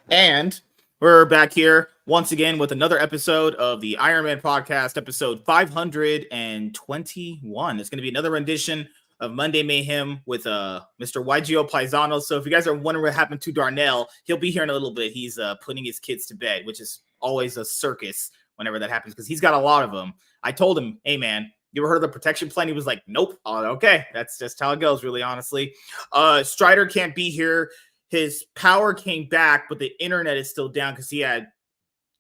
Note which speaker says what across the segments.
Speaker 1: And we're back here once again with another episode of the Iron Man podcast, episode 521. It's going to be another rendition of Monday Mayhem with Mr. YGOPaisano. So if you guys are wondering what happened to Darnell, he'll be here in a little bit. He's putting his kids to bed, which is always a circus whenever that happens because he's got a lot of them. I told him, hey, man, you ever heard of the protection plan? He was like, nope. Okay, that's just how it goes, really, honestly. Strider can't be here. His power came back, but the internet is still down because he had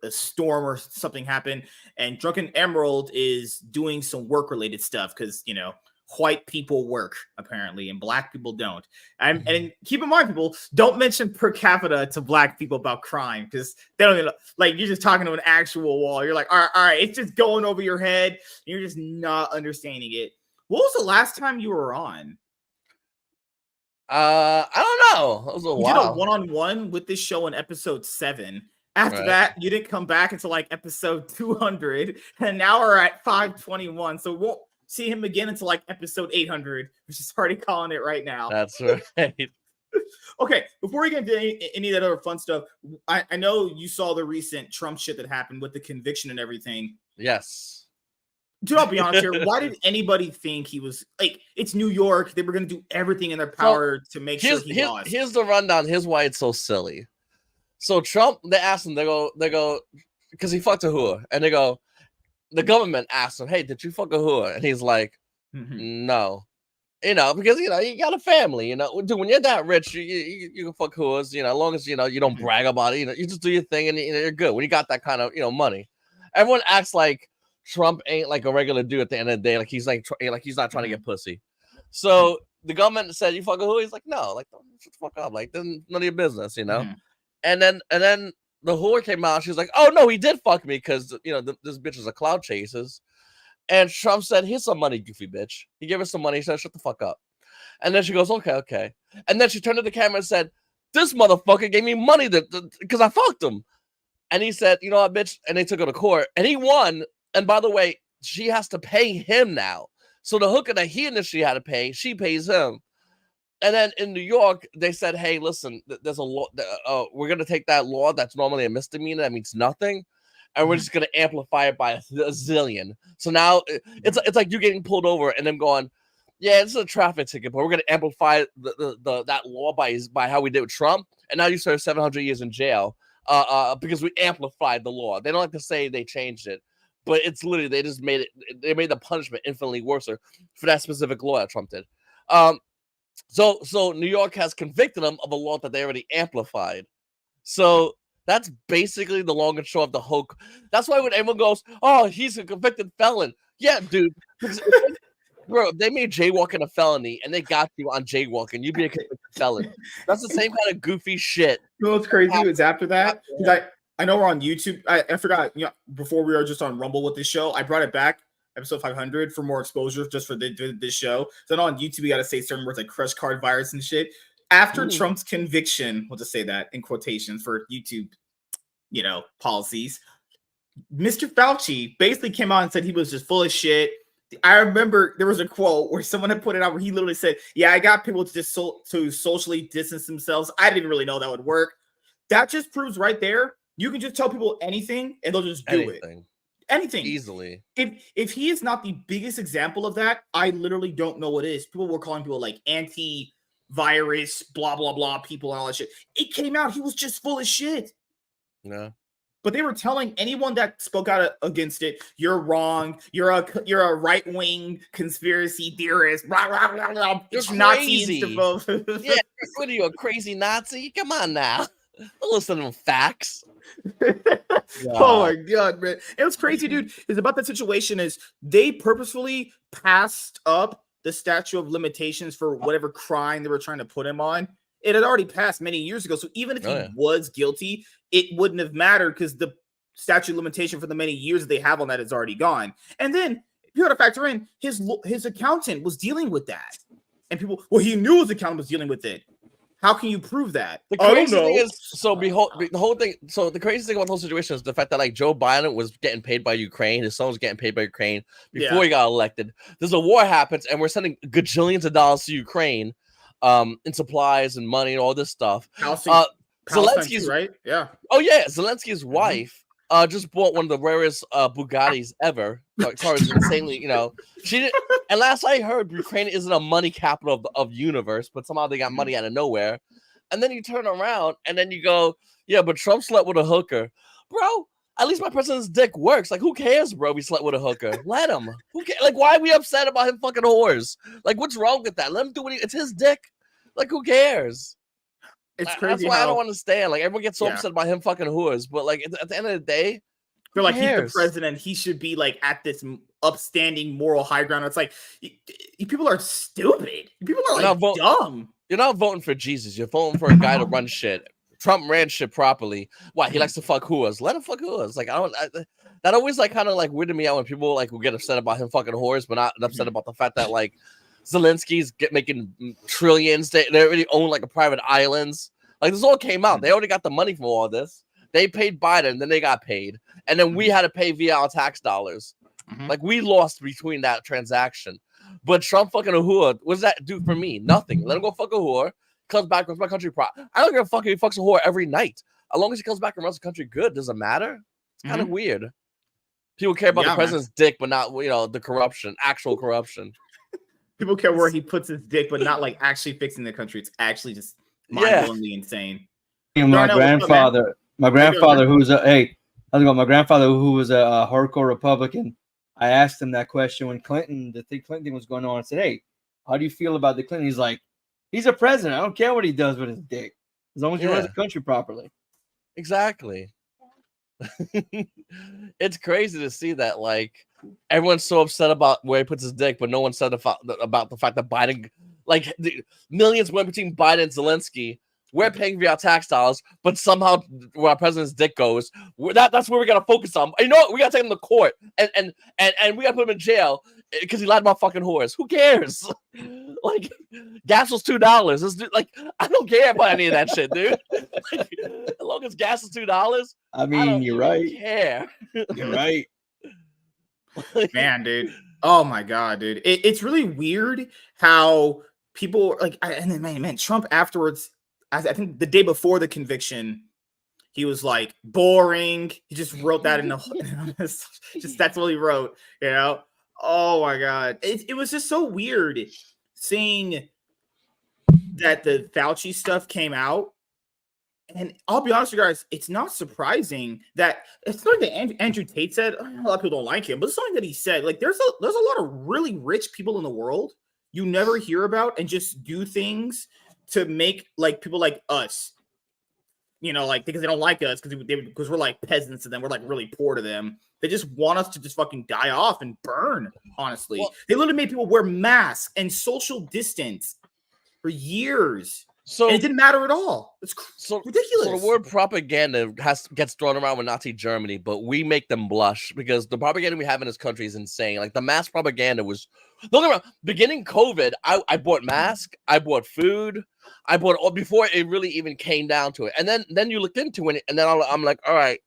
Speaker 1: a storm or something happen. And Drunken Emerald is doing some work-related stuff because, you know, white people work, apparently, and black people don't. And keep in mind, people, don't mention per capita to black people about crime because they don't even, like, you're just talking to an actual wall. You're like, all right, it's just going over your head. You're just not understanding it. What was the last time you were on?
Speaker 2: I don't know. It was a while.
Speaker 1: You did a one-on-one with this show in episode 7. After that, you didn't come back until like episode 200, and now we're at 521. So we won't see him again until like episode 800, which is already calling it right now.
Speaker 2: That's right.
Speaker 1: Okay, before we get into any of that other fun stuff, I know you saw the recent Trump shit that happened with the conviction and everything.
Speaker 2: Yes.
Speaker 1: Dude, I'll be honest here. Why did anybody think he was like? It's New York. They were going to do everything in their power to make sure he lost.
Speaker 2: Here's the rundown. Here's why it's so silly. So Trump, they asked him. They go, because he fucked a whore, and they go. The government asked him, "Hey, did you fuck a whore?" And he's like, "No." You know, because you got a family. You know, dude, when you're that rich, you can fuck whores. You know, as long as you don't brag about it. You know, you just do your thing, and you're good. When you got that kind of money, everyone acts like Trump ain't like a regular dude at the end of the day. Like he's like he's not trying to get pussy. So the government said, "You fuck a who?" He's like, "No, like shut the fuck up. Like then none of your business, you know." And then the whore came out. She's like, "Oh no, he did fuck me because this bitch is a cloud chasers." And Trump said, "Here's some money, goofy bitch." He gave her some money. He said, "Shut the fuck up." And then she goes, "Okay." And then she turned to the camera and said, "This motherfucker gave me money because I fucked him." And he said, "You know what, bitch?" And they took her to court, and he won. And by the way, she has to pay him now. So the hooker that he initially had to pay, she pays him. And then in New York, they said, "Hey, listen, there's a law. We're going to take that law that's normally a misdemeanor, that means nothing, and we're just going to amplify it by a zillion." So now it's like you getting pulled over and them going, "Yeah, this is a traffic ticket, but we're going to amplify that law by how we did with Trump, and now you serve 700 years in jail because we amplified the law." They don't like to say they changed it. But it's literally they just made it. They made the punishment infinitely worse for that specific law that Trump did. So New York has convicted them of a law that they already amplified. So that's basically the long and short of the whole. That's why when everyone goes, "Oh, he's a convicted felon," yeah, dude. Bro, they made jaywalking a felony, and they got you on jaywalking. You'd be a convicted felon. That's the same kind of goofy shit.
Speaker 1: You know what's crazy is after that, I know we're on YouTube. I forgot, before we were just on Rumble with this show, I brought it back, episode 500, for more exposure just for this show. So on YouTube, you got to say certain words like crush card virus and shit. After Trump's conviction, we'll just say that in quotations for YouTube, policies, Mr. Fauci basically came out and said he was just full of shit. I remember there was a quote where someone had put it out where he literally said, "Yeah, I got people to just to socially distance themselves. I didn't really know that would work." That just proves right there. You can just tell people anything and they'll just do anything
Speaker 2: easily.
Speaker 1: If he is not the biggest example of that, I literally don't know what is. People were calling people like anti-virus, blah, blah, blah, people and all that shit. It came out. He was just full of shit.
Speaker 2: Yeah.
Speaker 1: But they were telling anyone that spoke out against it, "You're wrong. You're a right-wing conspiracy theorist. Blah, blah, blah, blah. It's Nazi."
Speaker 2: Yeah, what are you, a crazy Nazi? Come on now. Don't listen to them facts.
Speaker 1: Oh my god, man. It was crazy, dude. It's about that situation is they purposefully passed up the statute of limitations for whatever crime they were trying to put him on. It had already passed many years ago. So even if he was guilty, it wouldn't have mattered because the statute of limitation for the many years that they have on that is already gone. And then you got to factor in his accountant was dealing with that. And people, he knew his accountant was dealing with it. How can you prove that?
Speaker 2: The crazy thing is, the whole thing. So the crazy thing about the whole situation is the fact that like Joe Biden was getting paid by Ukraine, his son was getting paid by Ukraine before he got elected. There's a war happens, and we're sending gajillions of dollars to Ukraine, in supplies and money and all this stuff.
Speaker 1: Palestine
Speaker 2: Zelensky's
Speaker 1: too, right? Yeah.
Speaker 2: Oh yeah, Zelensky's wife just bought one of the rarest Bugattis ever. Sorry, it's insanely, she did. And last I heard, Ukraine isn't a money capital of universe, but somehow they got money out of nowhere. And then you turn around and then you go, yeah, but Trump slept with a hooker, bro. At least my president's dick works. Like, who cares, bro? If he slept with a hooker. Let him. Who cares? Like, why are we upset about him fucking whores? Like, what's wrong with that? Let him do what it's his dick. Like, who cares?
Speaker 1: It's crazy.
Speaker 2: That's why I don't understand. Like, everyone gets so upset about him fucking whores, but like at the end of the day,
Speaker 1: they're like, he's the president. He should be like at this upstanding moral high ground. It's like, people are stupid. People are like dumb.
Speaker 2: You're not voting for Jesus. You're voting for a guy to run shit. Trump ran shit properly. Why? He likes to fuck whores. Let him fuck whores. Like, that always like kind of like weirded me out when people like will get upset about him fucking whores, but not upset about the fact that like Zelensky's making trillions. They already own like a private islands. Like, this all came out. They already got the money from all this. They paid Biden, then they got paid, and then we had to pay via our tax dollars. Like, we lost between that transaction. But Trump fucking a whore, what does that do for me? Nothing. Let him go fuck a whore. Comes back with my country I don't give a fuck if he fucks a whore every night. As long as he comes back and runs the country good, does it matter? It's kind of weird. People care about the president's dick, but not the corruption, actual corruption.
Speaker 1: People care where he puts his dick, but not like actually fixing the country. It's actually just mind-blowingly insane.
Speaker 3: My grandfather who was my grandfather who was a hardcore Republican. I asked him that question when the Clinton thing was going on. I said, "Hey, how do you feel about the Clinton?" He's like, "He's a president. I don't care what he does with his dick, as long as he runs the country properly."
Speaker 2: Exactly. It's crazy to see that. Like, everyone's so upset about where he puts his dick, but no one said about the fact that Biden, like, the millions went between Biden and Zelensky. We're paying via tax dollars, but somehow where our president's dick goes, that's where we gotta focus on. You know what? We gotta take him to court and we gotta put him in jail because he lied about fucking whores. Who cares? Like, gas was $2. Like, I don't care about any of that shit, dude. Like, as long as gas is $2,
Speaker 3: I mean, you're right.
Speaker 2: Care.
Speaker 3: You're right,
Speaker 1: man, dude. Oh my god, dude. It's really weird how people like, and then man, Trump afterwards. I think the day before the conviction, he was like boring. He just wrote that just that's what he wrote, Oh my god, it was just so weird seeing that the Fauci stuff came out. And I'll be honest with you guys, it's not surprising that it's something that Andrew Tate said. A lot of people don't like him, but it's something that he said. Like, there's a lot of really rich people in the world you never hear about and just do things to make like people like us, like because they don't like us because we're like peasants to them. We're like really poor to them. They just want us to just fucking die off and burn. Honestly, they literally made people wear masks and social distance for years. So and it didn't matter at all. It's so ridiculous.
Speaker 2: So the word propaganda gets thrown around with Nazi Germany, but we make them blush because the propaganda we have in this country is insane. Like, the mass propaganda was. Don't get me wrong. Beginning COVID, I bought masks, I bought food, I bought all before it really even came down to it. And then you looked into it, and then I'm like, all right,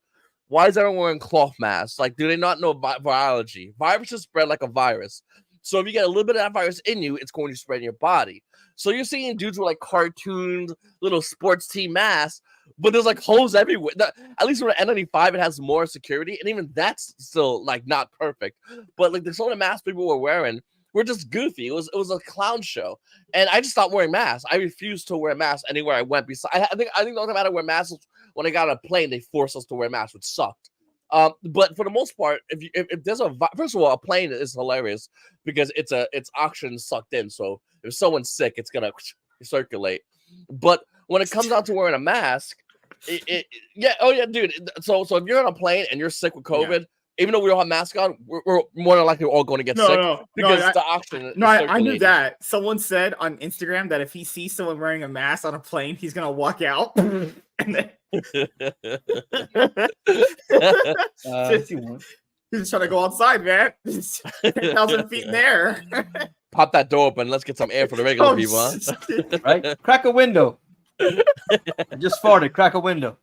Speaker 2: why is everyone wearing cloth masks? Like, do they not know biology? Viruses spread like a virus. So if you get a little bit of that virus in you, it's going to spread in your body. So you're seeing dudes with like cartoons, little sports team masks, but there's like holes everywhere. At least with an N95, it has more security, and even that's still like not perfect. But like the sort of masks people were wearing were just goofy. It was a clown show, and I just stopped wearing masks. I refused to wear masks anywhere I went. I think the only time I wear masks when I got on a plane, they forced us to wear masks, which sucked. But for the most part, if there's first of all, a plane is hilarious because it's oxygen sucked in. So if someone's sick, it's gonna circulate. But when it comes out to wearing a mask, dude. So if you're on a plane and you're sick with COVID, even though we all have masks on, we're more than likely all going to get sick because the oxygen.
Speaker 1: No, I knew that. Someone said on Instagram that if he sees someone wearing a mask on a plane, he's gonna walk out. And then he's just trying to go outside, man. 10,000 feet in there.
Speaker 2: Pop that door open. Let's get some air for the regular people, huh?
Speaker 3: Right? Crack a window. I just farted. Crack a window.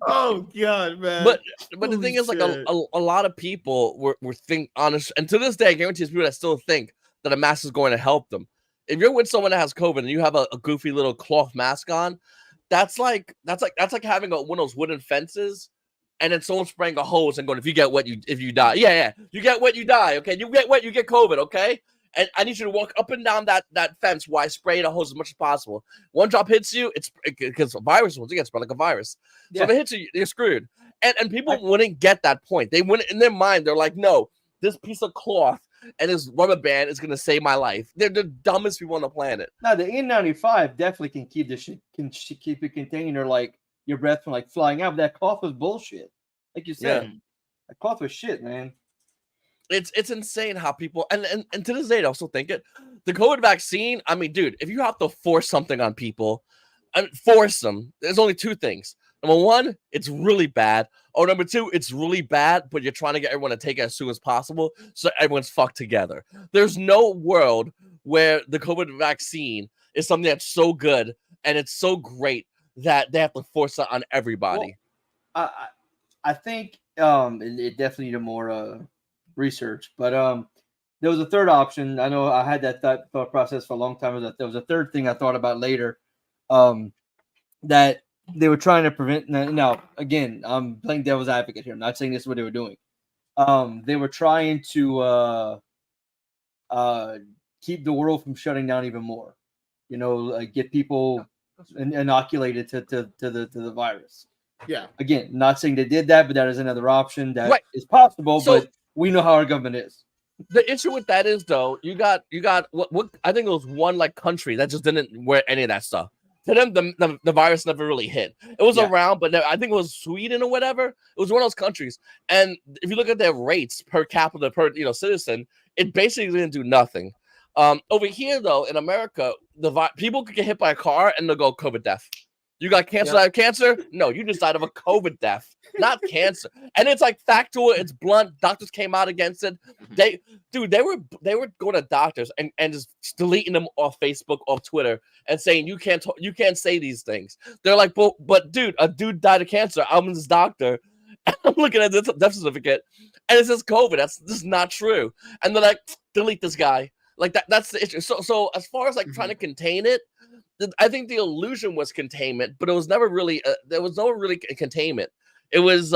Speaker 1: Oh god, man!
Speaker 2: But the thing is, like a lot of people were think honest, and to this day, I guarantee there's people that still think that a mask is going to help them. If you're with someone that has COVID and you have a goofy little cloth mask on, that's like having one of those wooden fences, and then someone spraying a hose and going, if you get wet, if you die. Yeah, you get wet, you die. Okay, you get wet, you get COVID. Okay, and I need you to walk up and down that fence while I spray the hose as much as possible. One drop hits you, it's because a virus once again spread like a virus. So if it hits you, you're screwed. And people wouldn't get that point. They wouldn't, in their mind, they're like, no, this piece of cloth and this rubber band is gonna save my life. They're the dumbest people on the planet.
Speaker 3: No, the N95 definitely can keep the shit, keep it contained, or like your breath from like flying out. But that cloth was bullshit. Like you said, that cloth was shit, man.
Speaker 2: It's insane how people and to this day I also think it. The COVID vaccine, I mean, dude, if you have to force something on people, force them. There's only two things. Number one, it's really bad. Or number two, it's really bad, but you're trying to get everyone to take it as soon as possible so everyone's fucked together. There's no world where the COVID vaccine is something that's so good and it's so great that they have to force it on everybody.
Speaker 3: Well, I think it definitely needed more research, but there was a third option. I know I had that thought process for a long time. There was a third thing I thought about later that they were trying to prevent. Now, again, I'm playing devil's advocate here. I'm not saying this is what they were doing. They were trying to keep the world from shutting down even more. You know, get people inoculated to the virus.
Speaker 1: Yeah.
Speaker 3: Again, not saying they did that, but that is another option that is possible. So, but we know how our government is.
Speaker 2: The issue with that is, though, you got what I think it was one like country that just didn't wear any of that stuff. To them, the virus never really hit. It was around, but I think it was Sweden or whatever. It was one of those countries. And if you look at their rates per capita per citizen, it basically didn't do nothing. Over here, though, in America, people could get hit by a car and they'll go COVID death. You got cancer out of cancer? No, you just died of a COVID death, not cancer. And it's like factual, it's blunt. Doctors came out against it. They were going to doctors and just deleting them off Facebook, off Twitter, and saying you can't say these things. They're like, but dude, a dude died of cancer. I'm his doctor. And I'm looking at the death certificate, and it says COVID. This is not true. And they're like, delete this guy. Like that's the issue. So as far as like trying to contain it, I think the illusion was containment, but it was never really there was no really containment. It was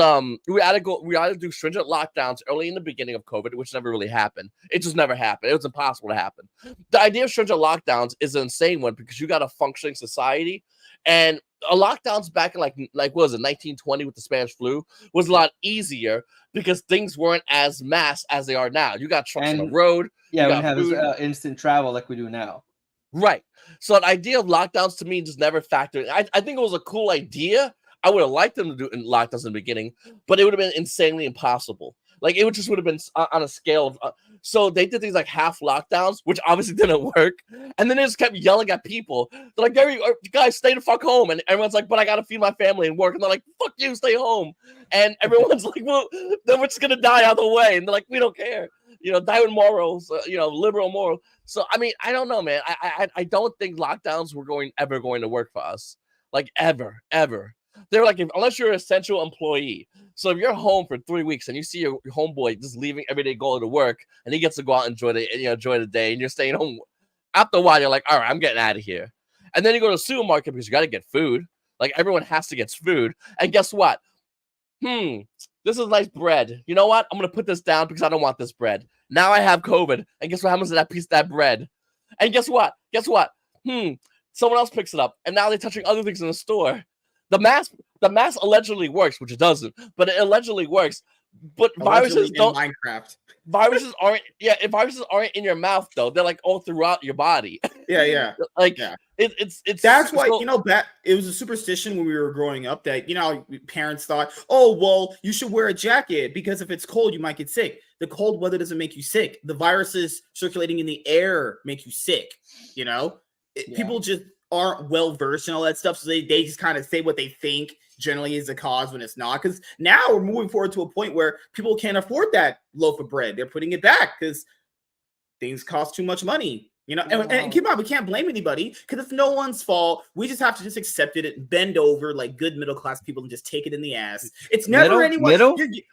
Speaker 2: we had to do stringent lockdowns early in the beginning of COVID, which never really happened. It just never happened. It was impossible to happen. The idea of stringent lockdowns is an insane one because you got a functioning society, and lockdowns back in like what was it 1920 with the Spanish flu was a lot easier because things weren't as mass as they are now. You got trucks on the road.
Speaker 3: Yeah, we have instant travel like we do now.
Speaker 2: Right. So the idea of lockdowns to me just never factored. I think it was a cool idea. I would have liked them to do lockdowns in the beginning, but it would have been insanely impossible. Like it would have been on a scale of. So they did these like half lockdowns, which obviously didn't work. And then they just kept yelling at people. They're like, "Gary, guys, stay the fuck home." And everyone's like, "But I got to feed my family and work." And they're like, "Fuck you, stay home." And everyone's like, "Well, then we're just going to die out of the way." And they're like, "We don't care. Die with morals, liberal moral." So, I mean, I don't know, man. I don't think lockdowns were ever going to work for us. Like, ever. They're like, unless you're an essential employee. So if you're home for 3 weeks and you see your homeboy just leaving every day, going to work, and he gets to go out and enjoy the day, and you're staying home, after a while, you're like, all right, I'm getting out of here. And then you go to the supermarket because you got to get food. Like, everyone has to get food. And guess what? This is nice bread. You know what? I'm going to put this down because I don't want this bread. Now I have COVID. And guess what happens to that piece of that bread? And guess what? Someone else picks it up. And now they're touching other things in the store. The mask allegedly works, which it doesn't, but it allegedly works. But viruses don't.
Speaker 1: Minecraft.
Speaker 2: Viruses aren't. Yeah, if viruses aren't in your mouth though, they're like all throughout your body.
Speaker 1: Yeah.
Speaker 2: It's.
Speaker 1: That's why it was a superstition when we were growing up that parents thought, oh well, you should wear a jacket because if it's cold, you might get sick. The cold weather doesn't make you sick. The viruses circulating in the air make you sick. People just aren't well versed in all that stuff, so they just kind of say what they think generally is the cause when it's not. Because now we're moving forward to a point where people can't afford that loaf of bread. They're putting it back because things cost too much money. And keep on, we can't blame anybody because it's no one's fault. We just have to just accept it and bend over like good middle class people and just take it in the ass. It's never anyone's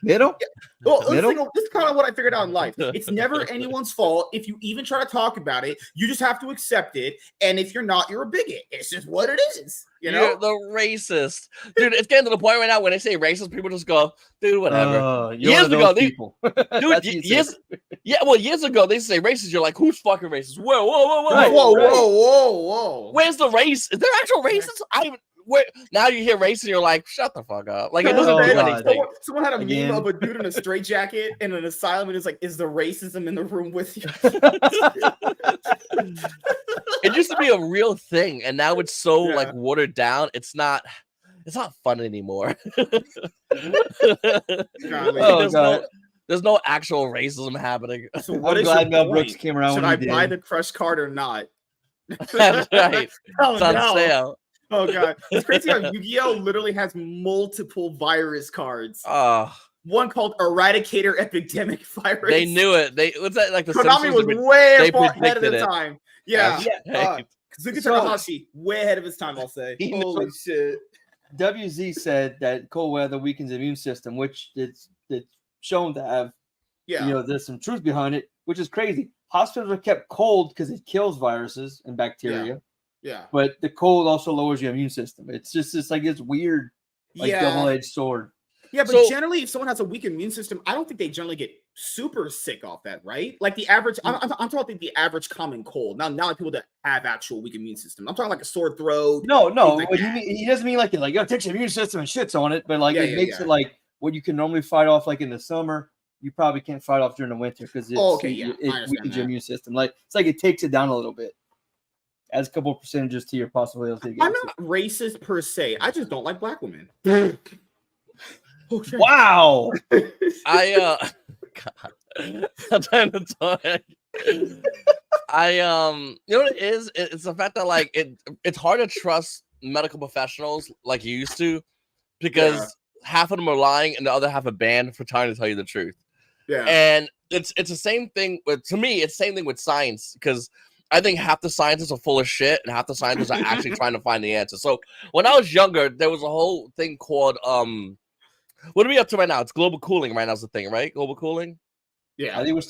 Speaker 3: middle.
Speaker 1: Well, this is kind of what I figured out in life. It's never anyone's fault. If you even try to talk about it, you just have to accept it. And if you're not, you're a bigot. It's just what it is. You
Speaker 2: You're
Speaker 1: know?
Speaker 2: the racist, dude. It's getting to the point right now when they say racist, people just go, dude, whatever.
Speaker 3: You're
Speaker 2: Years
Speaker 3: one of
Speaker 2: ago,
Speaker 3: those
Speaker 2: they,
Speaker 3: people.
Speaker 2: dude, years ago they say racist. You're like, who's fucking racist? Whoa,
Speaker 3: Right,
Speaker 1: whoa,
Speaker 3: right.
Speaker 1: whoa.
Speaker 2: Where's the race? Is there actual racists? Where now you hear race and you're like, shut the fuck up. Like it doesn't
Speaker 3: Oh,
Speaker 2: do
Speaker 3: God.
Speaker 2: anything.
Speaker 1: Someone had a
Speaker 3: Again.
Speaker 1: meme of a dude in a straitjacket in an asylum, and it's like, is the racism in the room with you?
Speaker 2: It used to be a real thing, and now it's so
Speaker 1: Yeah.
Speaker 2: like watered down. It's not fun anymore.
Speaker 1: Golly.
Speaker 2: There's no actual racism happening.
Speaker 1: So what
Speaker 3: I'm
Speaker 1: is
Speaker 3: glad
Speaker 1: your
Speaker 3: Mel
Speaker 1: point?
Speaker 3: Brooks came around
Speaker 1: Should
Speaker 3: when
Speaker 1: I
Speaker 3: he
Speaker 1: buy
Speaker 3: did.
Speaker 1: the crush card or not?
Speaker 2: That's right.
Speaker 1: Oh,
Speaker 2: It's on
Speaker 1: no.
Speaker 2: sale.
Speaker 1: Oh god, it's crazy how YuGiOh literally has multiple virus cards.
Speaker 2: Oh,
Speaker 1: One called Eradicator Epidemic Virus.
Speaker 2: they knew it. What's that like? The
Speaker 1: Konami
Speaker 2: Simpsons,
Speaker 1: was way
Speaker 2: they
Speaker 1: ahead of
Speaker 2: predicted
Speaker 1: the
Speaker 2: it.
Speaker 1: time. Yeah.
Speaker 2: Right.
Speaker 1: Kazuki
Speaker 3: So-
Speaker 1: Takahashi, way ahead of his time, I'll say.
Speaker 2: He knew
Speaker 1: Holy shit.
Speaker 3: WZ said that cold weather weakens the immune system, which it's shown to have,
Speaker 1: Yeah.
Speaker 3: there's some truth behind it, which is crazy. Hospitals are kept cold because it kills viruses and bacteria,
Speaker 1: Yeah.
Speaker 3: but the cold also lowers your immune system. It's like it's weird, like double-edged sword.
Speaker 1: Yeah, but
Speaker 2: So-
Speaker 1: generally, if someone has a weak immune system, I don't think they generally get super sick off that, right? Like the average, I'm talking the average common cold. Not like people that have actual weak immune system. I'm talking like a sore throat.
Speaker 3: No,
Speaker 1: like
Speaker 3: what
Speaker 1: that.
Speaker 3: he doesn't mean like it takes your immune system and shits on it, but like
Speaker 1: Yeah,
Speaker 3: it makes
Speaker 1: yeah.
Speaker 3: it like what you can normally fight off like in the summer, you probably can't fight off during the winter because
Speaker 1: I
Speaker 3: it
Speaker 1: understand
Speaker 3: weakens your
Speaker 1: that.
Speaker 3: immune system. Like it's like it takes it down a little bit. Adds a couple percentages to your possibility. To get
Speaker 1: I'm
Speaker 3: sick.
Speaker 1: not racist per se. I just don't like black women. Okay.
Speaker 3: Wow.
Speaker 2: God. I'm trying to talk. You know what it is? It's the fact that like it's hard to trust medical professionals like you used to because half of them are lying and the other half are banned for trying to tell you the truth.
Speaker 1: Yeah.
Speaker 2: And it's the same thing with, to me, it's the same thing with science because I think half the scientists are full of shit and half the scientists are actually trying to find the answer. So when I was younger, there was a whole thing called what are we up to right now? It's global cooling right now is the thing, right? Global cooling.
Speaker 1: Yeah.
Speaker 3: I thought we were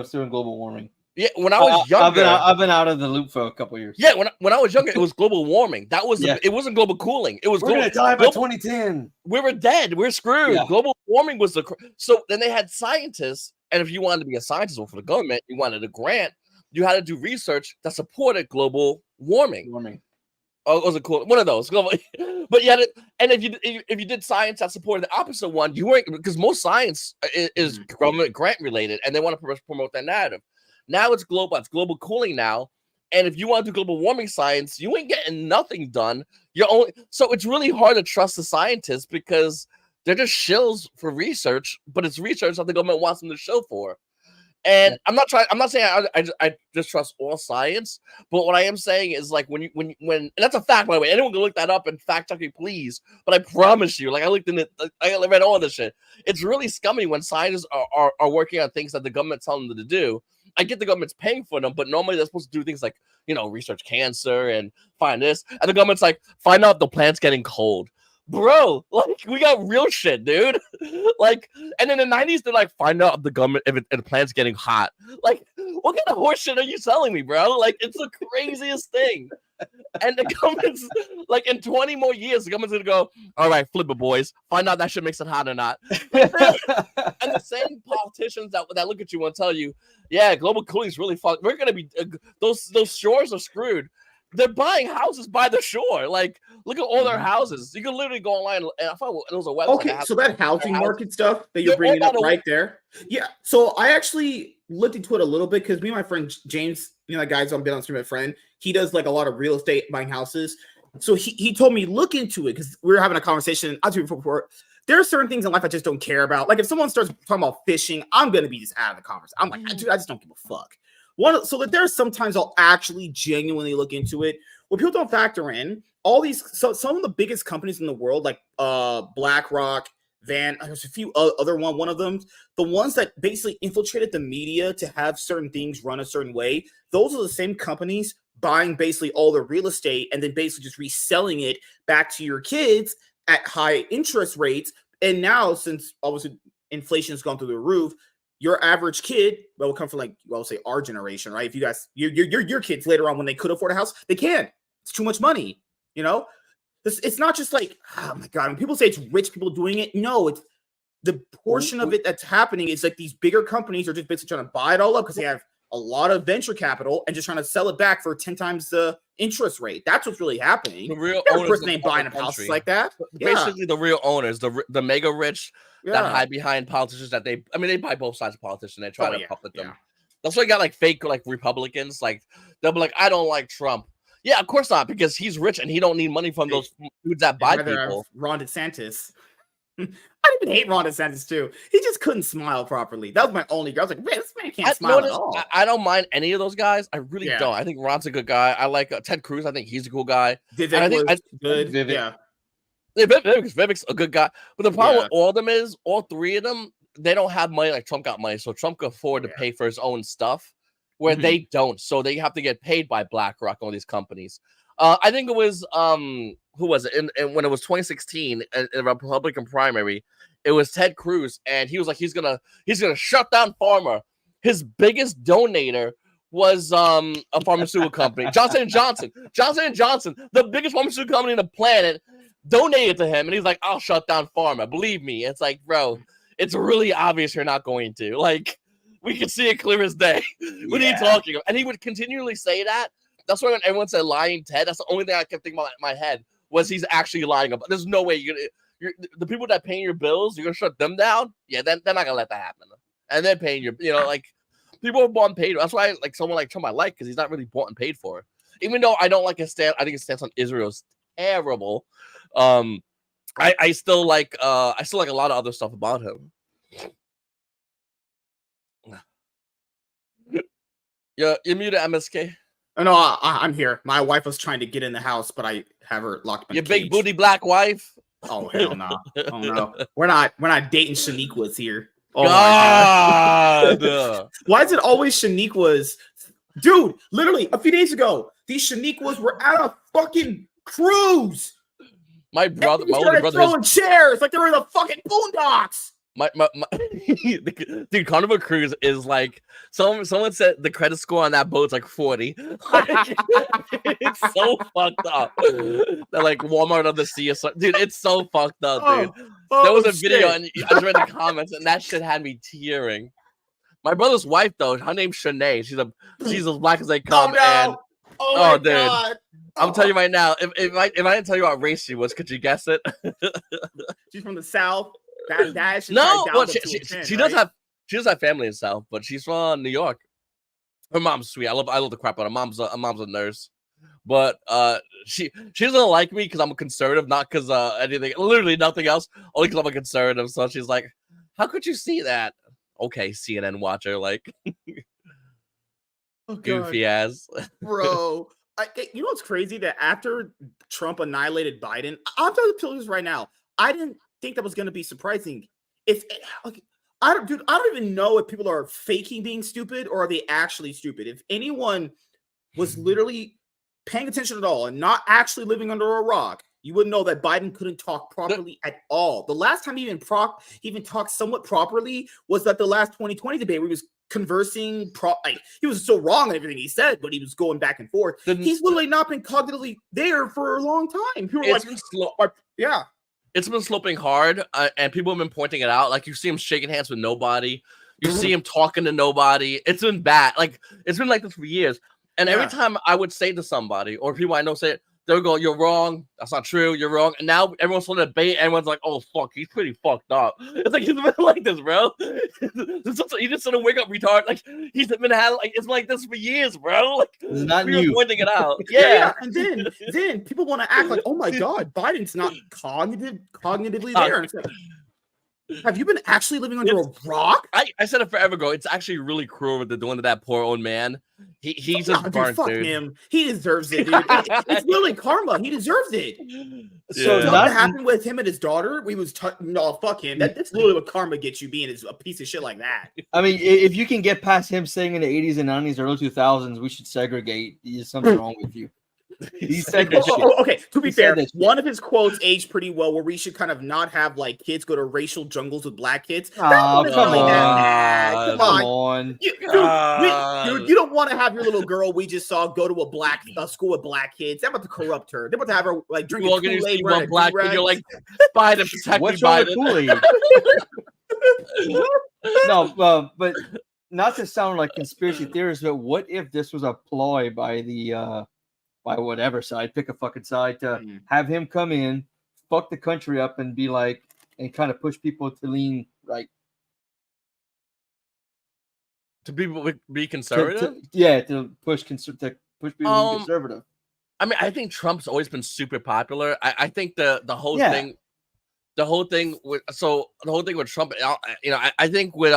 Speaker 3: still in global warming.
Speaker 2: Yeah, when I was younger,
Speaker 3: I've been out of the loop for a couple years.
Speaker 2: Yeah, when I was younger, it was global warming. That was
Speaker 3: Yeah.
Speaker 2: it wasn't global cooling. It was
Speaker 3: We're gonna die by 2010.
Speaker 2: We were dead. We're screwed.
Speaker 3: Yeah.
Speaker 2: Global warming was so then they had scientists, and if you wanted to be a scientist or for the government, you wanted a grant, you had to do research that supported global warming. Oh, it was a cool one of those. But yeah, and if you did science that supported the opposite one, you weren't, because most science is government grant related, and they want to promote that narrative. Now it's global cooling now, and if you want to do global warming science, you ain't getting nothing done. So it's really hard to trust the scientists because they're just shills for research, but it's research that the government wants them to shill for. And I'm not saying I just trust all science, but what I am saying is like when and that's a fact, by the way. Anyone can look that up and fact check me, please. But I promise you, like I looked in it, I read all this shit. It's really scummy when scientists are working on things that the government's telling them to do. I get the government's paying for them, but normally they're supposed to do things like, research cancer and find this, and the government's like, find out if the plant's getting cold. Bro, like we got real shit, dude. Like, and in the 90s, they're like, find out if the government if the plant's getting hot. Like, what kind of horse shit are you selling me, bro? Like, it's the craziest thing. And the government's like, in 20 more years, the government's gonna go, all right, flip it, boys. Find out that shit makes it hot or not. And the same politicians that look at you and tell you, yeah, global cooling is really fucked. We're gonna be those shores are screwed. They're buying houses by the shore. Like, look at all their houses. You can literally go online, and I thought it was a website.
Speaker 1: Okay, so that housing market stuff that you're bringing up right there. Yeah, so I actually looked into it a little bit because me and my friend James, that guy's on Been on Stream, my friend, he does like a lot of real estate buying houses. So he told me look into it because we were having a conversation. I'll do it before. There are certain things in life I just don't care about. Like if someone starts talking about fishing, I'm gonna be just out of the conversation. I'm like, dude, I just don't give a fuck. So that there's sometimes I'll actually genuinely look into it. What people don't factor in, all these, so some of the biggest companies in the world, like BlackRock, there's a few other one of them, the ones that basically infiltrated the media to have certain things run a certain way, those are the same companies buying basically all the real estate and then basically just reselling it back to your kids at high interest rates. And now, since obviously inflation's gone through the roof, your average kid will come from say our generation, right? If you guys, your kids later on when they could afford a house, they can't. It's too much money, it's not just like, oh my God, when people say it's rich people doing it, no, it's the portion of it that's happening is like these bigger companies are just basically trying to buy it all up because they have a lot of venture capital and just trying to sell it back for 10 times the interest rate. That's what's really happening.
Speaker 2: The real
Speaker 1: person ain't buying houses like that.
Speaker 2: Basically, the real owners, the mega rich that hide behind politicians that they buy both sides of politicians. They try to puppet them. That's why you got like fake like Republicans. Like they'll be like, I don't like Trump. Yeah, of course not, because he's rich and he don't need money from those dudes that buy people.
Speaker 1: Ron DeSantis. I even hate Ron DeSantis too. He just couldn't smile properly. That was my only guy. I was like, man, this man can't smile at all.
Speaker 2: I don't mind any of those guys. I really don't. I think Ron's a good guy. I like Ted Cruz. I think he's a cool guy.
Speaker 1: Vivek was good.
Speaker 2: Vivek. Yeah, Vivek's a good guy. But the problem with all of them is, all three of them, they don't have money like Trump got money. So Trump could afford to pay for his own stuff, where they don't. So they have to get paid by BlackRock, all these companies. I think it was who was it? And when it was 2016 in a Republican primary, it was Ted Cruz, and he was like, he's gonna shut down pharma. His biggest donator was a pharmaceutical company, Johnson & Johnson. Johnson & Johnson, the biggest pharmaceutical company on the planet, donated to him, and he's like, I'll shut down pharma. Believe me. It's like, bro, it's really obvious you're not going to. Like, we can see it clear as day. What are you talking about? And he would continually say that. That's why when everyone said lying Ted, that's the only thing I kept thinking about in my head was he's actually lying about. There's no way you're the people that paying your bills, you're gonna shut them down. Yeah, they're not gonna let that happen. And they're paying your, like people are bought and paid. That's why like someone like Trump I like, because he's not really bought and paid for. Even though I don't like his stand, I think his stance on Israel is terrible. I still like a lot of other stuff about him. You're muted, MSK.
Speaker 1: Oh, no, I'm here. My wife was trying to get in the house, but I have her locked in
Speaker 2: your big booty black wife.
Speaker 1: Oh hell no! Oh no! We're not dating Shaniquas here. Oh
Speaker 2: God!
Speaker 1: My God. Why is it always Shaniquas? Dude, literally a few days ago, these Shaniquas were at a fucking cruise.
Speaker 2: My brother, my
Speaker 1: older brother, throwing chairs like they were in the fucking Boondocks.
Speaker 2: My dude, Carnival Cruise is like someone said the credit score on that boat's like 40. It's so fucked up. They're like Walmart of the sea or something. Dude, it's so fucked up, dude. There was a video and I just read the comments and that shit had me tearing. My brother's wife though, her name's Shanae. She's as black as they come. And
Speaker 1: oh dude. God.
Speaker 2: I'm telling you right now, if I didn't tell you what race she was, could you guess it?
Speaker 1: She's from the South. That
Speaker 2: no, well, she does have family in the South, but she's from New York. Her mom's sweet. I love the crap out of her. Mom's a nurse, but she doesn't like me because I'm a conservative, not because anything, literally nothing else, only because I'm a conservative. So she's like, "How could you see that?" Okay, CNN watcher, like goofy ass,
Speaker 1: bro. You know what's crazy? That after Trump annihilated Biden, I'm telling you this right now. I didn't think that was going to be surprising. I don't even know if people are faking being stupid or are they actually stupid. If anyone was literally paying attention at all and not actually living under a rock, you would know that Biden couldn't talk properly at all. The last time he even talked somewhat properly was at the last 2020 debate where he was conversing. He was so wrong in everything he said, but he was going back and forth. He's literally not been cognitively there for a long time. People were yeah.
Speaker 2: It's been slipping hard, and people have been pointing it out. Like, you see him shaking hands with nobody. You see him talking to nobody. It's been bad. Like, it's been like this for years. And every time I would say to somebody, or people I know say it, they'll go, "You're wrong. That's not true. You're wrong." And now everyone's on a debate. Everyone's like, "Oh, fuck, he's pretty fucked up." It's like, he's been like this, bro. He just sort of wake up retard. Like, he's been it's been like this for years, bro. Like,
Speaker 3: it's not new.
Speaker 2: Pointing it out.
Speaker 1: Yeah. And then people want to act like, "Oh my God, Biden's not cognitively there." And it's like, have you been actually living under a rock?
Speaker 2: I said it forever ago. It's actually really cruel what they're doing to that poor old man. He's just burnt,
Speaker 1: fuck
Speaker 2: dude.
Speaker 1: Him. He deserves it, dude. It's really karma. He deserves it.
Speaker 2: So
Speaker 1: what happened with him and his daughter? No, fuck him. That's literally what karma gets you, being a piece of shit like that.
Speaker 3: I mean, if you can get past him saying in the 80s and 90s, early 2000s, we should segregate. There's something wrong with you. He said that shit.
Speaker 1: Okay, to be
Speaker 3: He said
Speaker 1: fair,
Speaker 3: that shit.
Speaker 1: one of his quotes aged pretty well, where we should kind of not have like kids go to racial jungles with black kids. That
Speaker 3: Oh,
Speaker 1: one is
Speaker 3: come
Speaker 1: really that
Speaker 3: on.
Speaker 1: bad. Come
Speaker 3: Come
Speaker 1: on.
Speaker 3: on.
Speaker 1: Dude, you don't want to have your little girl we just saw go to a school with black kids. They're about to corrupt her. They're about to have her like drinking
Speaker 2: You walk in, you
Speaker 1: Kool-Aid,
Speaker 2: see
Speaker 1: wearing
Speaker 2: one
Speaker 1: a
Speaker 2: black kid,
Speaker 1: do-rag.
Speaker 2: you're like, Biden, protect
Speaker 3: What's
Speaker 2: me,
Speaker 3: wrong with
Speaker 2: Biden.
Speaker 3: Kool-Aid? No, but not to sound like conspiracy theorists, but what if this was a ploy by the by whatever side, pick a fucking side, to have him come in, fuck the country up, and be like, and kind of push people to lean right.
Speaker 2: To people be conservative?
Speaker 3: To push people to be conservative.
Speaker 2: I mean, I think Trump's always been super popular. I think the whole thing with Trump, you know, I think with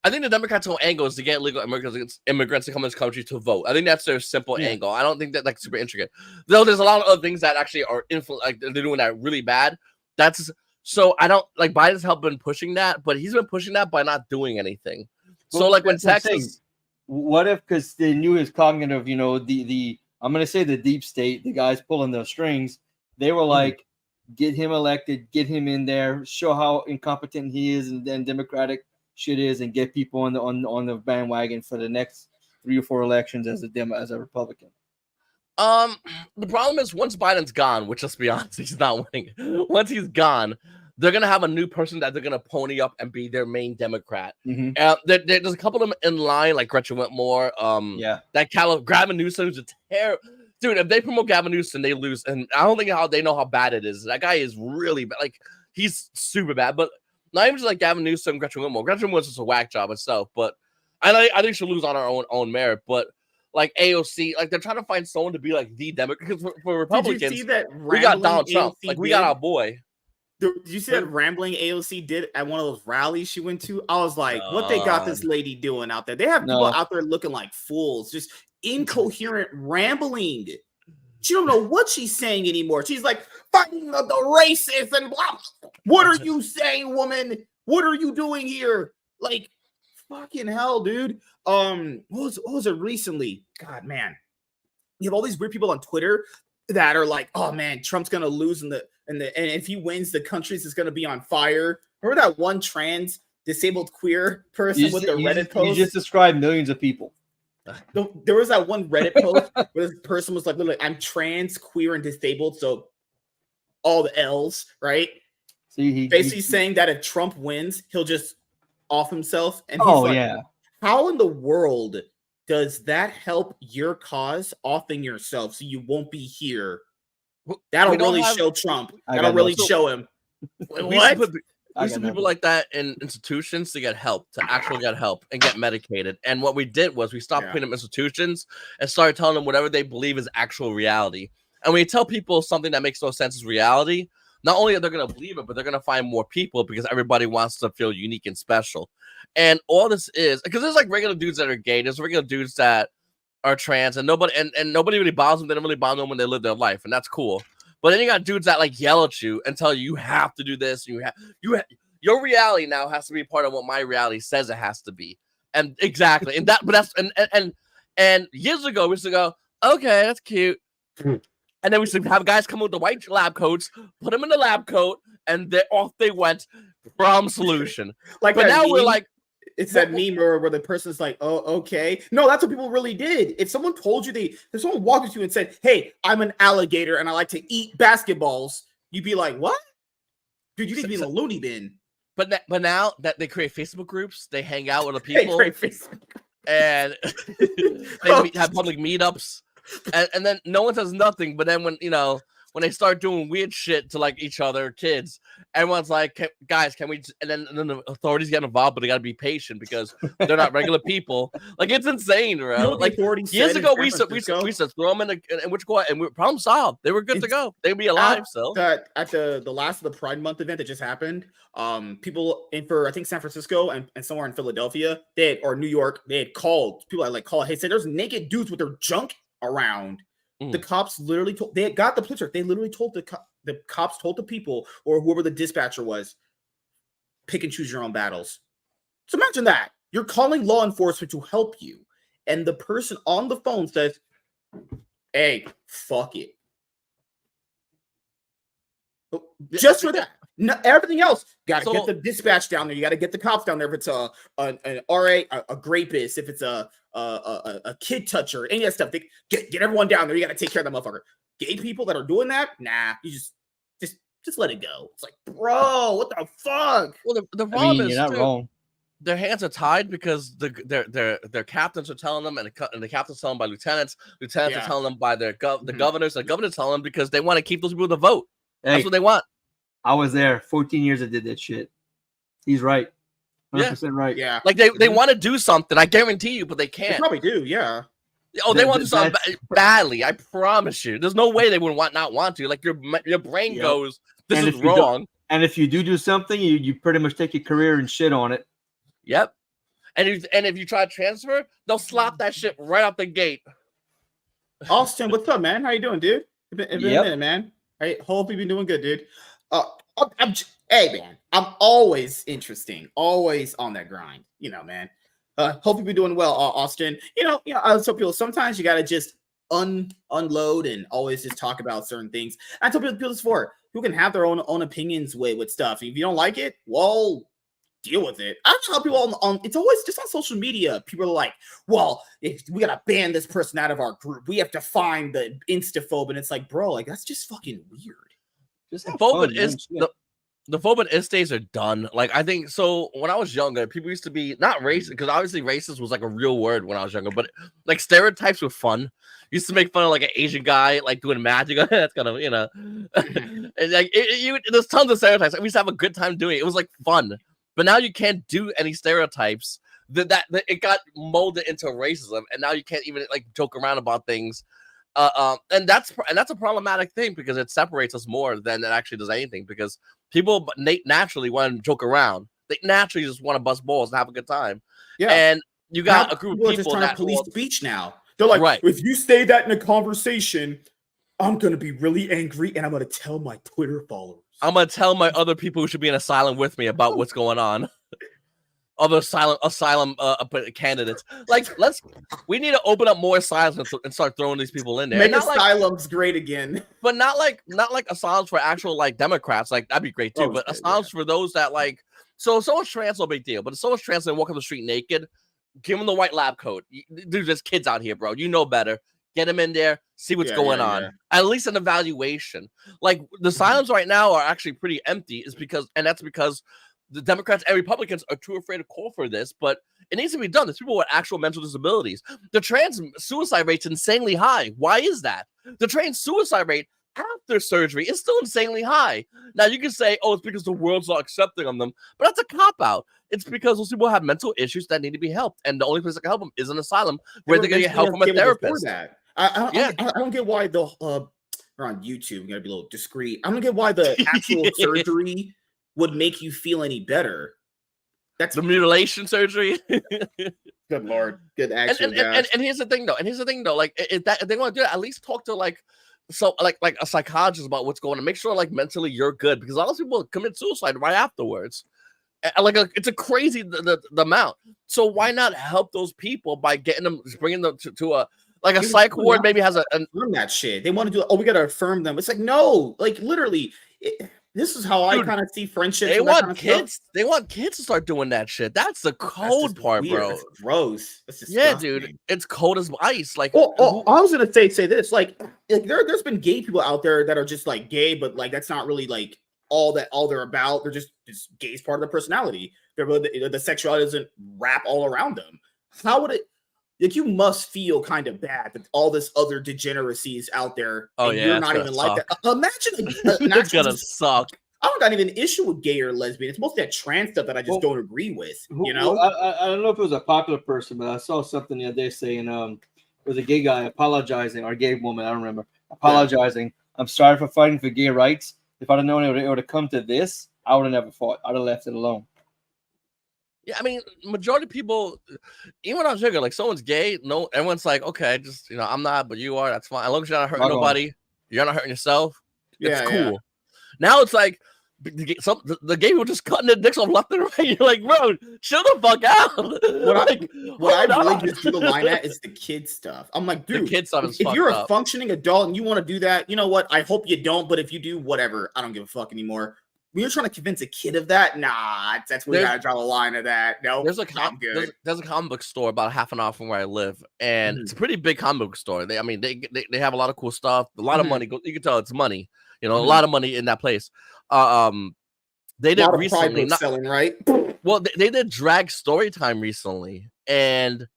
Speaker 2: I think the Democrats' whole angle is to get illegal immigrants to come to this country to vote. I think that's their simple angle. I don't think that like super intricate. Though there's a lot of other things that actually are like they're doing that really bad. That's so I don't like Biden's help been pushing that, but he's been pushing that by not doing anything. So like when Texas,
Speaker 3: what if because they knew his cognitive, you know, the I'm gonna say the deep state, the guys pulling the strings, they were like, get him elected, get him in there, show how incompetent he is, and then Democratic shit is, and get people on the bandwagon for the next 3 or 4 elections as a Republican.
Speaker 2: The problem is once Biden's gone, which let's be honest, he's not winning. Once he's gone, they're gonna have a new person that they're gonna pony up and be their main Democrat. There's a couple of them in line, like Gretchen Whitmore. That Gavin Newsom is a terrible dude. If they promote Gavin Newsom, they lose, and I don't think they know how bad it is. That guy is really bad. Like he's super bad, but not even just like Gavin Newsom, Gretchen Whitmore. Gretchen Whitmore's just a whack job itself, but I think she'll lose on her own merit. But like AOC, like they're trying to find someone to be like the Democrat. Because for Republicans,
Speaker 1: did you see that
Speaker 2: we got Donald Trump.
Speaker 1: AOC
Speaker 2: like we got our boy.
Speaker 1: Did you see that rambling AOC did at one of those rallies she went to? I was like, what they got this lady doing out there? They have people out there looking like fools, just incoherent rambling. She don't know what she's saying anymore. She's like fighting the racists and blah. What are you saying, woman? What are you doing here? Like, fucking hell, dude. What was it recently? God, man. You have all these weird people on Twitter that are like, oh man, Trump's gonna lose and if he wins, the country's is gonna be on fire. Remember that one trans disabled queer person with the Reddit post?
Speaker 3: You just described millions of people.
Speaker 1: There was that one Reddit post where this person was like, literally, I'm trans, queer, and disabled, so all the L's, right?
Speaker 3: See,
Speaker 1: basically saying that if Trump wins, he'll just off himself. And he's like, how in the world does that help your cause offing yourself so you won't be here? That'll really show Trump. That'll really show him. What?
Speaker 2: We see people like that in institutions to get help, to actually get help and get medicated. And what we did was we stopped putting them in institutions and started telling them whatever they believe is actual reality. And when you tell people something that makes no sense is reality, not only are they going to believe it, but they're going to find more people because everybody wants to feel unique and special. And all this is because there's like regular dudes that are gay, there's regular dudes that are trans, and nobody really bothers them. They don't really bother them when they live their life, and that's cool. But then you got dudes that like yell at you and tell you have to do this. Your reality now has to be part of what my reality says it has to be. And exactly, and years ago we used to go, okay, that's cute. And then we should have guys come with the white lab coats, put them in the lab coat, and off they went. Problem solution.
Speaker 1: But
Speaker 2: now we're like,
Speaker 1: it's that meme where the person's like, oh, okay. No, that's what people really did. If someone told you if someone walked up to you and said, hey, I'm an alligator and I like to eat basketballs, you'd be like, what? Dude, you need to be in a loony bin.
Speaker 2: But now that they create Facebook groups, they hang out with the people. And they have public meetups. And then no one says nothing. But then when they start doing weird shit to like each other, kids, everyone's like, guys, can we? And then the authorities get involved, but they got to be patient because they're not regular people. Like it's insane, bro. You know, like years ago, we used to throw them in which court, and problem solved. They were good to go. They'd be alive. So
Speaker 1: at the last of the Pride Month event that just happened, people for I think San Francisco and somewhere in Philadelphia, or New York, they had called people. Hey, said there's naked dudes with their junk around. The cops literally told, they had got the picture. They literally told the cops told the people or whoever the dispatcher was, pick and choose your own battles. So imagine that. You're calling law enforcement to help you. And the person on the phone says, Hey, fuck it. Just for that. No, everything else, gotta get the dispatch down there. You gotta get the cops down there. If it's an RA, a rapist, if it's a kid toucher, any of that stuff, they get everyone down there. You gotta take care of that motherfucker. Gay people that are doing that, nah, you just let it go. It's like, bro, what the fuck?
Speaker 2: Well, the problem is
Speaker 3: you're not wrong.
Speaker 2: Their hands are tied because their captains are telling them, and the captains tell them by lieutenants. Lieutenants are telling them by the governors. The governors telling them because they want to keep those people to vote.
Speaker 3: Hey,
Speaker 2: that's what they want.
Speaker 3: I was there 14 years. I did that shit. He's right. 100% right.
Speaker 1: Yeah.
Speaker 2: Like they want to do something. I guarantee you, but they can't.
Speaker 1: They probably do. Yeah.
Speaker 2: Oh, they want to do something badly. I promise you. There's no way they would not want to. Like your brain goes, this is wrong.
Speaker 3: And if you do something, you pretty much take your career and shit on it.
Speaker 2: Yep. And if you try to transfer, they'll slap that shit right out the gate.
Speaker 1: Austin, what's up, man? How you doing, dude? It's been a minute, man. I hope you've been doing good, dude. Hey, man, I'm always interesting, always on that grind, man. Hope you've been doing well, Austin. I tell people sometimes you gotta just unload and always just talk about certain things. I tell people this before, who can have their own opinions with stuff. If you don't like it, well, deal with it. I don't know how people it's always just on social media. People are like, well, if we gotta ban this person out of our group, we have to find the instaphobe, and it's like, bro, like that's just fucking weird.
Speaker 3: Just
Speaker 2: the phobe and ist days are done. Like I think so. When I was younger, people used to be not racist because obviously racist was like a real word when I was younger, but like stereotypes were fun. Used to make fun of like an Asian guy like doing magic. That's kind of and like there's tons of stereotypes. We used to have a good time doing it. It was like fun. But now you can't do any stereotypes. That it got molded into racism, and now you can't even like joke around about things. And that's a problematic thing because it separates us more than it actually does anything. Because people naturally want to joke around. They naturally just want to bust balls and have a good time.
Speaker 1: Yeah.
Speaker 2: And you got a group of people
Speaker 1: just trying
Speaker 2: that
Speaker 1: to police speech now. They're like, if you say that in a conversation, I'm gonna be really angry, and I'm gonna tell my Twitter followers.
Speaker 2: I'm gonna tell my other people who should be in asylum with me about what's going on. Other asylum candidates. Like, we need to open up more asylums and start throwing these people in there.
Speaker 1: Make asylums great again.
Speaker 2: But not like asylums for actual like Democrats. Like that'd be great too. But asylums for those that like. So someone's trans, no big deal. But if someone's trans and walk on the street naked, give them the white lab coat. Dude, there's kids out here, bro. You know better. Get them in there. See what's going on. At least an evaluation. Like the asylums right now are actually pretty empty. That's because the Democrats and Republicans are too afraid to call for this, but it needs to be done. There's people with actual mental disabilities. The trans suicide rate's insanely high. Why is that? The trans suicide rate after surgery is still insanely high. Now you can say, oh, it's because the world's not accepting of them, but that's a cop-out. It's because those people have mental issues that need to be helped, and the only place that can help them is an asylum where they're going to get help from a therapist.
Speaker 1: I don't get why we're on YouTube. We gotta be a little discreet. I don't get why the actual surgery would make you feel any better. That's the mutilation surgery. Good Lord, good action. And here's the thing, though. Like, if they want to do it, at least talk to like a psychologist about what's going on. Make sure like mentally you're good, because a lot of people commit suicide right afterwards. It's a crazy the amount. So why not help those people by bringing them to a psych ward? Maybe has affirm that shit. They want to do. Oh, we gotta affirm them. It's like, no, like literally. This is how I kind of see friendship. They want kids. They want kids to start doing that shit. That's the cold part, bro. That's gross. That's dude. It's cold as ice. Like, I was gonna say this. Like there's been gay people out there that are just like gay, but like that's not really like all they're about. They're just gay is part of their personality. The sexuality doesn't wrap all around them. How would it? Like, you must feel kind of bad that all this other degeneracy is out there. Oh, and you're not even like that. Imagine it's gonna suck. I don't got even an issue with gay or lesbian. It's mostly that trans stuff that I just don't agree with. You know,
Speaker 3: I don't know if it was a popular person, but I saw something the other day saying it was a gay guy apologizing, or a gay woman, I don't remember, apologizing. Yeah. I'm sorry for fighting for gay rights. If I'd have known it would have come to this, I would have never fought. I'd have left it alone.
Speaker 2: Yeah, I mean, majority of people, even when I was younger, like someone's gay, no, everyone's like, okay, just I'm not, but you are. That's fine. As long as you're not hurting nobody, you're not hurting yourself. It's cool. Yeah. Now it's like the gay people just cutting their dicks off left and right. You're like, bro, chill the fuck out.
Speaker 1: What I really just drew the line at is the kid stuff. I'm like, dude,
Speaker 2: the kid stuff is
Speaker 1: if you're a
Speaker 2: up.
Speaker 1: functioning adult and you want to do that, you know what? I hope you don't, but if you do, whatever. I don't give a fuck anymore. When you're trying to convince a kid of that, nah, that's where you gotta draw the line of that. No,
Speaker 2: there's a comic book store about a half an hour from where I live, and it's a pretty big comic book store. They have a lot of cool stuff, a lot of money. You can tell it's money, a lot of money in that place. They did recently
Speaker 1: selling, right?
Speaker 2: Well, they did drag story time recently, and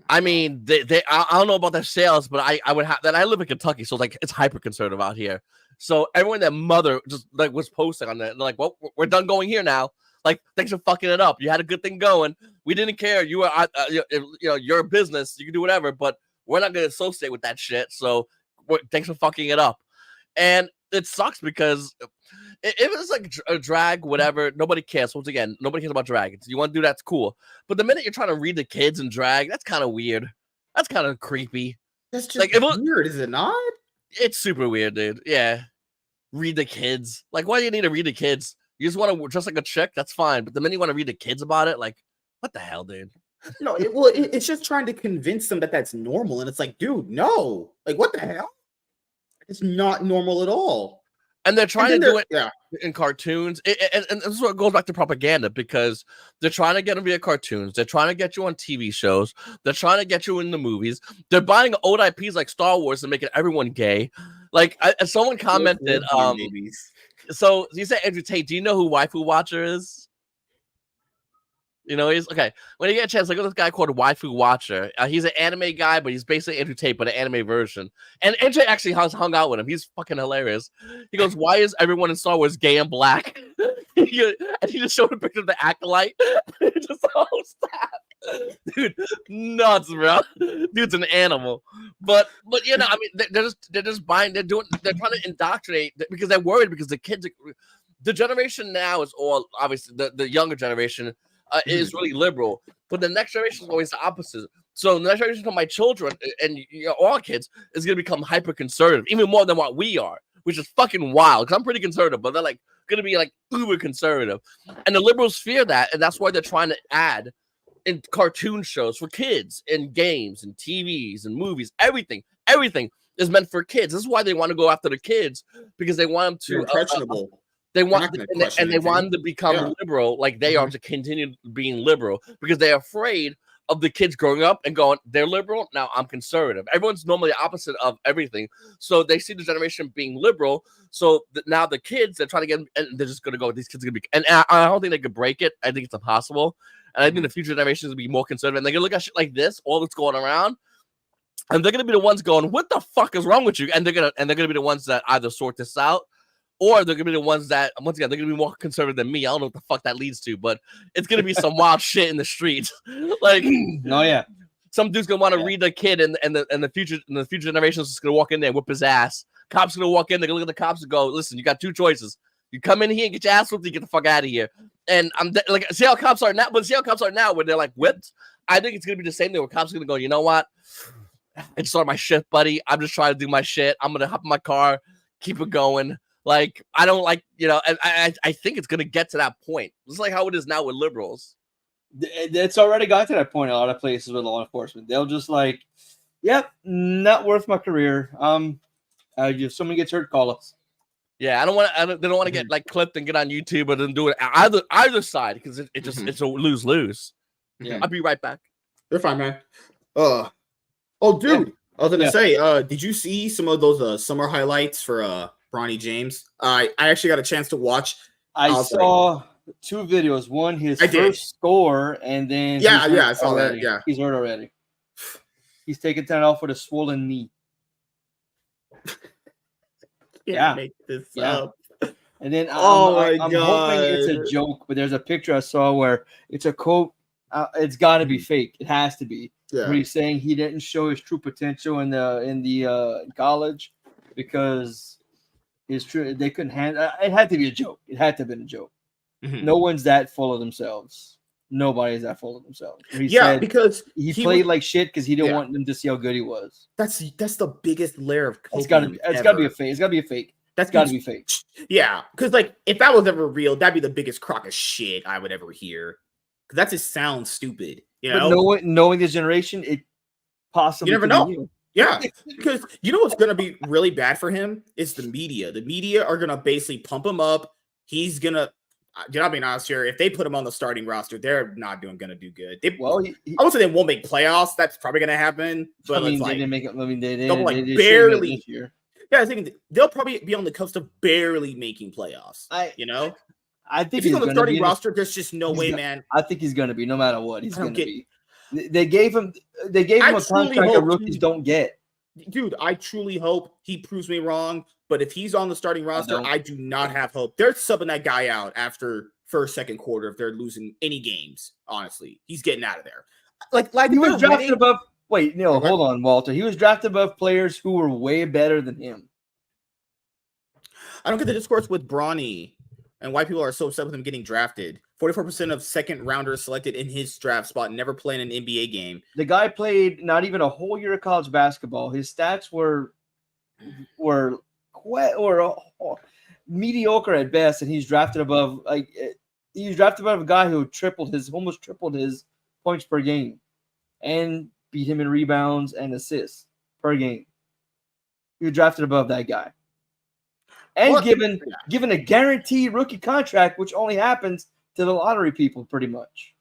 Speaker 2: I mean, I don't know about their sales, but I would have that. I live in Kentucky, so like it's hyper conservative out here. So everyone that mother just like was posting on that, they're like, well, we're done going here now. Like, thanks for fucking it up. You had a good thing going. We didn't care. You were, you're a business. You can do whatever, but we're not going to associate with that shit. So thanks for fucking it up. And it sucks because if it's like a drag, whatever, nobody cares. Once again, nobody cares about drag. You want to do that's cool. But the minute you're trying to read the kids and drag, that's kind of weird. That's kind of creepy.
Speaker 1: That's just like weird, is it not?
Speaker 2: It's super weird, dude. Yeah. Read the kids. Like, why do you need to read the kids? You just want to dress like a chick? That's fine. But the minute you want to read the kids about it, like, what the hell, dude?
Speaker 1: No, it's just trying to convince them that that's normal. And it's like, dude, no. Like, what the hell? It's not normal at all.
Speaker 2: And they're trying to do it in cartoons. And this is what goes back to propaganda, because they're trying to get them via cartoons. They're trying to get you on TV shows. They're trying to get you in the movies. They're buying old IPs like Star Wars and making everyone gay. Like, someone commented, so you said Andrew Tate. Do you know who Waifu Watcher is? He's okay. When you get a chance, look at this guy called Waifu Watcher. He's an anime guy, but he's basically Andrew Tate, but an anime version. And NJ actually hung out with him. He's fucking hilarious. He goes, "Why is everyone in Star Wars gay and black?" And he just showed a picture of the acolyte. Just dude, nuts, bro. Dude's an animal. But I mean, they're just buying. They're trying to indoctrinate because they're worried because the kids, the generation now is all obviously the younger generation. Is really liberal, but the next generation is always the opposite. So the next generation of my children and all kids is going to become hyper conservative, even more than what we are, which is fucking wild. Because I'm pretty conservative, but they're like going to be like uber conservative, and the liberals fear that, and that's why they're trying to add in cartoon shows for kids, and games, and TVs, and movies. Everything is meant for kids. This is why they want to go after the kids, because they want them to impressionable. They want they want them to become liberal like they are, to continue being liberal, because they're afraid of the kids growing up and going, they're liberal, now I'm conservative. Everyone's normally opposite of everything. So they see the generation being liberal. So now the kids, they're trying to get them, and they're just going to go, these kids are going to be, and I don't think they could break it. I think it's impossible. And I think the future generations will be more conservative. And they're going to look at shit like this, all that's going around, and they're going to be the ones going, what the fuck is wrong with you? And they're going to be the ones that either sort this out, or they're going to be the ones that, once again, they're going to be more conservative than me. I don't know what the fuck that leads to, but it's going to be some wild shit in the streets. Like,
Speaker 3: no, yeah.
Speaker 2: Some dude's going to want to read the kid, and the future generations is going to walk in there and whip his ass. Cops going to walk in, they're going to look at the cops and go, listen, you got two choices. You come in here and get your ass whipped, you get the fuck out of here. And like, see how cops are now, when they're like whipped? I think it's going to be the same thing where cops are going to go, you know what? I just started my shift, buddy. I'm just trying to do my shit. I'm going to hop in my car, keep it going. Like, I don't like, and I think it's going to get to that point. It's like how it is now with liberals.
Speaker 3: It's already got to that point in a lot of places with law enforcement. They'll just like, yep, not worth my career. If somebody gets hurt, call us.
Speaker 2: Yeah, they don't want to get like clipped and get on YouTube, or then do it either side, because it's a lose-lose.
Speaker 3: Yeah.
Speaker 2: I'll be right back.
Speaker 1: They're fine, man. Oh, dude, yeah. I was gonna say, did you see some of those summer highlights for Bronny James? I actually got a chance to watch.
Speaker 3: I saw two videos. One, his first score, and then
Speaker 1: I saw that. Yeah,
Speaker 3: he's hurt already. He's taking time off with a swollen knee.
Speaker 1: Make this up.
Speaker 3: And then I'm hoping it's a joke, but there's a picture I saw where it's a quote. It's got to be fake. It has to be. Yeah. Where he's saying he didn't show his true potential in college because they couldn't handle. It had to be a joke. It had to have been a joke. Mm-hmm. No one's that full of themselves. Nobody's that full of themselves.
Speaker 1: Because
Speaker 3: he played like shit because he didn't want them to see how good he was.
Speaker 1: That's the biggest layer of.
Speaker 3: It's got to be a fake. It's got to be a fake.
Speaker 1: That's
Speaker 3: got to be fake.
Speaker 1: Yeah, because like if that was ever real, that'd be the biggest crock of shit I would ever hear. Because that just sounds stupid. You know,
Speaker 3: but knowing this generation, it possibly
Speaker 1: you never
Speaker 3: could be
Speaker 1: know.
Speaker 3: real.
Speaker 1: Yeah, because you know what's gonna be really bad for him is the media. The media are gonna basically pump him up. He's gonna. You know, being honest here, if they put him on the starting roster, they're not gonna do good. I would say they won't make playoffs. That's probably gonna happen. But
Speaker 3: I mean,
Speaker 1: it's
Speaker 3: they
Speaker 1: like
Speaker 3: didn't make it. I mean, they
Speaker 1: they'll like
Speaker 3: didn't
Speaker 1: barely.
Speaker 3: this year.
Speaker 1: Yeah, I think they'll probably be on the cusp of barely making playoffs. You know,
Speaker 3: I think
Speaker 1: if he's on the starting roster, there's just no way, man.
Speaker 3: I think he's gonna be no matter what. He's gonna be. They gave him a contract that rookies don't get.
Speaker 1: Dude, I truly hope he proves me wrong. But if he's on the starting roster, I do not have hope. They're subbing that guy out after first, second quarter if they're losing any games. Honestly, he's getting out of there. Like
Speaker 3: he was drafted above. Wait, no, hold on, Walter. He was drafted above players who were way better than him.
Speaker 1: I don't get the discourse with Bronny and why people are so upset with him getting drafted. 44% of second rounders selected in his draft spot never played an NBA game.
Speaker 3: The guy played not even a whole year of college basketball. His stats were mediocre at best, and he's drafted above a guy who almost tripled his points per game, and beat him in rebounds and assists per game. He was drafted above that guy, and given a guaranteed rookie contract, which only happens to the lottery people, pretty much.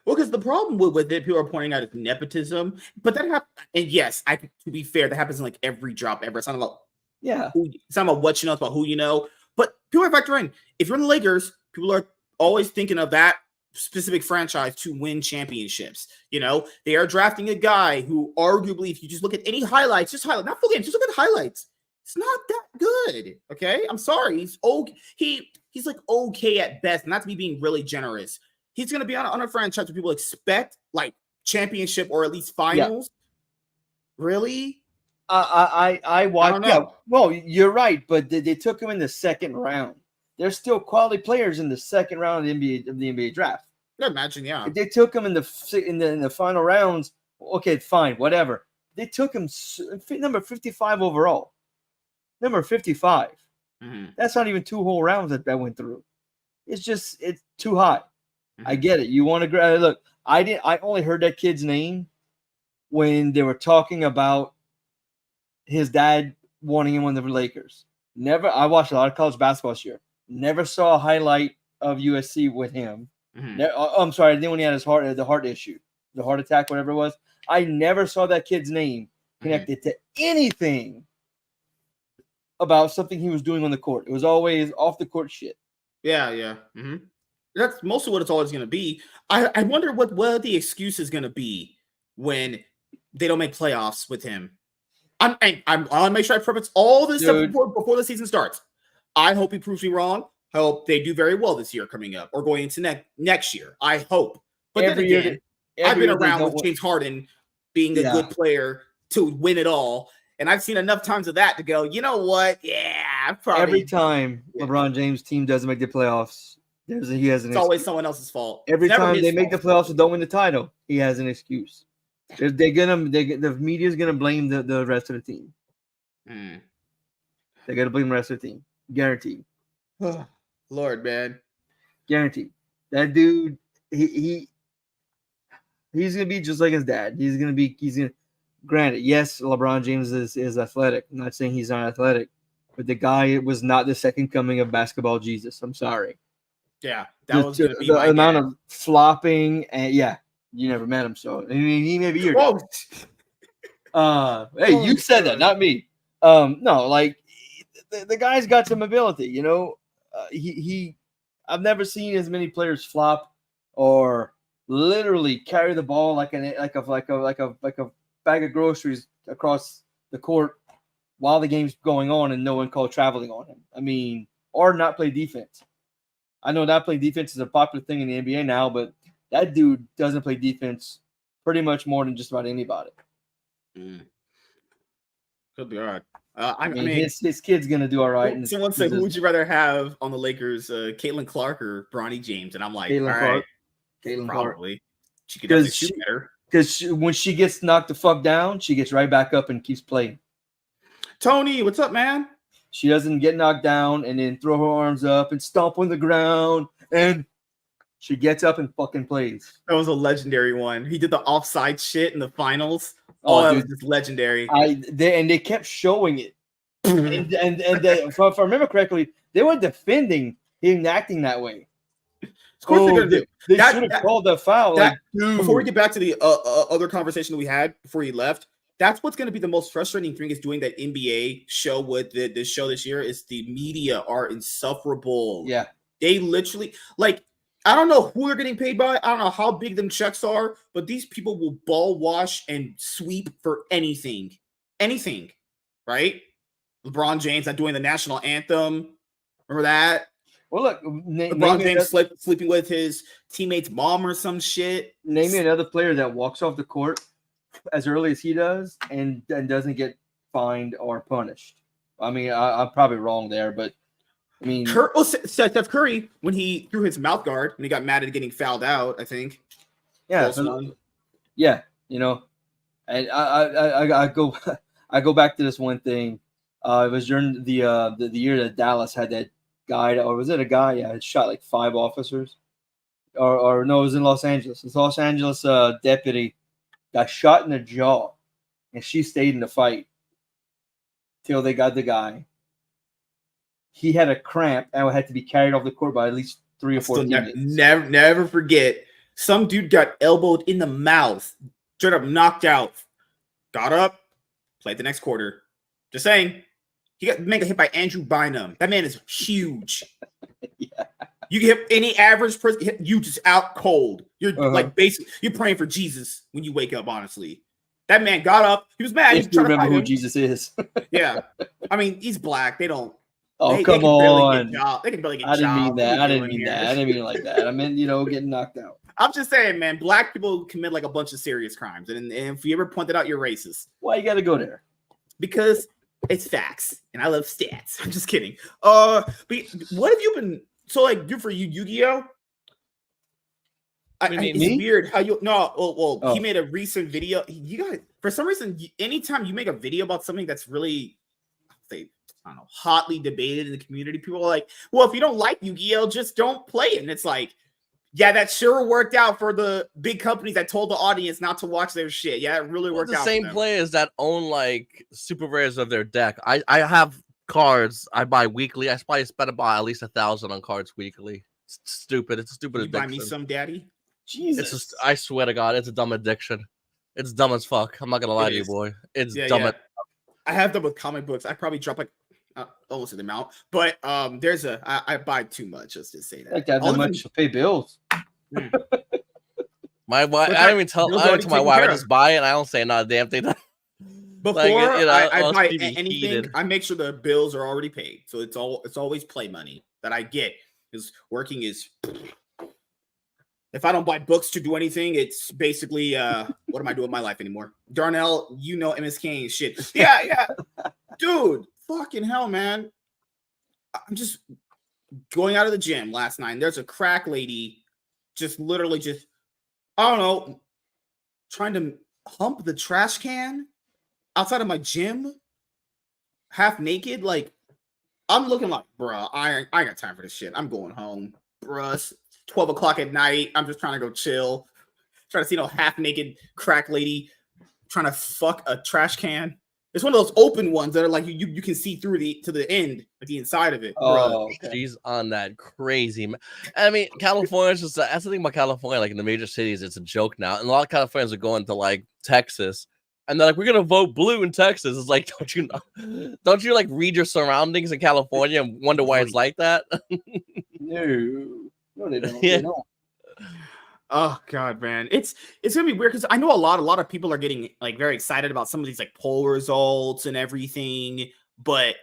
Speaker 1: Well, because the problem with it, people are pointing out is nepotism, but that happens. And yes, to be fair, that happens in like every drop ever. It's not about it's not about what you know, it's about who you know. But people are factoring. If you're in the Lakers, people are always thinking of that specific franchise to win championships. You know, they are drafting a guy who arguably, if you just look at any highlights, not full games, just look at highlights. It's not that good. Okay, I'm sorry. He's he's like okay at best. Not to be being really generous. He's going to be on a franchise where people expect like championship or at least finals. Yeah. Really?
Speaker 3: I watched. Yeah, well, you're right, but they took him in the second round. There's still quality players in the second round of the NBA draft.
Speaker 1: I imagine, yeah.
Speaker 3: If they took him in the final rounds, okay, fine, whatever. They took him number 55 overall. Number 55. Mm-hmm. That's not even 2 whole rounds that went through. It's too high. Mm-hmm. I get it. You want to look. I only heard that kid's name when they were talking about his dad wanting him on the Lakers. I watched a lot of college basketball this year. Never saw a highlight of USC with him. Mm-hmm. I'm sorry, then when he had the heart issue, the heart attack, whatever it was. I never saw that kid's name connected to anything about something he was doing on the court. It was always off the court shit.
Speaker 1: Yeah. Mm-hmm. That's mostly what it's always going to be. I wonder what the excuse is going to be when they don't make playoffs with him. I want to make sure I preface all this stuff before the season starts. I hope he proves me wrong. I hope they do very well this year coming up or going into next year. I hope. But I've been around with James Harden being a good player to win it all. And I've seen enough times of that to go, you know what? Yeah, probably.
Speaker 3: Every time LeBron James' team doesn's make the playoffs, it's
Speaker 1: always someone else's fault.
Speaker 3: Every time they make the playoffs and don't win the title, he has an excuse. The media's gonna blame the rest of the team. They're gonna blame the rest of the team. Guaranteed.
Speaker 1: Lord, man.
Speaker 3: Guaranteed. That dude, he's gonna be just like his dad. Granted, yes, LeBron James is athletic. I'm not saying he's not athletic, but the guy was not the second coming of basketball Jesus. I'm sorry.
Speaker 1: Yeah, that was gonna be
Speaker 3: the amount of flopping and you never met him, so I mean, he may be your dad. Hey, you said that, not me. No, like the guy's got some ability, you know. I've never seen as many players flop or literally carry the ball like a bag of groceries across the court while the game's going on and no one called traveling on him. I mean, or not play defense. I know not playing defense is a popular thing in the NBA now, but that dude doesn't play defense pretty much more than just about anybody.
Speaker 1: Could be all right.
Speaker 3: I mean, his kid's gonna do all right.
Speaker 1: Someone said, "Who would you rather have on the Lakers, Caitlin Clark or Bronny James?" And I'm like,
Speaker 3: Caitlin
Speaker 1: Clark. Probably. She could
Speaker 3: definitely
Speaker 1: shoot better.
Speaker 3: Because when she gets knocked the fuck down, she gets right back up and keeps playing.
Speaker 1: Tony, what's up, man?
Speaker 3: she doesn't get knocked down and then throw her arms up and stomp on the ground, and she gets up and fucking plays.
Speaker 1: That was a legendary one. He did the offside shit in the finals.
Speaker 3: Oh,
Speaker 1: that
Speaker 3: dude,
Speaker 1: was just legendary.
Speaker 3: They kept showing it, and if I remember correctly, they were defending him acting that way.
Speaker 1: Of course they're gonna do.
Speaker 3: They should have called the foul.
Speaker 1: Before we get back to the other conversation that we had before he left, that's what's going to be the most frustrating thing is doing that NBA show with this show this year is the media are insufferable.
Speaker 3: Yeah.
Speaker 1: They literally, like, I don't know who they're getting paid by. I don't know how big them checks are, but these people will ball wash and sweep for anything. Anything, right? LeBron James not doing the national anthem. Remember that?
Speaker 3: Well, look,
Speaker 1: LeBron James sleeping with his teammate's mom or some shit.
Speaker 3: Name me another player that walks off the court as early as he does and doesn't get fined or punished. I mean, I'm probably wrong there, but I mean,
Speaker 1: Steph Curry when he threw his mouth guard when he got mad at getting fouled out, I think.
Speaker 3: Yeah, yeah, you know, and I go back to this one thing. It was during the year that Dallas had that guy, or was it a guy? Yeah, it shot like 5 officers, or no, it was in Los Angeles. This Los Angeles deputy got shot in the jaw, and she stayed in the fight till they got the guy. He had a cramp and had to be carried off the court by at least 3 or 4 teammates.
Speaker 1: Never forget. Some dude got elbowed in the mouth, straight up knocked out, got up, played the next quarter. Just saying. He got mega hit by Andrew Bynum. That man is huge.
Speaker 3: Yeah.
Speaker 1: You can hit any average person, you just out cold. You're like basically you're praying for Jesus when you wake up, honestly. That man got up, he was mad.
Speaker 3: If you remember who Jesus is.
Speaker 1: Yeah. I mean, he's black. They don't.
Speaker 3: Oh, come on.
Speaker 1: They can barely get
Speaker 3: I didn't
Speaker 1: jobs.
Speaker 3: mean that. I didn't mean it like that. I meant, getting knocked out.
Speaker 1: I'm just saying, man, black people commit like a bunch of serious crimes. And if you ever pointed out, you're racist.
Speaker 3: Why you got to go there?
Speaker 1: Because it's facts. And I love stats. I'm just kidding. But what have you been, so like, do for YuGiOh? It's weird how you, he made a recent video. You got, for some reason, anytime you make a video about something that's really, I don't know, hotly debated in the community, people are like, well, if you don't like YuGiOh, just don't play it. And it's like, yeah, that sure worked out for the big companies that told the audience not to watch their shit. Yeah, it really worked out.
Speaker 2: The same players that own like super rares of their deck. I have cards I buy weekly. I probably spend about at least 1,000 on cards weekly. It's stupid. It's a stupid addiction.
Speaker 1: Buy me some, daddy.
Speaker 3: Jesus.
Speaker 2: It's just, I swear to God, it's a dumb addiction. It's dumb as fuck. I'm not gonna lie to you, boy. It's dumb. Yeah.
Speaker 1: I have them with comic books. I probably drop like almost an amount, but there's I buy too much. Let's just say that.
Speaker 3: Like that much to pay bills.
Speaker 2: My wife, I don't even tell my wife. I just buy it. And I don't say not a damn thing.
Speaker 1: Before I buy anything, I make sure the bills are already paid. So it's always play money that I get. Because working is, if I don't buy books to do anything, it's basically what am I doing with my life anymore? Darnell, MS Kane shit. Yeah, dude. Fucking hell, man. I'm just going out of the gym last night. And there's a crack lady just literally I don't know, trying to hump the trash can outside of my gym, half naked. Like, I'm looking like, bruh, I got time for this shit. I'm going home, bruh. It's 12 o'clock at night. I'm just trying to go chill. Trying to see half naked crack lady trying to fuck a trash can. It's one of those open ones that are like you can see through to the end, like the inside of it.
Speaker 2: Oh, okay. She's on that crazy. I mean, California's just that's the thing about California. Like in the major cities, it's a joke now, and a lot of Californians are going to like Texas, and they're like, "We're gonna vote blue in Texas." It's like, don't you like read your surroundings in California and wonder why it's like that?
Speaker 3: No, they don't.
Speaker 2: Yeah.
Speaker 3: They don't.
Speaker 1: Oh God, man, it's gonna be weird because I know a lot of people are getting like very excited about some of these like poll results and everything, but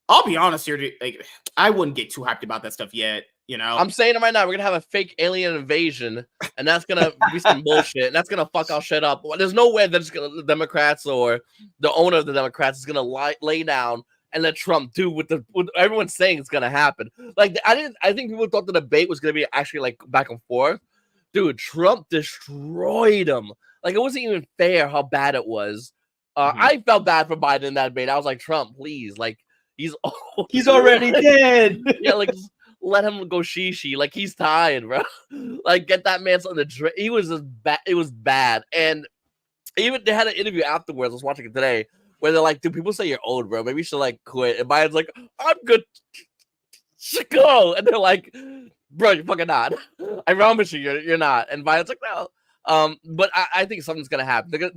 Speaker 1: I'll be honest here, like I wouldn't get too hyped about that stuff yet.
Speaker 2: I'm saying it right now. We're gonna have a fake alien invasion, and that's gonna be some bullshit, and that's gonna fuck our shit up. There's no way that the Democrats or the owner of the Democrats is gonna lay down and let Trump do what everyone's saying is gonna happen. Like I think people thought the debate was gonna be actually like back and forth. Dude, Trump destroyed him. Like, it wasn't even fair how bad it was. I felt bad for Biden in that debate. I was like, Trump, please. Like, He's old.
Speaker 3: He's already dead.
Speaker 2: Yeah, like let him go she. Like he's tired, bro. Like get that man something to drink. He was just bad. It was bad. And even they had an interview afterwards. I was watching it today where they're like, "Dude, people say you're old, bro. Maybe you should like quit." And Biden's like, "I'm good to go." And they're like, "Bro, you're fucking not. I promise you, you're not." And Biden's like, "No." But I think something's gonna happen.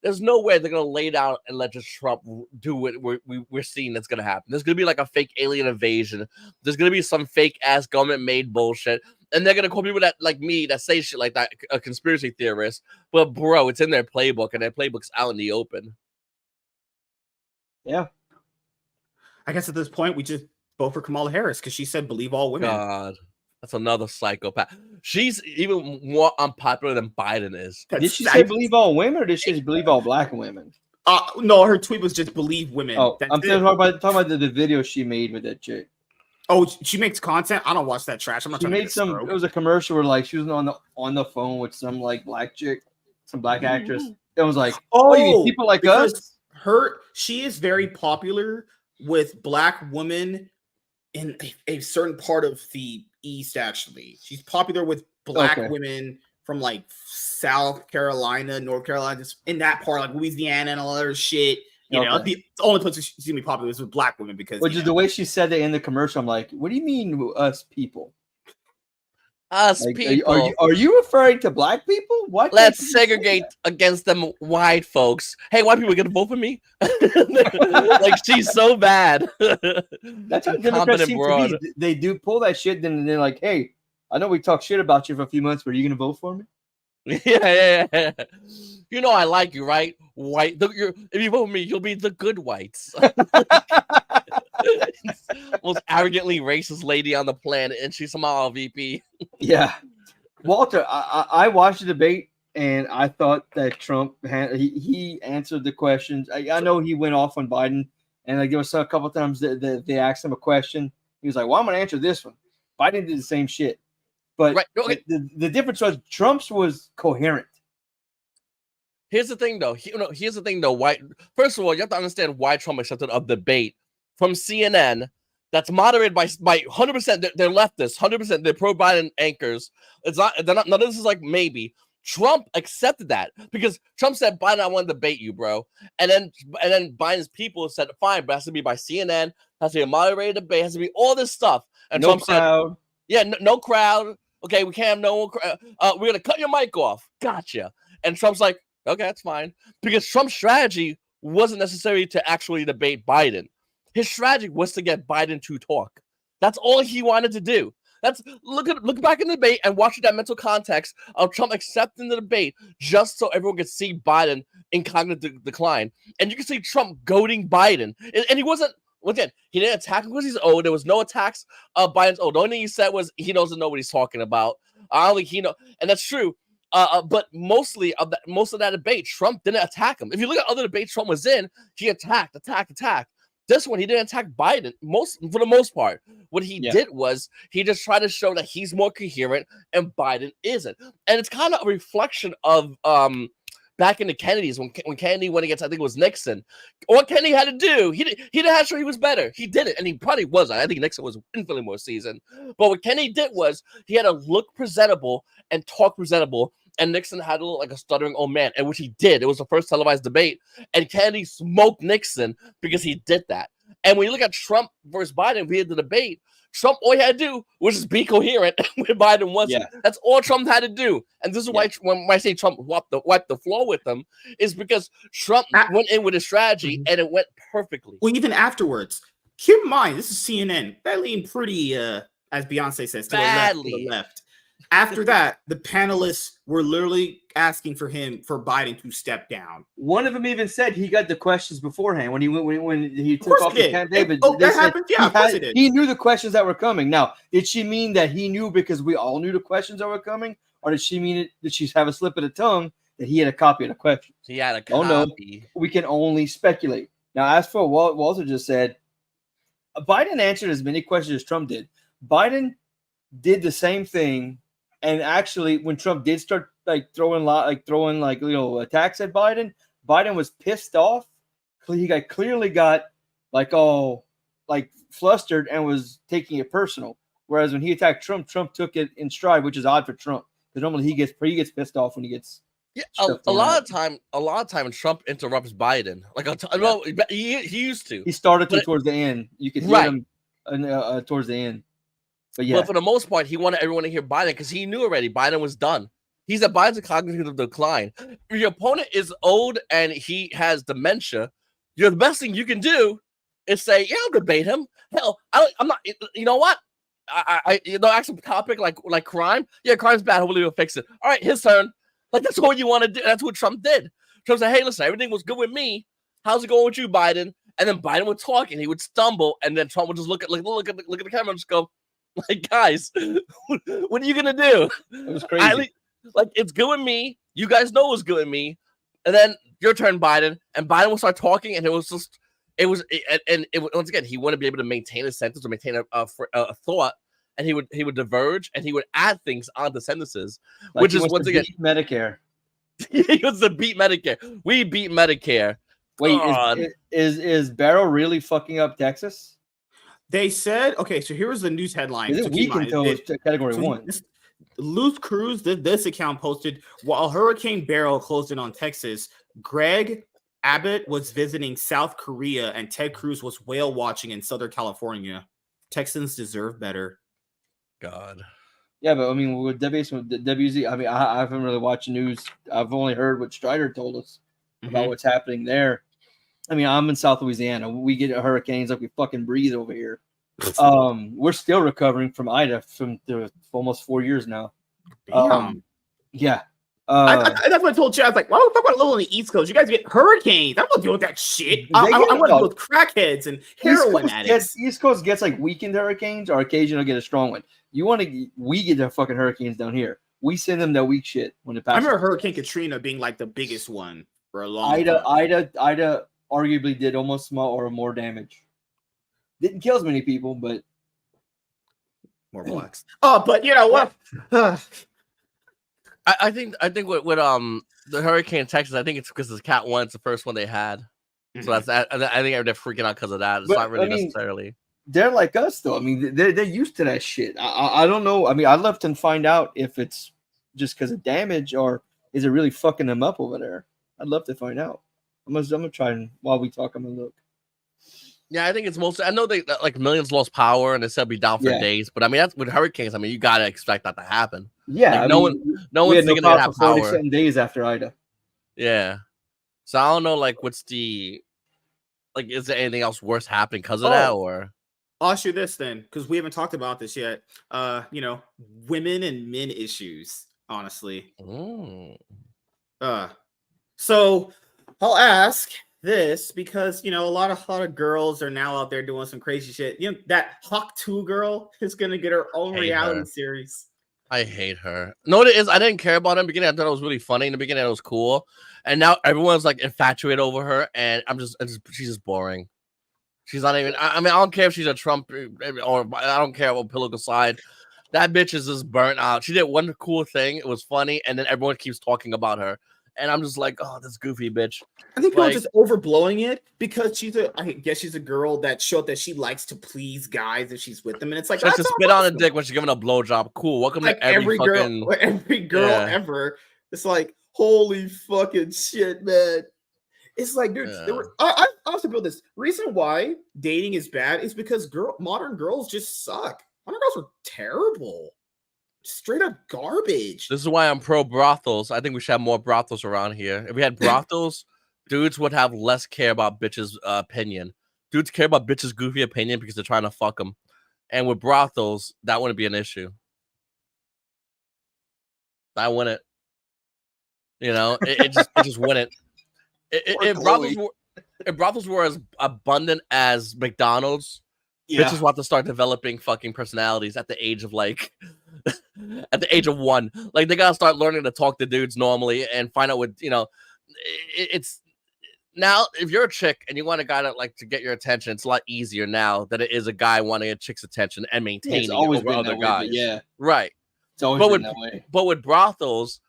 Speaker 2: There's no way they're gonna lay down and let just Trump do what we're seeing that's gonna happen. There's gonna be like a fake alien invasion. There's gonna be some fake ass government made bullshit, and they're gonna call people that like me that say shit like that a conspiracy theorist. But bro, it's in their playbook, and their playbook's out in the open.
Speaker 3: Yeah,
Speaker 1: I guess at this point we just vote for Kamala Harris because she said believe all women.
Speaker 2: God, that's another psychopath. She's even more unpopular than Biden is.
Speaker 3: did she say believe all women, or did she believe all black women?
Speaker 1: No, her tweet was just believe women.
Speaker 3: Oh, I'm talking about the video she made with that chick.
Speaker 1: Oh, she makes content. I don't watch that trash. I'm not.
Speaker 3: She made some. It was a commercial where like she was on the phone with some like black chick, some black actress. It was like, oh, you mean people like us?
Speaker 1: She is very popular with black women in a certain part of the East. Actually, she's popular with black women from like South Carolina, North Carolina, just in that part, like Louisiana and all that other shit. You know, the only place she's gonna be popular is with black women because
Speaker 3: which is the way she said it in the commercial. I'm like, what do you mean us people?
Speaker 2: Us
Speaker 3: like,
Speaker 2: people.
Speaker 3: Are you referring to black people? What?
Speaker 2: Let's segregate against them white folks. Hey, white people gonna vote for me? Like she's so bad.
Speaker 3: That's how Democrats seem to be. They do pull that shit, then they're like, "Hey, I know we talked shit about you for a few months, but are you gonna vote for me?"
Speaker 2: Yeah. You know I like you, right? White. If you vote for me, you'll be the good whites. Most arrogantly racist lady on the planet, and she's somehow a VP.
Speaker 3: Yeah, Walter, I watched the debate, and I thought that Trump he answered the questions. I know he went off on Biden, and like there was a couple of times that they asked him a question. He was like, "Well, I'm gonna answer this one." Biden did the same shit, but the difference was Trump's was coherent.
Speaker 2: Here's the thing, though. Why? First of all, you have to understand why Trump accepted a debate from CNN that's moderated by 100%. They're leftists, 100%. They're pro-Biden anchors. It's not. They're not. None of this is like maybe. Trump accepted that because Trump said, "Biden, I want to debate you, bro." And then Biden's people said, "Fine, but it has to be by CNN. Has to be a moderated debate. Has to be all this stuff." And
Speaker 3: no
Speaker 2: Trump
Speaker 3: crowd.
Speaker 2: said, "Yeah, no crowd. Okay, we can't have no one. We're gonna cut your mic off. Gotcha." And Trump's like, "Okay, that's fine," because Trump's strategy wasn't necessary to actually debate Biden. His strategy was to get Biden to talk. That's all he wanted to do. That's look back in the debate and watch that mental context of Trump accepting the debate just so everyone could see Biden in cognitive decline. And you can see Trump goading Biden. And he wasn't, again, he didn't attack him because he's old. There was no attacks of Biden's old. The only thing he said was he doesn't know what he's talking about. I don't think he know, and that's true. But most of that debate, Trump didn't attack him. If you look at other debates Trump was in, he attacked. This one, he didn't attack Biden for the most part. What he did was he just tried to show that he's more coherent and Biden isn't. And it's kind of a reflection of back in the Kennedys when Kennedy went against, I think it was Nixon. What Kennedy had to do, he didn't have to show he was better. He did it, and he probably wasn't. I think Nixon was infinitely more seasoned. But what Kennedy did was he had to look presentable and talk presentable. And Nixon had to look like a stuttering old man, and which he did. It was the first televised debate, and Kennedy smoked Nixon because he did that. And when you look at Trump versus Biden, we had the debate. Trump, all he had to do was just be coherent when Biden wasn't. Yeah. That's all Trump had to do. And this is why when I say Trump wiped the floor with them, is because Trump went in with a strategy and it went perfectly.
Speaker 1: Well, even afterwards, keep in mind, this is CNN. That leaned pretty, as Beyonce says, to the left. After that, the panelists were literally asking for Biden to step down.
Speaker 3: One of them even said he got the questions beforehand when he took off the Camp David.
Speaker 1: That happened. Yeah, of course it did.
Speaker 3: He knew the questions that were coming. Now, did she mean that he knew because we all knew the questions that were coming, or did she mean did she have a slip of the tongue that he had a copy of the questions?
Speaker 2: He had a copy.
Speaker 3: Oh no, we can only speculate. Now, as for what Walter just said, Biden answered as many questions as Trump did. Biden did the same thing. And actually, when Trump did start throwing attacks at Biden, Biden was pissed off. He clearly got like all like flustered and was taking it personal. Whereas when he attacked Trump, Trump took it in stride, which is odd for Trump because normally he gets pissed off when he gets.
Speaker 2: Yeah, a lot of time Trump interrupts Biden. Like well, he used to.
Speaker 3: He started to towards the end. You could hear him towards the end. But yeah,
Speaker 2: but for the most part, he wanted everyone to hear Biden because he knew already Biden was done. He said Biden's a cognitive decline. If your opponent is old and he has dementia, the best thing you can do is say, "Yeah, I'll debate him." Hell, I'm not. You know what? I ask a topic like crime. Yeah, crime's bad. Hopefully we'll fix it. All right, his turn. Like that's what you want to do. That's what Trump did. Trump said, "Hey, listen, everything was good with me. How's it going with you, Biden?" And then Biden would talk and he would stumble, and then Trump would just look at the camera and just go, "Like guys, what are you gonna do?"
Speaker 3: It was crazy.
Speaker 2: Like it's good with me. You guys know it's good with me. And then your turn, Biden, and Biden will start talking, and once again, he wouldn't be able to maintain a sentence or maintain a thought, and he would diverge, and he would add things onto sentences,
Speaker 3: like
Speaker 2: which is once again
Speaker 3: Medicare.
Speaker 2: He wants to beat Medicare. We beat Medicare.
Speaker 3: Wait, is Barrow really fucking up Texas?
Speaker 1: They said okay. So here was the news headline.
Speaker 3: Is it weak until category 1?
Speaker 1: Loose Cruz, this account posted while Hurricane Beryl closed in on Texas, Greg Abbott was visiting South Korea and Ted Cruz was whale watching in Southern California. Texans deserve better.
Speaker 2: God.
Speaker 3: Yeah, but I mean, with WZ, I mean, I haven't really watched news. I've only heard what Strider told us about what's happening there. I mean, I'm in South Louisiana. We get hurricanes like we fucking breathe over here. We're still recovering from Ida from almost 4 years now. Yeah.
Speaker 1: That's what I told Chad. I was like, why don't we talk about a little on the East Coast? You guys get hurricanes. I'm not dealing with that shit. I want to deal with crackheads and heroin addicts.
Speaker 3: East Coast gets like weekend hurricanes or occasionally get a strong one. We get the fucking hurricanes down here. We send them that weak shit when it passes.
Speaker 1: I remember Hurricane Katrina being like the biggest one for a long
Speaker 3: time.
Speaker 1: Ida
Speaker 3: arguably did almost more damage. Didn't kill as many people, but
Speaker 1: more blacks. Oh, but you know what?
Speaker 2: I think with the hurricane in Texas, I think it's because it's Cat 1. It's the first one they had, so I think they're freaking out because of that. It's not really necessarily.
Speaker 3: They're like us though. I mean, they're used to that shit. I don't know. I mean, I'd love to find out if it's just because of damage or is it really fucking them up over there. I'd love to find out. I'm gonna try and while we talk, I'm gonna look.
Speaker 2: Yeah, I think it's mostly. I know they like millions lost power and they said be down for days, but I mean that's with hurricanes. I mean you gotta expect that to happen.
Speaker 3: Yeah,
Speaker 2: like, no one's thinking they have power.
Speaker 3: 47 days after Ida.
Speaker 2: Yeah, so I don't know. Like, what's the like? Is there anything else worse happening because of that? Or
Speaker 1: I'll ask you this then, because we haven't talked about this yet. Women and men issues. Honestly, so I'll ask this because a lot of girls are now out there doing some crazy shit. That Hawk 2 girl is gonna get her own reality series.
Speaker 2: I hate her. No, it is. I didn't care about her in the beginning. I thought it was really funny in the beginning. It was cool, and now everyone's like infatuated over her, and she's just boring. She's not even. I mean, I don't care if she's a Trump or I don't care what political side. That bitch is just burnt out. She did one cool thing. It was funny, and then everyone keeps talking about her. And I'm just like, oh, this goofy bitch.
Speaker 1: I think people are just overblowing it because I guess she's a girl that showed that she likes to please guys if she's with them. And it's like,
Speaker 2: that's to spit on a dick when she's giving a blowjob. Cool. Welcome to every
Speaker 1: girl ever. It's like, holy fucking shit, man. It's like, dude, I also feel this. Reason why dating is bad is because modern girls just suck. Modern girls are terrible. Straight up garbage.
Speaker 2: This is why I'm pro brothels. I think we should have more brothels around here. If we had brothels, dudes would have less care about bitches' opinion. Dudes care about bitches' goofy opinion because they're trying to fuck them. And with brothels, that wouldn't be an issue. I wouldn't. It just wouldn't. If brothels were as abundant as McDonald's, bitches want to start developing fucking personalities at the age of at the age of 1. Like they gotta start learning to talk to dudes normally and find out what it's now if you're a chick and you want a guy to get your attention, it's a lot easier now than it is a guy wanting a chick's attention and maintaining it over other guys.
Speaker 3: Yeah,
Speaker 2: right.
Speaker 3: It's always been that way.
Speaker 2: But with brothels,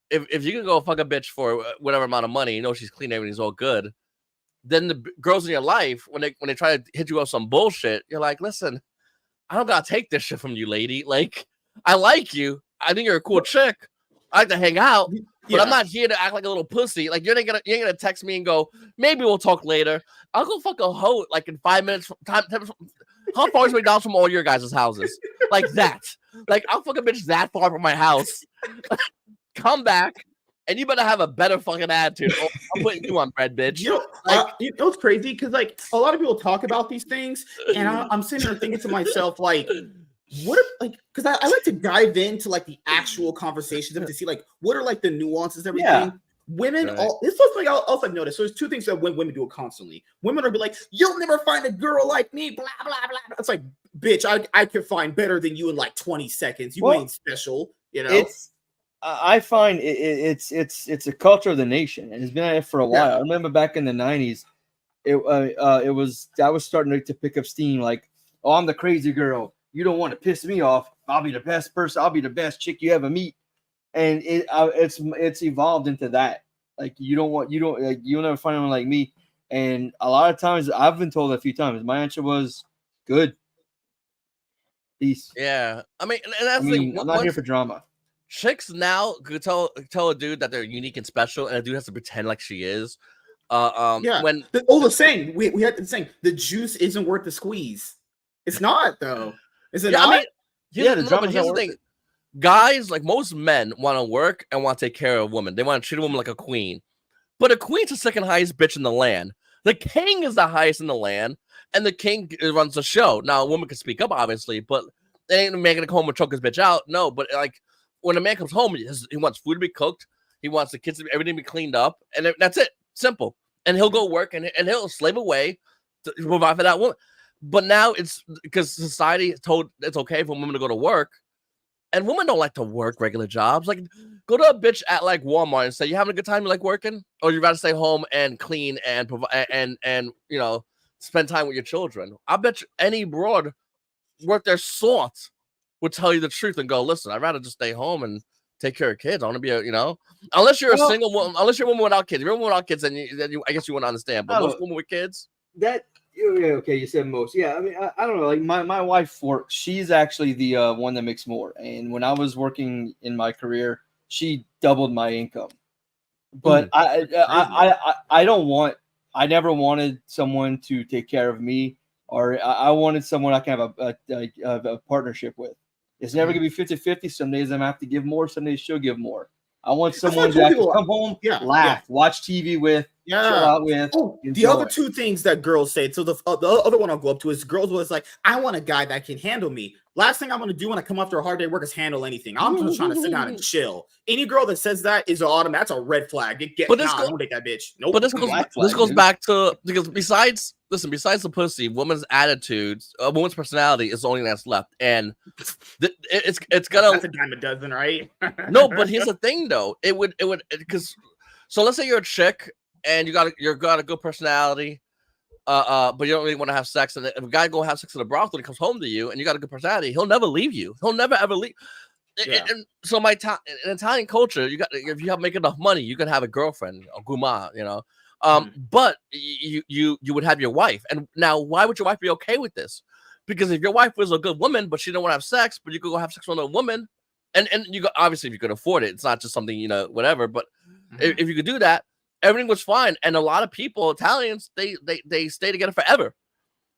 Speaker 2: if you can go fuck a bitch for whatever amount of money, she's clean, everything's all good. then the girls in your life, when they try to hit you up some bullshit, you're like, listen, I don't gotta take this shit from you, lady. Like, I like you. I think you're a cool chick. I like to hang out, but I'm not here to act like a little pussy. Like, you ain't gonna text me and go, maybe we'll talk later. I'll go fuck a hoe like in 5 minutes. How far is McDonald's from all your guys' houses? Like that. Like, I'll fuck a bitch that far from my house. Come back, and you better have a better fucking attitude. Oh, I'm putting you on bread, bitch.
Speaker 1: You know it's crazy because like a lot of people talk about these things, and I'm sitting there thinking to myself, like, what if, like, because I like to dive into like the actual conversations to see like what are like the nuances, everything. Yeah. Women, this was like also I've noticed. So there's two things that women do it constantly. Women are be like, "You'll never find a girl like me," blah blah blah. It's like, bitch, I could find better than you in like 20 seconds. You ain't special, you know.
Speaker 3: I find it's a culture of the nation, and it's been at it for a while. I remember back in the 90s, I was starting to pick up steam. Like, oh, I'm the crazy girl. You don't want to piss me off. I'll be the best person. I'll be the best chick you ever meet. And it's evolved into that. Like, you'll never find anyone like me. And a lot of times, I've been told a few times, my answer was good. Peace.
Speaker 2: Yeah, I mean, and that's I'm
Speaker 3: not here for drama.
Speaker 2: Chicks now could tell a dude that they're unique and special, and a dude has to pretend like she is.
Speaker 1: When the saying we had the saying, the juice isn't worth the squeeze. It's not though. Is it not?
Speaker 2: I mean, here's the thing. Guys, like most men, want to work and want to take care of a woman. They want to treat a woman like a queen. But a queen's the second highest bitch in the land. The king is the highest in the land, and the king runs the show. Now, a woman can speak up, obviously, but they ain't making it home and choke his bitch out. No, but like when a man comes home, he wants food to be cooked. He wants the kids to everything to be cleaned up, and that's it. Simple. And he'll go work and he'll slave away to provide for that woman. But now it's because society told it's okay for women to go to work, and women don't like to work regular jobs. Like, go to a bitch at like Walmart and say, "You having a good time? You like working, or you rather stay home and clean and provide and you know spend time with your children?" I bet you any broad worth their salt would tell you the truth and go, "Listen, I'd rather just stay home and take care of kids. I want to be a unless you're a single woman, unless you're a woman without kids. If you're a woman without kids, then you I guess you wouldn't understand. But most women with kids,
Speaker 3: okay, you said most. Yeah, I mean, I don't know. Like my wife works. She's actually the one that makes more. And when I was working in my career, she doubled my income. But I never wanted someone to take care of me, or I wanted someone I can have a partnership with. It's never gonna be 50-50. Some days I'm gonna have to give more. Some days she'll give more. I want someone that I can come home, laugh, watch TV with, chill out with.
Speaker 1: The other two things that girls say. So the other one I'll go up to is girls was like, I want a guy that can handle me. Last thing I'm going to do when I come after a hard day of work is handle anything. I'm just trying to sit down and chill. Any girl that says that is that's a red flag. I don't take that bitch. Nope.
Speaker 2: But this goes back to, because besides the pussy, woman's attitudes, a woman's personality is the only thing that's left. And it's gonna.
Speaker 1: That's a dime a dozen, right?
Speaker 2: No, but here's the thing though. It would because so let's say you're a chick and you got a good personality. But you don't really want to have sex, and if a guy go have sex in a brothel and he comes home to you, and you got a good personality, he'll never leave you. He'll never ever leave. Yeah. And so in Italian culture, if you have make enough money, you can have a girlfriend, a guma, you know. But you would have your wife, and now why would your wife be okay with this? Because if your wife was a good woman, but she didn't want to have sex, but you could go have sex with a woman, and you go, obviously if you could afford it, it's not just something whatever. But if you could do that, everything was fine. And a lot of people, Italians, they stay together forever.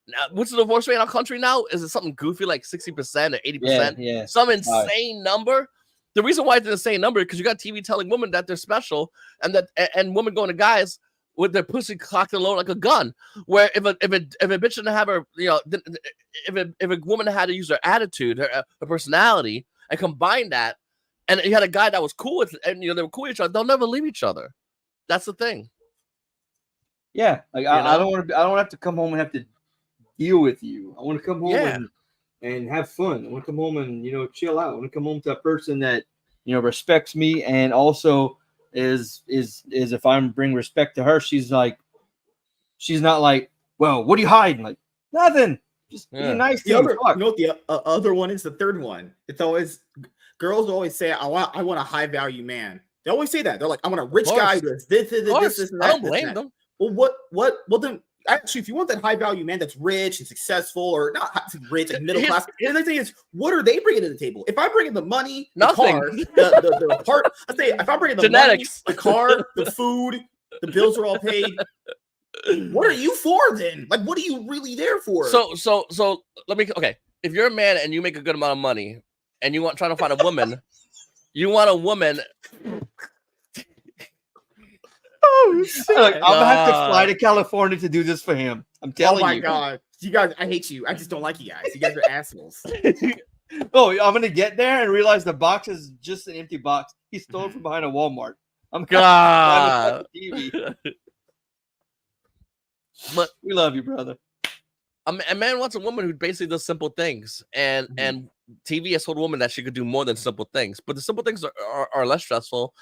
Speaker 2: Now, what's the divorce rate in our country now? Is it something goofy like 60% or 80%?
Speaker 3: Yeah.
Speaker 2: Some insane number. The reason why it's an insane number is because you got TV telling women that they're special, and women going to guys with their pussy cocked and loaded like a gun. Where if a bitch didn't have her, if a woman had to use her attitude, her personality, and combine that, and you had a guy that was cool with, and they were cool with each other, they'll never leave each other. That's the thing.
Speaker 3: Yeah, like I don't want to. I don't have to come home and have to deal with you. I want to come home and have fun. I want to come home and chill out. I want to come home to a person that respects me, and also is if I bring respect to her, she's not like, well, what are you hiding? Like nothing. Just be nice.
Speaker 1: The other one is the third one. It's always girls always say, I want a high value man. They always say that. They're like, I want a rich guy who does this, and that.
Speaker 2: I don't blame them.
Speaker 4: Well, well then. Actually, if you want that high value man that's rich and successful, or not rich and middle class, and the thing is, what are they bringing to the table? If I'm bringing the money,
Speaker 2: Nothing.
Speaker 4: the car, the part, I say if I'm bringing the
Speaker 2: genetics,
Speaker 4: money, the car, the food, the bills are all paid. What are you for then? Like, what are you really there for?
Speaker 2: So let me. Okay, if you're a man and you make a good amount of money, and you want trying to find a woman, you want a woman.
Speaker 3: Oh, shit. Look, I'm gonna have to fly to California to do this for him. I'm telling you.
Speaker 4: Oh my god, you guys! I hate you. I just don't like you guys. You guys are assholes.
Speaker 3: Oh, I'm gonna get there and realize the box is just an empty box. He stole it from behind a Walmart. I'm
Speaker 2: God.
Speaker 3: But we love you, brother.
Speaker 2: A man wants a woman who basically does simple things, and TV has told a woman that she could do more than simple things, but the simple things are less stressful,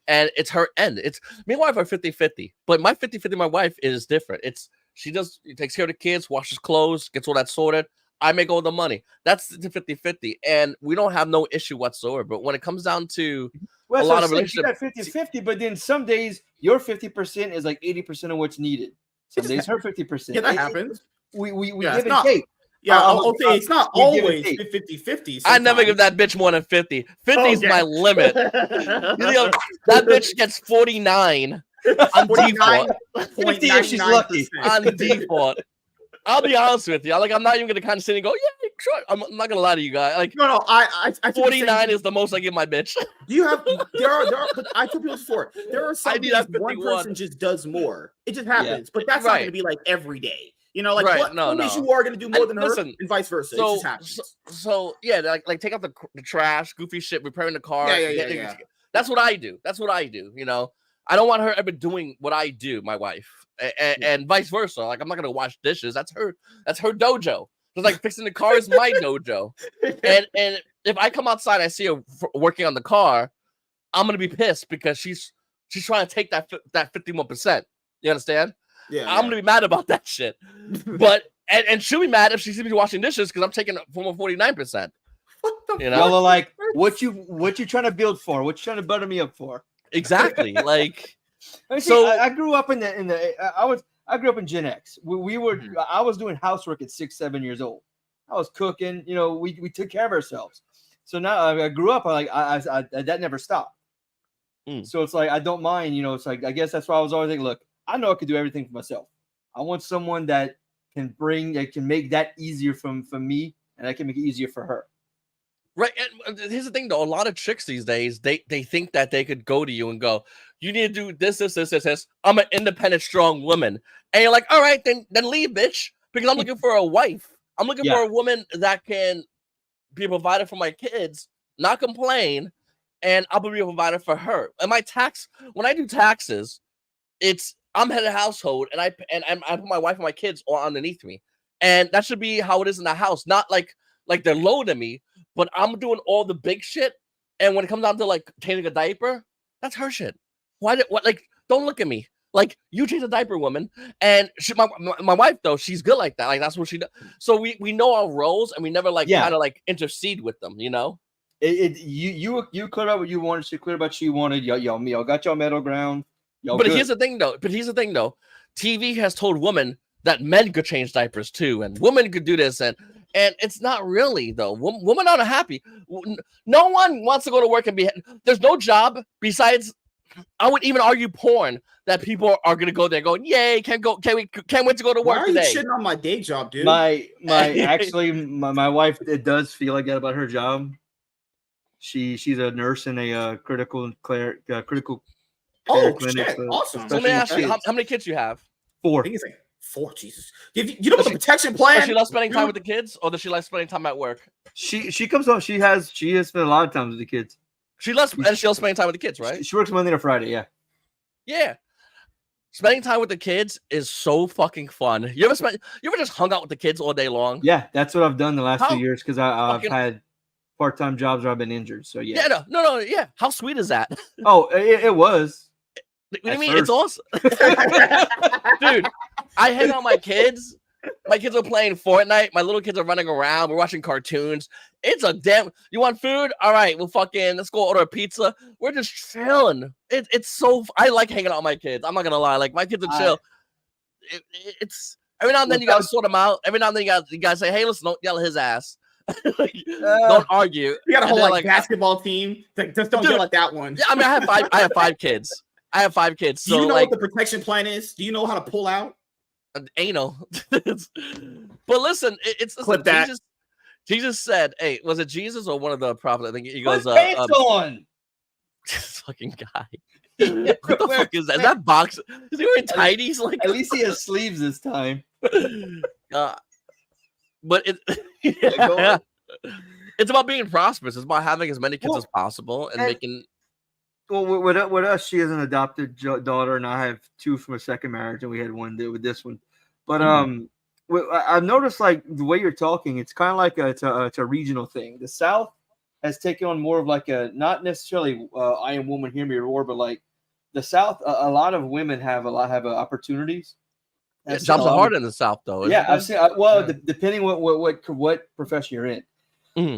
Speaker 2: and it's her end. It's me and my wife are 50-50, but my 50-50, my wife is different. She takes care of the kids, washes clothes, gets all that sorted. I make all the money. That's the 50-50, and we don't have no issue whatsoever. But when it comes down to a lot of relationships,
Speaker 3: you got 50-50, but then some days your 50% is like 80% of what's needed. Some days her 50%.
Speaker 4: Yeah, that happens.
Speaker 3: We give and take.
Speaker 4: Yeah, okay, it's not always 50-50.
Speaker 2: I never give that bitch more than 50. 50 is my limit. That bitch gets 49 on default.
Speaker 3: 50 if she's lucky.
Speaker 2: On default. I'll be honest with you. I'm not even gonna kind of sit and go, yeah, sure. I'm not gonna lie to you guys. Like,
Speaker 4: no, I
Speaker 2: 49 is the most I give my bitch.
Speaker 4: Do you have? There are. But I told people before. There are some days one
Speaker 2: 51.
Speaker 4: person just does more. It just happens, but that's not gonna be like every day. You know, like what days you are gonna do more than her, and vice versa.
Speaker 2: So,
Speaker 4: it just happens.
Speaker 2: So yeah, like take out the trash, goofy shit, repairing the car.
Speaker 4: Yeah.
Speaker 2: That's what I do. You know, I don't want her ever doing what I do, my wife, and vice versa. Like, I'm not gonna wash dishes. That's her dojo. It's like fixing the car is my dojo. And if I come outside, I see her working on the car, I'm gonna be pissed because she's trying to take that 51%. You understand?
Speaker 4: Yeah.
Speaker 2: I'm gonna be mad about that shit. But and she'll be mad if she sees me washing dishes because I'm taking from a 49%. You know,
Speaker 3: y'all are like, what you trying to build for? What you trying to butter me up for?
Speaker 2: Exactly. Like,
Speaker 3: I grew up I grew up in Gen X. I was doing housework at 6-7 years old. I was cooking. You know, we took care of ourselves. So now I grew up. That never stopped. So it's like I don't mind. You know, it's like I guess that's why I was always like, look, I know I could do everything for myself. I want someone that can make that easier for me, and I can make it easier for her.
Speaker 2: Right. And here's the thing, though. A lot of chicks these days, they think that they could go to you and go, you need to do this. I'm an independent, strong woman. And you're like, all right, then leave, bitch. Because I'm looking for a wife. I'm looking for a woman that can be a provider for my kids, not complain, and I'll be a provider for her. And when I do taxes, I'm head of household, and I put my wife and my kids all underneath me. And that should be how it is in the house. Not like they're loading me, but I'm doing all the big shit. And when it comes down to like changing a diaper, that's her shit. Don't look at me. Like, you change a diaper, woman. And my wife, though, she's good like that. Like, that's what she does. So we know our roles, and we never kind of intercede with them, you know?
Speaker 3: You cleared out what you wanted. She cleared about what she wanted. Y'all got y'all middle ground.
Speaker 2: But here's the thing, though. TV has told women that men could change diapers too, and women could do this, and it's not really, though. Women aren't happy. No one wants to go to work and be. There's no job besides. I would even argue porn that people are gonna go there going, yay, can't wait to go to work today.
Speaker 4: Why are you shitting on my day job, dude?
Speaker 3: My wife, it does feel like that about her job. She's a nurse in a critical care clinic.
Speaker 4: Shit. Awesome.
Speaker 2: So let me ask you, how many kids you have?
Speaker 3: 4.
Speaker 4: I think it's like 4, Jesus. You know what the protection plan?
Speaker 2: Does she love spending time with the kids, or does she like spending time at work?
Speaker 3: She comes home. She has spent a lot of time with the kids.
Speaker 2: She loves spending time with the kids, right?
Speaker 3: She works Monday to Friday, yeah.
Speaker 2: Yeah. Spending time with the kids is so fucking fun. You ever just hung out with the kids all day long?
Speaker 3: Yeah, that's what I've done the last 2 years because I've had part-time jobs where I've been injured. So yeah.
Speaker 2: Yeah, no, yeah. How sweet is that?
Speaker 3: Oh, it was.
Speaker 2: What do you mean? It's awesome. Dude, I hang out with my kids. My kids are playing Fortnite. My little kids are running around. We're watching cartoons. It's a damn. You want food? All right, let's go order a pizza. We're just chilling. It's so. I like hanging out with my kids. I'm not gonna lie. Like, my kids are chill. it's every now and then you gotta sort them out. Every now and then you gotta say, hey, listen, don't yell at his ass. Don't argue.
Speaker 4: You got a whole like basketball team. Like, just don't yell at that one.
Speaker 2: Yeah, I mean, I have five kids. So,
Speaker 4: do you know
Speaker 2: like,
Speaker 4: what the protection plan is? Do you know how to pull out?
Speaker 2: Anal. But listen,
Speaker 1: Clip that.
Speaker 2: Jesus said, "Hey, was it Jesus or one of the prophets?" I think he goes,
Speaker 3: pants on."
Speaker 2: This fucking guy. What the fuck is that? Is that box? Is he wearing tighties? Like,
Speaker 3: at least he has sleeves this time.
Speaker 2: But it's about being prosperous. It's about having as many kids as possible and making.
Speaker 3: Well, with us, she has an adopted daughter, and I have two from a second marriage, and we had one with this one. But I've noticed, like, the way you're talking, it's kind of like it's a regional thing. The South has taken on more of like a, not necessarily I am woman, hear me roar, but like the South, a lot of women have opportunities.
Speaker 2: Yeah, jobs are hard in the South, though.
Speaker 3: Yeah, I've seen. Depending what profession you're in,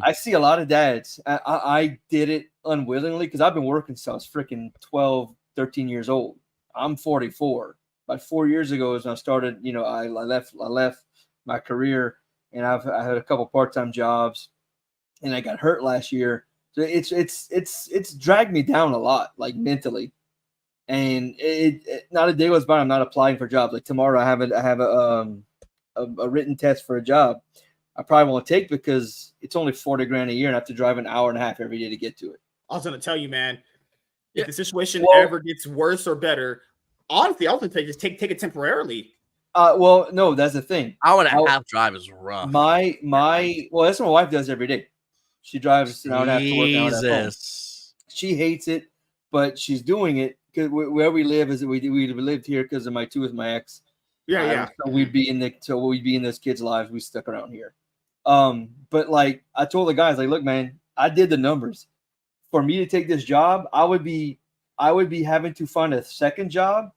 Speaker 3: I see a lot of dads. I did it unwillingly because I've been working since I was freaking 12, 13 years old. I'm 44. About 4 years ago, as I started, I left my career, and I had a couple part-time jobs, and I got hurt last year. So it's dragged me down a lot, like mentally. And it not a day goes by I'm not applying for jobs. Like tomorrow, I have a written test for a job. I probably won't take because it's only $40,000 a year, and I have to drive an hour and a half every day to get to it.
Speaker 4: I was gonna tell you, man. If the situation ever gets worse or better, honestly, I was gonna just take it temporarily.
Speaker 3: Well, no, that's the thing.
Speaker 2: Hour and a half drive is rough.
Speaker 3: That's what my wife does every day. She drives an hour and a half to work.
Speaker 2: Jesus.
Speaker 3: She hates it, but she's doing it. Because where we live is we lived here because of my ex.
Speaker 4: Yeah.
Speaker 3: So we'd be in those kids' lives. We stuck around here. But like I told the guys, like, look, man, I did the numbers. For me to take this job, I would be having to find a second job,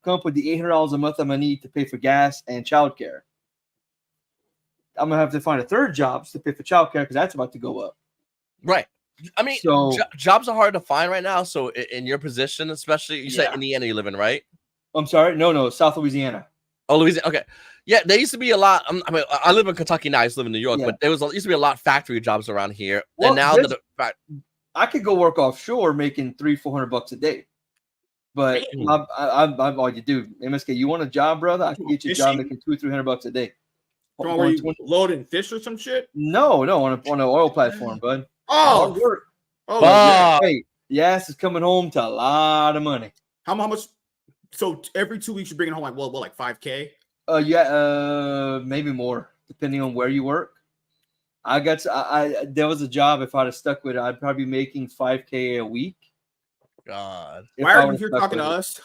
Speaker 3: come up with the $800 a month I'm gonna need to pay for gas and childcare. I'm gonna have to find a third job to pay for childcare because that's about to go up.
Speaker 2: Right. I mean, jobs are hard to find right now. So in your position, especially, you said Indiana you live in, right?
Speaker 3: I'm sorry. No, South Louisiana.
Speaker 2: Oh, Louisiana. Okay. Yeah, there used to be a lot. I mean, I live in Kentucky now. I used to live in New York, but there used to be a lot of factory jobs around here.
Speaker 3: Well,
Speaker 2: and now
Speaker 3: I could go work offshore making $300-400 a day. But I'm all you do. MSK, you want a job, brother? I can get you a job making $200-300 a day.
Speaker 4: Were you loading fish or some shit?
Speaker 3: No, on an oil platform, bud.
Speaker 4: Oh,
Speaker 3: hard work.
Speaker 4: Oh,
Speaker 3: yeah. Hey, the ass is coming home to a lot of money.
Speaker 4: How much? So every 2 weeks you're bringing home like $5K?
Speaker 3: Maybe more depending on where you work. There was a job, if I'd have stuck with it, I'd probably be making $5K a week.
Speaker 2: God,
Speaker 4: why are you here talking to us?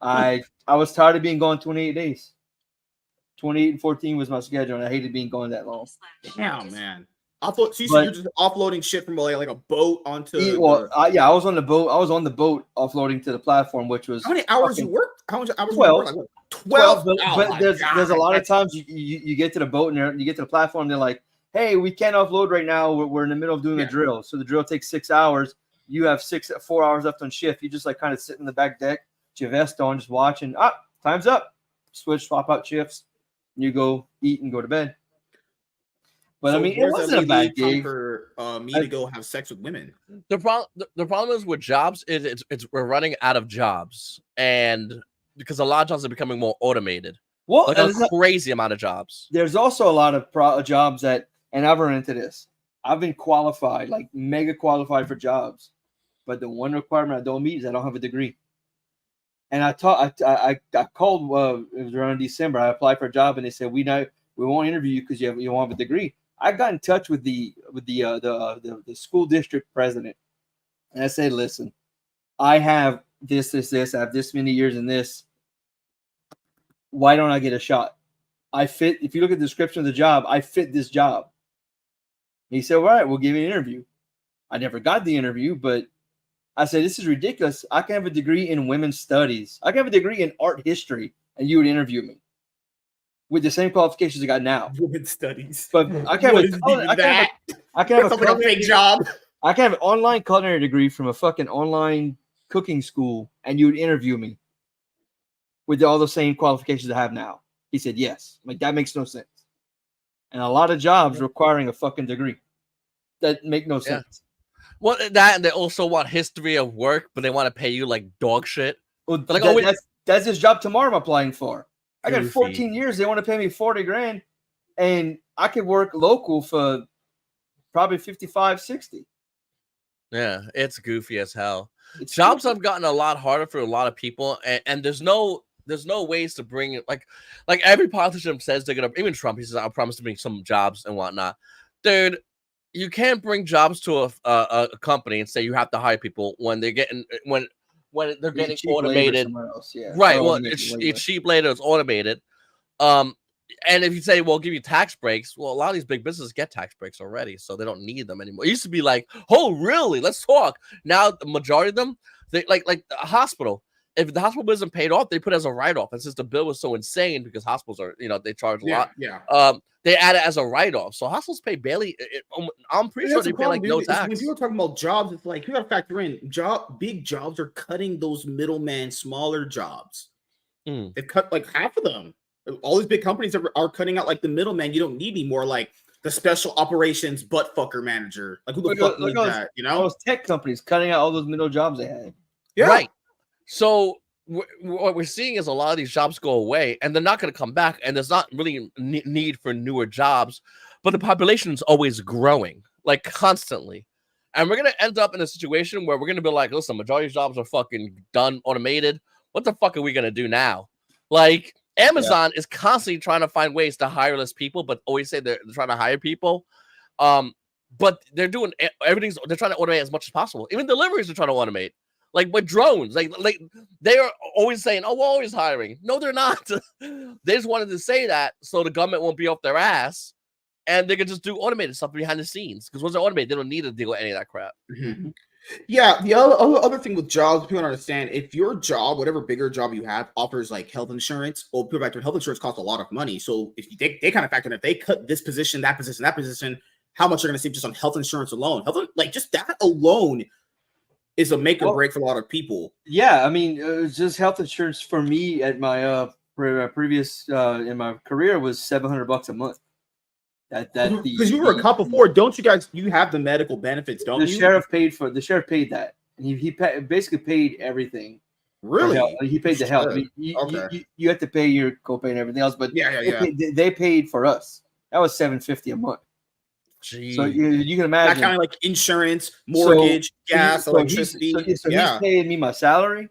Speaker 3: I was tired of being gone 28 days. 28 and 14 was my schedule, and I hated being gone that long.
Speaker 4: Damn, man. I thought you're just offloading shit from like a boat onto.
Speaker 3: I was on the boat. I was on the boat offloading to the platform, which was
Speaker 4: how many hours you worked? How much hours?
Speaker 3: 12.
Speaker 4: You worked? 12.
Speaker 3: But there's a lot of times you get to the boat and you get to the platform. They're like, "Hey, we can't offload right now. We're in the middle of doing a drill. So the drill takes 6 hours. You have 4 hours left on shift. You just like kind of sit in the back deck, with your vest on, just watching. Time's up. Swap out shifts. You go eat and go to bed." But I mean, it wasn't a bad gig
Speaker 4: for me to go have sex with women.
Speaker 2: The problem is with jobs is we're running out of jobs, and because a lot of jobs are becoming more automated.
Speaker 3: Well,
Speaker 2: like a crazy amount of jobs.
Speaker 3: There's also a lot of jobs that, and I've run into this. I've been qualified, like mega qualified for jobs, but the one requirement I don't meet is I don't have a degree. And I called. It was around December. I applied for a job, and they said we won't interview you because you don't have a degree. I got in touch with the school district president, and I said, "Listen, I have this. I have this many years in this. Why don't I get a shot? I fit. If you look at the description of the job, I fit this job." And he said, "All right, we'll give you an interview." I never got the interview, but I said, "This is ridiculous. I can have a degree in women's studies. I can have a degree in art history, and you would interview me with the same qualifications I got now."
Speaker 4: Women's studies.
Speaker 3: But I can have
Speaker 4: a fake job.
Speaker 3: I can have an online culinary degree from a fucking online cooking school, and you would interview me with all the same qualifications I have now. He said, yes. I'm like, that makes no sense. And a lot of jobs requiring a fucking degree that make no sense.
Speaker 2: Well, that and they also want history of work, but they want to pay you like dog shit.
Speaker 3: Well,
Speaker 2: like,
Speaker 3: that's this job tomorrow I'm applying for. I got
Speaker 2: Goofy.
Speaker 3: 14 years. They want to pay me 40 grand, and I could work local for probably 55, 60.
Speaker 2: Yeah, it's goofy as hell.
Speaker 3: It's
Speaker 2: Jobs
Speaker 3: stupid.
Speaker 2: have gotten a lot harder for a lot of people, and there's no ways to bring it. Like every politician says they're gonna. Even Trump, he says, "I promise to bring some jobs and whatnot." Dude, you can't bring jobs to a company and say you have to hire people when they're getting when they're getting automated.
Speaker 3: Yeah.
Speaker 2: Right. Well, it's cheap labor. It's automated. And if you say, well, give you tax breaks, well, a lot of these big businesses get tax breaks already, so they don't need them anymore. It used to be like, oh, really? Let's talk. Now, the majority of them, they like a hospital. If the hospital bill isn't paid off, they put it as a write-off. And since the bill was so insane, because hospitals are, they charge a lot.
Speaker 4: Yeah.
Speaker 2: They add it as a write-off. So hospitals pay barely. I'm pretty sure they pay like no tax.
Speaker 4: When people are talking about jobs, it's like you got to factor in big jobs are cutting those middleman, smaller jobs. They've cut like half of them. All these big companies are cutting out like the middleman. You don't need anymore, like the special operations butt fucker manager. Like who the fuck needs that?
Speaker 3: Those tech companies cutting out all those middle jobs they had.
Speaker 4: Yeah.
Speaker 2: Right. So what we're seeing is a lot of these jobs go away, and they're not going to come back. And there's not really need for newer jobs, but the population is always growing, like constantly. And we're going to end up in a situation where we're going to be like, listen, majority of jobs are fucking done, automated. What the fuck are we going to do now? Like, Amazon is constantly trying to find ways to hire less people, but always say they're trying to hire people. But they're doing everything's. They're trying to automate as much as possible. Even deliveries are trying to automate, like with drones. Like they are always saying, "Oh, we're always hiring." No, they're not. They just wanted to say that so the government won't be off their ass, and they can just do automated stuff behind the scenes. Because once they're automated, they don't need to deal with any of that crap.
Speaker 4: Mm-hmm. Yeah, the other thing with jobs, people don't understand, if your job, whatever bigger job you have, offers like health insurance, well, people back to health insurance costs a lot of money. So if they kind of factor in, if they cut this position, that position, how much you're going to save just on health insurance alone. Like just that alone is a make or break for a lot of people.
Speaker 3: Yeah, I mean, just health insurance for me at my previous in my career was $700 a month.
Speaker 4: Because you were a cop before, don't you guys? You have the medical benefits, don't you?
Speaker 3: The sheriff paid that. He basically paid everything.
Speaker 4: Really?
Speaker 3: He paid the health. I mean, you have to pay your copay and everything else, but they paid for us. That was $750 a month.
Speaker 2: Jeez.
Speaker 3: So you can imagine
Speaker 4: that kind of like insurance, mortgage, gas, electricity.
Speaker 3: He's paying me my salary,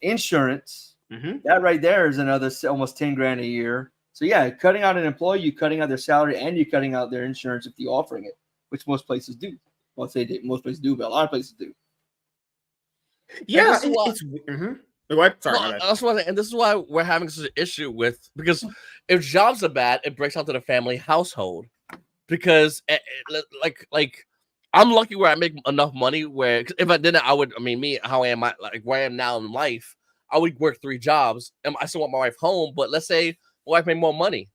Speaker 3: insurance. That right there is another almost 10 grand a year. So yeah, cutting out an employee, you cutting out their salary, and you cutting out their insurance if you're offering it, which most places do. Well, most places do, but a lot of places do.
Speaker 4: Yeah,
Speaker 2: Sorry, and this is why we're having such an issue with, because if jobs are bad, it breaks out to the family household. Because like I'm lucky where I make enough money where if I didn't, I would. I mean, how I am, like where I am now in life, I would work 3 jobs, and I still want my wife home. But let's say my wife made more money,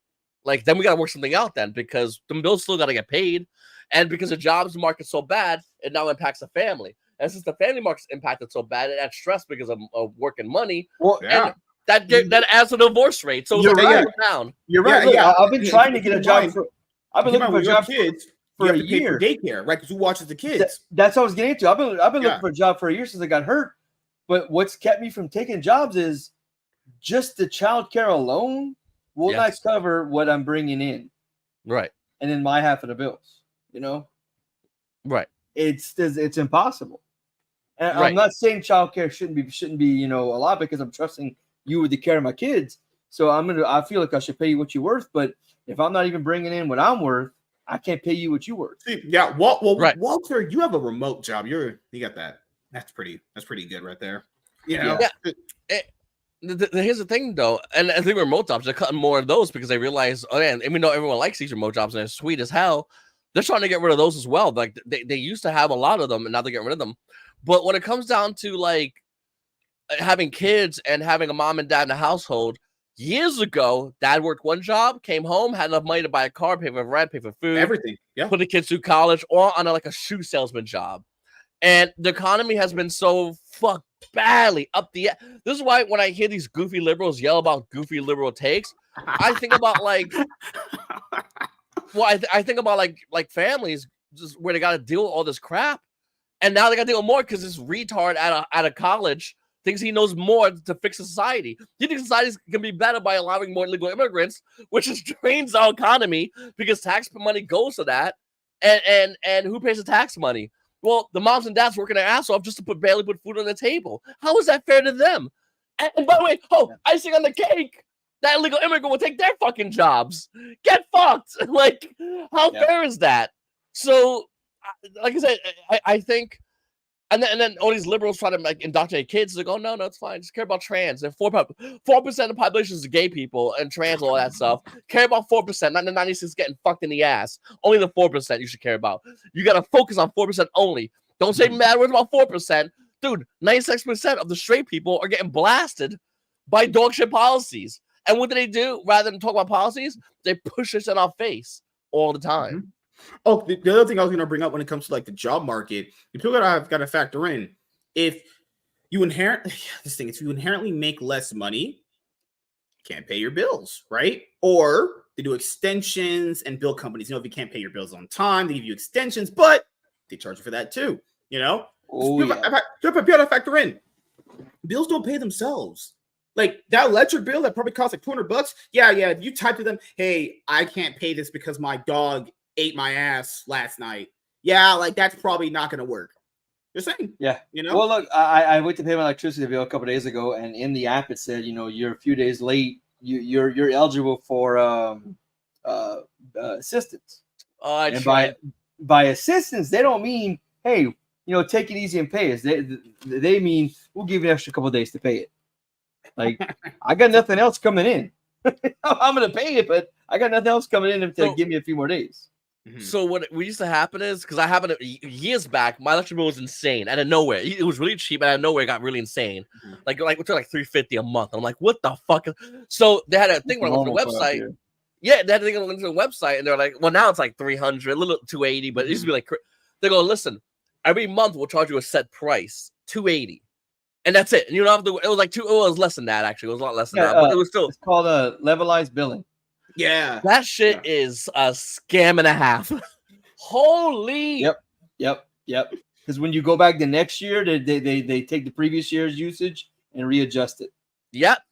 Speaker 2: like then we gotta work something out then, because the bills still gotta get paid, and because the jobs market's so bad, it now impacts the family. And since the family market's impacted so bad, it adds stress because of work and money.
Speaker 3: Well,
Speaker 2: and that adds to the divorce rate. So
Speaker 3: you're right.
Speaker 2: Down.
Speaker 3: You're right. Look, I've been trying to get a job. I've been looking for jobs for a year.
Speaker 4: Daycare, right? Because who watches the kids?
Speaker 3: That's what I was getting into. I've been looking for a job for a year since I got hurt. But what's kept me from taking jobs is just the child care alone will not cover what I'm bringing in.
Speaker 2: Right.
Speaker 3: And then my half of the bills, Right. It's impossible. And I'm not saying child care shouldn't be, a lot, because I'm trusting you with the care of my kids. So I feel like I should pay you what you're worth. But if I'm not even bringing in what I'm worth, I can't pay you what you're worth.
Speaker 4: Yeah. Walter, you have a remote job. You got that. That's pretty good right there.
Speaker 2: Yeah. Here's the thing, though, and I think remote jobs are cutting more of those because they realize, even though everyone likes these remote jobs and they're sweet as hell, they're trying to get rid of those as well. Like they used to have a lot of them, and now they're getting rid of them. But when it comes down to like having kids and having a mom and dad in the household, years ago, dad worked one job, came home, had enough money to buy a car, pay for rent, pay for food,
Speaker 4: everything,
Speaker 2: put the kids through college, or on a shoe salesman job. And the economy has been so fucked badly up the. This is why when I hear these goofy liberals yell about goofy liberal takes, I think about like, I think about like families just where they got to deal with all this crap, and now they got to deal with more because this retard at a college thinks he knows more to fix society. He thinks society can be better by allowing more illegal immigrants, which is drains our economy because tax money goes to that, and who pays the tax money? Well, the moms and dads working their ass off just to barely put food on the table. How is that fair to them? And by the way, icing on the cake, that illegal immigrant will take their fucking jobs. Get fucked. Like, how fair is that? So, like I said, I think, and then all these liberals try to like indoctrinate kids. Like, oh no, it's fine. Just care about trans. And 4% of the population is gay people and trans, all that stuff. Care about 4%, not the 96 getting fucked in the ass. Only the 4% you should care about. You gotta focus on 4% only. Don't say mad words about 4%. Dude, 96% of the straight people are getting blasted by dog shit policies. And what do? Rather than talk about policies, they push this in our face all the time.
Speaker 4: Mm-hmm. Oh, the other thing I was going to bring up when it comes to like the job market, people got to factor in if you inherently make less money, can't pay your bills, right? Or they do extensions and bill companies. You know, if you can't pay your bills on time, they give you extensions, but they charge you for that too. You know, people got to factor in bills don't pay themselves. Like that electric bill that probably costs like $200. Yeah. If you type to them, hey, I can't pay this because my dog ate my ass last night. Yeah, like that's probably not going to work. You're saying, you know.
Speaker 3: Well, look, I went to pay my electricity bill a couple of days ago, and in the app it said, you know, you're a few days late. You're eligible for assistance. And by assistance, they don't mean, hey, you know, take it easy and pay us. They mean we'll give you an extra couple of days to pay it. Like I got nothing else coming in. I'm going to pay it, but I got nothing else coming in to give me a few more days.
Speaker 2: So what used to happen is, because I happened years back, my electric bill was insane out of nowhere. It was really cheap, and out of nowhere it got really insane. Like it took like $350 a month. I'm like, what the fuck? So they had a thing when I went to the website. Yeah, they had a thing when I went to the website, and they're like, well, now it's like $300, a little $280, but it used to be like they go, listen, every month we'll charge you a set price, $280. And that's it. And you don't have to. It was like it was less than that, actually. It was a lot less than that, but it was still.
Speaker 3: It's called levelized billing.
Speaker 4: Yeah,
Speaker 2: that shit is a scam and a half. Holy.
Speaker 3: Yep. Because when you go back the next year, they take the previous year's usage and readjust it.
Speaker 2: Yep.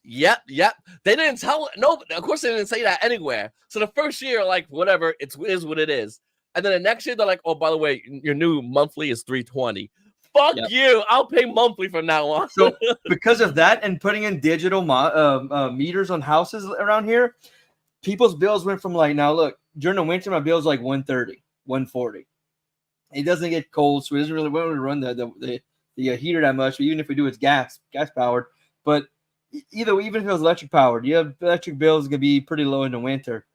Speaker 2: They didn't tell. No, of course they didn't say that anywhere. So the first year, like whatever, it is what it is. And then the next year, they're like, oh, by the way, your new monthly is $320. Fuck you! I'll pay monthly from now on.
Speaker 3: So because of that and putting in digital meters on houses around here, people's bills went from like, now look, during the winter my bill's like $130, $140. It doesn't get cold, so it doesn't really run the heater that much. But even if we do, it's gas powered. But even if it was electric powered, you have electric bills gonna be pretty low in the winter.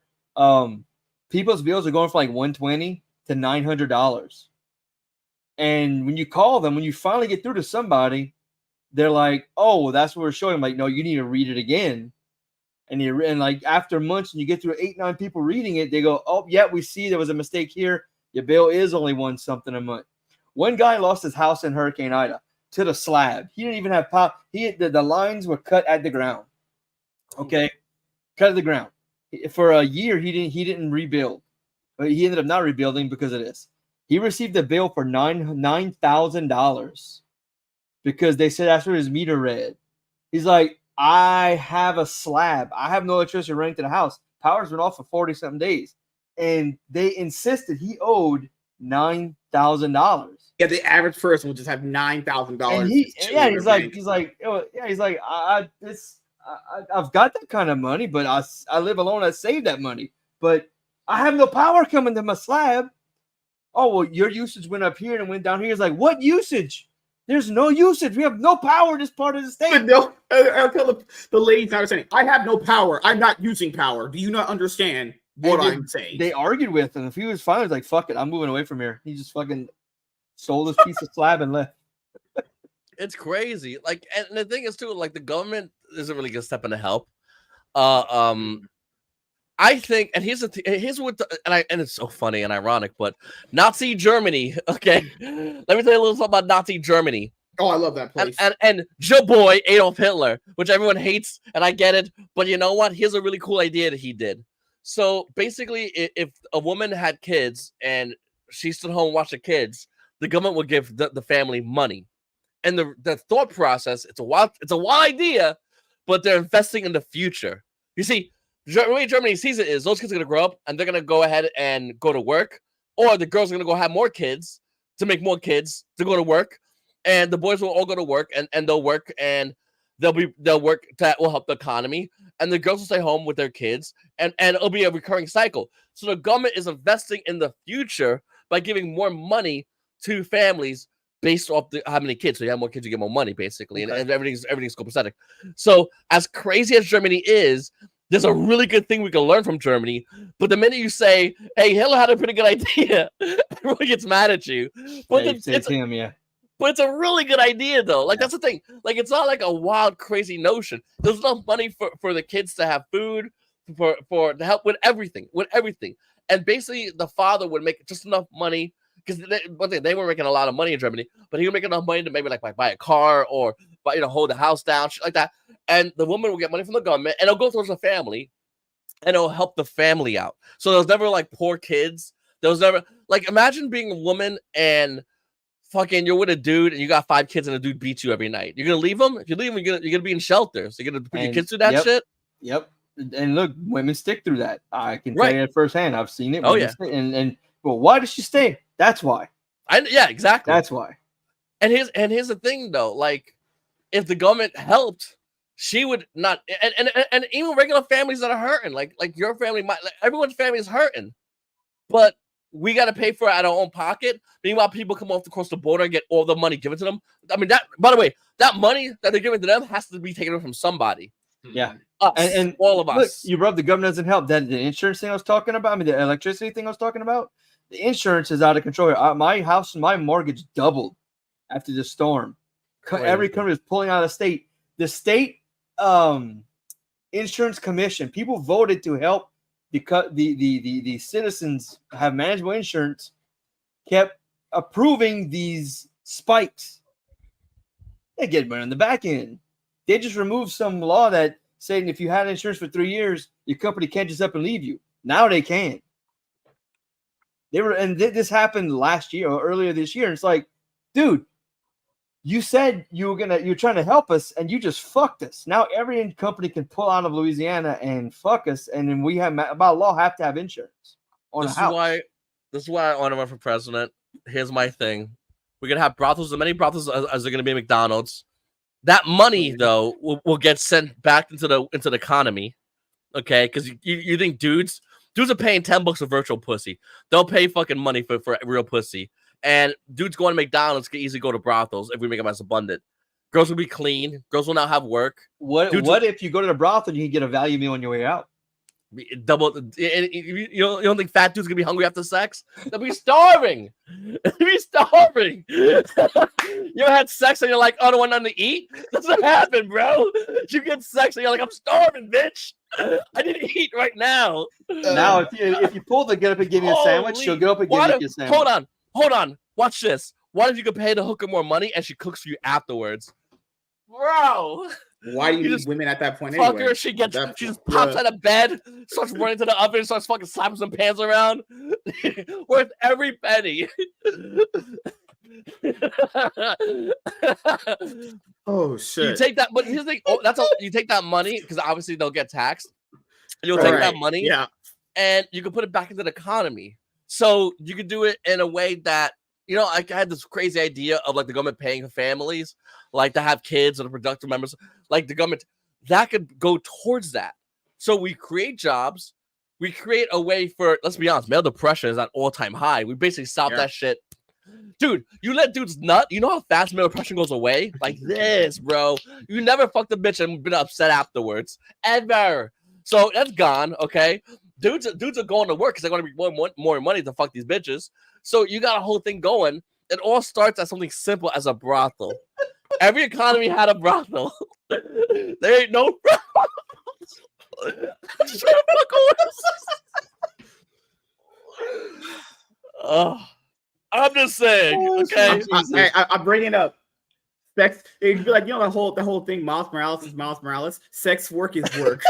Speaker 3: People's bills are going from like $120 to $900. And when you call them, when you finally get through to somebody, they're like, "Oh, that's what we're showing." I'm like, no, you need to read it again. And like after months, and you get through 8-9 people reading it, they go, "Oh, yeah, we see there was a mistake here. Your bill is only $1 something a month." One guy lost his house in Hurricane Ida to the slab. He didn't even have power. The lines were cut at the ground. Okay, cut at the ground. For a year, he didn't rebuild. But he ended up not rebuilding because of this. He received a bill for $9,000 because they said that's what his meter read. He's like, I have a slab. I have no electricity running to the house. Power's been off for 40-something days. And they insisted he owed $9,000.
Speaker 4: Yeah, the average person will just have $9,000.
Speaker 3: He's like, I've got that kind of money, but I live alone. I save that money, but I have no power coming to my slab. Oh, well, your usage went up here and went down here. It's like, what usage? There's no usage. We have no power in this part of the state.
Speaker 4: But no, I'll tell the ladies not understanding. I have no power. I'm not using power. Do you not understand what I'm saying?
Speaker 3: They argued with him. If he was fine, he was like, fuck it, I'm moving away from here. He just fucking sold his piece of slab and left.
Speaker 2: It's crazy. Like, and the thing is, too, like, the government isn't really gonna step in to help. I think, and here's what, and it's so funny and ironic, but Nazi Germany. Okay, let me tell you a little something about Nazi Germany.
Speaker 4: Oh, I love that place.
Speaker 2: And Joe Boy Adolf Hitler, which everyone hates, and I get it. But you know what? Here's a really cool idea that he did. So basically, if a woman had kids and she stood home and watched the kids, the government would give the family money. And the thought process, it's a wild idea, but they're investing in the future. You see, the way Germany sees it is those kids are going to grow up and they're going to go ahead and go to work, or the girls are going to go have more kids to make more kids to go to work, and the boys will all go to work and they'll work and they'll work that will help the economy, and the girls will stay home with their kids, and it'll be a recurring cycle. So the government is investing in the future by giving more money to families based off how many kids. So you have more kids, you get more money, basically, and everything's copacetic. So as crazy as Germany is, there's a really good thing we can learn from Germany. But the minute you say, "Hey, Hitler had a pretty good idea," everyone gets mad at you. But But it's a really good idea, though. Like, that's the thing. Like, it's not like a wild, crazy notion. There's enough money for the kids to have food, for to help with everything. And basically, the father would make just enough money, because they were making a lot of money in Germany, but he would make enough money to maybe like buy a car or hold the house down, shit like that. And the woman will get money from the government, and it'll go towards the family, and it'll help the family out. So there's never like poor kids. There was never like, imagine being a woman and fucking you're with a dude and you got 5 kids and a dude beats you every night. You're gonna leave them? If you leave them, you're gonna be in shelters. So you're gonna put your kids through that shit.
Speaker 3: Yep. And look, women stick through that. I can tell you firsthand. I've seen it. And well, why does she stay? That's why.
Speaker 2: Yeah, exactly.
Speaker 3: That's why.
Speaker 2: And here's the thing though. Like, if the government helped, she would not. And even regular families that are hurting, like your family, everyone's family is hurting, but we got to pay for it out of our own pocket. Meanwhile, people come across the border and get all the money given to them. I mean, that, by the way, that money that they're giving to them has to be taken from somebody.
Speaker 3: Yeah.
Speaker 2: Us, and all of us.
Speaker 3: Look, you rub the government doesn't help. That the insurance thing I was talking about, I mean, the electricity thing I was talking about, the insurance is out of control. My house, my mortgage doubled after the storm. Every company is pulling out of the state. The state insurance commission, people voted to help because the citizens have manageable insurance, kept approving these spikes. They get money on the back end. They just removed some law that saying if you had insurance for 3 years, your company can't just up and leave you. Now they can. This happened last year or earlier this year. And it's like, dude, you said you're trying to help us, and you just fucked us. Now every company can pull out of Louisiana and fuck us, and then we have by law have to have insurance on a house.
Speaker 2: This is why I want to run for president. Here's my thing: we're gonna have brothels, as many brothels as are gonna be at McDonald's. That money though will get sent back into the economy, okay? Because you think dudes are paying $10 for virtual pussy. They'll pay fucking money for real pussy. And dudes going to McDonald's can easily go to brothels if we make them as abundant. Girls will be clean. Girls will now have work.
Speaker 3: What if you go to the brothel and you can get a value meal on your way out?
Speaker 2: Double. You don't think fat dudes gonna be hungry after sex? They'll be starving. They'll be starving. You ever had sex and you're like, oh, I don't want nothing to eat? That's what happened, bro. You get sex and you're like, I'm starving, bitch. I need to eat right now.
Speaker 3: Now, if you pull the get up and give me a sandwich, she'll get up and give you a sandwich.
Speaker 2: Hold on. Watch this. What if you could pay the hooker more money and she cooks for you afterwards? Bro.
Speaker 4: Why do you need women at that point
Speaker 2: fuck
Speaker 4: anyway?
Speaker 2: Her, she just pops out of bed, starts running to the oven, starts fucking slapping some pans around. Worth every penny.
Speaker 4: Oh shit.
Speaker 2: You take that, but here's the thing. You take that money, because obviously they'll get taxed. And you'll take that money, and you can put it back into the economy. So you could do it in a way that, I had this crazy idea of like the government paying for families, like to have kids or the productive members, like the government that could go towards that. So we create jobs, we create a way for, let's be honest, male depression is at all-time high. We basically stopped that shit. Dude, you let dudes nut, you know how fast male depression goes away? Like this, bro. You never fucked a bitch and been upset afterwards. Ever. So that's gone, okay? Dudes are going to work because they're going to be more money to fuck these bitches. So you got a whole thing going. It all starts as something simple as a brothel. Every economy had a brothel. There ain't no brothels. I'm just saying, okay?
Speaker 4: I'm bringing up Sex, it'd be like, you know, the whole thing. Miles Morales is Miles Morales. Sex work is work.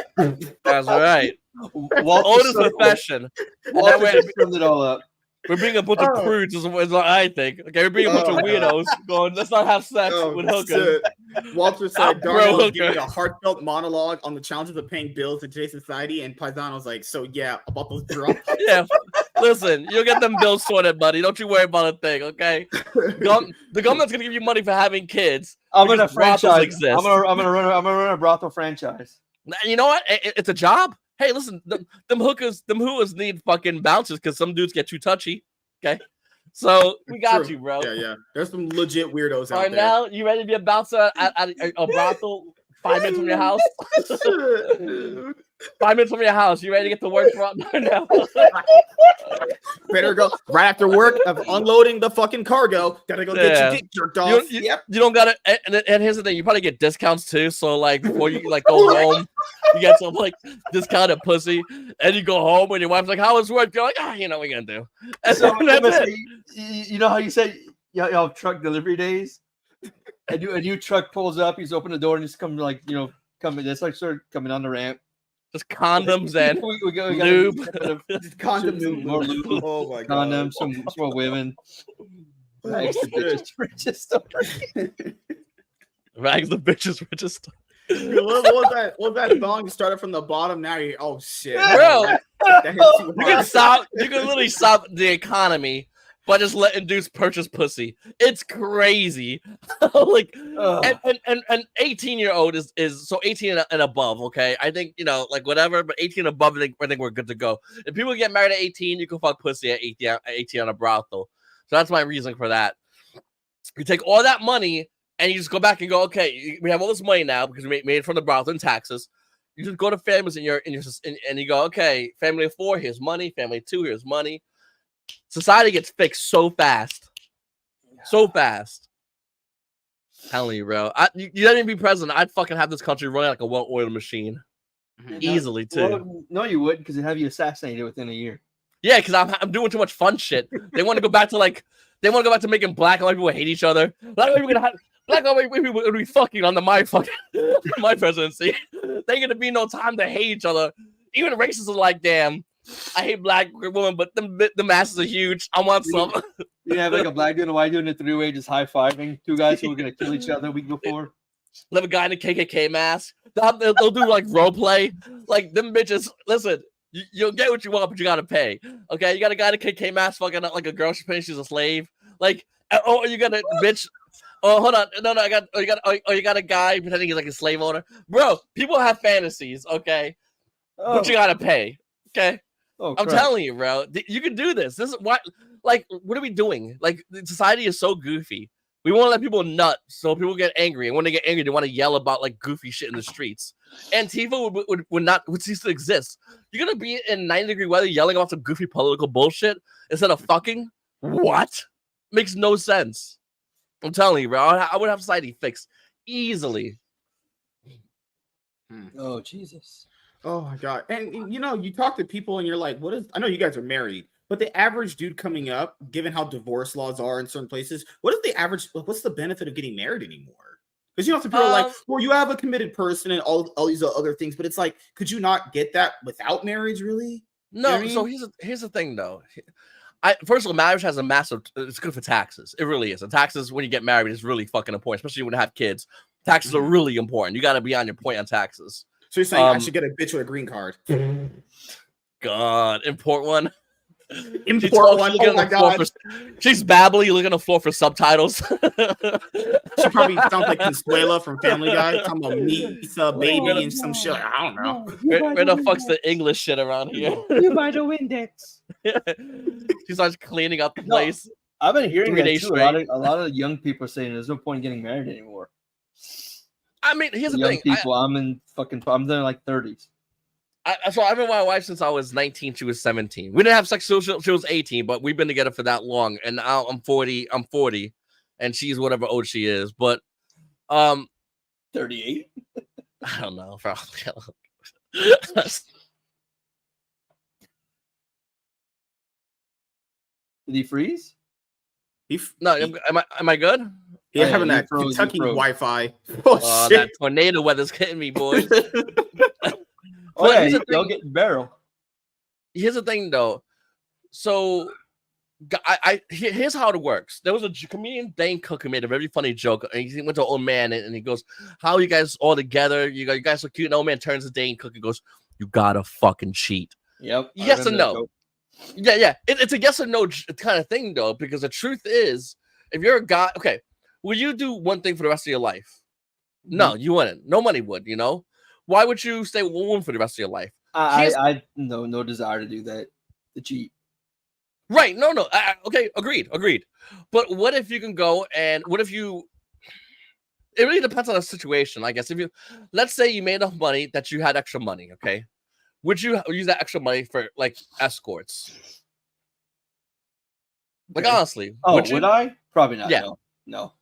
Speaker 2: That's right.
Speaker 3: Walter
Speaker 2: Oldest
Speaker 3: summed-
Speaker 2: profession. And that
Speaker 3: Walter
Speaker 2: way,
Speaker 3: just summed it all up.
Speaker 2: we're being a bunch of prudes, is what I think. Okay, we're being a bunch of weirdos going, let's not have sex with hookers.
Speaker 4: Walter said
Speaker 2: I'm
Speaker 4: Darnell was
Speaker 2: pro-hooker.
Speaker 4: giving a heartfelt monologue on the challenges of paying bills in today's society, and Paisano's like, so yeah, about those drugs.
Speaker 2: Yeah, listen, you'll get them bills sorted, buddy. Don't you worry about a thing, okay? The government's gonna give you money for having kids.
Speaker 3: I'm gonna
Speaker 2: because brothels
Speaker 3: franchise.
Speaker 2: exist.
Speaker 3: I'm gonna run a brothel franchise.
Speaker 2: And you know what? It's a job. Hey, listen, them hookers need fucking bouncers because some dudes get too touchy. Okay, so we got you, bro.
Speaker 4: Yeah. There's some legit weirdos out
Speaker 2: All right,
Speaker 4: there.
Speaker 2: now you ready to be a bouncer at a brothel 5 minutes from your house? 5 minutes from your house. You ready to get to work right now?
Speaker 4: Better go right after work of unloading the fucking cargo. Gotta go get your dick jerked off.
Speaker 2: You don't gotta. And here's the thing: you probably get discounts too. So like before you like go home, you get some like discounted pussy, and you go home and your wife's like, "How was work?" You're like, you know what we're gonna do. And
Speaker 3: So,
Speaker 2: that's it.
Speaker 3: you know how you said y'all have truck delivery days, and your truck pulls up, he's open the door and just come like coming. That's like sort of coming on the ramp.
Speaker 2: Just condoms and
Speaker 3: we got
Speaker 2: lube.
Speaker 4: Condoms,
Speaker 3: more lube.
Speaker 4: Oh my god.
Speaker 3: Condoms, some more women. Rags the bitches richest story.
Speaker 2: Rags the bitches richest.
Speaker 4: What was that song? You started from the bottom. Now you shit,
Speaker 2: Bro.
Speaker 4: That hit too
Speaker 2: You
Speaker 4: hard.
Speaker 2: can literally stop the economy by just letting dudes purchase pussy. It's crazy. Like and 18-year-old is so 18 and above, okay? I think, like whatever, but 18 and above, I think we're good to go. If people get married at 18, you can fuck pussy at 18 on a brothel. So that's my reason for that. You take all that money and you just go back and go, okay, we have all this money now because we made it from the brothel and taxes. You just go to families and you go, okay, family of 4, here's money. Family of 2, here's money. Society gets fixed so fast. So fast. I'm telling you, bro. You let me be president, I'd fucking have this country running like a well-oiled machine. Easily, too.
Speaker 3: Well, no, you wouldn't, because they'd have you assassinated within a year.
Speaker 2: Yeah, because I'm doing too much fun shit. They want to go back to making black and white people hate each other. Black and white people would be fucking on my presidency. There ain't gonna be no time to hate each other. Even racists are like, damn, I hate black women, but the masses are huge. I want some.
Speaker 3: You have like a black dude and a white dude in a 3-way just high-fiving 2 guys who were gonna kill each other a week before.
Speaker 2: Let a guy in a KKK mask. They'll do like role play. Like them bitches. Listen, you'll get what you want, but you gotta pay. Okay, you got a guy in a KKK mask fucking up like a girl. She's a slave. Like, you got a bitch. Oh, hold on. No, you got a guy pretending he's like a slave owner. Bro, people have fantasies, okay? But you gotta pay. Okay? I'm telling you, bro. You can do this. This is what are we doing? Like, society is so goofy. We want to let people nut so people get angry. And when they get angry, they want to yell about like goofy shit in the streets. Antifa would cease to exist. You're gonna be in 90-degree weather yelling about some goofy political bullshit instead of fucking? What? Makes no sense. I'm telling you, bro. I would have society fixed easily.
Speaker 3: Oh, Jesus.
Speaker 4: Oh my god. And you talk to people and you're like, I know you guys are married, but the average dude coming up, given how divorce laws are in certain places, what's the benefit of getting married anymore? Because some people are like, well, you have a committed person and all these other things, but it's like, could you not get that without marriage, really?
Speaker 2: No,
Speaker 4: You know what I mean?
Speaker 2: so here's the thing though. First of all, marriage has it's good for taxes. It really is. And taxes when you get married is really fucking important, especially when you have kids. Taxes are really important. You got to be on your point on taxes.
Speaker 4: So you're saying I should get a bitch with a green card?
Speaker 2: God, import one.
Speaker 4: Import one. Oh my god.
Speaker 2: She's babbling. You look on the floor for subtitles.
Speaker 4: She probably sounds like Consuela from Family Guy. Talking about Misa, baby, and some shit. I don't know.
Speaker 2: Where the fuck's the English shit around here?
Speaker 3: You buy the Windex.
Speaker 2: She starts cleaning up the place.
Speaker 3: I've been hearing
Speaker 2: 3
Speaker 3: that
Speaker 2: days
Speaker 3: too.
Speaker 2: straight.
Speaker 3: A lot of young people are saying there's no point in getting married anymore.
Speaker 2: I mean, here's the
Speaker 3: young
Speaker 2: thing.
Speaker 3: People, I'm in like 30s.
Speaker 2: So I've been with my wife since I was 19. She was 17. We didn't have sex till she was 18, but we've been together for that long. And now I'm 40, and she's whatever old she is. But
Speaker 3: 38.
Speaker 2: I don't know. Probably.
Speaker 3: Did he freeze?
Speaker 2: No, am I good?
Speaker 1: You're
Speaker 3: yeah,
Speaker 1: having
Speaker 3: you
Speaker 1: that
Speaker 3: froze, you
Speaker 1: Kentucky
Speaker 3: froze.
Speaker 1: Wi-Fi. Oh
Speaker 2: That
Speaker 1: shit!
Speaker 2: tornado weather's hitting me, boys.
Speaker 3: Oh yeah,
Speaker 2: here's the
Speaker 3: y'all
Speaker 2: thing.
Speaker 3: getting barrel.
Speaker 2: Here's the thing, though. So, here's how it works. There was a comedian, Dane Cook, who made a very funny joke. And he went to an old man and he goes, "How are you guys all together? You guys so cute." And the old man turns to Dane Cook and goes, "You gotta fucking cheat."
Speaker 3: Yep. I
Speaker 2: Yes or
Speaker 3: remember that
Speaker 2: no?
Speaker 3: joke.
Speaker 2: Yeah. It's a yes or no kind of thing, though, because the truth is, if you're a guy, okay, will you do one thing for the rest of your life? No, you wouldn't. Nobody would. You know, why would you stay with one woman for the rest of your life?
Speaker 3: I no desire to do that. To cheat.
Speaker 2: Right. No. Okay. Agreed. But what if you can go and what if you? It really depends on the situation, I guess. If you, let's say you made enough money that you had extra money, okay, would you use that extra money for like escorts? Like
Speaker 3: Okay.
Speaker 2: honestly,
Speaker 3: Oh,
Speaker 2: would you?
Speaker 3: would I? Probably not.
Speaker 2: Yeah.
Speaker 3: No.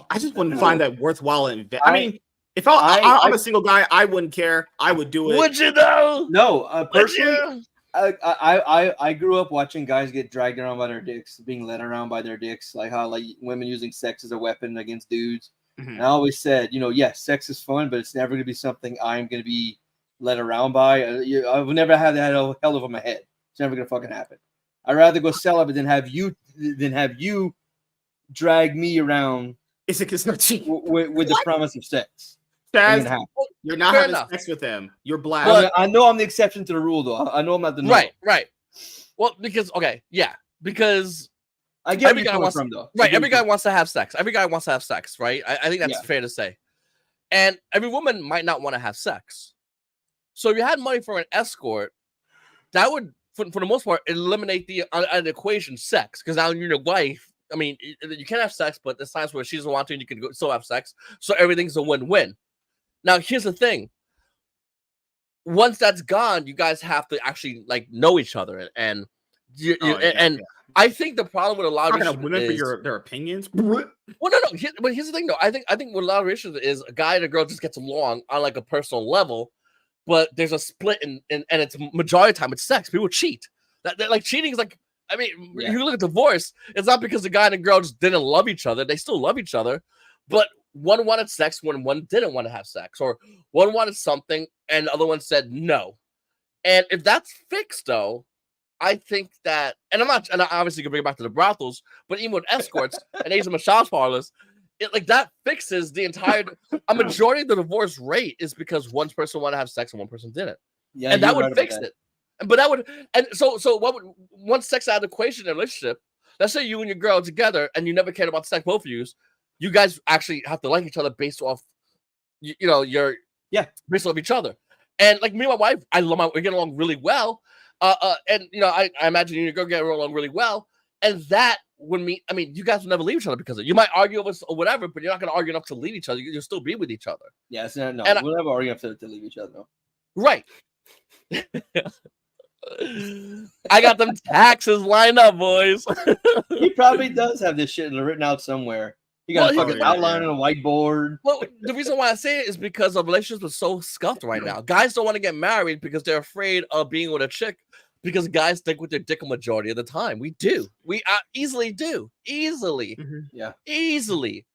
Speaker 1: I just wouldn't
Speaker 3: No.
Speaker 1: find that worthwhile. I
Speaker 3: I-
Speaker 1: mean, if I'm a single guy, I wouldn't care. I would do it.
Speaker 2: Would you though?
Speaker 3: No,
Speaker 2: Would
Speaker 3: personally,
Speaker 2: you?
Speaker 3: I grew up watching guys get dragged around by their dicks, being led around by their dicks, like how like women using sex as a weapon against dudes.
Speaker 1: Mhm.
Speaker 3: And I always said, yes, sex is fun, but it's never going to be something I'm going to be led around by. I would never have that hell over my head. It's never going to fucking happen. I'd rather go celibate than have you drag me around
Speaker 1: It's not cheap.
Speaker 3: with the promise of sex.
Speaker 1: Chaz,
Speaker 3: Ain't
Speaker 1: you're not
Speaker 2: Fair
Speaker 1: having
Speaker 2: enough.
Speaker 1: sex with him. You're black.
Speaker 3: happening. I know I'm the exception to the rule, though. I know I'm not the norm.
Speaker 2: Right. Well, because because
Speaker 3: I get where
Speaker 2: every
Speaker 3: you're
Speaker 2: guy
Speaker 3: coming
Speaker 2: wants
Speaker 3: from, though.
Speaker 2: right. Every guy wants to have sex. Every guy wants to have sex, right? I think that's
Speaker 3: Yeah.
Speaker 2: fair to say. And every woman might not want to have sex. So if you had money for an escort, that would, for the most part, eliminate the equation sex. Because now you're your wife. I mean, you can have sex, but there's times where she doesn't want to, and you can still have sex. So everything's a win-win. Now, here's the thing. Once that's gone, you guys have to actually like know each other, and I think the problem with a lot of
Speaker 1: Talking to women
Speaker 2: is,
Speaker 1: for their opinions.
Speaker 2: well, no. But here's the thing, though. I think with a lot of relationships is a guy and a girl just gets along on like a personal level, but there's a split, and it's majority of the time it's sex. People cheat. That like cheating is like, I mean,
Speaker 3: Yeah.
Speaker 2: you look at divorce. It's not because the guy and the girl just didn't love each other. They still love each other, but one wanted sex when one didn't want to have sex, or one wanted something and the other one said no. And if that's fixed, though, I think that, and I obviously can bring it back to the brothels, but even with escorts and even massage parlors, it like that fixes the entire. A majority of the divorce rate is because one person wanted to have sex and one person didn't,
Speaker 3: Yeah,
Speaker 2: and that
Speaker 3: you're
Speaker 2: would
Speaker 3: right about
Speaker 2: fix
Speaker 3: that.
Speaker 2: it. But that would, and so what would, once sex out of the equation in a relationship? Let's say you and your girl together and you never cared about sex, both of you guys actually have to like each other based off, your based off each other. And like me and my wife, we get along really well. And I imagine you and your girl get along really well, and that would mean, I mean, you guys will never leave each other because of it. You might argue over or whatever, but you're not going to argue enough to leave each other. You'll still be with each other.
Speaker 3: Yeah, no,
Speaker 2: And
Speaker 3: we'll never argue enough to leave each other. No.
Speaker 2: Right. I got them taxes lined up, boys.
Speaker 3: He probably does have this shit written out somewhere. He got a
Speaker 2: Well,
Speaker 3: fucking
Speaker 1: yeah.
Speaker 3: outline on a whiteboard.
Speaker 2: Well, the reason why I say it is because the relationships are so scuffed right now. Guys don't want to get married because they're afraid of being with a chick, because guys think with their dick a majority of the time. We do. We easily do. Easily.
Speaker 3: Yeah.
Speaker 2: Easily.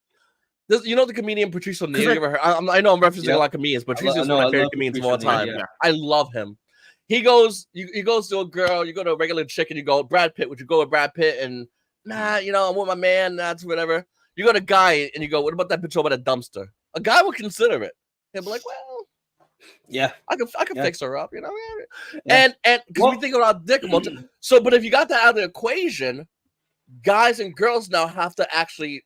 Speaker 2: The comedian Patrice O'Neal? You ever heard? I know I'm referencing a lot of comedians, but Patrice is one of my favorite comedians of all time.
Speaker 3: Yeah.
Speaker 2: I love him. He goes to a girl, you go to a regular chick and you go, Brad Pitt, would you go with Brad Pitt? And nah, I'm with my man, that's whatever. You go to a guy and you go, what about that bitch over the dumpster? A guy will consider it. He'll be like, well,
Speaker 3: Yeah.
Speaker 2: I can
Speaker 3: Yeah.
Speaker 2: fix her up,
Speaker 3: Yeah.
Speaker 2: And because we think about dick multi. So, but if you got that out of the equation, guys and girls now have to actually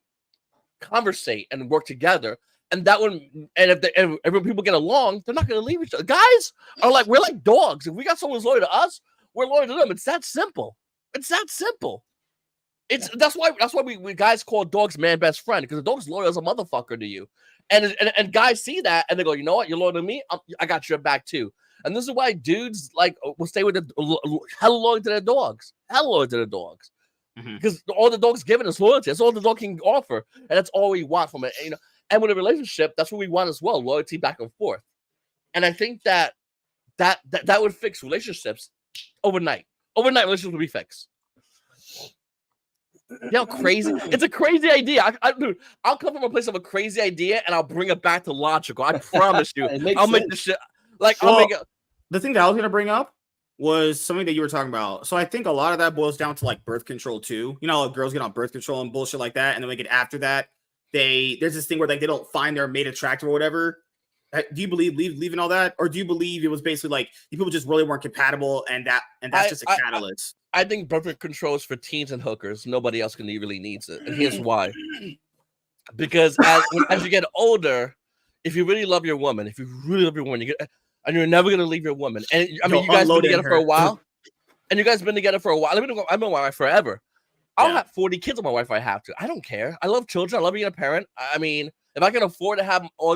Speaker 2: conversate and work together. And that would, and if people get along, they're not going to leave each other. Guys are like, we're like dogs. If we got someone who's loyal to us, we're loyal to them. It's that simple. It's that simple. That's why we guys call dogs man best friend, because the dog's loyal as a motherfucker to you. And guys see that and they go, you know what? You're loyal to me. I got your back too. And this is why dudes like will stay with hella loyal to their dogs. Hella loyal to their dogs. Because all the dog's giving is loyalty. That's all the dog can offer, and that's all we want from it. And with a relationship, that's what we want as well: loyalty back and forth. And I think that would fix relationships overnight. Overnight, relationships would be fixed. You know how crazy? It's a crazy idea. Dude, I'll come from a place of a crazy idea and I'll bring it back to logical. I promise you. I'll make this shit like I'll make it.
Speaker 4: The thing that I was gonna bring up was something that you were talking about. So I think a lot of that boils down to like birth control too. You know, girls get on birth control and bullshit like that, and then we get after that. There's this thing where like they don't find their mate attractive or whatever. Do you believe leaving all that, or do you believe it was basically like people just really weren't compatible, and that's just a catalyst?
Speaker 2: I think birth control is for teens and hookers. Nobody else really needs it, and here's why. Because as you get older, if you really love your woman, and you're never gonna leave your woman, and I mean, you guys been together for a while, and you guys been together for a while. I've been with my wife forever. I'll have 40 kids with my wife if I have to. I don't care. I love children. I love being a parent. I mean, if I can afford to have all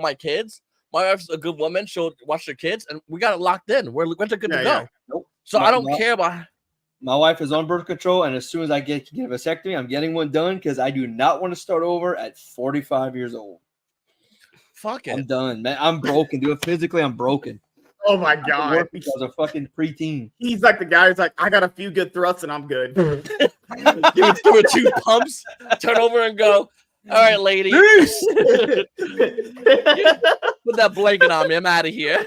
Speaker 2: my kids, my wife's a good woman. She'll watch the kids, and we got it locked in. We're good to go.
Speaker 3: Yeah. Nope.
Speaker 2: So I don't care about.
Speaker 3: My wife is on birth control, and as soon as I get a vasectomy, I'm getting one done because I do not want to start over at 45 years old.
Speaker 2: Fuck it.
Speaker 3: I'm done, man. I'm broken, dude. Physically, I'm broken.
Speaker 4: Oh my god!
Speaker 3: Because of fucking preteen.
Speaker 4: He's like the guy who's like, I got a few good thrusts and I'm good.
Speaker 2: Give it 2 pumps, turn over and go. All right, lady. Put that blanket on me. I'm out of here.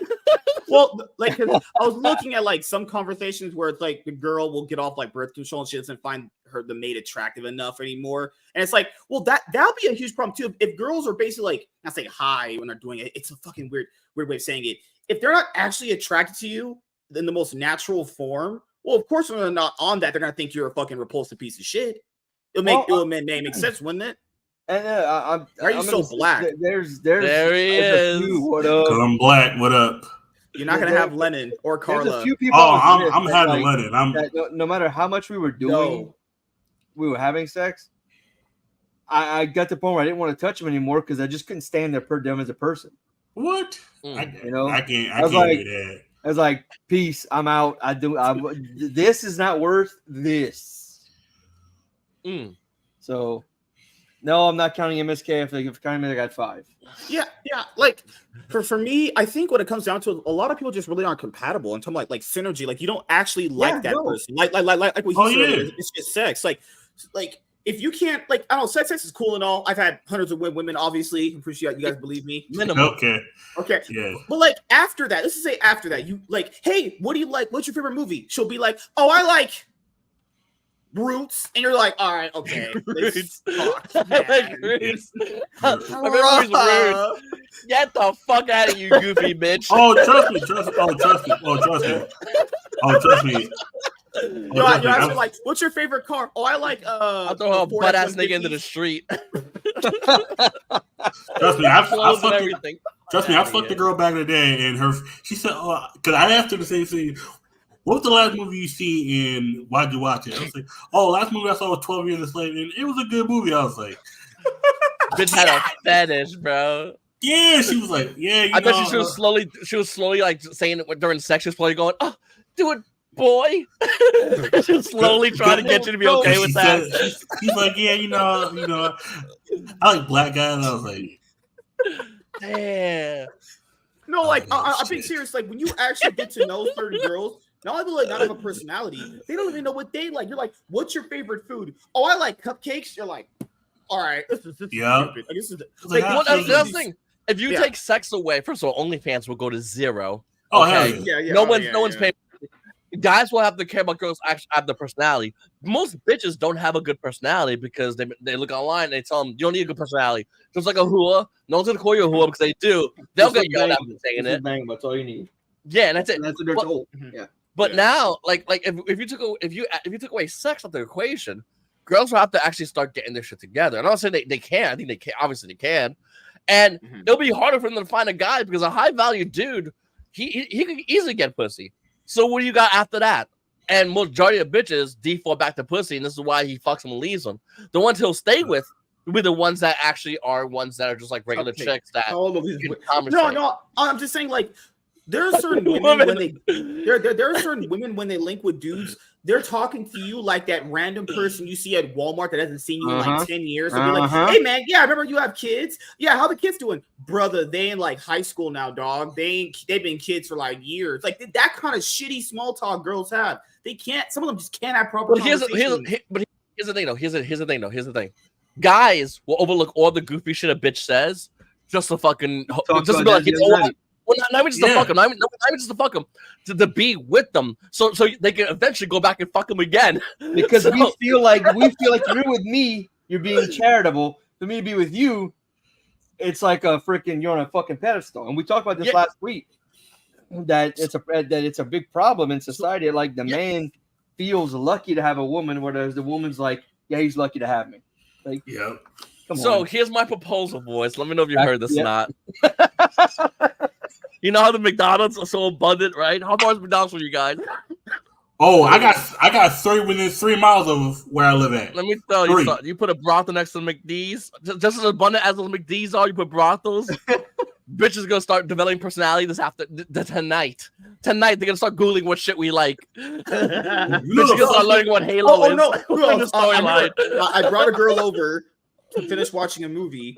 Speaker 4: Well, like, I was looking at like some conversations where it's like the girl will get off like birth control and she doesn't find the mate attractive enough anymore, and it's like, well, that'll be a huge problem too. If girls are basically like, not saying hi when they're doing it, it's a fucking weird way of saying it. If they're not actually attracted to you in the most natural form, well, of course, when they're not on that, they're gonna think you're a fucking repulsive piece of shit. It would make sense, wouldn't it?
Speaker 3: And
Speaker 4: why are you so black?
Speaker 2: There he is.
Speaker 3: What up?
Speaker 5: Because I'm black. What up?
Speaker 4: You're not gonna have Lennon or Carla.
Speaker 3: There's a few people.
Speaker 5: I'm having Lennon.
Speaker 3: No matter how much we were doing, we were having sex. I got to the point where I didn't want to touch him anymore because I just couldn't stand them as a person.
Speaker 5: What?
Speaker 3: I can't do that. I was like, peace. I'm out. This is not worth this. So, no, I'm not counting MSK. If counting me, I got 5.
Speaker 4: Yeah. Like for me, I think what it comes down to, a lot of people just really aren't compatible. And talking like synergy, like you don't actually like that person. Like what he said, it's just sex. Like if you can't, like, I don't know, sex is cool and all. I've had hundreds of women, obviously. I'm pretty sure you guys believe me.
Speaker 5: Okay.
Speaker 4: Yeah. But like after that, let's just say after that, you like, hey, what do you like? What's your favorite movie? She'll be like, oh, I like Roots, and you're like, all right, okay. Roots.
Speaker 2: I like Roots. My favorite movie's Roots. Get the fuck out of you, goofy bitch.
Speaker 5: Oh, trust me.
Speaker 4: You're actually like, what's your favorite car? Oh, I like
Speaker 2: I'll throw a butt ass nigga into the street.
Speaker 5: Trust me, I fucked the girl back in the day, and she said, oh, because I asked her the same thing. What was the last movie you see and why'd you watch it? I was like, oh, last movie I saw was 12 Years a Slave, and it was a good movie. I was like,
Speaker 2: bitch had a fetish, bro.
Speaker 5: Yeah, she was like, yeah.
Speaker 2: I bet she was slowly like saying it during sex. She was probably going, oh, do it, boy. Just slowly trying to get you to be okay with that.
Speaker 5: He's like, yeah, I like black guys. And I was like,
Speaker 2: damn.
Speaker 4: No, like I'm being serious. Like when you actually get to know certain girls, not only do they not have a personality, they don't even know what they like. You're like, what's your favorite food? Oh, I like cupcakes. You're like, all right, this is stupid. Like, this is
Speaker 2: like another thing. If you take sex away, first of all, OnlyFans will go to 0.
Speaker 5: Oh,
Speaker 2: okay?
Speaker 5: Yeah.
Speaker 2: No one's paying. Guys will have to care about girls actually have the personality. Most bitches don't have a good personality because they look online and they tell them you don't need a good personality. Just like a hua, no one's gonna call you a hua because they do. They'll get yelled at for saying it.
Speaker 3: Bang, that's all you need.
Speaker 2: Yeah, and that's it.
Speaker 3: That's what they're told. Yeah.
Speaker 2: But now, like if you took away sex out the equation, girls will have to actually start getting their shit together. And I'm not saying they can. I think they can. Obviously, they can. And it'll be harder for them to find a guy because a high value dude, he could easily get pussy. So what do you got after that? And majority of bitches default back to pussy, and this is why he fucks them and leaves them. The ones he'll stay with will be the ones that actually are ones that are just like regular chicks that.
Speaker 4: No, I'm just saying like. There are certain women when they there are certain women when they link with dudes, they're talking to you like that random person you see at Walmart that hasn't seen you in like 10 years. They'll be like, hey man, yeah, I remember you have kids. Yeah, how the kids doing? Brother, they in like high school now, dog. They've been kids for like years. Like that kind of shitty small talk girls have. They can't, some of them just can't have proper conversations.
Speaker 2: Here's the thing, though. Here's the thing. Guys will overlook all the goofy shit a bitch says just to fucking just to be like, well, not even just to fuck them, not even just to fuck them, to be with them, so they can eventually go back and fuck them again.
Speaker 3: Because we feel like you're with me, you're being charitable. For me to be with you, it's like a freaking you're on a fucking pedestal. And we talked about this last week. That it's a big problem in society. Like the man feels lucky to have a woman, whereas the woman's like, yeah, he's lucky to have me. Like,
Speaker 2: So here's my proposal, boys. Let me know if you heard this or not. You know how the McDonald's are so abundant, right? How far is McDonald's from you guys?
Speaker 5: Oh, I got 3 within 3 miles of where I live at.
Speaker 2: Let me tell you something. You put a brothel next to the McD's, just as abundant as the McD's are. You put brothels. Bitches gonna start developing personality tonight. Tonight they're gonna start googling what shit we like. Bitches gonna start learning what Halo is.
Speaker 4: No. I brought a girl over to finish watching a movie.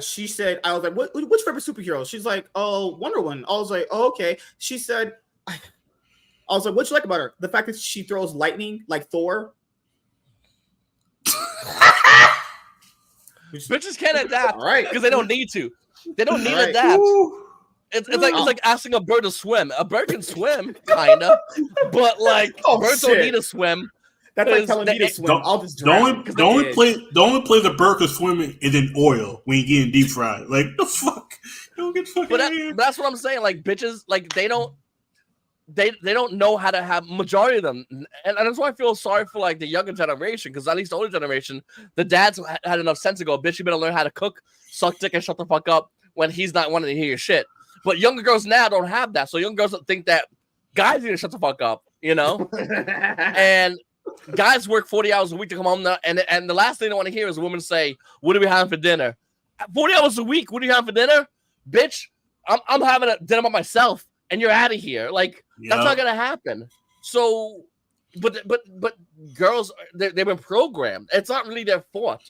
Speaker 4: She said, I was like, which favorite superhero? She's like, oh, Wonder Woman. I was like, oh, okay. She said, I was like, what you like about her? The fact that she throws lightning like Thor.
Speaker 2: Bitches can't adapt,
Speaker 4: right?
Speaker 2: Because they don't need to. They don't need to adapt. It's like asking a bird to swim. A bird can swim, kinda, but like birds don't need to swim.
Speaker 4: That's like telling me to swim. I'll just drown.
Speaker 5: The only place the bird can swim is in oil when you getting deep fried. Like the fuck, don't get fucking.
Speaker 2: But that's what I'm saying. Like bitches, like they don't know how to have majority of them, and that's why I feel sorry for like the younger generation, because at least the older generation, the dads had enough sense to go, bitch, you better learn how to cook, suck dick, and shut the fuck up when he's not wanting to hear your shit. But younger girls now don't have that, so young girls think that guys need to shut the fuck up, you know. And guys work 40 hours a week to come home now, and the last thing they want to hear is a woman say, "What are we having for dinner?" 40 hours a week. What are you having for dinner, bitch? I'm having a dinner by myself. And you're out of here. Like that's not gonna happen. So, but girls, they've been programmed. It's not really their fault.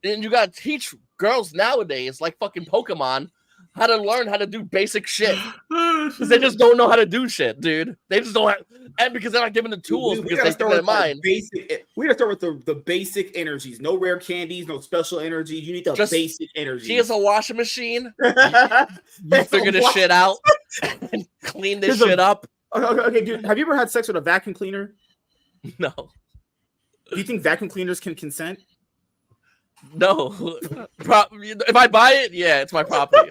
Speaker 2: And you gotta teach girls nowadays, like fucking Pokemon, how to learn how to do basic shit. Because they just don't know how to do shit, dude. They just don't have, and because they're not given the tools because they think in mind.
Speaker 4: We gotta start with the basic energies. No rare candies, no special energies. You need the basic energies.
Speaker 2: Here's a washing machine. You figure this shit out and clean this shit up.
Speaker 4: Okay, dude. Have you ever had sex with a vacuum cleaner?
Speaker 2: No.
Speaker 4: Do you think vacuum cleaners can consent?
Speaker 2: No. If I buy it, yeah, it's my property.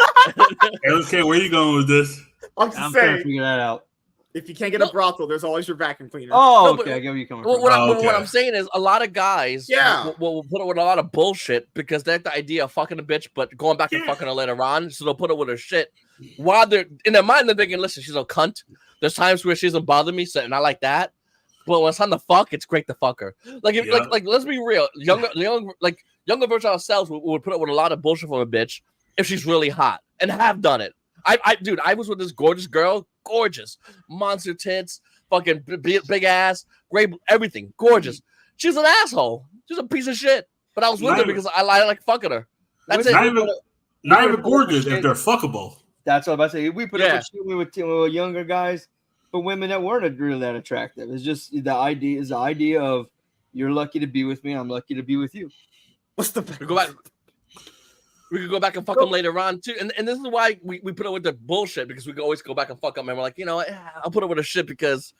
Speaker 5: Okay, where you going with this?
Speaker 4: I'm
Speaker 3: trying
Speaker 4: saying,
Speaker 3: to figure that out.
Speaker 4: If you can't get a brothel, there's always your vacuum cleaner.
Speaker 3: Oh, okay. I get where you're coming from.
Speaker 2: What I'm saying is a lot of guys will put up with a lot of bullshit because they like the idea of fucking a bitch, but going back and fucking her later on. So they'll put up with her shit. While they're in their mind, they're thinking, listen, she's a cunt. There's times where she doesn't bother me, and I like that. But when it's time to fuck, it's great to fuck her. Like, like let's be real. Younger version of ourselves would put up with a lot of bullshit from a bitch if she's really hot and have done it. Dude, I was with this gorgeous girl, gorgeous, monster tits, fucking big ass, great, everything, gorgeous. She's an asshole. She's a piece of shit. But I was with her because I like fucking her. That's it.
Speaker 5: Not even gorgeous if they're fuckable.
Speaker 3: That's what I'm about to say. We put up with younger guys, but women that weren't really that attractive. It's just the idea of you're lucky to be with me. I'm lucky to be with you.
Speaker 4: What's the
Speaker 2: we could go back and fuck them later on too, and this is why we put up with the bullshit, because we could always go back and fuck them, and we're like, you know, I'll put up with the shit because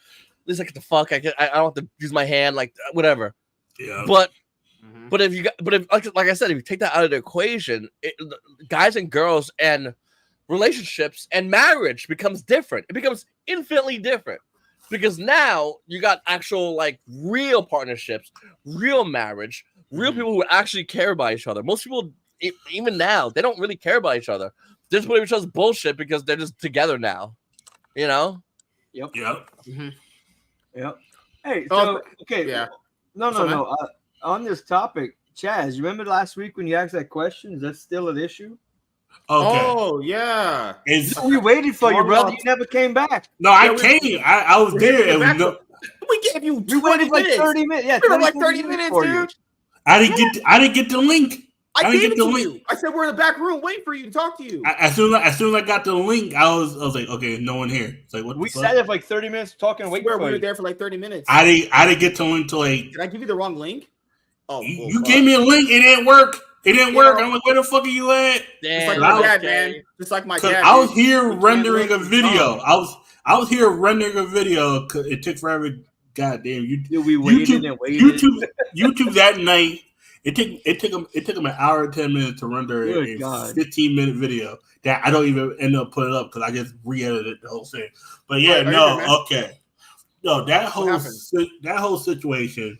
Speaker 2: at least I get the fuck. I don't have to use my hand, like whatever.
Speaker 5: Yeah.
Speaker 2: But if like I said, if you take that out of the equation, guys and girls and relationships and marriage becomes different. It becomes infinitely different because now you got actual like real partnerships, real marriage, real people who actually care about each other. Most people, even now, they don't really care about each other. They're just putting each other's bullshit because they're just together now. You know?
Speaker 3: Yep.
Speaker 4: Mm-hmm.
Speaker 3: Yep. Hey, so okay.
Speaker 4: Yeah.
Speaker 3: No. On this topic, Chaz, you remember last week when you asked that question? Is that still an issue?
Speaker 5: Okay.
Speaker 4: Oh yeah.
Speaker 3: We waited for you, brother. You never came back.
Speaker 5: No, I came. I was there.
Speaker 4: We gave you 20
Speaker 3: we waited like 30 minutes. Yeah,
Speaker 4: we were like 30 minutes, dude.
Speaker 5: I didn't get the link.
Speaker 4: I
Speaker 5: didn't
Speaker 4: gave
Speaker 5: get
Speaker 4: it
Speaker 5: the
Speaker 4: to
Speaker 5: link.
Speaker 4: you. I said we're in the back room waiting for you to talk to you.
Speaker 5: As soon as I got the link, I was like, okay, no one here. It's like, what
Speaker 3: We
Speaker 5: the fuck?
Speaker 3: sat there for like 30 minutes talking and waiting for
Speaker 4: we
Speaker 3: you.
Speaker 4: were there for like 30 minutes.
Speaker 5: I didn't get the link to like.
Speaker 4: Did I give you the wrong link? Oh,
Speaker 5: you gave me a link. It didn't work. It didn't work. I'm like, where the fuck are you at?
Speaker 4: Just like my dad, man. Just like my dad.
Speaker 5: I was here rendering a video. I was here rendering a video. Cause it took forever. Goddamn,
Speaker 3: we waited and waited.
Speaker 5: YouTube that night. It took them an hour and 10 minutes to render a 15-minute video that I don't even end up putting up because I just re-edited the whole thing. But yeah, that whole situation.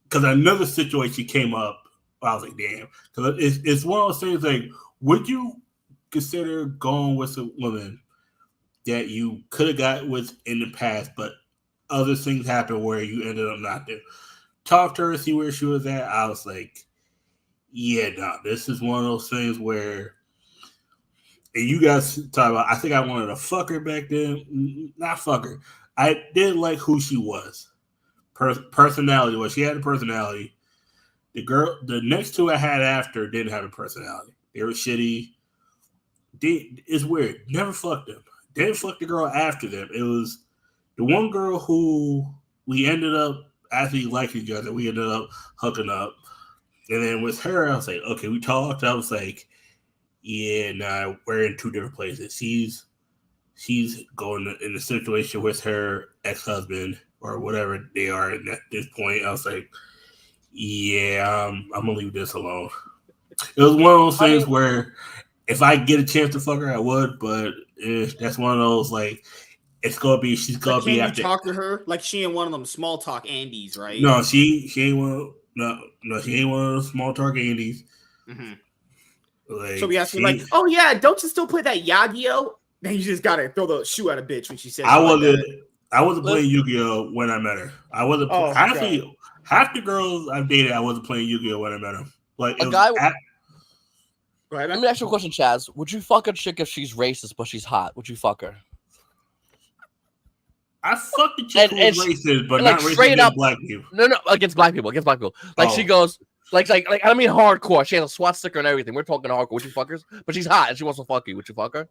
Speaker 5: Because another situation came up, I was like, damn. Because it's one of those things like, would you consider going with a woman that you could have got with in the past, but other things happened where you ended up not there? Talk to her, see where she was at. I was like, yeah, no, this is one of those things where, and you guys talk about, I think I wanted to fuck her back then. Not fuck her. I didn't like who she was. Personality, well, she had a personality. The next two I had after didn't have a personality. They were shitty. It's weird. Never fucked them. Didn't fuck the girl after them. It was the one girl who we ended up, after we liked each other, we ended up hooking up. And then with her, I was like, okay, we talked. I was like, yeah, nah, we're in two different places. She's going in a situation with her ex-husband or whatever they are at this point. I was like, yeah, I'm going to leave this alone. It was one of those things where if I get a chance to fuck her, I would, but that's one of those, like, she's going to be after.
Speaker 4: Can you talk to her? Like, she ain't one of them small talk Andes, right?
Speaker 5: No, she ain't one. No, she ain't one of those small talk Andes. Mm-hmm.
Speaker 4: Like, so we asked me, like, oh, yeah, don't you still play that YuGiOh? Then you just got to throw the shoe at a bitch when she says
Speaker 5: I wasn't playing YuGiOh when I met her. I wasn't. Half the girls I've dated, I wasn't playing YuGiOh when I met them. Like
Speaker 2: a guy. Let me ask you a question, Chaz. Would you fuck a chick if she's racist but she's hot? Would you fuck her?
Speaker 5: I fucked the chick who was racist, but not racist against black people.
Speaker 2: No, against black people. Like she goes, like I don't mean hardcore. She has a SWAT sticker and everything. We're talking hardcore. Would you fuck her? But she's hot and she wants to fuck you. Would you fuck her?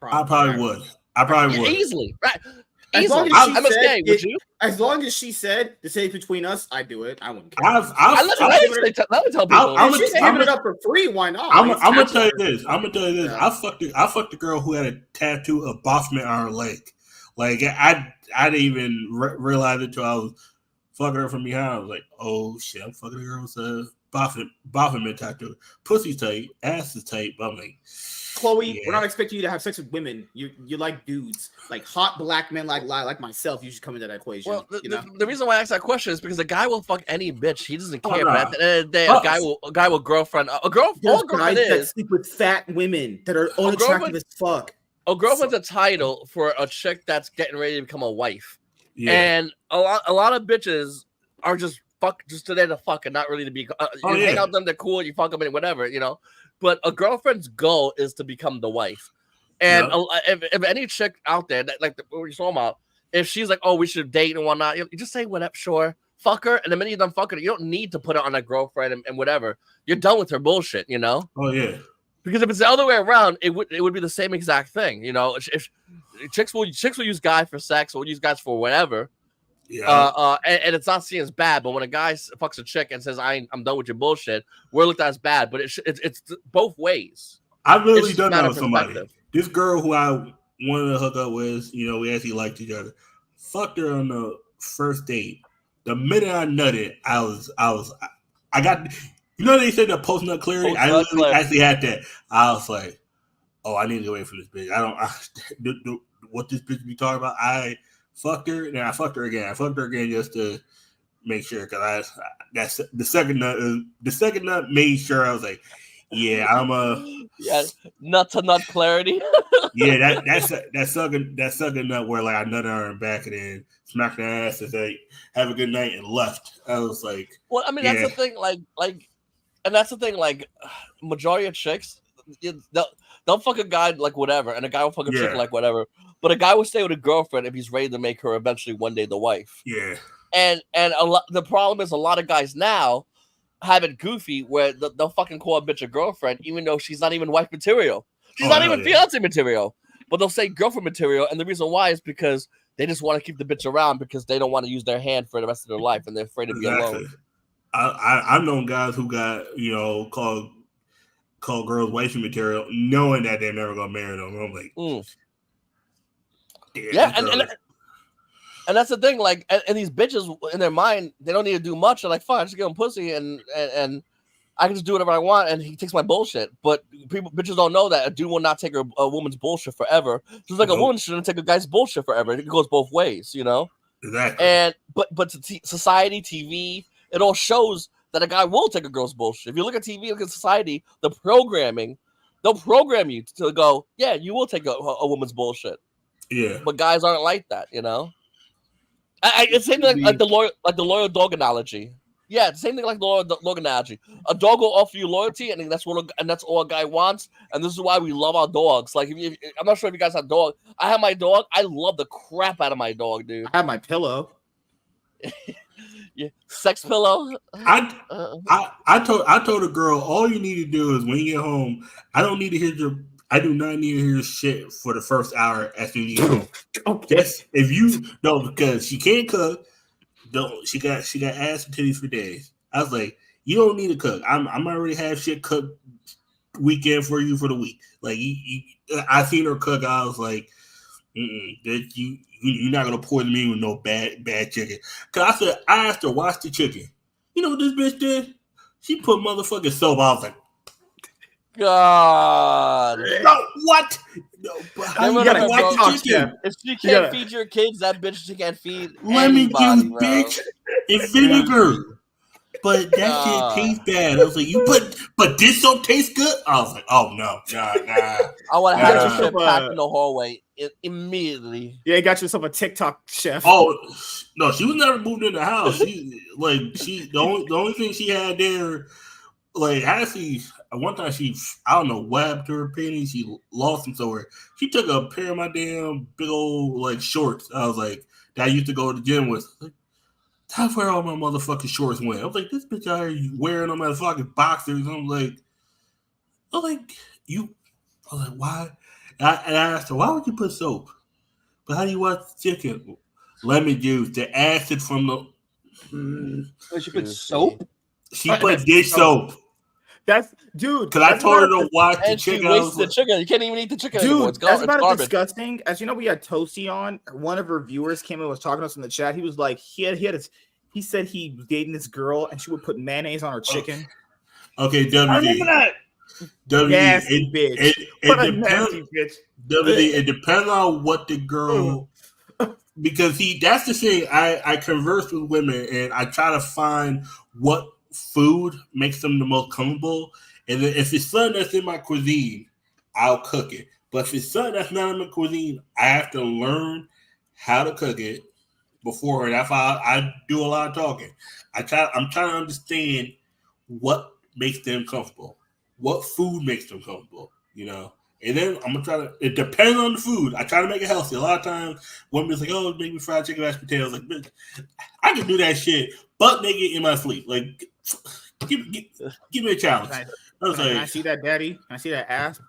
Speaker 5: I probably would. I probably would.
Speaker 2: Easily, right?
Speaker 4: As long as she said to say between us, I do it. I wouldn't care.
Speaker 5: Let me
Speaker 2: tell people.
Speaker 4: If she's giving it up for free, why not?
Speaker 5: I'm gonna tell you this. Yeah. I fucked a girl who had a tattoo of Boffman on her leg. Like I didn't even realize it until I was fucking her from behind. I was like, oh shit, I'm fucking a girl with a Boffman tattoo. Pussy's tight, ass is tight. But I'm like,
Speaker 4: Chloe, we're not expecting you to have sex with women. You like dudes, like hot black men, like myself. You should come into that equation.
Speaker 2: Well, the reason why I asked that question is because a guy will fuck any bitch. He doesn't care. But at the end of the day, a guy will girlfriend. All girlfriend is
Speaker 4: that sleep with fat women that are unattractive as fuck.
Speaker 2: A girlfriend's a title for a chick that's getting ready to become a wife. Yeah. And a lot of bitches are just there to fuck and not really to be. Hang out with them, they're cool. You fuck them and whatever, But a girlfriend's goal is to become the wife. And if any chick out there that like what you're talking about, if she's like, oh, we should date and whatnot, you just say whatever, sure, fuck her. And the minute you're done fucking her, you don't need to put her on a girlfriend and whatever. You're done with her bullshit,
Speaker 5: Oh yeah.
Speaker 2: Because if it's the other way around, it would be the same exact thing, If chicks will use guys for sex or use guys for whatever. Yeah. And it's not seen as bad, but when a guy fucks a chick and says I'm done with your bullshit, we're looked at as bad. But it's both ways.
Speaker 5: I've literally done that with somebody. This girl who I wanted to hook up with, we actually liked each other. Fucked her on the first date. The minute I nutted, I got. They said that post nut clarity. I actually had that. I was like, oh, I need to get away from this bitch. What this bitch be talking about? I fucked her, and I fucked her again. I fucked her again just to make sure, because that's the second nut. The second nut made sure I was like, yeah, I'm
Speaker 2: nut to nut clarity.
Speaker 5: Yeah, that sucking nut where like I nutted her in the back and then smacked her ass and say, have a good night and left. I was like,
Speaker 2: well, I mean that's the thing, and that's the thing, like majority of chicks, they'll fuck a guy like whatever, and a guy will fuck a chick like whatever. But a guy will stay with a girlfriend if he's ready to make her eventually one day the wife.
Speaker 5: Yeah.
Speaker 2: And the problem is a lot of guys now, have it goofy where they'll fucking call a bitch a girlfriend, even though she's not even wife material. She's not even fiance material. But they'll say girlfriend material, and the reason why is because they just want to keep the bitch around because they don't want to use their hand for the rest of their life, and they're afraid to be alone.
Speaker 5: I've known guys who got called girls wifey material, knowing that they're never gonna marry them. I'm like,
Speaker 2: yeah, and that's the thing. Like, and these bitches in their mind, they don't need to do much. They're like, fine, just give him pussy, and I can just do whatever I want, and he takes my bullshit. But bitches don't know that a dude will not take a woman's bullshit forever. Just like a woman shouldn't take a guy's bullshit forever. It goes both ways,
Speaker 5: Exactly.
Speaker 2: And but society, TV, it all shows that a guy will take a girl's bullshit. If you look at TV, look at society, the programming, they'll program you to go, yeah, you will take a woman's bullshit.
Speaker 5: Yeah.
Speaker 2: But guys aren't like that, It's same thing like the loyal dog analogy. Yeah, the same thing like the loyal dog analogy. A dog will offer you loyalty, and that's all a guy wants. And this is why we love our dogs. Like, I'm not sure if you guys have dogs. I have my dog. I love the crap out of my dog, dude.
Speaker 4: I have my pillow.
Speaker 2: Yeah, sex pillow.
Speaker 5: I told a girl, all you need to do is when you get home, I do not need to hear your shit for the first hour after you get home.
Speaker 4: Okay.
Speaker 5: Yes, because she can't cook. She got ass and titties for days. I was like, you don't need to cook. I'm already have shit cooked weekend for you for the week. Like I seen her cook. I was like, you're not gonna poison me with no bad chicken. Cause I asked her wash the chicken. You know what this bitch did? She put motherfucking soap. I was like,
Speaker 2: God.
Speaker 5: No, what? No, but how you gotta wash the chicken?
Speaker 2: If she can't feed your kids, that bitch she can't feed.
Speaker 5: Lemon juice, bitch, and vinegar. But that shit tastes bad. I was like, but this soap tastes good? I was like, oh no, nah.
Speaker 2: I want to have your shit packed in the hallway immediately.
Speaker 1: Yeah, you got yourself a TikTok chef.
Speaker 5: Oh no, she was never moved in the house. The only thing she had there, like actually one time I don't know, webbed her panties. She lost them somewhere. She took a pair of my damn big old like shorts. I was like, that I used to go to the gym with. That's where all my motherfucking shorts went. I was like, this bitch out here wearing them as fucking boxers. I'm like, why? And I asked her, why would you put soap? But how do you wash the chicken? Lemon juice, the acid from the.
Speaker 3: She put soap?
Speaker 5: She put dish soap.
Speaker 1: That's dude.
Speaker 5: Because I told her to wash the chicken.
Speaker 2: She wasted the chicken. You can't even eat the chicken anymore. It's
Speaker 1: that's about disgusting. As you know, we had Toasty on. One of her viewers came and was talking to us in the chat. He was like, he said he was dating this girl and she would put mayonnaise on her chicken.
Speaker 5: Okay, WD.
Speaker 3: I remember that.
Speaker 1: Nasty bitch. What a nasty bitch.
Speaker 5: WD, it depends on what the girl. Because that's the thing. I converse with women and I try to find what food makes them the most comfortable, and then if it's something that's in my cuisine, I'll cook it. But if it's something that's not in my cuisine, I have to learn how to cook it before, and that's why I do a lot of talking. I'm trying to understand what makes them comfortable, what food makes them comfortable, And then I'm gonna try to. It depends on the food. I try to make it healthy. A lot of times, women's like, "Oh, make me fried chicken, mashed potatoes." Like, bitch, I can do that shit, butt naked in my sleep. Like, give me a challenge.
Speaker 1: Can I see that, daddy? Can I see that ass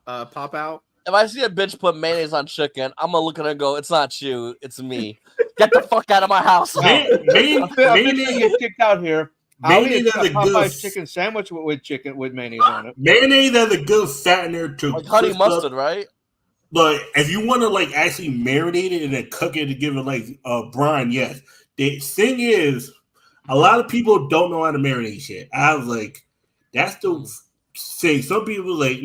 Speaker 1: pop out?
Speaker 2: If I see a bitch put mayonnaise on chicken, I'm gonna look at her and go, "It's not you, it's me. Get the fuck out of my house."
Speaker 3: Mayonnaise get kicked out here. Mayonnaise has a good chicken sandwich with mayonnaise on it.
Speaker 5: Mayonnaise has a good fattener to
Speaker 2: like honey mustard, right?
Speaker 5: But if you want to like actually marinate it and then cook it to give it like a brine, yes. The thing is, a lot of people don't know how to marinate shit. I was like, that's the thing. Some people like,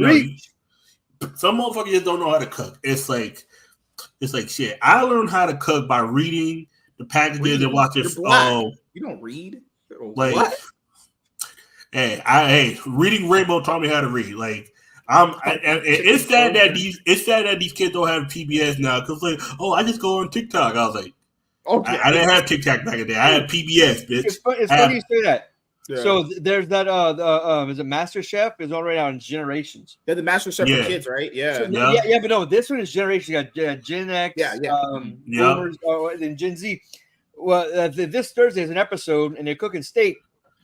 Speaker 5: some motherfuckers just don't know how to cook. It's like shit. I learned how to cook by reading the packages and watching.
Speaker 4: You don't read.
Speaker 5: Like,
Speaker 4: what?
Speaker 5: Hey, reading Rainbow taught me how to read. Like, it's sad that these kids don't have PBS now because like, I just go on TikTok. I was like, okay, I didn't have TikTok back in the day. I had PBS, bitch.
Speaker 3: It's funny you say that. Yeah. So there's that is it Master Chef? Is already on Generations.
Speaker 4: Yeah, the Master Chef for kids, right? Yeah.
Speaker 3: So, but no, this one is Generations. You got Gen X, Boomers, and Gen Z. Well, this Thursday is an episode, and they're cooking steak,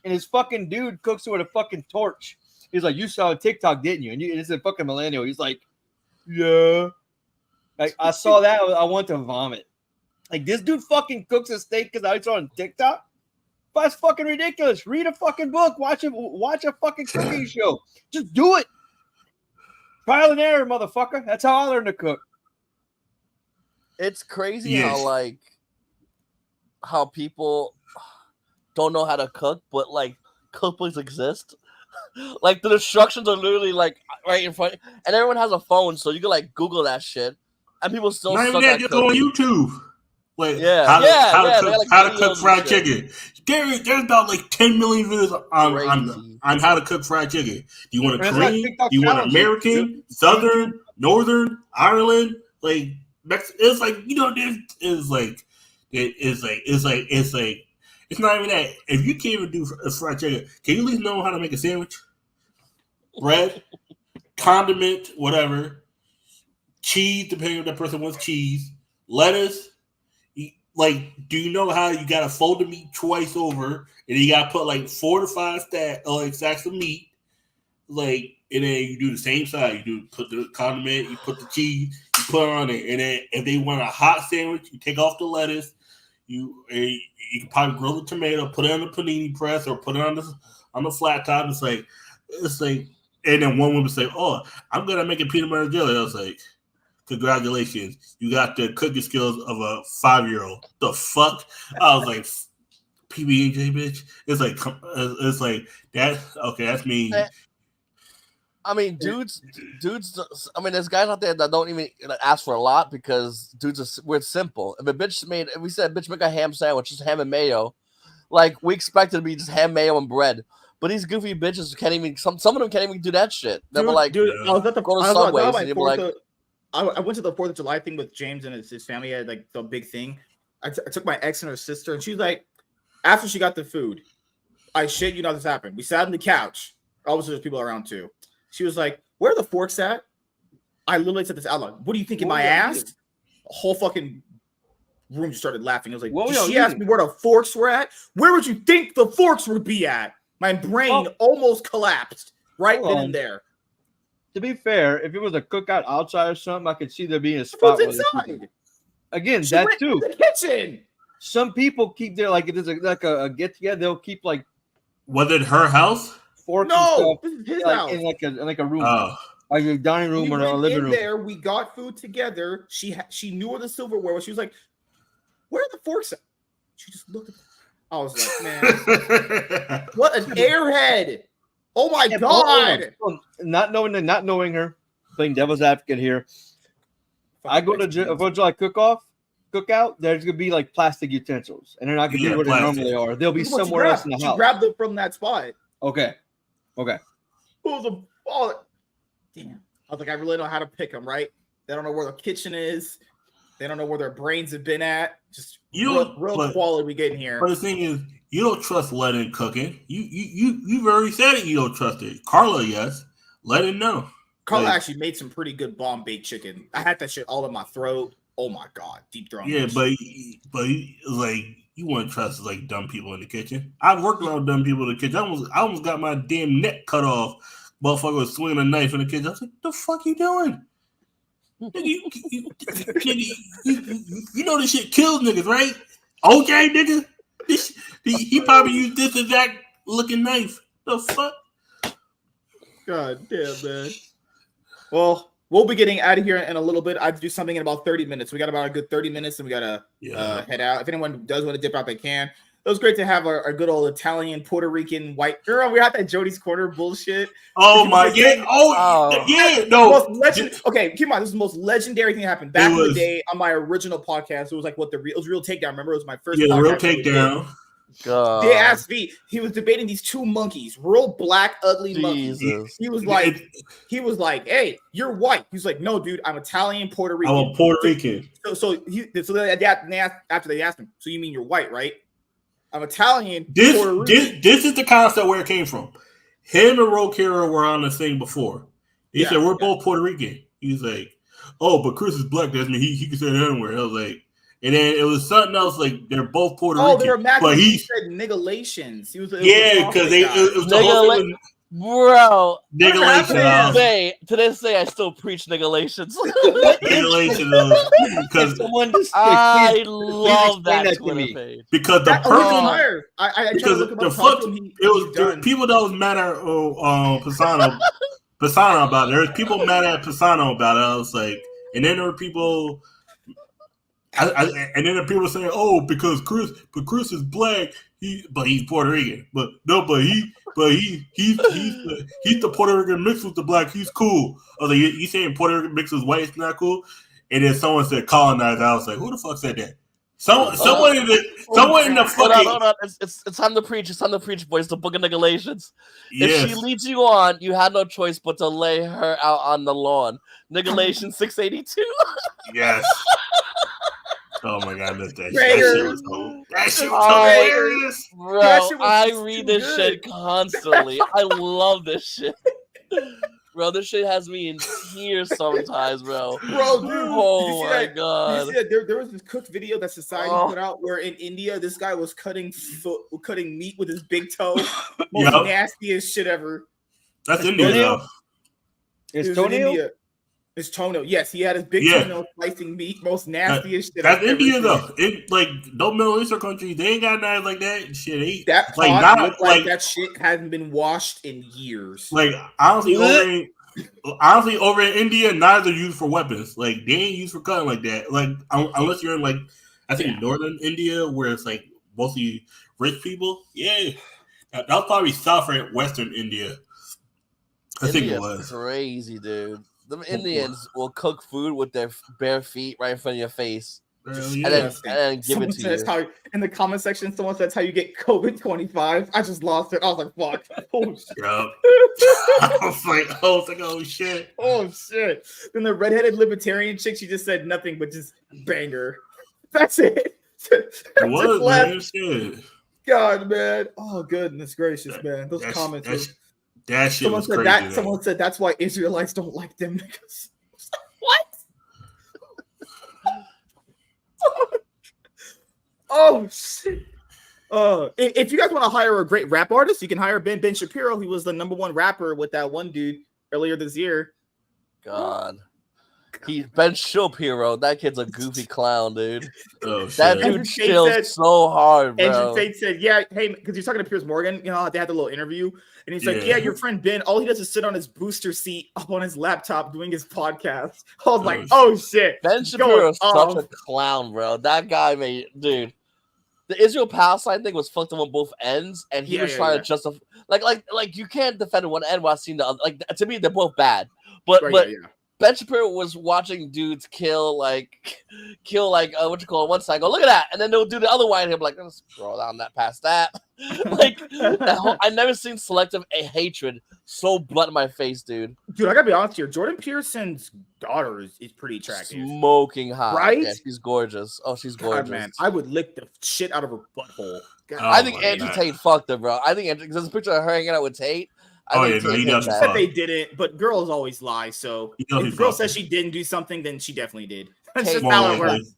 Speaker 3: and his fucking dude cooks it with a fucking torch. He's like, you saw a TikTok, didn't you? And it's a fucking millennial. He's like, yeah. Like, I saw that. I want to vomit. Like, this dude fucking cooks a steak because I saw on TikTok. But that's fucking ridiculous. Read a fucking book. Watch a fucking cooking show. Just do it. Trial and error, motherfucker. That's how I learned to cook.
Speaker 2: It's crazy how people don't know how to cook, but like cookbooks exist. Like the instructions are literally like right in front, and everyone has a phone, so you can like Google that shit, and people still
Speaker 5: not
Speaker 2: suck
Speaker 5: even
Speaker 2: at
Speaker 5: that,
Speaker 2: cooking.
Speaker 5: on YouTube. Like
Speaker 2: how
Speaker 5: to cook fried chicken. There's about like 10 million videos on how to cook fried chicken. Do you want a Korean? Do you want American, Southern, Northern, Ireland? Like it's like it's not even that. If you can't even do a fried chicken, can you at least know how to make a sandwich? Bread, condiment, whatever, cheese, depending on the person wants cheese, lettuce. Like, do you know how you gotta fold the meat twice over, and you gotta put like 4 to 5 stacks of meat, like, and then you do the same side. You put the condiment, you put the cheese, you put it on it, and then if they want a hot sandwich, you take off the lettuce. You can probably grill the tomato, put it on the panini press, or put it on the flat top. It's like, and then one woman say, "Oh, I'm gonna make a peanut butter jelly." I was like, congratulations, you got the cooking skills of a 5-year-old. The fuck? I was like, PB&J, bitch. It's like that. Okay, that's me.
Speaker 2: I mean, dudes. I mean, there's guys out there that don't even ask for a lot because dudes we're simple. If we said bitch make a ham sandwich, just ham and mayo, like we expect it to be just ham, mayo, and bread. But these goofy bitches can't even. Some of them can't even do that shit. They were like,
Speaker 4: dude, I was at the
Speaker 2: go to Subways and you're like.
Speaker 4: I went to the 4th of July thing with James and his family. Had like the big thing. I took my ex and her sister, and she was like, after she got the food, I shit you not this happened. We sat on the couch. Obviously, there's people around too. She was like, "Where are the forks at?" I literally said this out loud. What do you think in my ass? The whole fucking room just started laughing. I was like, she asked me where the forks were at. Where would you think the forks would be at? My brain almost collapsed right then and there.
Speaker 3: To be fair, if it was a cookout outside or something, I could see there being a spot.
Speaker 4: Inside.
Speaker 3: Again, that too.
Speaker 4: The kitchen.
Speaker 3: Some people keep their like if there's a get together, they'll keep like.
Speaker 5: Was it her house?
Speaker 3: Forks
Speaker 4: no, this is his house.
Speaker 3: In like a room, like a dining room or a living room.
Speaker 4: There, we got food together. She knew where the silverware was. She was like, "Where are the forks at?" She just looked at them. I was like, "Man, what an airhead!" Oh my god!
Speaker 3: Not knowing her, playing devil's advocate here. I go to like cookout. There's gonna be like plastic utensils, and they're not gonna be where they normally are. They'll be somewhere else in the house.
Speaker 4: She grabbed them from that spot.
Speaker 3: Okay.
Speaker 4: Damn. I was like, I really don't know how to pick them. Right? They don't know where the kitchen is. They don't know where their brains have been at. Just real quality we get in here.
Speaker 5: But the thing is, you don't trust Lennon cooking. You've already said it. You don't trust it. Carla, yes. Let him know.
Speaker 4: Carla actually made some pretty good bomb baked chicken. I had that shit all in my throat. Oh my god, deep throat.
Speaker 5: Yeah, but like you wouldn't trust like dumb people in the kitchen. I've worked around dumb people in the kitchen. I almost got my damn neck cut off. Motherfucker was swinging a knife in the kitchen. I was like, "The fuck you doing?" You know this shit kills niggas, right? Okay, nigga. He probably used this exact looking knife. The fuck?
Speaker 4: God damn, man. Well, we'll be getting out of here in a little bit. I have to do something in about 30 minutes. We got about a good 30 minutes, and we got to head out. If anyone does want to dip out, they can. It was great to have our good old Italian, Puerto Rican, white girl. We had that Jody's Corner bullshit.
Speaker 5: Oh my god! Yeah, no.
Speaker 4: Okay, keep in mind, this is the most legendary thing that happened back in the day on my original podcast. It was like it was Real Takedown. Remember, it was my first.
Speaker 5: Yeah, Real Takedown.
Speaker 4: They asked me. He was debating these two monkeys, real black, ugly monkeys. He was like, "Hey, you're white." He's like, "No, dude, I'm Italian, Puerto Rican."
Speaker 5: I'm a Puerto Rican.
Speaker 4: So after they asked him, "So you mean you're white, right?" I'm Italian.
Speaker 5: This is the concept where it came from. Him and Rokira were on the thing before. He said, "We're both Puerto Rican." He's like, "Oh, but Chris is black. That means he can say that anywhere." I was like, And then it was something else, like they're both Puerto
Speaker 4: Oh,
Speaker 5: Rican.
Speaker 4: they were mad
Speaker 5: but
Speaker 4: he said niggalations. He was
Speaker 5: because it was the whole thing.
Speaker 2: Bro,
Speaker 5: Niggalation.
Speaker 2: to this day, I still preach niggalations.
Speaker 5: Niggalation because
Speaker 2: I love that Twitter page.
Speaker 5: Because the person,
Speaker 4: because
Speaker 5: the fuck, it was people that was mad at Paisano about it. There was people mad at Paisano about it. I was like, and then there were people. And then the people saying, "Oh, because Chris is black, but he's Puerto Rican." But he's the Puerto Rican mixed with the black. He's cool. I was like, "You saying Puerto Rican mixed with white is not cool?" And then someone said colonized. I was like, "Who the fuck said that?" Someone in the fucking.
Speaker 2: Hold on. It's time to preach. It's time to preach, boys. The Book of Niggalations.
Speaker 5: Yes.
Speaker 2: If she leads you on, you had no choice but to lay her out on the lawn. Niggalation 682.
Speaker 5: Yes. Oh my god, that shit was hilarious.
Speaker 2: Bro, I read this shit constantly. I love this shit. Bro, this shit has me in tears sometimes, bro.
Speaker 4: Bro, dude.
Speaker 2: Oh my god.
Speaker 4: You see that there was this cooked video that Society put out where in India, this guy was cutting meat with his big toe. Most nastiest shit ever.
Speaker 5: That's India, though.
Speaker 3: It's toenail?
Speaker 4: His toenail. Yes, he had his big toenail slicing meat. Most nastiest shit.
Speaker 5: That's India, though. Like, no Middle Eastern countries, they ain't got knives like that. Shit,
Speaker 4: that pot looked like that shit hasn't been washed in years.
Speaker 5: Like, honestly, over in India, knives are used for weapons. Like, they ain't used for cutting like that. Like, unless you're in, like, I think northern India, where it's, like, mostly rich people. Yeah. That was probably South or Western India. I think it was.
Speaker 2: Crazy, dude. The Indians will cook food with their bare feet right in front of your face. And then give it to you.
Speaker 4: In the comment section, someone says how you get COVID-25. I just lost it. I was like, fuck. Oh, shit.
Speaker 5: I was like, oh, shit.
Speaker 4: Oh, shit. Then the redheaded libertarian chick, she just said nothing but just banger. That's it.
Speaker 5: It was, man. Shit.
Speaker 4: God, man. Oh, goodness gracious, man. Those comments.
Speaker 5: That shit was crazy.
Speaker 4: Someone said that's why Israelites don't like them niggas. What? Oh shit. If you guys want to hire a great rap artist, you can hire Ben Shapiro. He was the #1 rapper with that one dude earlier this year.
Speaker 2: God. Ben Shapiro. That kid's a goofy clown, dude.
Speaker 5: Oh,
Speaker 2: that dude chills so hard, bro.
Speaker 4: Andrew Tate said, yeah, hey, because he's talking to Piers Morgan, you know, they had the little interview, and he's like, yeah, your friend Ben, all he does is sit on his booster seat up on his laptop doing his podcast. I was like, oh shit.
Speaker 2: Ben Shapiro is such a clown, bro. That guy dude. The Israel-Palestine thing was fucked up on both ends, and he was trying to justify, like you can't defend one end while seeing the other. Like, to me, they're both bad, but Ben Shapiro was watching dudes kill what you call it, one side. Go look at that, and then they'll do the other one. And he'll be like, let's scroll down that past that. Like I never seen selective hatred so blunt in my face, dude.
Speaker 4: Dude, I gotta be honest here. Jordan Peterson's daughter is pretty attractive,
Speaker 2: smoking hot.
Speaker 4: Right?
Speaker 2: Yeah, she's gorgeous. Oh, she's gorgeous.
Speaker 4: God, man, I would lick the shit out of her butthole.
Speaker 2: I think Andrew Tate fucked her, bro. I think because there's a picture of her hanging out with Tate.
Speaker 5: He does.
Speaker 4: Said they didn't, but girls always lie. So if the girl says she didn't do something, then she definitely did. That's just how it works.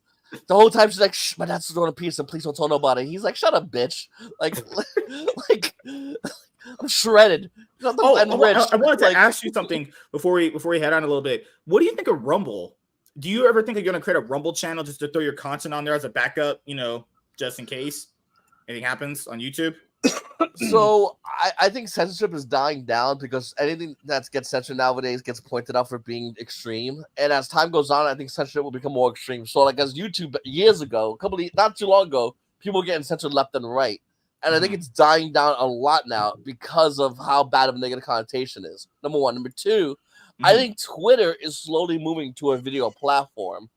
Speaker 2: The whole time she's like, "Shh, my dad's throwing a piece, and please don't tell nobody." He's like, "Shut up, bitch!" Like I'm shredded.
Speaker 4: I wanted to ask you something before we head on a little bit. What do you think of Rumble? Do you ever think you're going to create a Rumble channel just to throw your content on there as a backup, just in case anything happens on YouTube?
Speaker 2: So I think censorship is dying down because anything that gets censored nowadays gets pointed out for being extreme. And as time goes on, I think censorship will become more extreme. So like as YouTube years ago, not too long ago, people were getting censored left and right. And I think it's dying down a lot now because of how bad of a negative connotation is. Number one. Number two, I think Twitter is slowly moving to a video platform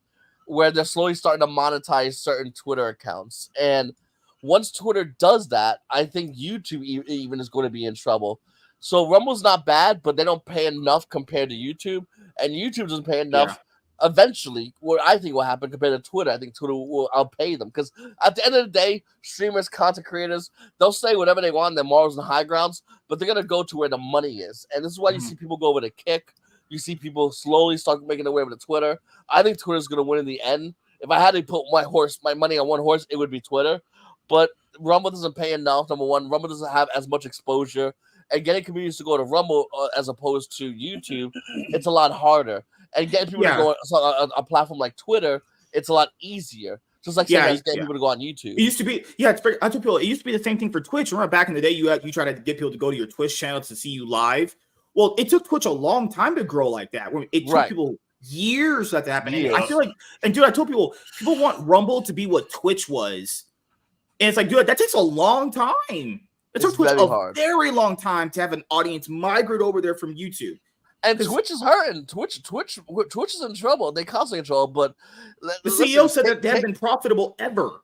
Speaker 2: where they're slowly starting to monetize certain Twitter accounts. And once Twitter does that, I think YouTube even is going to be in trouble. So Rumble's not bad, but they don't pay enough compared to YouTube, and YouTube doesn't pay enough. Eventually, what I think will happen compared to Twitter, I think Twitter will outpay them because at the end of the day, streamers, content creators, they'll say whatever they want, their morals and high grounds, but they're gonna go to where the money is, and this is why you see people go over to Kick. You see people slowly start making their way over to Twitter. I think Twitter's gonna win in the end. if I had to put my money on one horse, it would be Twitter. But Rumble doesn't pay enough. Number one, Rumble doesn't have as much exposure, and getting communities to go to Rumble as opposed to YouTube, it's a lot harder. And getting people to go on a platform like Twitter, it's a lot easier. Just like getting people to go on YouTube.
Speaker 4: It used to be, I told people it used to be the same thing for Twitch. Remember back in the day, you try to get people to go to your Twitch channel to see you live. Well, it took Twitch a long time to grow like that. It took people years for that to happen. And I feel like, and dude, I told people want Rumble to be what Twitch was. And it's like, dude, that takes a long time. It took Twitch a very long time to have an audience migrate over there from YouTube.
Speaker 2: And Twitch is hurting. Twitch is in trouble. They constantly in trouble. But
Speaker 4: the CEO said that they haven't been profitable ever.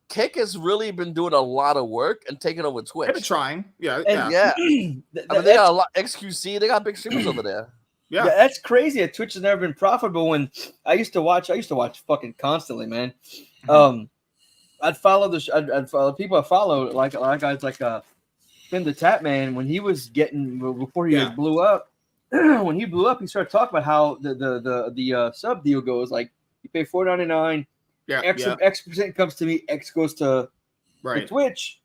Speaker 2: Kick has really been doing a lot of work and taking over Twitch.
Speaker 4: They've been trying,
Speaker 2: I mean, they got a lot XQC. They got big streamers over there.
Speaker 3: Yeah, that's crazy. That Twitch has never been profitable. When I used to watch fucking constantly, man. I'd follow I'd follow people I follow, like a lot of guys like Finn the Tap Man. When he was getting before he blew up, when he blew up, he started talking about how the sub deal goes. Like you pay $4.99, X percent comes to me, X goes to Twitch.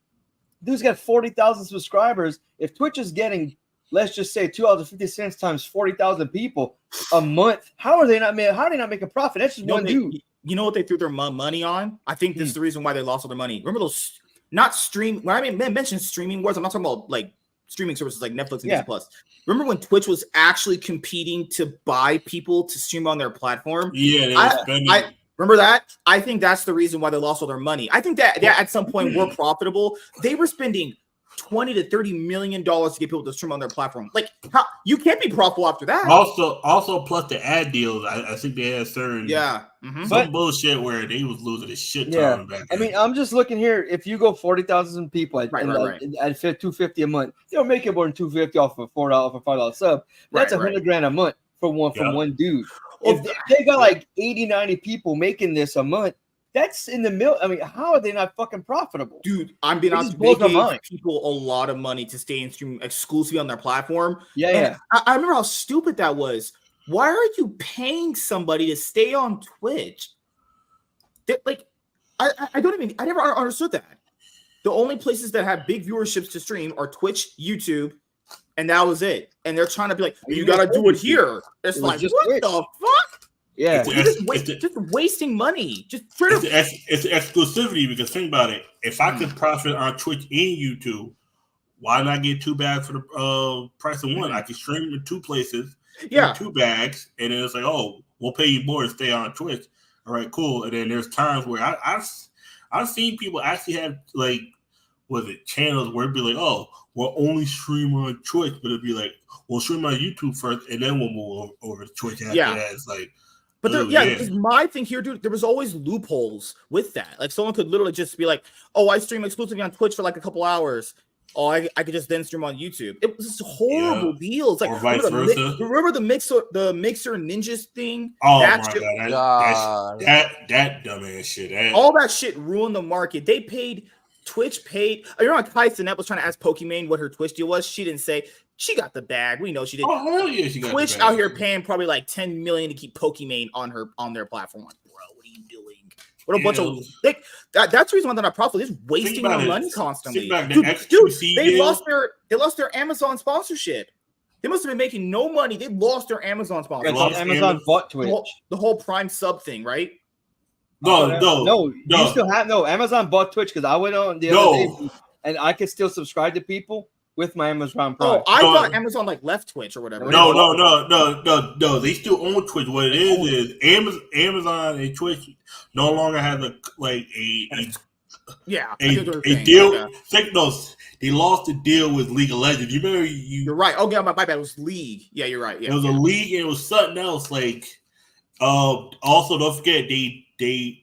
Speaker 3: Dude's got 40,000 subscribers. If Twitch is getting, let's just say $2.50 times 40,000 people a month, how are they not making a profit? That's just one dude.
Speaker 4: You know what they threw their money on? I think this is the reason why they lost all their money. Remember those not stream? When I mentioned streaming wars, I'm not talking about like streaming services like Netflix and Disney Plus. Remember when Twitch was actually competing to buy people to stream on their platform?
Speaker 5: Yeah,
Speaker 4: I remember that. I think that's the reason why they lost all their money. I think that at some point were profitable. They were spending $20 to $30 million to get people to stream on their platform. Like, how you can't be profitable after that.
Speaker 5: Also, plus the ad deals. I think they had certain some bullshit where they was losing a shit ton back then.
Speaker 3: I mean, I'm just looking here. If you go 40,000 people at $250 a month, they'll make it more than $250 off of $5 sub. That's $100,000 a month from one dude. If they got like 80, 90 people making this a month, that's in the middle. I mean, how are they not fucking profitable?
Speaker 4: Dude, I'm being honest. They gave people a lot of money to stay and stream exclusively on their platform. I remember how stupid that was. Why are you paying somebody to stay on Twitch? I never understood that. The only places that have big viewerships to stream are Twitch, YouTube, and that was it. And they're trying to be like, you got to do it here. It's like, what the fuck?
Speaker 3: Yeah,
Speaker 4: just wasting money. It's
Speaker 5: the exclusivity, because think about it. If I could profit on Twitch and YouTube, why not get 2 bags for the price of one? I can stream in 2 places, 2 bags, and then it's like, oh, we'll pay you more to stay on Twitch. All right, cool. And then there's times where I've seen people actually have like, channels where it'd be like, oh, we'll only stream on Twitch, but it'd be like, we'll stream on YouTube first, and then we'll move over to Twitch after that. It's like.
Speaker 4: But because my thing here, dude, there was always loopholes with that. Like someone could literally just be like, "Oh, I stream exclusively on Twitch for like a couple hours. Oh, I could just then stream on YouTube." It was just horrible deals. Like,
Speaker 5: or vice versa.
Speaker 4: Remember the Mixer Ninjas thing?
Speaker 5: Oh my god, that dumbass shit.
Speaker 4: All that shit ruined the market. Twitch paid. You know, Kai Cenat was trying to ask Pokimane what her Twitch deal was. She didn't say. She got the bag. We know she did.
Speaker 5: Oh hell yeah, she got
Speaker 4: Twitch
Speaker 5: the bag.
Speaker 4: out here paying probably like $10 million to keep Pokimane on their platform. Like, bro, what are you doing? What a bunch of that's the reason why they're not profitable. They're just wasting their money constantly. Dude, they lost their Amazon sponsorship. They must have been making no money. They lost their Amazon sponsorship.
Speaker 3: Amazon bought Twitch.
Speaker 4: The whole Prime sub thing, right?
Speaker 3: No. You still have Amazon bought Twitch because I went on the other day and I could still subscribe to people with my Amazon Prime.
Speaker 4: I thought Amazon like left Twitch or whatever.
Speaker 5: No. They still own Twitch. What it is Amazon and Twitch no longer have a deal. They lost the deal with League of Legends. You remember?
Speaker 4: You're right. Okay, my bad. It was League. Yeah, you're right. Yeah,
Speaker 5: it was a league and it was something else. Like, also don't forget they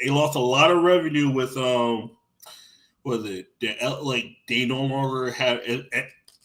Speaker 5: lost a lot of revenue with they no longer have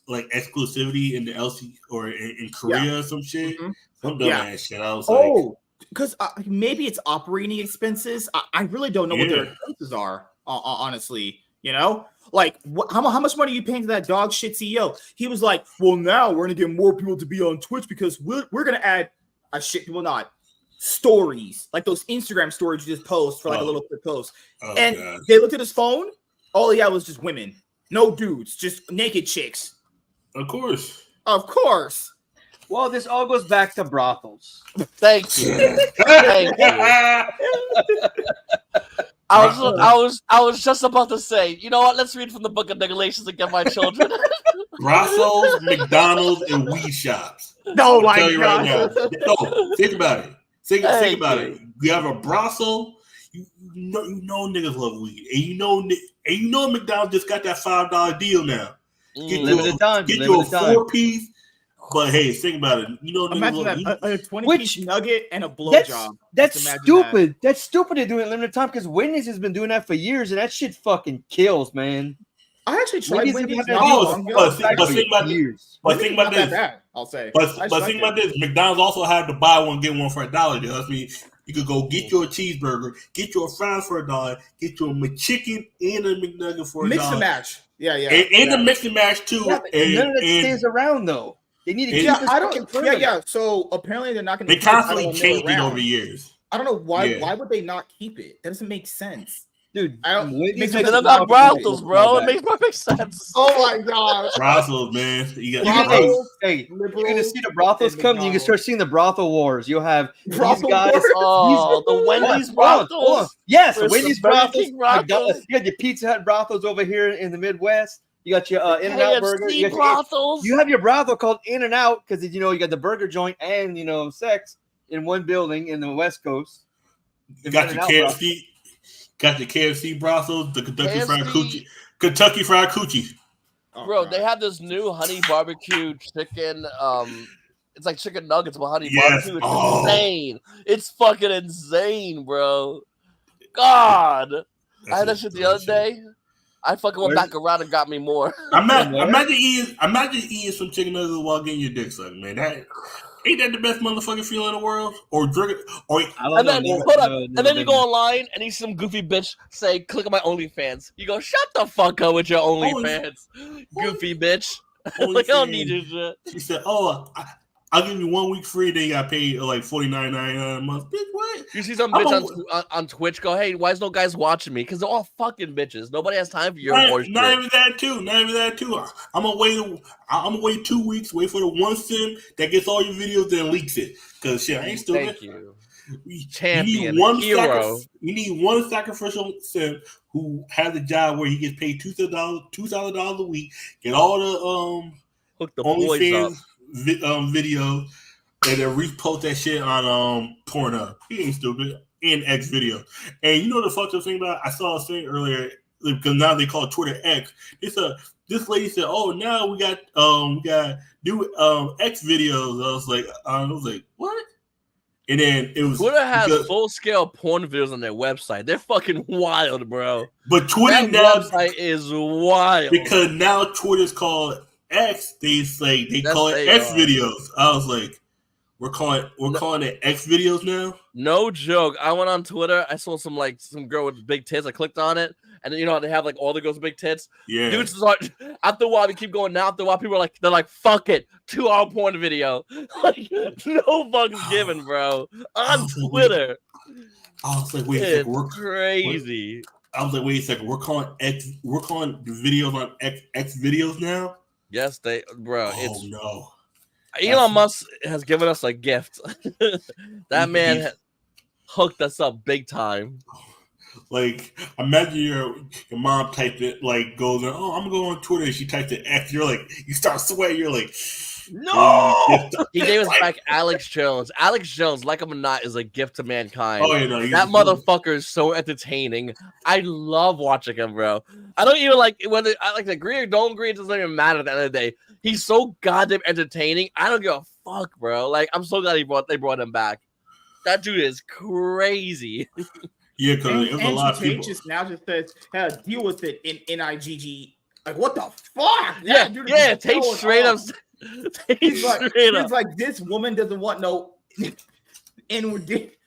Speaker 5: like exclusivity in the LC or in Korea or some shit. Some dumbass shit. I was
Speaker 4: because maybe it's operating expenses. I really don't know what their expenses are. Honestly, you know, like how much money are you paying to that dog shit CEO? He was like, well, now we're gonna get more people to be on Twitch because we're gonna add a shit people not. stories, like those Instagram stories you just post for like a little quick post. And
Speaker 5: God.
Speaker 4: they looked at his phone. All he had was just women, no dudes, just naked chicks.
Speaker 5: Of course.
Speaker 3: Well, this all goes back to brothels.
Speaker 2: Thank you. Thank you. I was just about to say, you know what? Let's read from the Book of Regulations and get my children.
Speaker 5: Brothels, McDonald's, and weed shops.
Speaker 4: No, my
Speaker 5: tell you
Speaker 4: God.
Speaker 5: right now. No, think about it. Think about it. You have a brothel. You know niggas love weed, and you know McDonald's just got that $5 deal now. Get you a 4-piece. But hey, think about it. You know,
Speaker 4: imagine that a 20-piece nugget and a blowjob.
Speaker 3: That's stupid. That's stupid to do it limited time because Wendy's has been doing that for years, and that shit fucking kills, man.
Speaker 4: I actually tried Wendy's.
Speaker 5: But think about this. But think about this.
Speaker 4: I'll say.
Speaker 5: But think about this. McDonald's also had to buy one, get one for $1. That means you could go get your cheeseburger, get your fries for $1, get your McChicken and a McNugget for $1.
Speaker 4: Mix and match. Yeah.
Speaker 5: And the mix and match too.
Speaker 3: Yeah, and none of that stays around though. They need to keep this fucking permanent.
Speaker 4: Yeah. So apparently they're not going
Speaker 5: to. They constantly change it over years.
Speaker 4: I don't know why. Yeah. Why would they not keep it? That doesn't make sense,
Speaker 3: dude.
Speaker 2: They're not brothels, bro. It makes perfect sense.
Speaker 4: Oh my God,
Speaker 5: brothels, man.
Speaker 3: You're gonna see the brothels come. You can start seeing the brothel wars. You'll have these guys.
Speaker 2: The Wendy's brothels.
Speaker 3: Yes, Wendy's brothels. You got your Pizza Hut brothels over here in the Midwest. You got your In-N-Out burger. You have your brothel called In-N-Out because you got the burger joint and sex in one building in the West Coast.
Speaker 5: You got your KFC, got the KFC brothels, the Kentucky Fried Coochie.
Speaker 2: Bro, they have this new honey barbecue chicken. It's like chicken nuggets with honey barbecue. It's insane. It's fucking insane, bro. God, I had that shit the other day. I fucking went back around and got me more.
Speaker 5: Imagine eating some chicken nuggets while getting your dick sucked, man. Ain't that the best motherfucking feeling in the world? Or drinking?
Speaker 2: And then you go online and you see some goofy bitch say, "Click on my OnlyFans." You go, "Shut the fuck up with your OnlyFans, goofy bitch." Like I don't need your shit.
Speaker 5: She said, I'll give you 1 week free. Then you got paid like $49.99 a month. Bitch, what?
Speaker 2: You see some bitch on Twitch go, "Hey, why is no guys watching me?" Because they're all fucking bitches. Nobody has time for your bullshit.
Speaker 5: Not even that too. I'm gonna wait 2 weeks. Wait for the one sim that gets all your videos, then leaks it. Because shit, I ain't stupid.
Speaker 2: Thank you. Champion, hero.
Speaker 5: You need one sacrificial sim who has a job where he gets paid $2,000 a week. Get all the
Speaker 2: hook the boys up.
Speaker 5: Video and then repost that shit on Pornhub. He ain't stupid. And X video. And you know the fucked up thing about it? I saw a thing earlier because now they call Twitter X. This lady said, "Oh, now we got new X videos." I was like, what? And then it was
Speaker 2: Twitter has full scale porn videos on their website. They're fucking wild, bro.
Speaker 5: But Twitter
Speaker 2: website is wild
Speaker 5: because now Twitter's called X. They call it X videos. I was like, we're calling it X videos now.
Speaker 2: No joke. I went on Twitter. I saw some girl with big tits. I clicked on it, and then they have like all the girls with big tits.
Speaker 5: Yeah.
Speaker 2: Dudes start after a while. We keep going. Now after a while, people are they're like, "Fuck it, 2-hour porn video." Like no fucks given, bro. On Twitter.
Speaker 5: I was like, wait a second,
Speaker 2: we're crazy.
Speaker 5: I was like, wait a second, we're calling the videos on X videos now.
Speaker 2: Yes, bro.
Speaker 5: Oh no.
Speaker 2: Elon Musk has given us a gift. That man hooked us up big time.
Speaker 5: Like, imagine your mom typed it, goes, "Oh, I'm gonna go on Twitter," and she typed it X. You're like, you start sweating. You're like,
Speaker 2: no. He gave us back Alex Jones. Alex Jones, like him or not, is a gift to mankind.
Speaker 5: Oh, yeah,
Speaker 2: that motherfucker is so entertaining. I love watching him, bro. I don't even whether I agree or don't agree. It doesn't even matter at the end of the day. He's so goddamn entertaining. I don't give a fuck, bro. I'm so glad they brought him back. That dude is crazy.
Speaker 5: Yeah, because there's a lot of people.
Speaker 4: Just says, deal with it in NIGG. Like, what the fuck?
Speaker 2: Yeah, Tate straight up.
Speaker 4: He's like, this woman doesn't want no inward dick.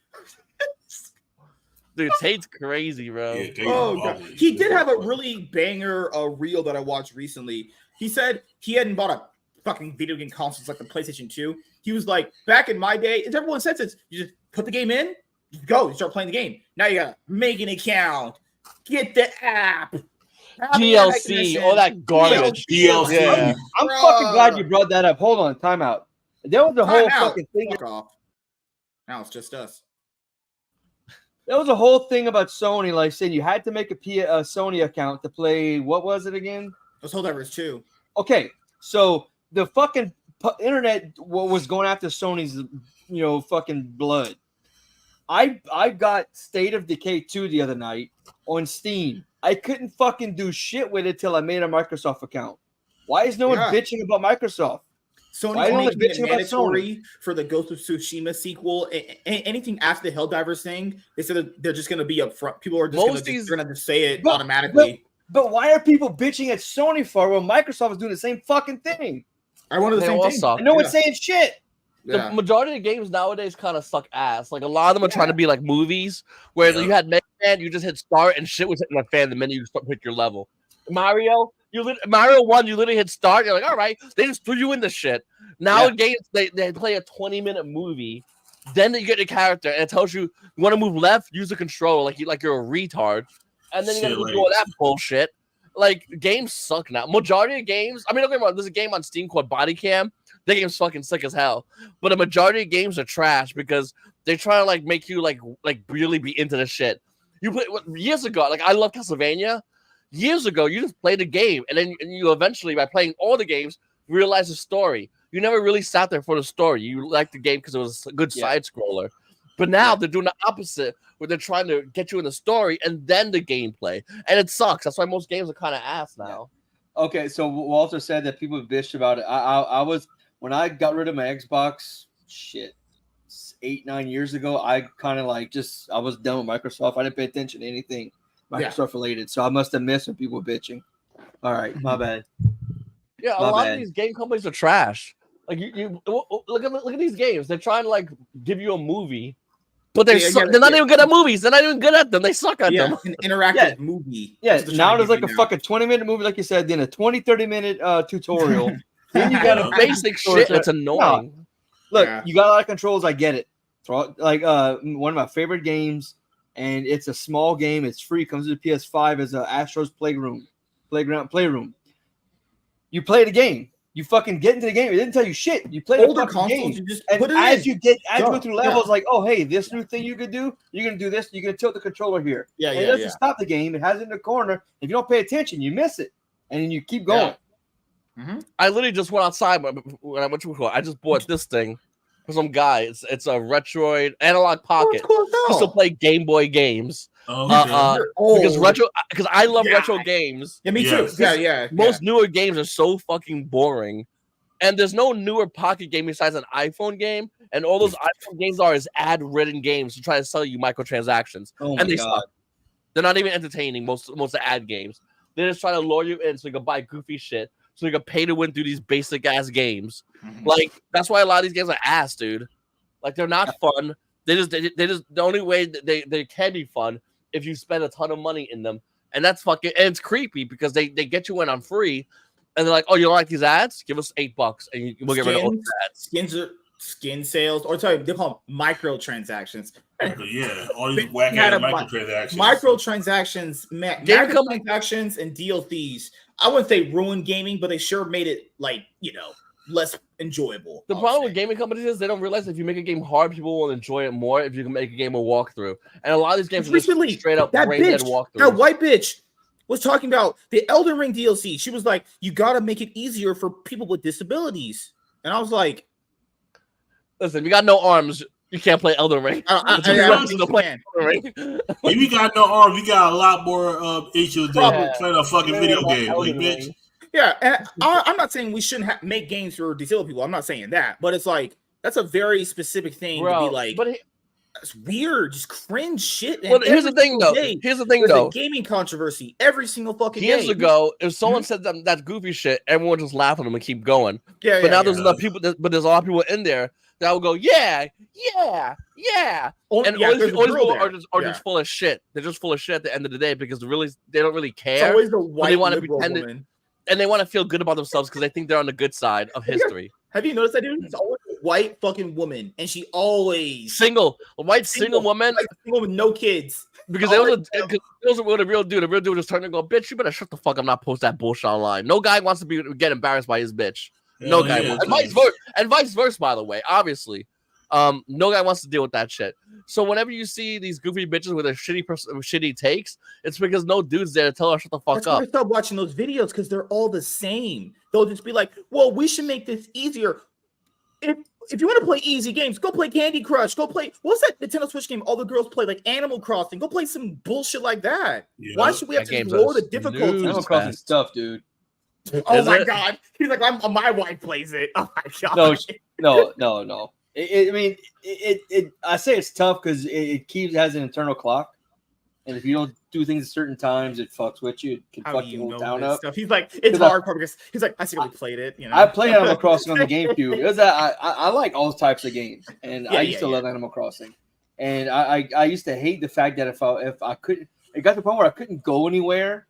Speaker 2: Dude, Tate's crazy, bro.
Speaker 5: Yeah,
Speaker 4: God. He did have a really banger reel that I watched recently. He said he hadn't bought a fucking video game consoles like the PlayStation 2. He was like, back in my day, as everyone says this, you just put the game in, you go, you start playing the game. Now you gotta make an account, get the app.
Speaker 2: DLC, all that garbage.
Speaker 5: DLC.
Speaker 2: Yeah.
Speaker 3: I'm fucking glad you brought that up. Hold on, time out. There was a whole fucking thing.
Speaker 4: Fuck off. Now it's just us.
Speaker 3: There was a whole thing about Sony, like saying you had to make a Sony account to play. What was it again?
Speaker 4: It was Helldivers 2.
Speaker 3: Okay, so the fucking internet was going after Sony's, fucking blood. I got State of Decay 2 the other night on Steam. I couldn't fucking do shit with it till I made a Microsoft account. Why is no one bitching about Microsoft?
Speaker 4: Sony's making it mandatory for the Ghost of Tsushima sequel. Anything after the Helldivers thing, they said they're just going to be upfront. People are just going to say it automatically.
Speaker 3: But why are people bitching at Sony for when Microsoft is doing the same fucking thing?
Speaker 4: I wanted the same thing.
Speaker 3: And no one's saying shit.
Speaker 2: The majority of games nowadays kind of suck ass. Like a lot of them are trying to be like movies, where you had Mega Man, you just hit start and shit was hitting a fan the minute you start pick your level. Mario 1, you literally hit start. You're like, all right, they just threw you in the shit. Nowadays, they play a 20-minute movie, then you get your character, and it tells you want to move left, use the controller like you're a retard, and then you gotta do all that bullshit. Like games suck now. Majority of games, I mean, don't get me wrong, there's a game on Steam called Body Cam. That game's fucking sick as hell. But a majority of games are trash because they try to like make you like really be into the shit. You play years ago, like I love Castlevania. Years ago, you just played the game, and then you eventually, by playing all the games, realize the story. You never really sat there for the story. You liked the game because it was a good side scroller. But now they're doing the opposite, where they're trying to get you in the story and then the gameplay, and it sucks. That's why most games are kind of ass now.
Speaker 3: Okay, so Walter said that people bitched about it. I was when I got rid of my Xbox, 8-9 years ago. I kind of I was done with Microsoft. I didn't pay attention to anything Microsoft related, so I must have missed when people were bitching. All right, my bad.
Speaker 2: Yeah, a lot of these game companies are trash. Like you look at these games. They're trying to give you a movie, but they're not even good at movies. They're not even good at them. They suck at them.
Speaker 4: An interactive movie.
Speaker 3: Yeah, now there's like a fucking 20-minute movie, like you said, then a 20-30-minute tutorial. Then you got a
Speaker 2: basic shit. It's annoying.
Speaker 3: No. Look, you got a lot of controls. I get it. Like one of my favorite games, and it's a small game. It's free. Comes to the PS5 as a Astro's Playroom. You play the game. You fucking get into the game. It didn't tell you shit. You play
Speaker 4: older
Speaker 3: the
Speaker 4: consoles.
Speaker 3: game.
Speaker 4: You just
Speaker 3: and as you go through levels, like, oh hey, this new thing you could do. You're gonna do this. You're gonna tilt the controller here. It doesn't stop the game. It has it in the corner. If you don't pay attention, you miss it, and then you keep going.
Speaker 2: I literally just went outside when I went to I just bought this thing for some guy. It's a Retroid Analog Pocket. Just to play Game Boy games. Because I love retro games.
Speaker 4: Yeah, me too.
Speaker 2: Most newer games are so fucking boring, and there's no newer pocket game besides an iPhone game. And all those iPhone games is ad-ridden games to try to sell you microtransactions. And they suck. They're not even entertaining. Most of the ad games. They're just trying to lure you in so you can buy goofy shit, so you can pay to win through these basic ass games. Like that's why a lot of these games are ass, dude. Like they're not fun. They just the only way that they can be fun if you spend a ton of money in them, and that's fucking, and it's creepy because they get you in on free, and they're like, oh, you don't like these ads? Give us $8 and we'll get rid of all the ads.
Speaker 4: Skin sales, or sorry, they call them microtransactions.
Speaker 5: Yeah, all these whack microtransactions.
Speaker 4: Microtransactions, microtransactions and DLCs. I wouldn't say ruined gaming, but they sure made it less enjoyable.
Speaker 2: The problem with gaming companies is they don't realize if you make a game hard, people will enjoy it more if you can make a game a walkthrough. And a lot of these games are just straight up brain dead walkthroughs.
Speaker 4: That white bitch was talking about the Elden Ring DLC. She was like, you got to make it easier for people with disabilities. And I was like,
Speaker 2: listen, you got no arms, you can't play Elden Ring.
Speaker 5: If you got no arms, you got a lot more issues than playing a fucking video game, like, bitch.
Speaker 4: Yeah, and I'm not saying we shouldn't make games for disabled people. I'm not saying that, but it's like that's a very specific thing to be like. But it's weird, just cringe shit.
Speaker 2: Well, here's the thing, though.
Speaker 4: A gaming controversy every single fucking
Speaker 2: years ago, if someone said that goofy shit, everyone would just laugh at them and keep going. But now there's enough people. But there's a lot of people in there that will go, yeah. And all these people are just full of shit. They're just full of shit at the end of the day because they don't really care.
Speaker 4: It's always the white
Speaker 2: they want to
Speaker 4: pretend
Speaker 2: it. and they want to feel good about themselves because they think they're on the good side of history.
Speaker 4: Have you noticed that, dude? It's always a white fucking woman, and she always
Speaker 2: Single woman,
Speaker 4: single with no kids.
Speaker 2: Because there was a real dude. A real dude was turning and go, bitch, you better shut the fuck up, not post that bullshit online. No guy wants to get embarrassed by his bitch. No guy wants. And vice versa, by the way, obviously. No guy wants to deal with that shit. So whenever you see these goofy bitches with their shitty takes, it's because no dude's there to tell her shut the fuck up.
Speaker 4: I stopped watching those videos because they're all the same. They'll just be like, well, we should make this easier. If you want to play easy games, go play Candy Crush. Go play, what's that Nintendo Switch game all the girls play, like Animal Crossing? Go play some bullshit like that. Yeah. Why should we have to lower the difficulty?
Speaker 3: Animal Crossing stuff, dude.
Speaker 4: Oh my god. He's like, my wife plays it. Oh my god.
Speaker 3: No. I say it's tough because it has an internal clock, and if you don't do things at certain times, it fucks with you. It can fuck your whole town up.
Speaker 4: Stuff. He's like, it's hard because he's like, I secretly played it. You know,
Speaker 3: I played Animal Crossing on the GameCube. It was I like all types of games, and I used to love Animal Crossing, and I used to hate the fact that if I couldn't, it got to the point where I couldn't go anywhere,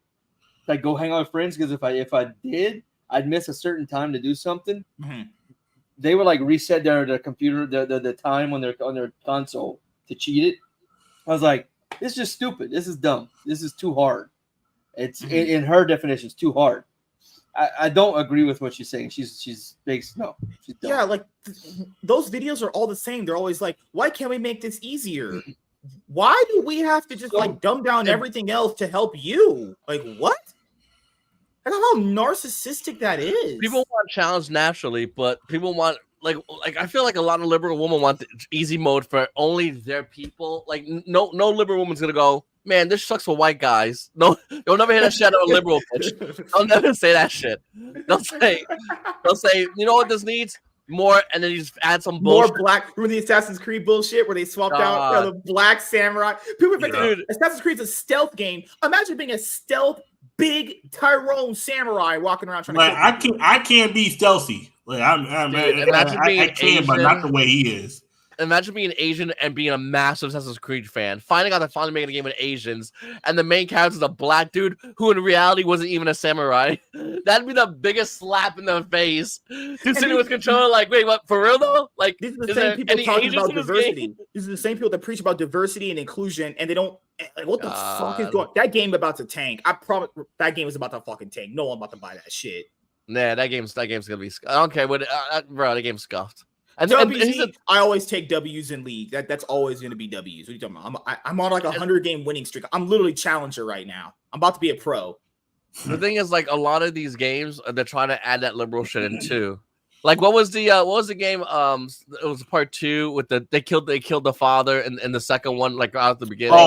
Speaker 3: like go hang out with friends, because if I did, I'd miss a certain time to do something. Mm-hmm. They would like reset their computer the time on their console to cheat it. I was like, this is just stupid. This is dumb. This is too hard. It's in her definition, it's too hard. I don't agree with what she's saying. She's big. No, she's dumb.
Speaker 4: Yeah, like those videos are all the same. They're always like, why can't we make this easier? Why do we have to just like dumb down everything else to help you? Like what? I don't know how narcissistic that is.
Speaker 2: People want challenge naturally, but people want like I feel like a lot of liberal women want the easy mode for only their people. Like no liberal woman's gonna go, man, this sucks for white guys. No, you'll never hear that shit out of a liberal bitch. I'll never say that shit. They'll say, you know what this needs? More, and then you just add some bullshit.
Speaker 4: More black. Remember the Assassin's Creed bullshit where they swapped out the black samurai? People think Assassin's Creed's a stealth game. Imagine being a stealth big Tyrone samurai walking around trying
Speaker 5: to. I can't be stealthy. Like I can, but not the way he is.
Speaker 2: Imagine being Asian and being a massive Assassin's Creed fan. Finding out they're finally making a game with Asians, and the main character is a black dude who in reality wasn't even a samurai. That'd be the biggest slap in the face. Dude sitting with controller like, wait, what? For real though? Like,
Speaker 4: these are the same people talking about diversity. These are the same people that preach about diversity and inclusion, and they don't. Like, what the fuck is going? That game about to tank. I promise that game is about to fucking tank. No one about to buy that shit.
Speaker 2: Nah, that game's gonna be. I don't care what, bro. The game's scuffed.
Speaker 4: And I always take W's in league. That's always going to be W's. What are you talking about? I'm on like a 100-game winning streak. I'm literally challenger right now. I'm about to be a pro.
Speaker 2: The thing is, like a lot of these games, they're trying to add that liberal shit in too. Like what was the game? It was part 2 with they killed the father in the second one, like out at the beginning.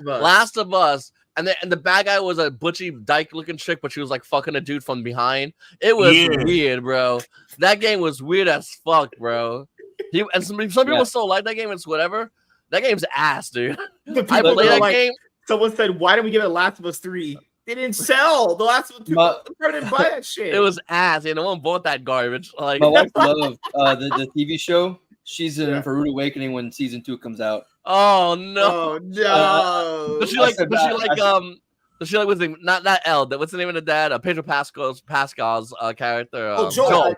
Speaker 2: Last of Us. And the bad guy was a butchy dyke looking chick, but she was like fucking a dude from behind. It was weird, bro. That game was weird as fuck, bro. Some people still like that game. It's whatever. That game's ass, dude. I played that game.
Speaker 4: Someone said, "Why didn't we give it Last of Us 3?" They didn't sell. The Last of Us 2 didn't buy that shit.
Speaker 2: It was ass. No one bought that garbage. Like
Speaker 3: my wife loved the TV show. She's in for Rude Awakening when season 2 comes out.
Speaker 2: Oh no!
Speaker 4: Oh no!
Speaker 2: Does she like what's the name? Not Elle. What's the name of the dad? Pedro Pascal's character.
Speaker 4: Joel.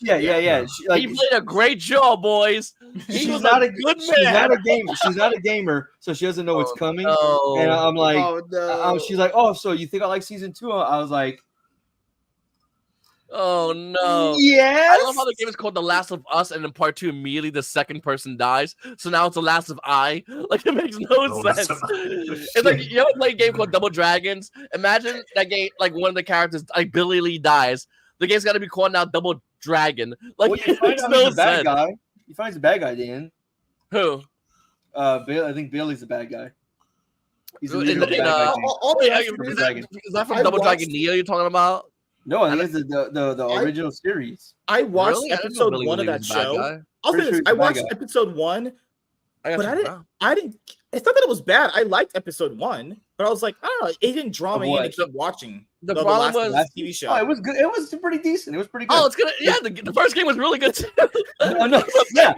Speaker 3: Yeah.
Speaker 2: He played a great Joel, boys.
Speaker 3: She's not a good man. She's not a gamer. She's not a gamer, so she doesn't know what's coming.
Speaker 2: No.
Speaker 3: And I'm like,
Speaker 4: no.
Speaker 3: She's like, oh, so you think I like season 2? I was like,
Speaker 2: oh no!
Speaker 3: Yes.
Speaker 2: I love how the game is called The Last of Us, and in part 2, immediately the second person dies. So now it's The Last of I. Like it makes no sense. It's like you ever play a game called Double Dragons? Imagine that game, like one of the characters, like Billy Lee dies. The game's got to be called now Double Dragon. Like it makes no sense.
Speaker 3: He finds a bad guy, Dan.
Speaker 2: Who?
Speaker 3: I think Billy's the bad guy. He's
Speaker 2: is that from Double Dragon Neo you're talking about?
Speaker 3: No, I think it's the original series.
Speaker 4: I watched episode 1 of that show. I'll say this: I watched episode 1, but I didn't. It's not that it was bad. I liked episode 1, but I was like, I don't know, it didn't draw me in to keep watching.
Speaker 2: The problem was
Speaker 4: the TV show.
Speaker 3: Oh, it was good. It was pretty decent. It was pretty good.
Speaker 2: Oh, it's good. Yeah, the first game was really good too.
Speaker 3: No, yeah.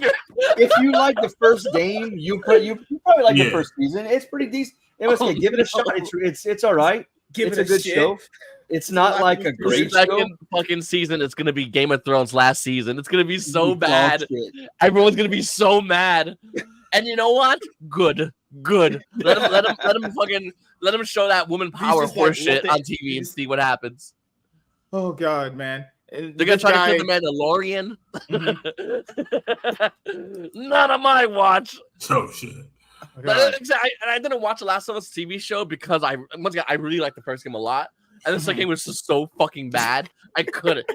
Speaker 3: If you like the first game, you probably like the first season. It's pretty decent. It was give it a shot. It's all right.
Speaker 4: Give
Speaker 3: it
Speaker 4: a
Speaker 3: good
Speaker 4: shit.
Speaker 3: show. It's not like a great show.
Speaker 2: Second fucking season, it's gonna be Game of Thrones last season. It's gonna be so bad. Everyone's gonna be so mad. And you know what? Good. Let him show that woman power horseshit on TV and see what happens.
Speaker 1: Oh God, man.
Speaker 2: They're gonna try to kill the Mandalorian. None of my watch.
Speaker 5: Oh shit.
Speaker 2: I didn't watch the Last of Us TV show because I really liked the first game a lot, and the second game was just so fucking bad. I couldn't.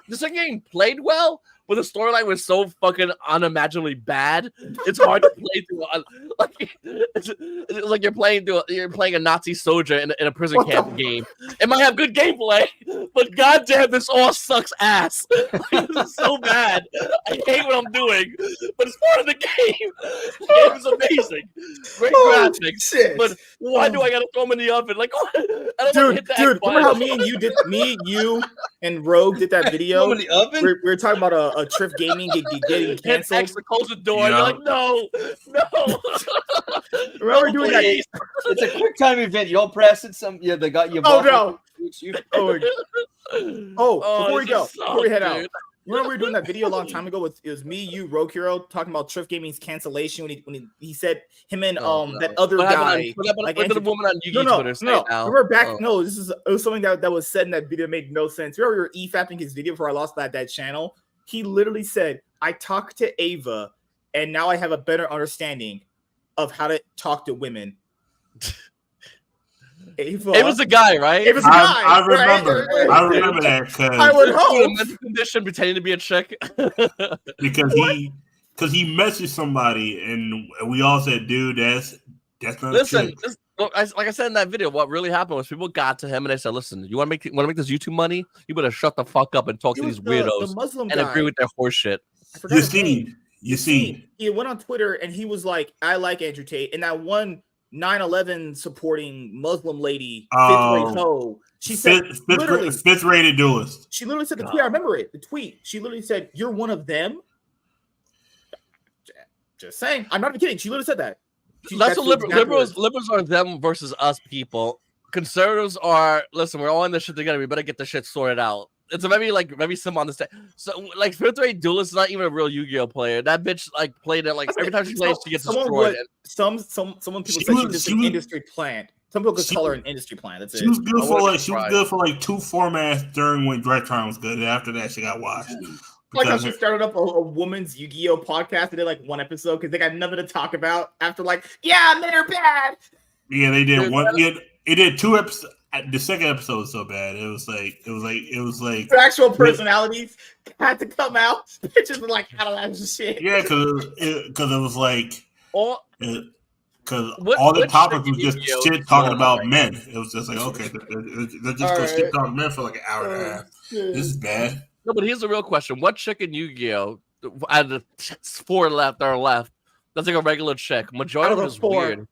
Speaker 2: The second game played well, but the storyline was so fucking unimaginably bad. It's hard to play through. It's like you're playing a Nazi soldier in a prison camp game. It might have good gameplay, but goddamn, this all sucks ass. This is so bad. I hate what I'm doing, but it's part of the game. The game is amazing, great graphics. Shit. But why do I gotta throw them in the oven? Like, I don't want to hit that.
Speaker 1: Dude, remember how me, you, and Rogue did that video?
Speaker 3: In the oven?
Speaker 1: We were talking about a Triff Gaming getting canceled.
Speaker 2: Extra close the door. Yeah. You're like, no.
Speaker 1: Remember doing that?
Speaker 3: It's a quick time event. You don't press it. They got you.
Speaker 1: Oh no. Before we head out. Remember we were doing that video a long time ago it was me, you, Rogue Hero, talking about Triff Gaming's cancellation when he said him and that other guy.
Speaker 2: Like the woman on YuGiOh Twitter.
Speaker 1: No. Remember back? No, it was something that was said in that video that made no sense. Remember we were e-fapping his video before I lost that channel. He literally said, "I talked to Ava, and now I have a better understanding of how to talk to women." Ava.
Speaker 2: It was the guy, right?
Speaker 1: It was the guy.
Speaker 5: I remember. Right? I remember that because
Speaker 1: I would hope
Speaker 2: mental condition pretending to be a chick
Speaker 5: because he messaged somebody and we all said, "Dude, that's not."
Speaker 2: Listen, like I said in that video, what really happened was people got to him and they said, "Listen, you want to make this YouTube money? You better shut the fuck up and talk to these weirdos
Speaker 1: the Muslim
Speaker 2: and
Speaker 1: guy.
Speaker 2: Agree with their horse shit."
Speaker 5: You see,
Speaker 1: he went on Twitter and he was like, "I like Andrew Tate," and that one 9/11 supporting Muslim lady, she said
Speaker 5: fifth rated duelist.
Speaker 1: She literally said the tweet. I remember it. The tweet. She literally said, "You're one of them." Just saying. I'm not even kidding. She literally said that.
Speaker 2: That's what liberals are them versus us people. Conservatives are, listen, we're all in this shit together. We better get this shit sorted out. It's a very simple on the stage. So like fifth rate duelist is not even a real Yu-Gi-Oh player. That bitch like played it like every time she plays, she gets destroyed.
Speaker 1: Someone people say she's just an industry plant. Some people could call her an industry plant. That's it.
Speaker 5: She was good for like 2 formats during when Retron was good. After that, she got washed.
Speaker 1: Like how she started up a woman's Yu-Gi-Oh podcast and did like one episode because they got nothing to talk about after men are bad.
Speaker 5: Yeah, they did one. It did 2 episodes. The second episode was so bad. It was like
Speaker 1: their actual personalities had to come out. Bitches were like, I don't know shit.
Speaker 5: Yeah, because it was like because
Speaker 2: all
Speaker 5: the topics was just shit talking about men. It was just like, okay, they're just going to shit talk men for like an hour and a half. This is bad.
Speaker 2: No, but here's the real question: what chick in Yu-Gi-Oh? Out of the 4 left, that's like a regular chick. Majority of them is weird.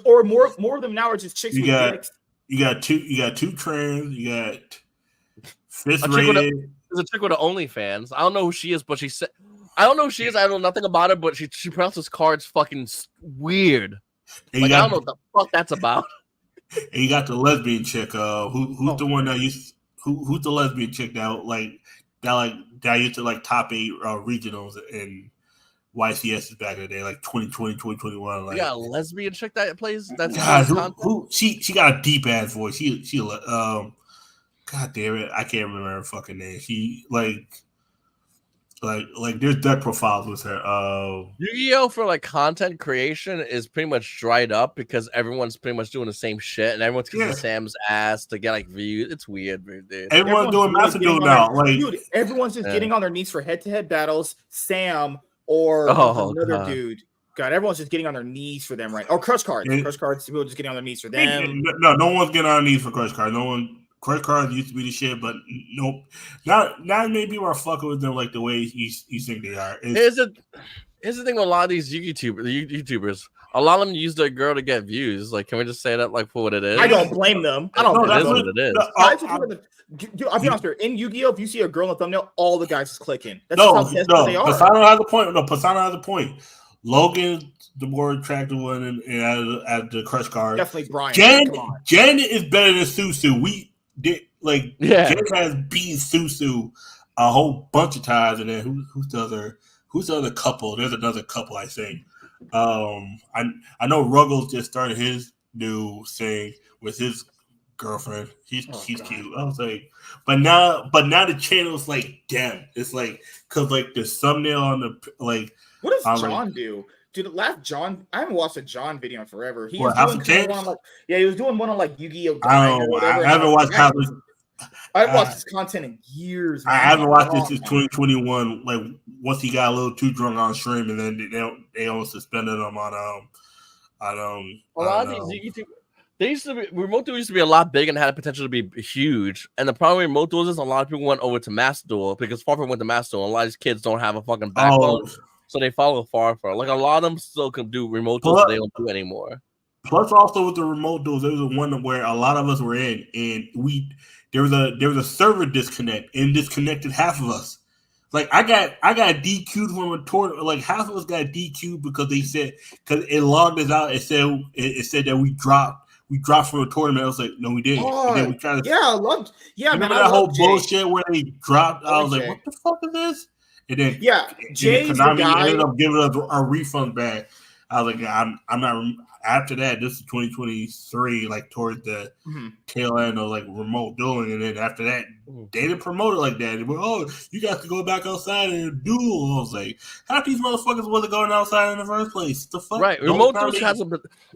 Speaker 1: Or more of them now are just chicks with dicks.
Speaker 5: You got two trans. You got fifth rated.
Speaker 2: There's a chick with an OnlyFans. I don't know who she is, but she said I don't know who she is. I know nothing about her, but she pronounces cards fucking weird. Like, I don't know what the fuck that's about.
Speaker 5: And you got the lesbian chick. Who's the one that used? Who's the lesbian chick that used to like top 8 regionals in YCS back in the day, like 2020, 2021. Like,
Speaker 2: yeah, a lesbian chick that plays. That's
Speaker 5: God, she got a deep ass voice. She God damn it, I can't remember her fucking name. She like there's death profiles with her.
Speaker 2: Yu-Gi-Oh for like content creation is pretty much dried up because everyone's pretty much doing the same shit and everyone's kissing Sam's ass to get like views. It's weird, dude.
Speaker 5: Everyone's doing Master Duel now.
Speaker 1: Dude, everyone's just getting on their knees for head-to-head battles. Sam or another dude. God, everyone's just getting on their knees for them, right? Or Crush Cards. Crush Cards, people just getting on their knees for them.
Speaker 5: No one's getting on their knees for Crush Cards. Crush Cards used to be the shit, but nope. Not many people are fucking with them like the way you think they are.
Speaker 2: Here's the thing with a lot of these YouTubers. A lot of them use their girl to get views. Like, can we just say that like for what it is?
Speaker 1: I don't blame them. I don't blame them.
Speaker 2: What it is.
Speaker 1: I'll be honest here. In Yu-Gi-Oh, if you see a girl in the thumbnail, all the guys is clicking. That's
Speaker 5: how
Speaker 1: desperate they are.
Speaker 5: Paisano has a point. No, Paisano has a point. Logan's the more attractive one, and at the Crush Card.
Speaker 1: Definitely Brian.
Speaker 5: Jen is better than Susu. Jay has beaten Susu a whole bunch of times, and then who's the other couple? There's another couple, I think. I know Ruggles just started his new thing with his girlfriend. She's cute. I was like, but now the channel's like, damn. It's like because like the thumbnail on the like.
Speaker 4: What does John do? Dude, I haven't watched a John video in forever. He was doing one on like, he was doing one on like YuGiOh.
Speaker 5: I haven't watched
Speaker 4: I haven't watched his content in years. Man.
Speaker 5: I haven't watched this since 2021. Like once he got a little too drunk on stream, and then they almost suspended him on
Speaker 2: a lot of these YouTube. They used to be remote duel used to be a lot big and had the potential to be huge. And the problem with remote duels is a lot of people went over to Master Duel because Farfar went to Master Duel. A lot of these kids don't have a fucking backbone, so they follow Farfar. Like a lot of them still can do remote duels, but they don't do anymore.
Speaker 5: Plus, also with the remote duels, there was one where a lot of us were in, and there was a server disconnect and disconnected half of us. Like I got DQ'd from a tournament. Like half of us got DQ'd because they said because it logged us out. It said that we dropped from a tournament. I was like, no, we didn't. And then we tried to, remember that whole bullshit where they dropped. I was like, what the fuck is this? And then Konami ended up giving us a refund back. I was like, I'm not. After that, this is 2023, like towards the tail end of like remote dueling, and then after that, they didn't promote it like that. They were, you guys can go back outside and duel. I was like, half these motherfuckers wasn't going outside in the first place. The fuck,
Speaker 2: right? Remote duels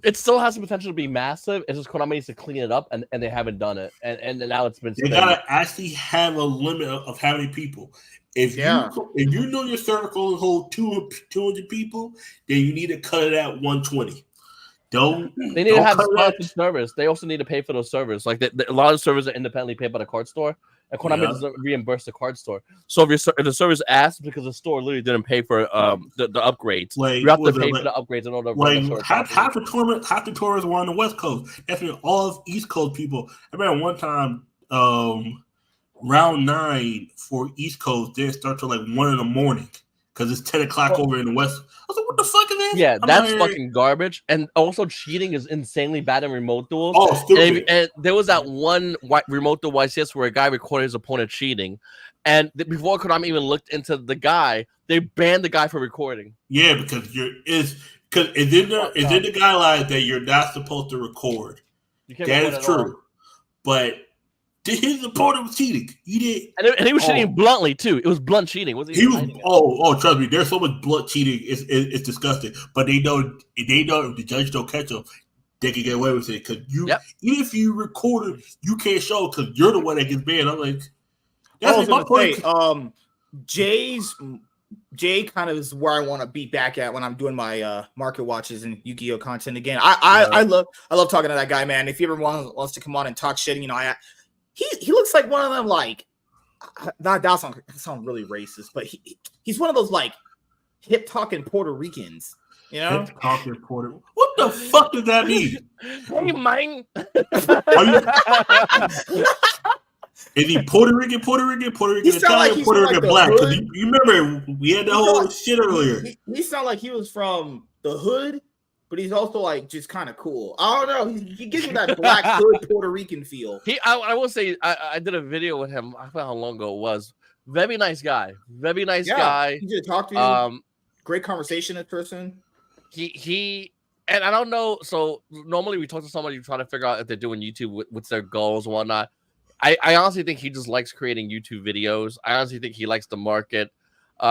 Speaker 2: it still has the potential to be massive. It's just Konami needs to clean it up, and they haven't done it, and now it's been.
Speaker 5: They gotta actually have a limit of how many people. If you know your server can hold 200 people, then you need to cut it at 120. They
Speaker 2: need to have sponsored servers. They also need to pay for those servers. Like a lot of servers are independently paid by the card store, and Konami doesn't reimburse the card store. So if the server's asked because the store literally didn't pay for the upgrades,
Speaker 5: like,
Speaker 2: you have to pay for the upgrades in order to
Speaker 5: run the half the tournaments were on the West Coast. That's when all of East Coast people. I remember one time, round 9 for East Coast didn't start till like 1 in the morning. Because it's 10 o'clock over in the West. I was like, what the fuck is this?
Speaker 2: Yeah, that's fucking garbage. And also, cheating is insanely bad in remote duels.
Speaker 5: Oh, stupid.
Speaker 2: And there was that one remote duel YCS where a guy recorded his opponent cheating. And before Konami even looked into the guy, they banned the guy for recording.
Speaker 5: Yeah, because it's in the guidelines that you're not supposed to record. That is true. But his opponent was cheating. He did,
Speaker 2: and he was cheating bluntly too. It was blunt cheating.
Speaker 5: He was. Trust me. There's so much blunt cheating. It's disgusting. But they know if the judge don't catch them, they can get away with it. Because even if you record it, you can't show because you're the one that gets banned. I'm like, that's my point.
Speaker 4: Jay kind of is where I want to be back at when I'm doing my market watches and YuGiOh content again. I love talking to that guy, man. If he ever wants to come on and talk shit, He looks like one of them, like that sounds really racist, but he's one of those like hip talking Puerto Ricans,
Speaker 5: Hip talking Puerto. What the fuck does that mean?
Speaker 2: Hey, man.
Speaker 5: Is he Puerto Rican, Italian, Puerto Rican black? Because you remember we had the whole shit earlier.
Speaker 4: He sounded like he was from the hood. But he's also like just kind of cool. I don't know. He gives me that black hood Puerto Rican feel.
Speaker 2: I will say I did a video with him. I forgot how long ago it was. Very nice guy. Very nice guy.
Speaker 4: He did talk to you. Great conversation in person.
Speaker 2: He and I don't know. So normally we talk to somebody trying to figure out if they're doing YouTube what's their goals and whatnot. I honestly think he just likes creating YouTube videos. I honestly think he likes the market.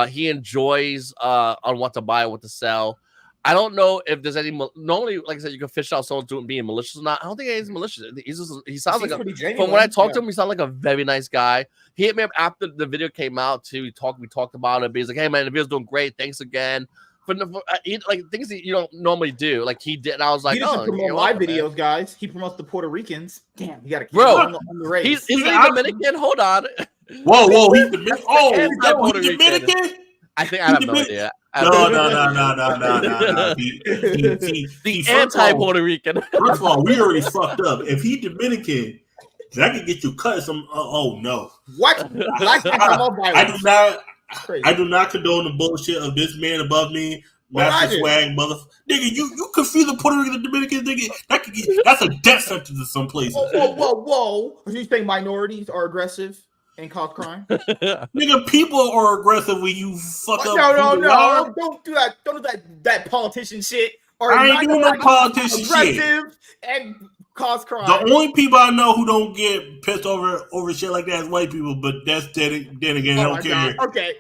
Speaker 2: He enjoys on what to buy and what to sell. I don't know if there's any. Normally, like I said, you can fish out someone being malicious or not. I don't think he's malicious. He sounds like from when I talked to him, he sounds like a very nice guy. He hit me up after the video came out too. We talked about it. But he's like, "Hey man, the video's doing great. Thanks again." Like things that you don't normally do. Like he did. And I was like,
Speaker 4: he doesn't promote my videos, guys. He promotes the Puerto Ricans. Damn, you got to keep
Speaker 2: on
Speaker 4: the race.
Speaker 2: Is he Dominican? Hold on.
Speaker 5: Whoa, he's Dominican. Oh, he's Dominican.
Speaker 2: I think I have no idea.
Speaker 5: No.
Speaker 2: The anti-Puerto Rican.
Speaker 5: First of all, we already fucked up. If he Dominican, then I can get you cut some. Oh no!
Speaker 4: What?
Speaker 5: I do not condone the bullshit of this man above me Master swag, mother. Nigga, you confuse the Puerto Rican and Dominican, nigga. That's a death sentence in some places.
Speaker 4: Whoa. Are you saying minorities are aggressive and cause crime?
Speaker 5: Nigga, people are aggressive when you fuck up.
Speaker 4: No. Don't do that. Don't do that politician shit.
Speaker 5: I ain't doing no politician shit.
Speaker 4: Aggressive and cause crime.
Speaker 5: The only people I know who don't get pissed over shit like that is white people, but that's then again, I don't care.
Speaker 4: God. Okay.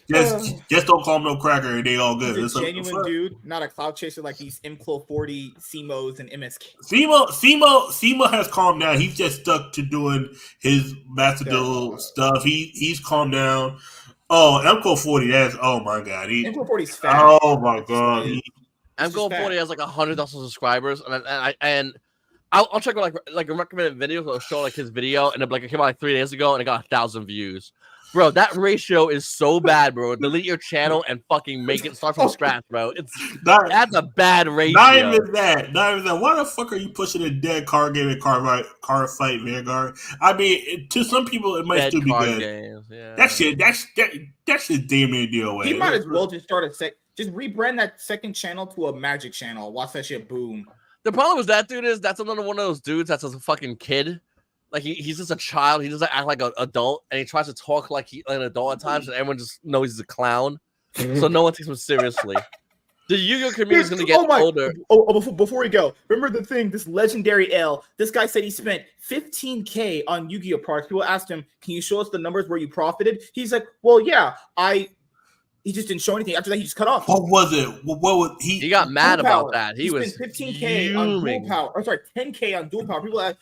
Speaker 5: Just don't call them no cracker and they all good.
Speaker 4: It's a genuine dude, not a cloud chaser like these MCLO 40 CMOs and MSK.
Speaker 5: SEMO has calmed down. He's just stuck to doing his Master Duel stuff. He's calmed down. Oh, MCLO 40, oh my god.
Speaker 4: MCLO 40's fat.
Speaker 5: Oh my god.
Speaker 2: MCLO 40 has like 100,000 subscribers, and I'll check like recommended videos. I'll show like his video, and it came out like 3 days ago, and it got 1,000 views. Bro, that ratio is so bad, bro. Delete your channel and fucking make it start from scratch, bro. That's a bad ratio.
Speaker 5: Not even that. Why the fuck are you pushing a dead card game and car fight Vanguard? I mean, to some people it might
Speaker 2: dead
Speaker 5: still be good.
Speaker 2: Games, yeah.
Speaker 5: That shit damn near deal away.
Speaker 4: He might as well just start just rebrand that second channel to a Magic channel. Watch that shit boom.
Speaker 2: The problem with that dude is that's another one of those dudes that's a fucking kid. Like he's just a child. He doesn't act like an adult, and he tries to talk like he's an adult at times, and everyone just knows he's a clown. So no one takes him seriously. The YuGiOh community is going to get older.
Speaker 4: Before we go, remember the thing, this legendary L, this guy said he spent $15K on YuGiOh products. People asked him, can you show us the numbers where you profited? He's like, well, yeah, he just didn't show anything. After that, he just cut off.
Speaker 5: What was it? What was he?
Speaker 2: He got mad about that. He was
Speaker 4: spent $15K on Dual Power. Or sorry, $10K on Dual Power. People asked,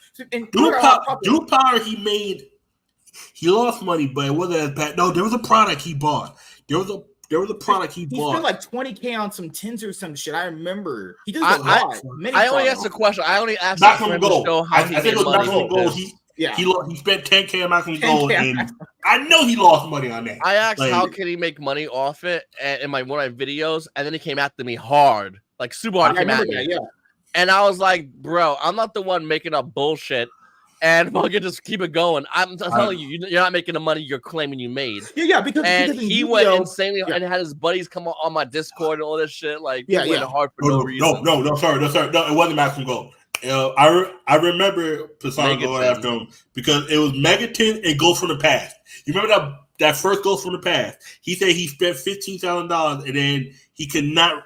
Speaker 5: Dual Power, he lost money, but it wasn't as bad. No, there was a product he bought. There was a product he bought.
Speaker 4: He spent like $20K on some tins or some shit. I remember. He does a lot.
Speaker 2: I only asked a question. I only asked
Speaker 5: not from Gold. I think it was not from Gold.
Speaker 4: Yeah,
Speaker 5: he spent $10K on Malcolm Gold, and I know he lost money on that.
Speaker 2: I asked how can he make money off it in one of my videos, and then he came after me hard, like super hard. Came at me, and I was like, "Bro, I'm not the one making up bullshit, and fucking just keep it going. I'm telling you, you're not making the money you're claiming you made."
Speaker 4: Yeah, because
Speaker 2: he went insanely and had his buddies come on my Discord and all this shit. Like, went hard for no reason.
Speaker 5: No, sorry, no, it wasn't Malcolm Gold. I remember Paisano going after him because it was Megaton and Ghost from the Past. You remember that first Ghost from the Past? He said he spent $15,000 and then he could not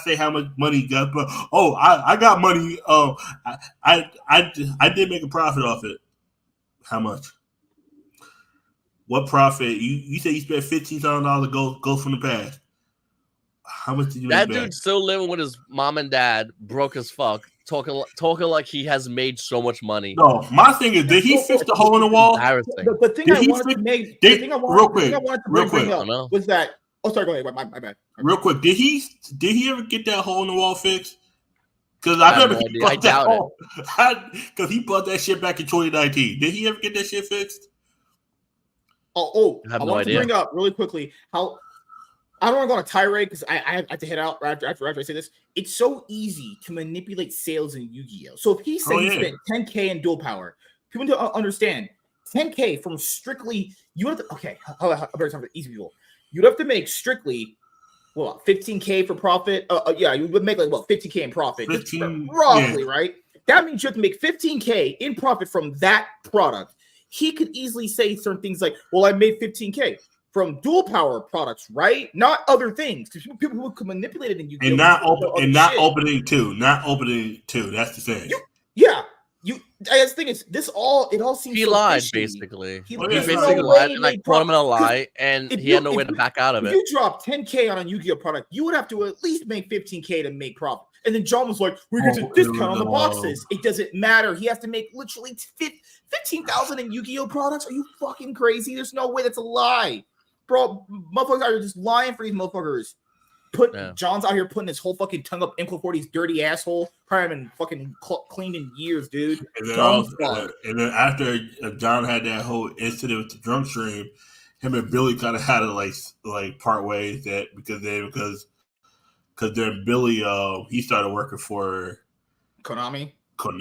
Speaker 5: say how much money he got. But I got money. I did make a profit off it. How much? What profit? You said you spent $15,000 to Ghost from the Past. How much did you make? That
Speaker 2: dude's still living with his mom and dad, broke as fuck. Talking like he has made so much money.
Speaker 5: No, my thing is, did he fix the hole in the wall?
Speaker 4: The thing I wanted to bring up was that. Oh, sorry, go ahead. My bad.
Speaker 5: Real quick, did he ever get that hole in the wall fixed? Because I doubt it. Because he bought that shit back in 2019. Did he ever get that shit fixed?
Speaker 4: I want to bring up really quickly how. I don't want to go on a tirade because I have to head out after I say this. It's so easy to manipulate sales in YuGiOh. So if he said he spent $10K in Dual Power, people need to understand $10K from strictly you have to I'll better time for easy people. You'd have to make strictly $15K for profit. You would make like $50K in profit,
Speaker 5: 15,
Speaker 4: roughly, right? That means you have to make $15K in profit from that product. He could easily say certain things like, "Well, I made $15K." From Dual Power products, right? Not other things. Because people who could manipulate it in YuGiOh.
Speaker 5: Not opening two. That's the thing.
Speaker 4: The thing is, it all seems
Speaker 2: he lied, basically. He basically lied and like brought him in a lie, and he had no way to back out of it.
Speaker 4: If you drop $10K on a YuGiOh product, you would have to at least make $15K to make profit. And then John was like, "We get a discount on the boxes." It doesn't matter. He has to make literally $15,000 in YuGiOh products. Are you fucking crazy? There's no way. That's a lie. Bro, motherfuckers are just lying for these motherfuckers. John's out here putting his whole fucking tongue up MCLO 40's dirty asshole. Probably haven't been fucking cleaned in years, dude.
Speaker 5: And then after John had that whole incident with the drunk stream, him and Billy kind of had to like part ways because then Billy he started working for
Speaker 4: Konami,
Speaker 5: all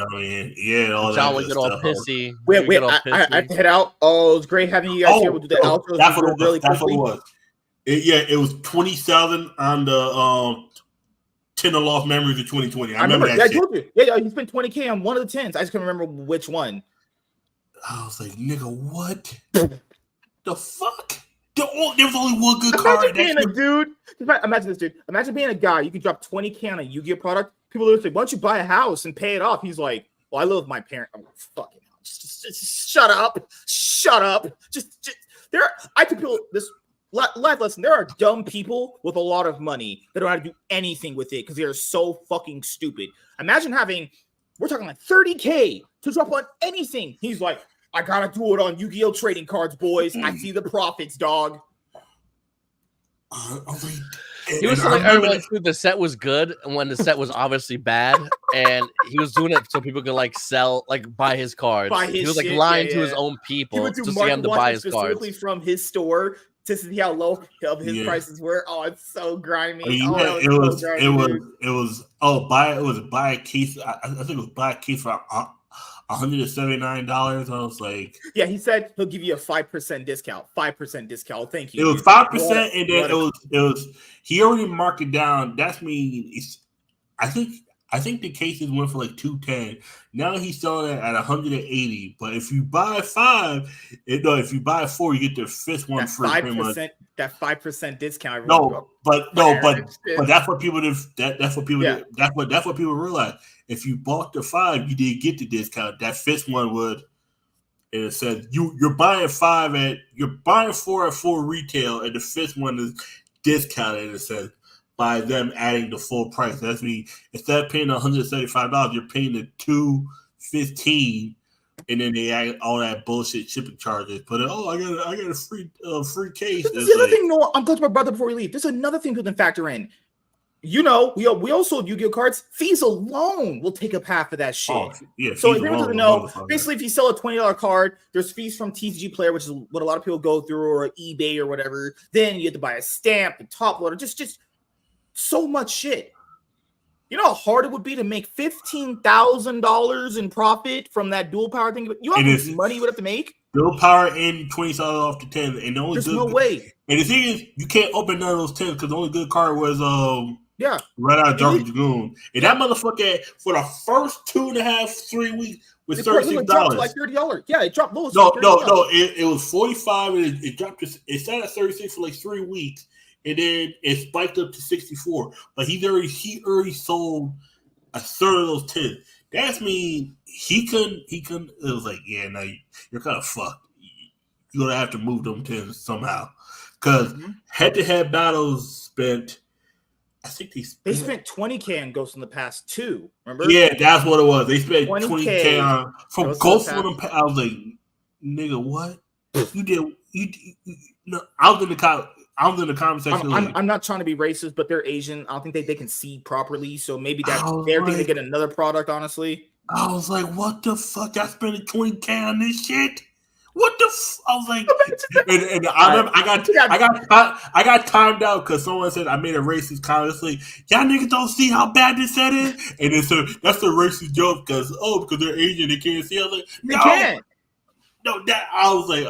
Speaker 2: John
Speaker 5: that.
Speaker 2: would get all pissy.
Speaker 4: Wait, I have to head out. Oh, it was great having you guys here. We'll do the outro.
Speaker 5: That's what it was. It was 20,000 on the 10 of Lost Memories of 2020. I remember that
Speaker 1: shit.
Speaker 5: I told
Speaker 1: you. Yeah, you spent 20K on one of the 10s. I just can't remember which one.
Speaker 5: I was like, nigga, what the fuck? There was only one good card.
Speaker 1: Imagine being a dude. Imagine this, dude. Imagine being a guy. You can drop 20K on a Yu-Gi-Oh product. People are like, why don't you buy a house and pay it off? He's like, well, I live with my parents. I'm like, fucking hell. Just shut up. Shut up. Just there. I tell people this life lesson. There are dumb people with a lot of money that don't know how to do anything with it because they are so fucking stupid. Imagine we're talking like 30K to drop on anything. He's like, I gotta do it on Yu-Gi-Oh trading cards, boys. I see the profits, dog.
Speaker 2: He was telling everyone too the set was good when the set was obviously bad, and he was doing it so people could like sell, like buy his cards. He was like lying to his own people just to get him to buy his cards
Speaker 1: from his store to see how low his prices were. Oh, it's so grimy.
Speaker 5: It was buy a case. I think it was buy a case for $179. I was like,
Speaker 1: yeah, he said he'll give you a 5% discount. 5% discount. Thank you.
Speaker 5: It was 5%, and then it was he already marked it down. That's I think the cases went for like $210. Now he's selling it at $180. But if you buy 5, if you buy 4, you get the 5th one free.
Speaker 1: 5%. That 5% discount.
Speaker 5: But that's what people did. That's what people. Yeah. That's what people realize. If you bought the 5, you did get the discount. That 5th one would. And it says you're buying 4 at full retail, and the 5th one is discounted. And it says by them adding the full price. That's me. Instead of paying $175, you're paying the $215, and then they add all that bullshit shipping charges. But I got a free case.
Speaker 1: This is the other thing. No, I'm glad to my brother before we leave. There's another thing people can factor in. You know, we also sold Yu-Gi-Oh cards. Fees alone will take up half of that shit. Oh, yeah. So if anyone doesn't know, basically, if you sell a $20 card, there's fees from TCG Player, which is what a lot of people go through, or eBay or whatever. Then you have to buy a stamp, the top loader, just so much shit. You know how hard it would be to make $15,000 in profit from that dual power thing? You know how much money you would have to make?
Speaker 5: Dual power and $20 off the 10, and the only
Speaker 1: there's no way.
Speaker 5: And the thing is, you can't open none of those 10s because the only good card was Right Out of Dark Dragoon. And that motherfucker for the first 2.5-3 weeks was $36.
Speaker 1: Dropped like $30. Yeah, it dropped those.
Speaker 5: No. It was 45, and it dropped. It started at 36 for like 3 weeks, and then it spiked up to 64. But he already sold a third of those 10. That's mean he couldn't. It was like, yeah, no, you're kind of fucked. You're gonna have to move them 10s somehow, because head-to-head battles spent. I think they spent
Speaker 1: 20K on Ghost in the Past too. Remember?
Speaker 5: Yeah, that's what it was. They spent 20K on from Ghost in the Past. I was like, nigga, what? You did? No, I was in the comment section.
Speaker 1: I'm not trying to be racist, but they're Asian. I don't think they can see properly, so maybe that's their thing to get another product. Honestly,
Speaker 5: I was like, what the fuck? I spent 20K on this shit. What the? I was like, and I remember I got timed out because someone said I made a racist comment. It's like, y'all niggas don't see how bad this set is, and it's that's the racist joke because they're Asian, they can't see. I was like, no, that I was like,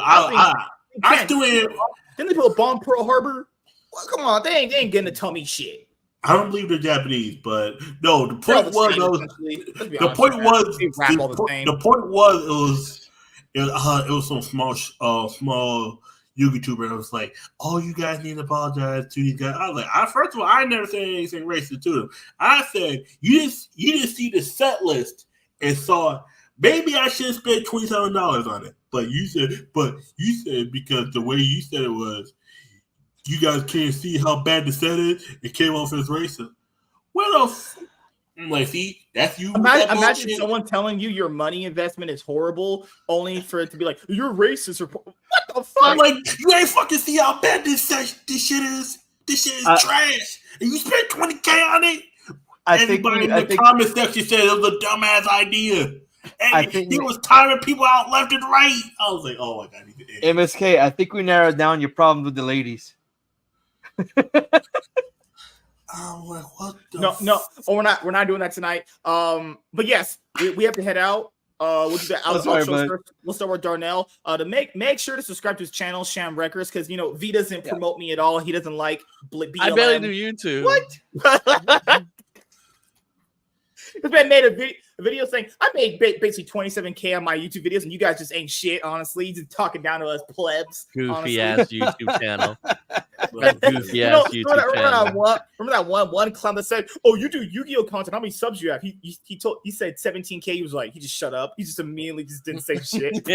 Speaker 5: I still am.
Speaker 1: Didn't they put a bomb Pearl Harbor? Well, come on, they ain't getting to tell me shit.
Speaker 5: I don't believe they're Japanese, but no. The point was it was some small YouTuber that was like, "Oh, you guys need to apologize to these guys." I was like, first of all, I never said anything racist to them. I said you didn't see the set list and saw maybe I should spend $27 on it, but you said because the way you said it was, you guys can't see how bad the set is. It came off as racist. What the? I'm like, see, that's you.
Speaker 1: Imagine someone telling you your money investment is horrible, only for it to be like, you're racist. Or what the fuck?
Speaker 5: I'm like, you ain't fucking see how bad this shit is. This shit is trash. And you spent 20K on it. Everybody in the comment section said it was a dumbass idea. And he was timing people out left and right. I was like, oh my God.
Speaker 3: MSK, I think we narrowed down your problem with the ladies.
Speaker 5: I'm like, what the
Speaker 1: no. Oh, we're not doing that tonight. But yes, we have to head out. We'll do that. We'll start with Darnell. To make sure to subscribe to his channel, Sham Records, because V doesn't promote me at all. He doesn't like BLM.
Speaker 2: I barely do YouTube.
Speaker 1: What? This man made a video saying I made basically 27K on my YouTube videos, and you guys just ain't shit. Honestly, he's just talking down to us plebs.
Speaker 2: Goofy ass YouTube channel. Goofy ass YouTube channel.
Speaker 1: Remember that one clown that said, "Oh, you do YuGiOh content? How many subs you have?" He said 17K. He was like, he just shut up. He just immediately just didn't say shit.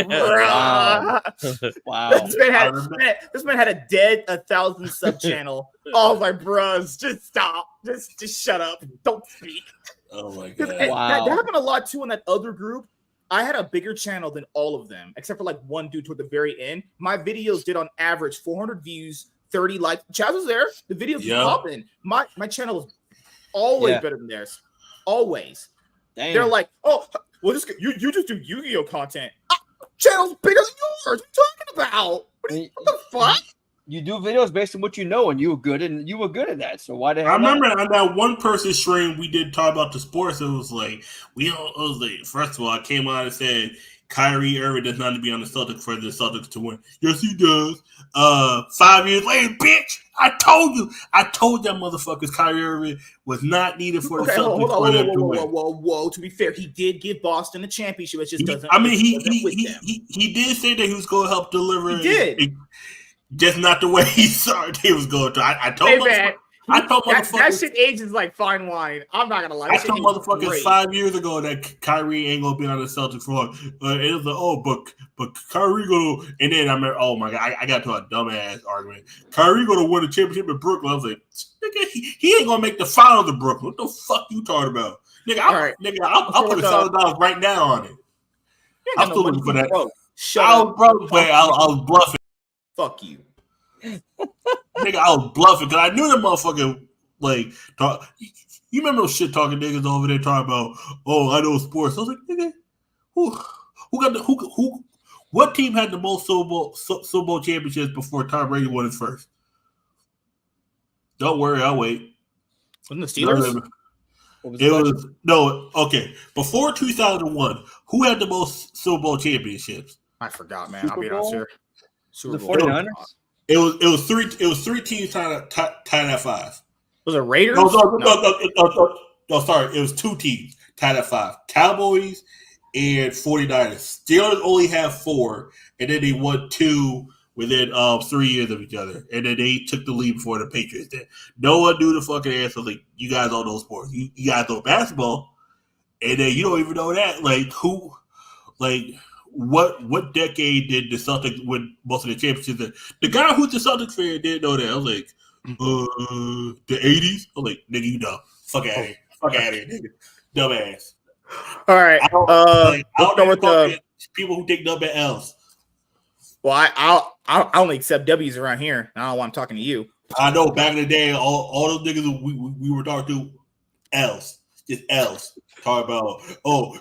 Speaker 3: Wow.
Speaker 1: This man had a dead 1,000 sub channel. I was like, bros, just stop. Just shut up. Don't speak.
Speaker 5: Oh my god!
Speaker 1: That happened a lot too in that other group. I had a bigger channel than all of them, except for like one dude toward the very end. My videos did on average 400 views, 30 likes. Chaz was there. The videos was popping. My channel was always better than theirs. Always. Damn. They're like, oh, well, you just do YuGiOh content. Channel's bigger than yours. What are you talking about? What the fuck?
Speaker 3: You do videos based on what you know, and you were good at that. So why the hell?
Speaker 5: I remember on that one person stream we did talk about the sports. It was like first of all, I came on and said Kyrie Irving does not need to be on the Celtics for the Celtics to win. Yes, he does. 5 years later, bitch, I told that motherfuckers Kyrie Irving was not needed for the Celtics for them to win.
Speaker 1: Whoa. To be fair, he did give Boston a championship. It just doesn't.
Speaker 5: He did say that he was going to help deliver.
Speaker 1: He did.
Speaker 5: Just not the way he thought he was going to. I told motherfuckers
Speaker 1: that shit ages like fine wine. I'm not gonna lie.
Speaker 5: I told motherfuckers 5 years ago that Kyrie ain't gonna be on the Celtics for long. It was like, but Kyrie gonna. And then I remember, oh my god, I got to a dumbass argument. Kyrie gonna win the championship in Brooklyn. I was like, nigga, he ain't gonna make the finals of Brooklyn. What the fuck you talking about, nigga? I'll put $1,000 right now on it. I'm still looking for that. I was bluffing.
Speaker 1: Fuck you.
Speaker 5: Nigga, I was bluffing because I knew the motherfucker talk. You remember those shit talking niggas over there talking about, oh, I know sports. I was like, nigga, what team had the most Super Bowl championships before Tom Brady won his first? Don't worry, I'll wait.
Speaker 1: Wasn't the Steelers?
Speaker 5: Before 2001, who had the most Super Bowl championships?
Speaker 1: I forgot, man. I'll be honest here.
Speaker 3: The 49ers?
Speaker 5: It was three teams tied at 5.
Speaker 1: Was it Raiders?
Speaker 5: No, sorry. It was 2 teams tied at 5. Cowboys and 49ers. Steelers only have 4, and then they won 2 within 3 years of each other. And then they took the lead before the Patriots did. No one knew the fucking answer. Like, you guys don't know sports. You guys know basketball. And then you don't even know that. What decade did the Celtics win most of the championships? The guy who's the Celtics fan didn't know that. I was like, the 80s? I was like, nigga, you dumb. Fuck out of here. Fuck out of here, nigga. Dumbass.
Speaker 1: All right.
Speaker 5: I don't know what people who take dumb at L's.
Speaker 1: Well, I only accept W's around here. I don't know why I'm talking to you.
Speaker 5: I know back in the day, all those niggas we were talking to, L's. Just L's. Talk about,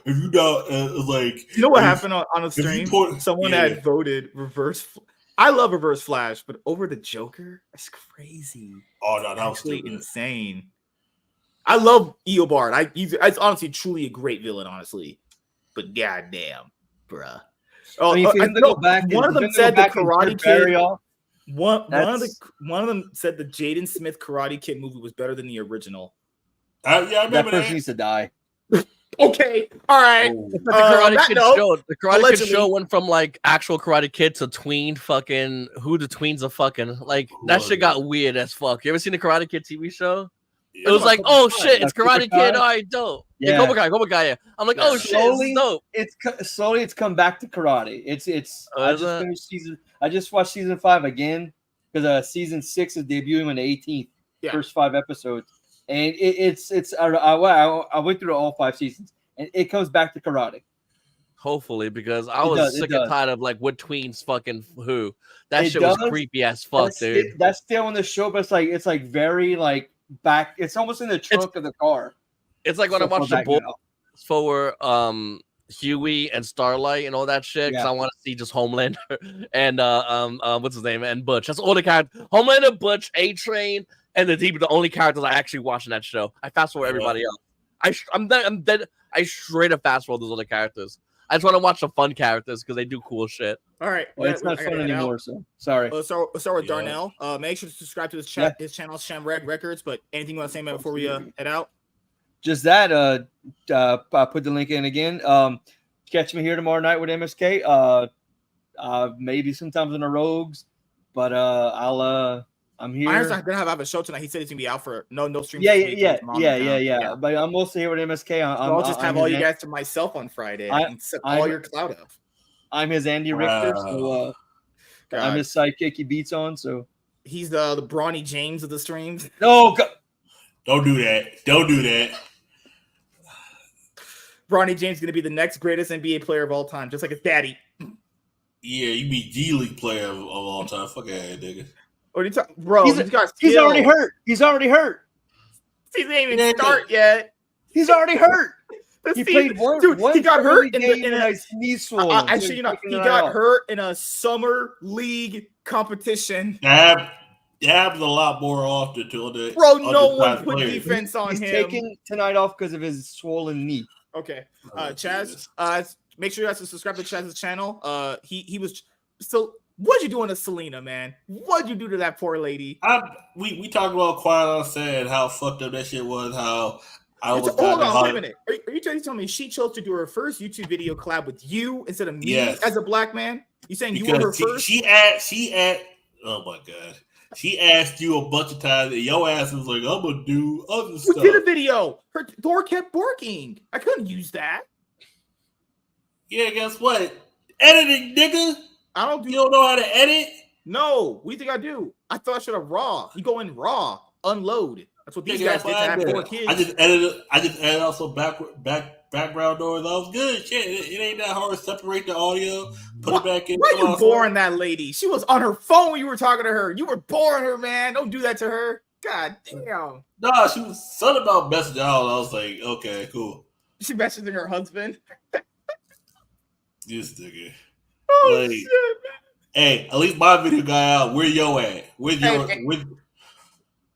Speaker 5: if you don't,
Speaker 1: you know what happened on the stream? Someone had voted reverse. I love Reverse Flash, but over the Joker, that's crazy.
Speaker 5: Oh no, that was
Speaker 1: actually insane. I love Eo Bard. It's honestly truly a great villain, honestly. But goddamn, bruh.
Speaker 3: One of them said the Karate Kid.
Speaker 1: One of them said the Jaden Smith Karate Kid movie was better than the original.
Speaker 5: I remember
Speaker 3: that person needs to die.
Speaker 1: Okay, all right.
Speaker 2: The Karate Kid show went from like actual Karate Kid to tween fucking who the tweens are fucking. Like that shit got weird as fuck. You ever seen the Karate Kid TV show? It was like, oh shit, it's Karate Kid. All right, dope. Yeah, Cobra Kai. Yeah. I'm like, oh shit, it's dope.
Speaker 3: It's come back to karate. I just finished I just watched season 5 again because season 6 is debuting on the 18th. Yeah. First 5 episodes. And I went through all 5 seasons, and it comes back to karate.
Speaker 2: Hopefully, because I was sick and tired of like what tweens fucking who. That shit was creepy as fuck, dude.
Speaker 3: That's still in the show, but it's like very like back. It's almost in the trunk of the car.
Speaker 2: It's like when I watched the boys for Huey and Starlight and all that shit, because I want to see just Homelander and what's his name, and Butch. That's all the characters. Homelander, Butch, A-Train. And the only characters I actually watch in that show. I fast forward everybody else. I'm dead. I straight up fast forward those other characters. I just want to watch the fun characters because they do cool shit.
Speaker 1: All right.
Speaker 3: Well, it's not fun anymore, so sorry.
Speaker 1: So with Darnell. Make sure to subscribe to his channel, Shamrag Records. But anything you want to say, man, before we head out?
Speaker 3: Just that. I'll put the link in again. Catch me here tomorrow night with MSK. Maybe sometimes in the Rogues, but I'm here.
Speaker 1: I gonna have a show tonight. He said he's gonna be out for no stream.
Speaker 3: Yeah. But I'm mostly here with MSK.
Speaker 1: I'll just have all you guys to myself on Friday and suck all your clout up.
Speaker 3: I'm his Andy Richter, so I'm his sidekick. He beats on, so
Speaker 1: he's the Bronny James of the streams.
Speaker 3: No, God.
Speaker 5: Don't do that.
Speaker 1: Bronny James is gonna be the next greatest NBA player of all time, just like his daddy.
Speaker 5: Yeah, you be G League player of all time. Fuck that, nigga.
Speaker 1: What are you talking, bro?
Speaker 3: He's already hurt. He
Speaker 1: didn't even start yet.
Speaker 3: He's already hurt. He played
Speaker 1: he got hurt in
Speaker 3: a sneeze swollen.
Speaker 1: Actually, he got hurt in a summer league competition.
Speaker 5: That happens a lot more often to the
Speaker 1: bro. No one put defense on him.
Speaker 3: He's taking tonight off because of his swollen knee.
Speaker 1: Okay, Chaz. Make sure you guys subscribe to Chaz's channel. He was so. What'd you do to Selena, man? What'd you do to that poor lady?
Speaker 5: We talked about Quiet on Set and how fucked up that shit was. How I was.
Speaker 1: Hold on, wait a minute. Are you telling me she chose to do her first YouTube video collab with you instead of me as a black man? You saying because you were her first?
Speaker 5: She asked. Oh my god. She asked you a bunch of times, and your ass was like, "I'm gonna do other stuff."
Speaker 1: We did a video. Her door kept barking. I couldn't use that.
Speaker 5: Yeah, guess what? Editing, nigga. You don't know how to edit?
Speaker 1: No. What do you think I do? I thought I should have raw. You go in raw, unload. That's what these guys did to have 4 kids.
Speaker 5: I just edited also background noise. That was good. Shit, it ain't that hard to separate the audio, put it back in.
Speaker 1: Why are you boring that lady? She was on her phone when you were talking to her. You were boring her, man. Don't do that to her. God damn.
Speaker 5: Nah, she was something about messaging out. I was like, okay, cool.
Speaker 1: She messaging her husband.
Speaker 5: This nigga.
Speaker 1: Oh, shit, man.
Speaker 5: Hey, at least my video got out. Where yo at?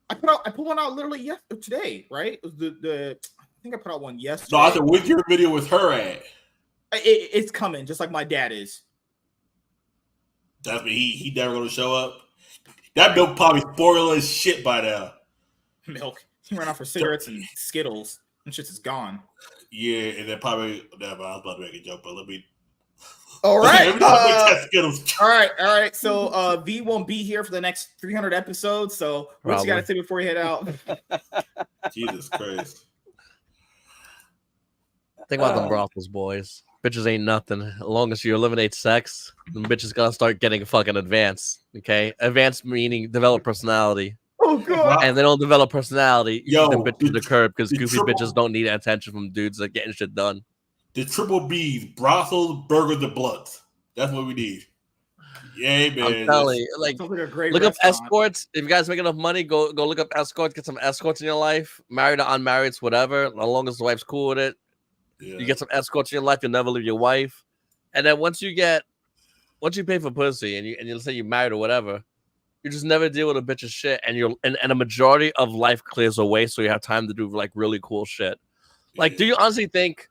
Speaker 1: I put one out literally today, right? It was I think I put out one yesterday.
Speaker 5: No, I said, where's your video with her at?
Speaker 1: It's coming, just like my dad is.
Speaker 5: That's me. He never gonna show up. That milk probably spoiled as shit by now.
Speaker 1: Milk. He ran off for cigarettes and Skittles. And shit is gone.
Speaker 5: Yeah, and then probably I was about to make a joke, but let me.
Speaker 1: All right.
Speaker 5: All
Speaker 1: right. So V won't be here for the next 300 episodes. So what you got to say before you head out?
Speaker 5: Jesus Christ.
Speaker 2: Think about them brothels, boys. Bitches ain't nothing. As long as you eliminate sex, them bitches gotta start getting fucking advanced. Okay, advanced meaning develop personality.
Speaker 1: Oh god.
Speaker 2: And they don't develop personality. You see them bitches to the curb because goofy bitches don't need attention from dudes that getting shit done.
Speaker 5: The triple B's, brothels, burgers, and blunts. That's what we need. Yeah, man.
Speaker 2: I'm telling you, like
Speaker 1: a great
Speaker 2: look
Speaker 1: restaurant.
Speaker 2: up escorts. If you guys make enough money, go look up escorts. Get some escorts in your life. Married or unmarried, whatever. As long as the wife's cool with it. Yeah. You get some escorts in your life. You'll never leave your wife. And then once you pay for pussy and you'll say you're married or whatever, you just never deal with a bitch's shit. And a majority of life clears away, so you have time to do like really cool shit. Like, do you honestly think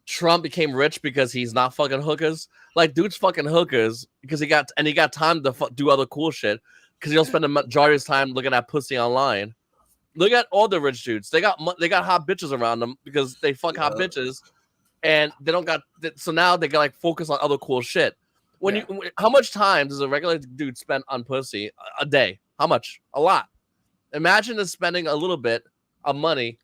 Speaker 2: Trump became rich because he's not fucking hookers? Like, dude's fucking hookers because he got time to do other cool shit because he don't spend the majority of his time looking at pussy online. Look at all the rich dudes. They got hot bitches around them because they fuck hot bitches, and they don't got. So now they got like focus on other cool shit. How much time does a regular dude spend on pussy a day? How much? A lot. Imagine us spending a little bit of money.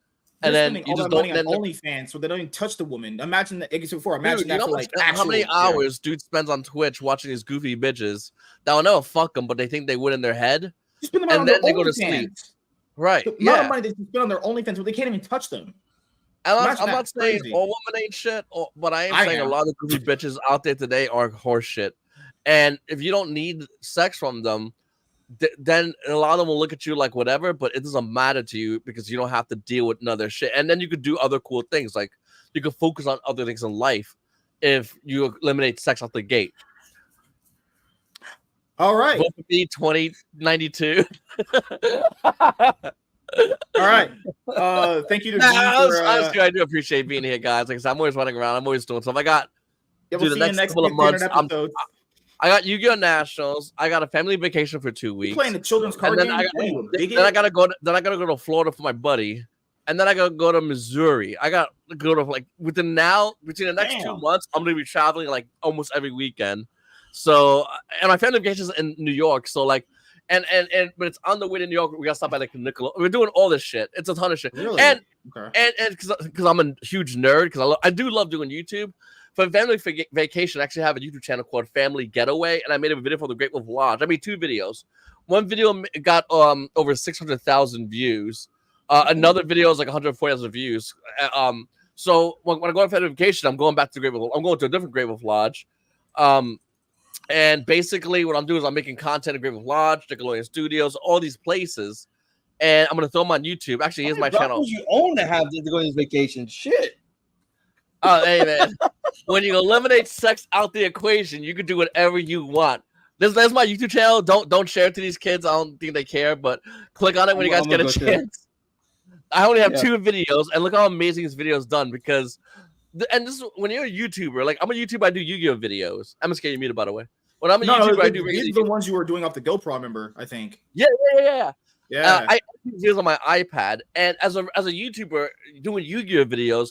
Speaker 2: And then you just don't.
Speaker 1: On OnlyFans, so they don't even touch the woman. Imagine that. Imagine that for like
Speaker 2: how many hours dude spends on Twitch watching these goofy bitches that will never fuck them, but they think they would in their head, and then they go to sleep. Right?
Speaker 1: The amount of money they spend on their OnlyFans, but they can't even touch them.
Speaker 2: I'm not saying all women ain't shit, but I am saying a lot of goofy bitches out there today are horse shit. And if you don't need sex from them, then a lot of them will look at you like whatever, but it doesn't matter to you because you don't have to deal with another shit. And then you could do other cool things, like you could focus on other things in life if you eliminate sex off the gate.
Speaker 1: All right.
Speaker 2: Vote for me 2092.
Speaker 1: All right. Thank you to
Speaker 2: I do appreciate being here, guys. Like I said, I'm always running around. I'm always doing stuff. I got
Speaker 1: Yeah, we'll
Speaker 2: the
Speaker 1: see you
Speaker 2: next
Speaker 1: next
Speaker 2: couple of months. I got YuGiOh Nationals. I got a family vacation for 2 weeks.
Speaker 4: You playing the children's card
Speaker 2: then
Speaker 4: game?
Speaker 2: Then I gotta go. Then I gotta go to Florida for my buddy, and then I gotta go to Missouri. I got to go to like between the next 2 months, I'm gonna be traveling like almost every weekend. So, and my family vacation is in New York. So like, but it's on the way to New York. We gotta stop by like Nicola. We're doing all this shit. It's a ton of shit.
Speaker 4: Really?
Speaker 2: And because I'm a huge nerd, because I do love doing YouTube. For family vacation, I actually have a YouTube channel called Family Getaway, and I made a video for the Great Wolf Lodge. I made 2 videos. One video got over 600,000 views. Another video is like 140,000 views. So when I go on family vacation, I'm going back to Great Wolf. I'm going to a different Great Wolf Lodge. And basically what I'm doing is I'm making content at Great Wolf Lodge, Nickelodeon Studios, all these places, and I'm gonna throw them on YouTube. Actually, here's my channel.
Speaker 3: You own to have to go on these vacations. Shit.
Speaker 2: Oh, hey man. When you eliminate sex out the equation, you can do whatever you want. There's my YouTube channel. Don't share it to these kids. I don't think they care, but click on it when you guys get a chance. I only have 2 videos, and look how amazing this video is done because, and this is when you're a YouTuber. Like I'm a YouTuber, I do YuGiOh videos. I'm just getting muted, by the way. When I'm a YouTuber, I do.
Speaker 4: These are the ones you were doing off the GoPro, I remember. I think.
Speaker 2: Yeah.
Speaker 4: I
Speaker 2: do videos on my iPad, and as a YouTuber doing YuGiOh videos,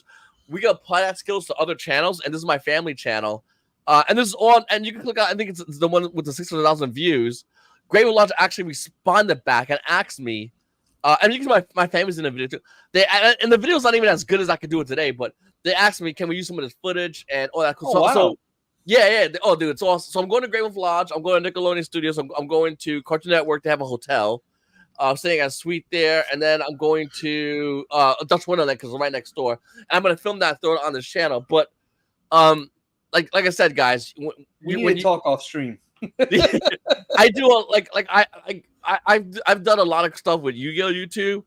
Speaker 2: we can apply that skills to other channels, and this is my family channel. And this is on, and you can click on, I think it's the one with the 600,000 views. Great Wolf Lodge actually responded back and asked me, and you can see my family's in the video too. And the video's not even as good as I could do it today, but they asked me, can we use some of this footage and all that cool stuff. So, yeah. Oh, dude, it's awesome. So I'm going to Great Wolf Lodge. I'm going to Nickelodeon Studios. I'm going to Cartoon Network to have a hotel. I'm staying at a suite there, and then I'm going to Dutch Wonderland because it's right next door. And I'm going to film that, throw it on this channel. But like I said, guys,
Speaker 3: we need to talk off stream.
Speaker 2: I do I've done a lot of stuff with YuGiOh YouTube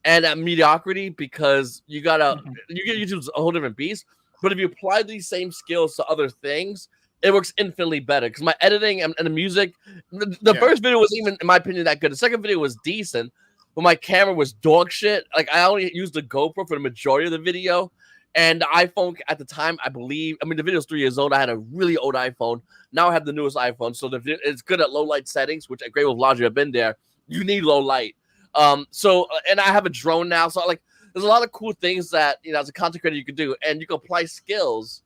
Speaker 2: and at Mediocrity because you gotta YuGiOh YouTube's a whole different beast. But if you apply these same skills to other things, it works infinitely better because my editing and the music, the first video was even, in my opinion, that good. The second video was decent, but my camera was dog shit. Like I only used the GoPro for the majority of the video, and the iPhone at the time, the video was 3 years old. I had a really old iPhone. Now I have the newest iPhone, so it's good at low light settings, which at Great Wolf Lodge have been there. You need low light. And I have a drone now, so like there's a lot of cool things that as a content creator you can do, and you can apply skills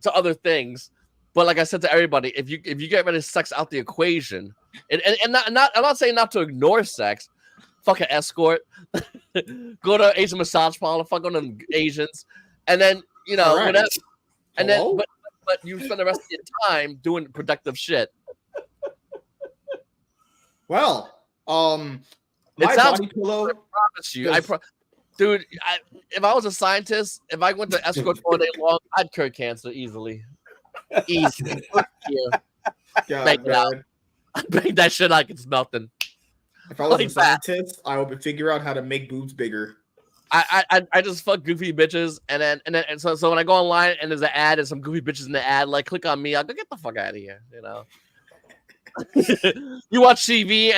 Speaker 2: to other things. But like I said to everybody, if you get rid of sex out the equation, and I'm not saying not to ignore sex, fuck an escort, go to Asian massage parlor, fuck on them Asians, and then whatever, and then but you spend the rest of your time doing productive shit.
Speaker 4: Well,
Speaker 2: it
Speaker 4: my
Speaker 2: sounds
Speaker 4: body pillow.
Speaker 2: I promise you, dude. If I was a scientist, if I went to escort all day long, I'd cure cancer easily. Easy. Make that shit like it's nothing.
Speaker 4: If I was a scientist, I would figure out how to make boobs bigger.
Speaker 2: I just fuck goofy bitches, and so when I go online and there's an ad and some goofy bitches in the ad, like click on me, I'll go get the fuck out of here, You watch TV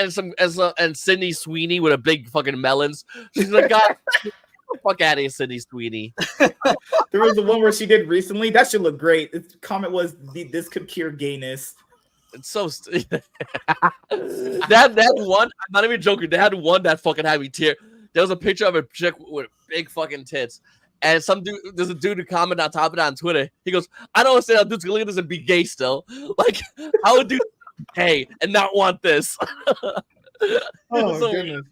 Speaker 2: and Sydney Sweeney with a big fucking melons. She's like, God, get the fuck out of here, Sydney Sweeney.
Speaker 4: There was the one where she did recently. That should look great. The comment was, "This could cure gayness."
Speaker 2: It's so that one. I'm not even joking. They had one that fucking had me tear. There was a picture of a chick with big fucking tits, and there's a dude who commented on top of that on Twitter. He goes, "I don't understand how dudes can look at this and be gay still. Like, how would dudes be gay and not want this?"
Speaker 4: Oh goodness.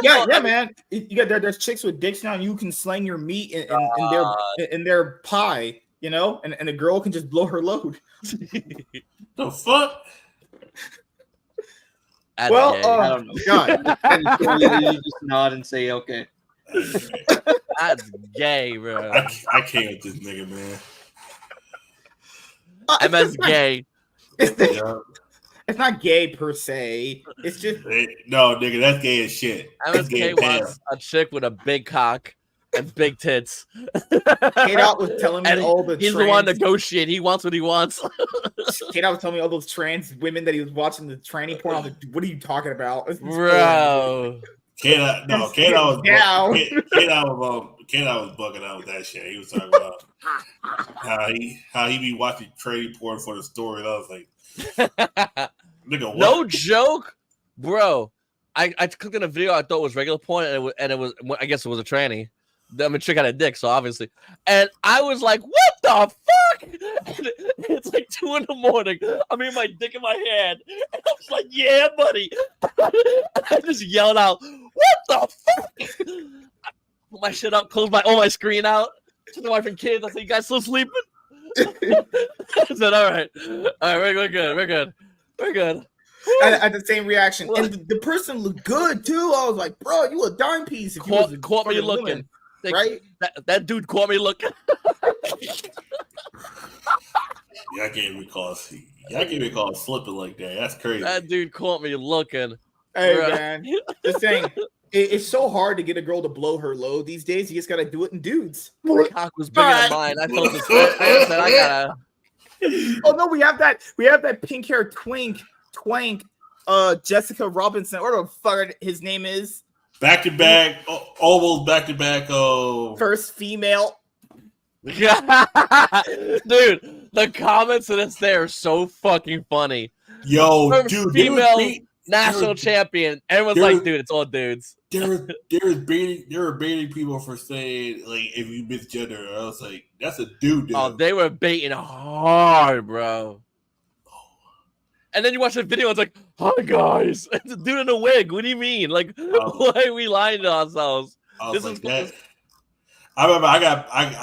Speaker 4: Yeah, man. You got there's chicks with dicks now, and you can slang your meat in their pie, and a girl can just blow her load.
Speaker 5: The fuck?
Speaker 4: Well,
Speaker 3: I don't know. God, you just nod and say, "Okay."
Speaker 2: That's gay, bro.
Speaker 5: I can't with this nigga, man.
Speaker 2: MS gay.
Speaker 4: It's not gay per se. It's just
Speaker 5: no, nigga. That's gay as shit.
Speaker 2: MSK wants a chick with a big cock and big tits.
Speaker 4: K-Dot was telling me all the
Speaker 2: he's the one negotiating. He wants what he wants.
Speaker 4: K-Dot was telling me all those trans women that he was watching the tranny porn. I was like, what are you talking about?
Speaker 2: Bro.
Speaker 5: K-Dot was Ken-I was bugging out with that shit. He was talking about how he be watching trading porn for the story. And I was like, nigga, what?
Speaker 2: No joke, bro. I clicked on a video I thought was regular porn, and it was I guess it was a tranny. I'm a chick had a dick, so obviously. And I was like, what the fuck? And it's like 2 a.m. I mean, my dick in my hand. And I was like, yeah, buddy. I just yelled out, what the fuck? I put my shit up, closed my screen out. To the wife and kids, I said, you guys still sleeping? I said, all right, we're good.
Speaker 4: I had the same reaction. And the person looked good, too. I was like, bro, you a dime piece. If
Speaker 2: caught me looking.
Speaker 4: Woman. Right?
Speaker 2: That dude caught me looking.
Speaker 5: I can't recall slipping like that. That's crazy.
Speaker 2: That dude caught me looking.
Speaker 4: Hey, man. Just saying, it's so hard to get a girl to blow her load these days. You just got to do it in dudes.
Speaker 2: My cock was bigger than mine. I felt this. I said, I gotta.
Speaker 1: Oh, no, we have that pink hair twank, Jessica Robinson, or the fuck his name is.
Speaker 5: Back to back, almost back to back.
Speaker 1: First female.
Speaker 2: Dude, the comments of this there are so fucking funny.
Speaker 5: Yo,
Speaker 2: First
Speaker 5: dude,
Speaker 2: female national champion. Everyone's like, dude, it's all dudes.
Speaker 5: They were baiting people for saying like if you misgender. I was like, that's a dude.
Speaker 2: Oh, they were baiting hard, bro. And then you watch the video, it's like, hi guys, it's a dude in a wig. What do you mean? Like, why are we lying to ourselves?
Speaker 5: This is that. I remember I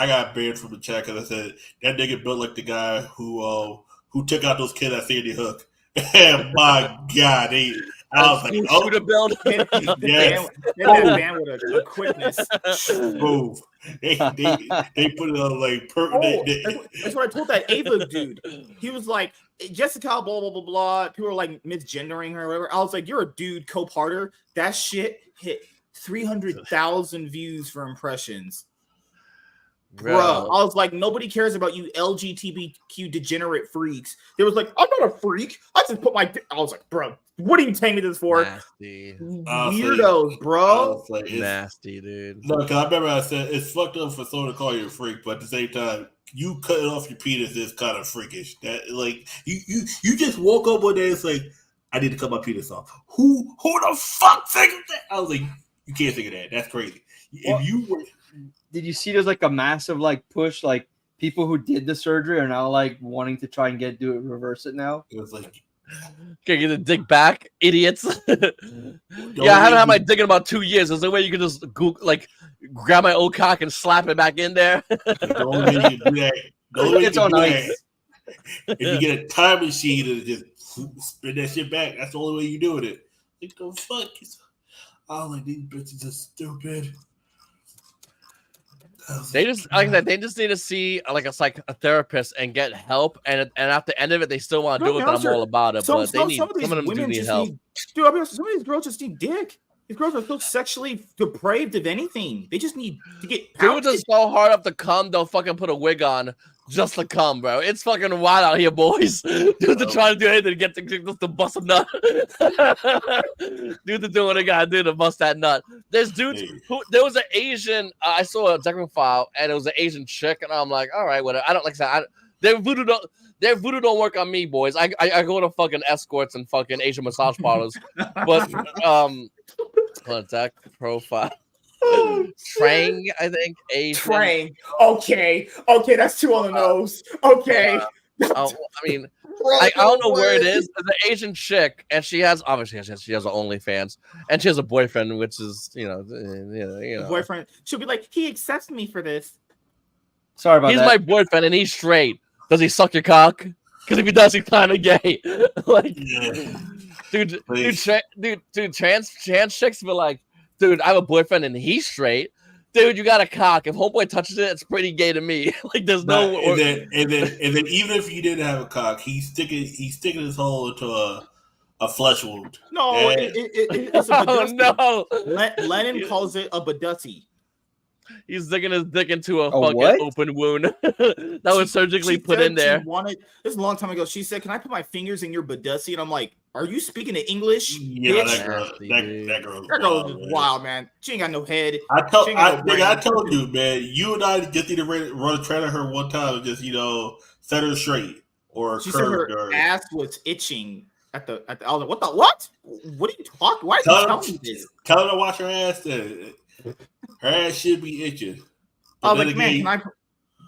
Speaker 5: got banned from the chat because I said that nigga built like the guy who took out those kids at Sandy Hook. And my God, I was like, oh,
Speaker 2: build.
Speaker 5: Yes.
Speaker 1: That band with a quickness.
Speaker 5: Move. They put it on like
Speaker 1: that's what I told that Ava dude. He was like, Jessica, blah blah blah blah. People were like misgendering her or whatever. I was like, you're a dude, co-parter. That shit hit 300,000 views for impressions. Bro, I was like, nobody cares about you LGBTQ degenerate freaks. They was like, I'm not a freak. I just put my. I was like, bro, what are you taking me this for?
Speaker 2: Nasty.
Speaker 1: Weirdos, bro.
Speaker 5: Like,
Speaker 2: nasty, dude.
Speaker 5: No, because I remember I said it's fucked up for someone to call you a freak, but at the same time, you cutting off your penis is kind of freakish. That like you just woke up one day. It's like I need to cut my penis off. Who the fuck think of that? I was like, you can't think of that. That's crazy. If you were.
Speaker 3: Did you see there's like a massive like push, like people who did the surgery are now like wanting to try and reverse it now?
Speaker 5: It was like,
Speaker 2: okay, get the dick back, idiots. Yeah, I haven't had my dick in about 2 years. Is there a way you can just grab my old cock and slap it back in there?
Speaker 5: The only way you can do that,
Speaker 3: it's on ice.
Speaker 5: If you get a time machine and just spin that shit back, that's the only way you do it. Like the fuck? Oh, like these bitches are stupid.
Speaker 2: They just like that. They just need to see like a therapist and get help. And at the end of it, they still want to do it. And I'm all about it. But they need some of them do need help.
Speaker 1: Dude, I mean, some of these girls just need dick. These girls are so sexually depraved of anything. They just need to get.
Speaker 2: Dudes are so hard up to cum. They'll fucking put a wig on just to cum, bro. It's fucking wild out here, boys. Dudes are trying to do anything to get just to bust a nut. Dudes are doing what they gotta do to bust that nut. There's dudes who there was an Asian. I saw a documentary file and it was an Asian chick, and I'm like, all right, whatever. I don't like that. Their voodoo don't work on me, boys. I go to fucking escorts and fucking Asian massage parlors, but contact profile. Trang, I think. Asian.
Speaker 1: Trang. Okay, that's 2 on the nose. Okay.
Speaker 2: I mean, I don't know where it is. There's an Asian chick, and she has obviously she has her OnlyFans, and she has a boyfriend, which is you know.
Speaker 1: Boyfriend. She'll be like, he accepts me for this.
Speaker 3: Sorry about that.
Speaker 2: He's my boyfriend, and he's straight. Does he suck your cock? Because if he does, he's kind of gay. Like, dude, trans chicks be like, dude, I have a boyfriend and he's straight. Dude, you got a cock. If homeboy touches it, it's pretty gay to me. Like, there's no.
Speaker 5: And then even if you didn't have a cock, he's sticking his hole into a flesh wound.
Speaker 1: No, it's a badussi. No. Lennon calls it a badussi.
Speaker 2: He's digging his dick into a
Speaker 3: what?
Speaker 2: fucking open wound that was surgically put in there.
Speaker 4: This is a long time ago. She said, "Can I put my fingers in your badussi?" And I'm like, "Are you speaking in English?"
Speaker 5: Yeah,
Speaker 4: bitch?
Speaker 5: that girl
Speaker 4: is wild, man. She ain't got no head.
Speaker 5: I told you, man. You and I just need to run a train on her one time and just set her straight. Or
Speaker 4: she said her ass was itching at the. I was like, "What the what? What are you talking? Why are you telling me this?"
Speaker 5: Tell her to wash her ass. Then her ass should be itching.
Speaker 4: I was like, "Man, can I?"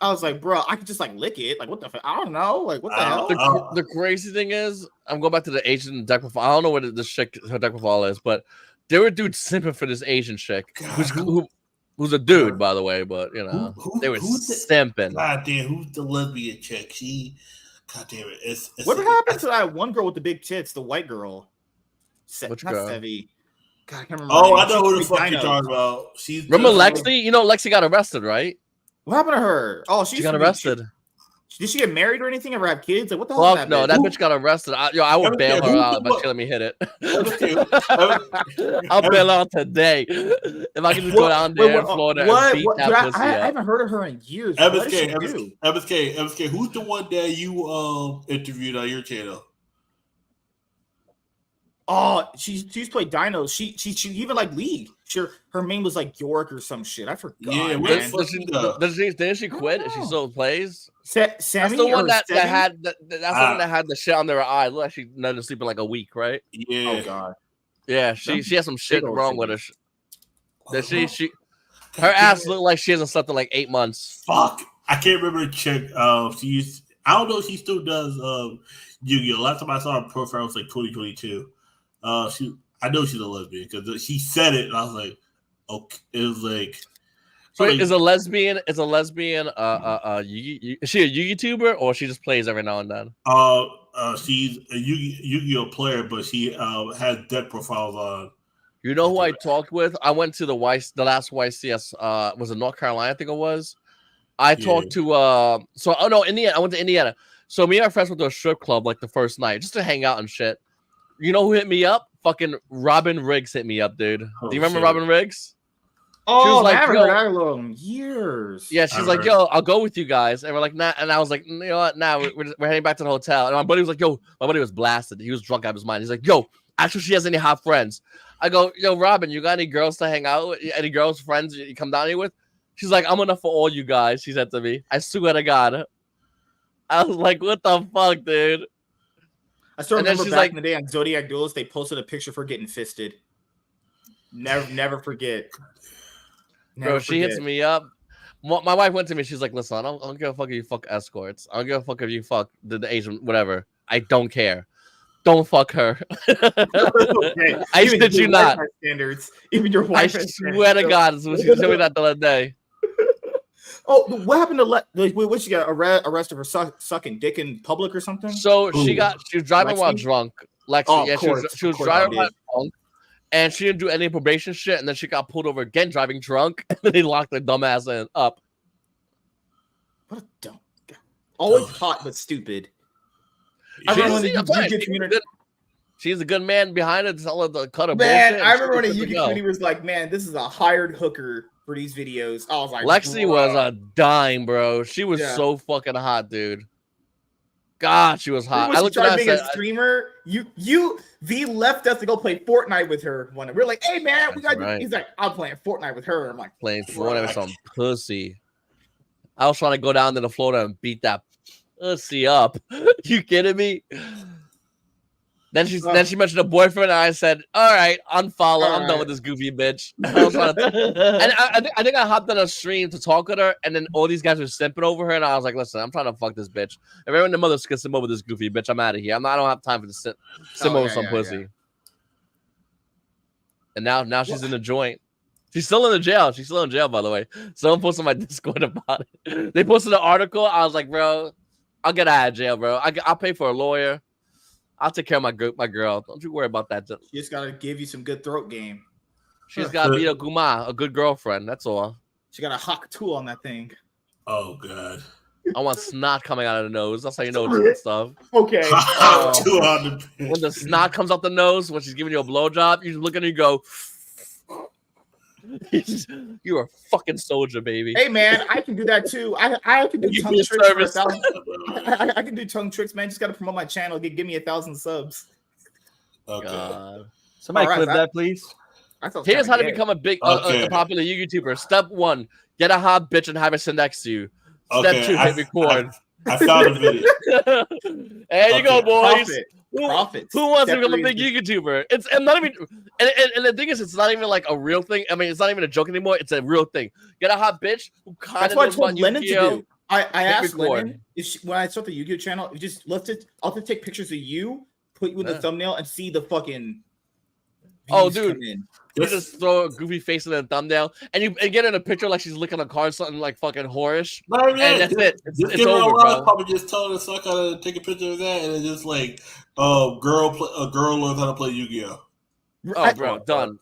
Speaker 4: I was like, "Bro, I could just like lick it. Like, what the? I don't know. Like, what the hell?"
Speaker 2: The crazy thing is, I'm going back to the Asian deck profile. I don't know what this chick her deck profile is, but there were dudes simping for this Asian chick who's a dude, by the way. But they were simping.
Speaker 5: God damn, who's the lesbian chick? God damn it!
Speaker 4: What happened to that one girl with the big tits? The white girl.
Speaker 2: Which girl?
Speaker 4: Sevi. God, I can't remember.
Speaker 5: Oh, I know who the fuck you're talking about.
Speaker 2: Remember Lexi? Lexi got arrested, right?
Speaker 4: What happened to her? Oh, she
Speaker 2: got arrested.
Speaker 4: Did she get married or anything? Ever have kids? Like, what the
Speaker 2: hell?
Speaker 4: Fuck
Speaker 2: No, that bitch got arrested. I would bail her out if she let me hit it. I'll bail out today if I can just go down there in Florida and beat that pussy
Speaker 4: I haven't heard of her in years.
Speaker 5: MSK, who's the one that you interviewed on your channel?
Speaker 4: Oh, she's played dinos. She even like League. Sure, her name was like York or some shit. I forgot.
Speaker 5: Yeah,
Speaker 2: didn't she quit? She still plays.
Speaker 4: Sammy,
Speaker 2: that's the one that had the one that had the shit on their eye. Look, she let her sleep in like a week, right?
Speaker 5: Yeah.
Speaker 4: Oh god.
Speaker 2: Yeah, she has some shit wrong with her. That her ass looked like she hasn't slept in like 8 months.
Speaker 5: Fuck, I can't remember the chick. I don't know if she still does YuGiOh. Last time I saw her profile was like 2022. I know she's a lesbian because she said it, and I was like, okay. It was like,
Speaker 2: so is a lesbian? Is she a YouTuber or she just plays every now and then?
Speaker 5: She's a YuGiOh player, but she has deck profiles on.
Speaker 2: You know who I talked with? I went to the last YCS. Was it North Carolina? I think it was. I talked to Indiana. I went to Indiana. So me and my friends went to a strip club like the first night just to hang out and shit. You know who hit me up? Fucking Robin Riggs hit me up, dude. Do you remember Robin Riggs?
Speaker 4: Oh, I haven't heard that in years.
Speaker 2: Yeah, she's like, "Yo, I'll go with you guys," and we're like, "Nah." And I was like, "You know what? Nah, we're heading back to the hotel." And my buddy was like, "Yo," my buddy was blasted. He was drunk out of his mind. He's like, "Yo, actually, she has any hot friends?" I go, "Yo, Robin, you got any girls to hang out with? Any girls friends you come down here with?" She's like, "I'm enough for all you guys." She said to me. I swear to God. I was like, "What the fuck, dude?"
Speaker 4: I still remember back in the day on Zodiac Duelist, they posted a picture for getting fisted. Never forget.
Speaker 2: Bro, she hits me up. My wife went to me. She's like, "Listen, I don't give a fuck if you fuck escorts. I don't give a fuck if you fuck the Asian, whatever. I don't care. Don't fuck her." Okay. I shit you not.
Speaker 4: Standards. Even your wife.
Speaker 2: I swear to God, she told me that the other day.
Speaker 4: Oh, what happened to what she got arrested for sucking dick in public or something?
Speaker 2: So she was driving while drunk. Lexi,
Speaker 4: oh,
Speaker 2: yeah, she was driving while drunk, and she didn't do any probation shit. And then she got pulled over again driving drunk, and then they locked the dumbass up.
Speaker 4: What a dumb guy. Always hot but stupid.
Speaker 2: She's a good man behind it. Tell her to cut her
Speaker 4: man,
Speaker 2: bullshit.
Speaker 4: I remember when a Yuki community was like, "Man, this is a hired hooker for these videos." I was like,
Speaker 2: Lexi was a dime, bro. She was so fucking hot, dude. God, she was hot.
Speaker 4: I looked at her being a streamer. V left us to go play Fortnite with her. One, we're like, "Hey, man, we got." Right. He's like, "I'm playing Fortnite with her." I'm like,
Speaker 2: playing Fortnite with some pussy. I was trying to go down to the Florida and beat that pussy up. You kidding me? Then she mentioned a boyfriend, and I said, "All right, unfollow. I'm done with this goofy bitch." I think I hopped on a stream to talk with her, and then all these guys were simping over her, and I was like, "Listen, I'm trying to fuck this bitch. If everyone in the mother's gonna sim over this goofy bitch, I'm out of here. I don't have time for this sim over some pussy." Yeah. And now she's in the joint. She's still in the jail. She's still in jail, by the way. Someone posted on my Discord about it. They posted an article. I was like, "Bro, I'll get out of jail, bro. I'll pay for a lawyer. I'll take care of my girl. Don't you worry about that."
Speaker 4: She just gotta give you some good throat game.
Speaker 2: She's gotta be a good girlfriend. That's all.
Speaker 4: She got a hawk tool on that thing.
Speaker 5: Oh god.
Speaker 2: I want snot coming out of the nose. That's how you know it's good stuff.
Speaker 4: Okay.
Speaker 2: When the snot comes out the nose, when she's giving you a blowjob, you look at her and you go. You are a fucking soldier, baby.
Speaker 4: Hey man, I can do that too. I can do tongue tricks for 1,000. I can do tongue tricks, man. Just gotta promote my channel. Give me 1,000 subs.
Speaker 5: Okay.
Speaker 3: Somebody
Speaker 4: All right,
Speaker 3: clip that, please.
Speaker 2: Here's how to become a big, a popular YouTuber. Step 1: get a hot bitch and have her sit next to you. Step 2: hit record.
Speaker 5: I found a video.
Speaker 2: There you go, boys.
Speaker 4: Profit.
Speaker 2: Who wants to become a big YouTuber? I'm not even, and the thing is, it's not even like a real thing. I mean, it's not even a joke anymore. It's a real thing. Get a hot bitch who kind of knows about
Speaker 4: Lennon
Speaker 2: YuGiOh.
Speaker 4: to do. I asked Lennon when I start the YuGiOh channel, I'll just take pictures of you, put you in the thumbnail, and see the fucking.
Speaker 2: Oh, dude. You just throw a goofy face in the thumbnail and get in a picture like she's licking a card, something like fucking whorish. And that's it. It's over, bro.
Speaker 5: Probably just telling us I gotta take a picture of that, and it's just like, a girl learns how to play Yu-Gi-Oh.
Speaker 2: Oh, bro, done.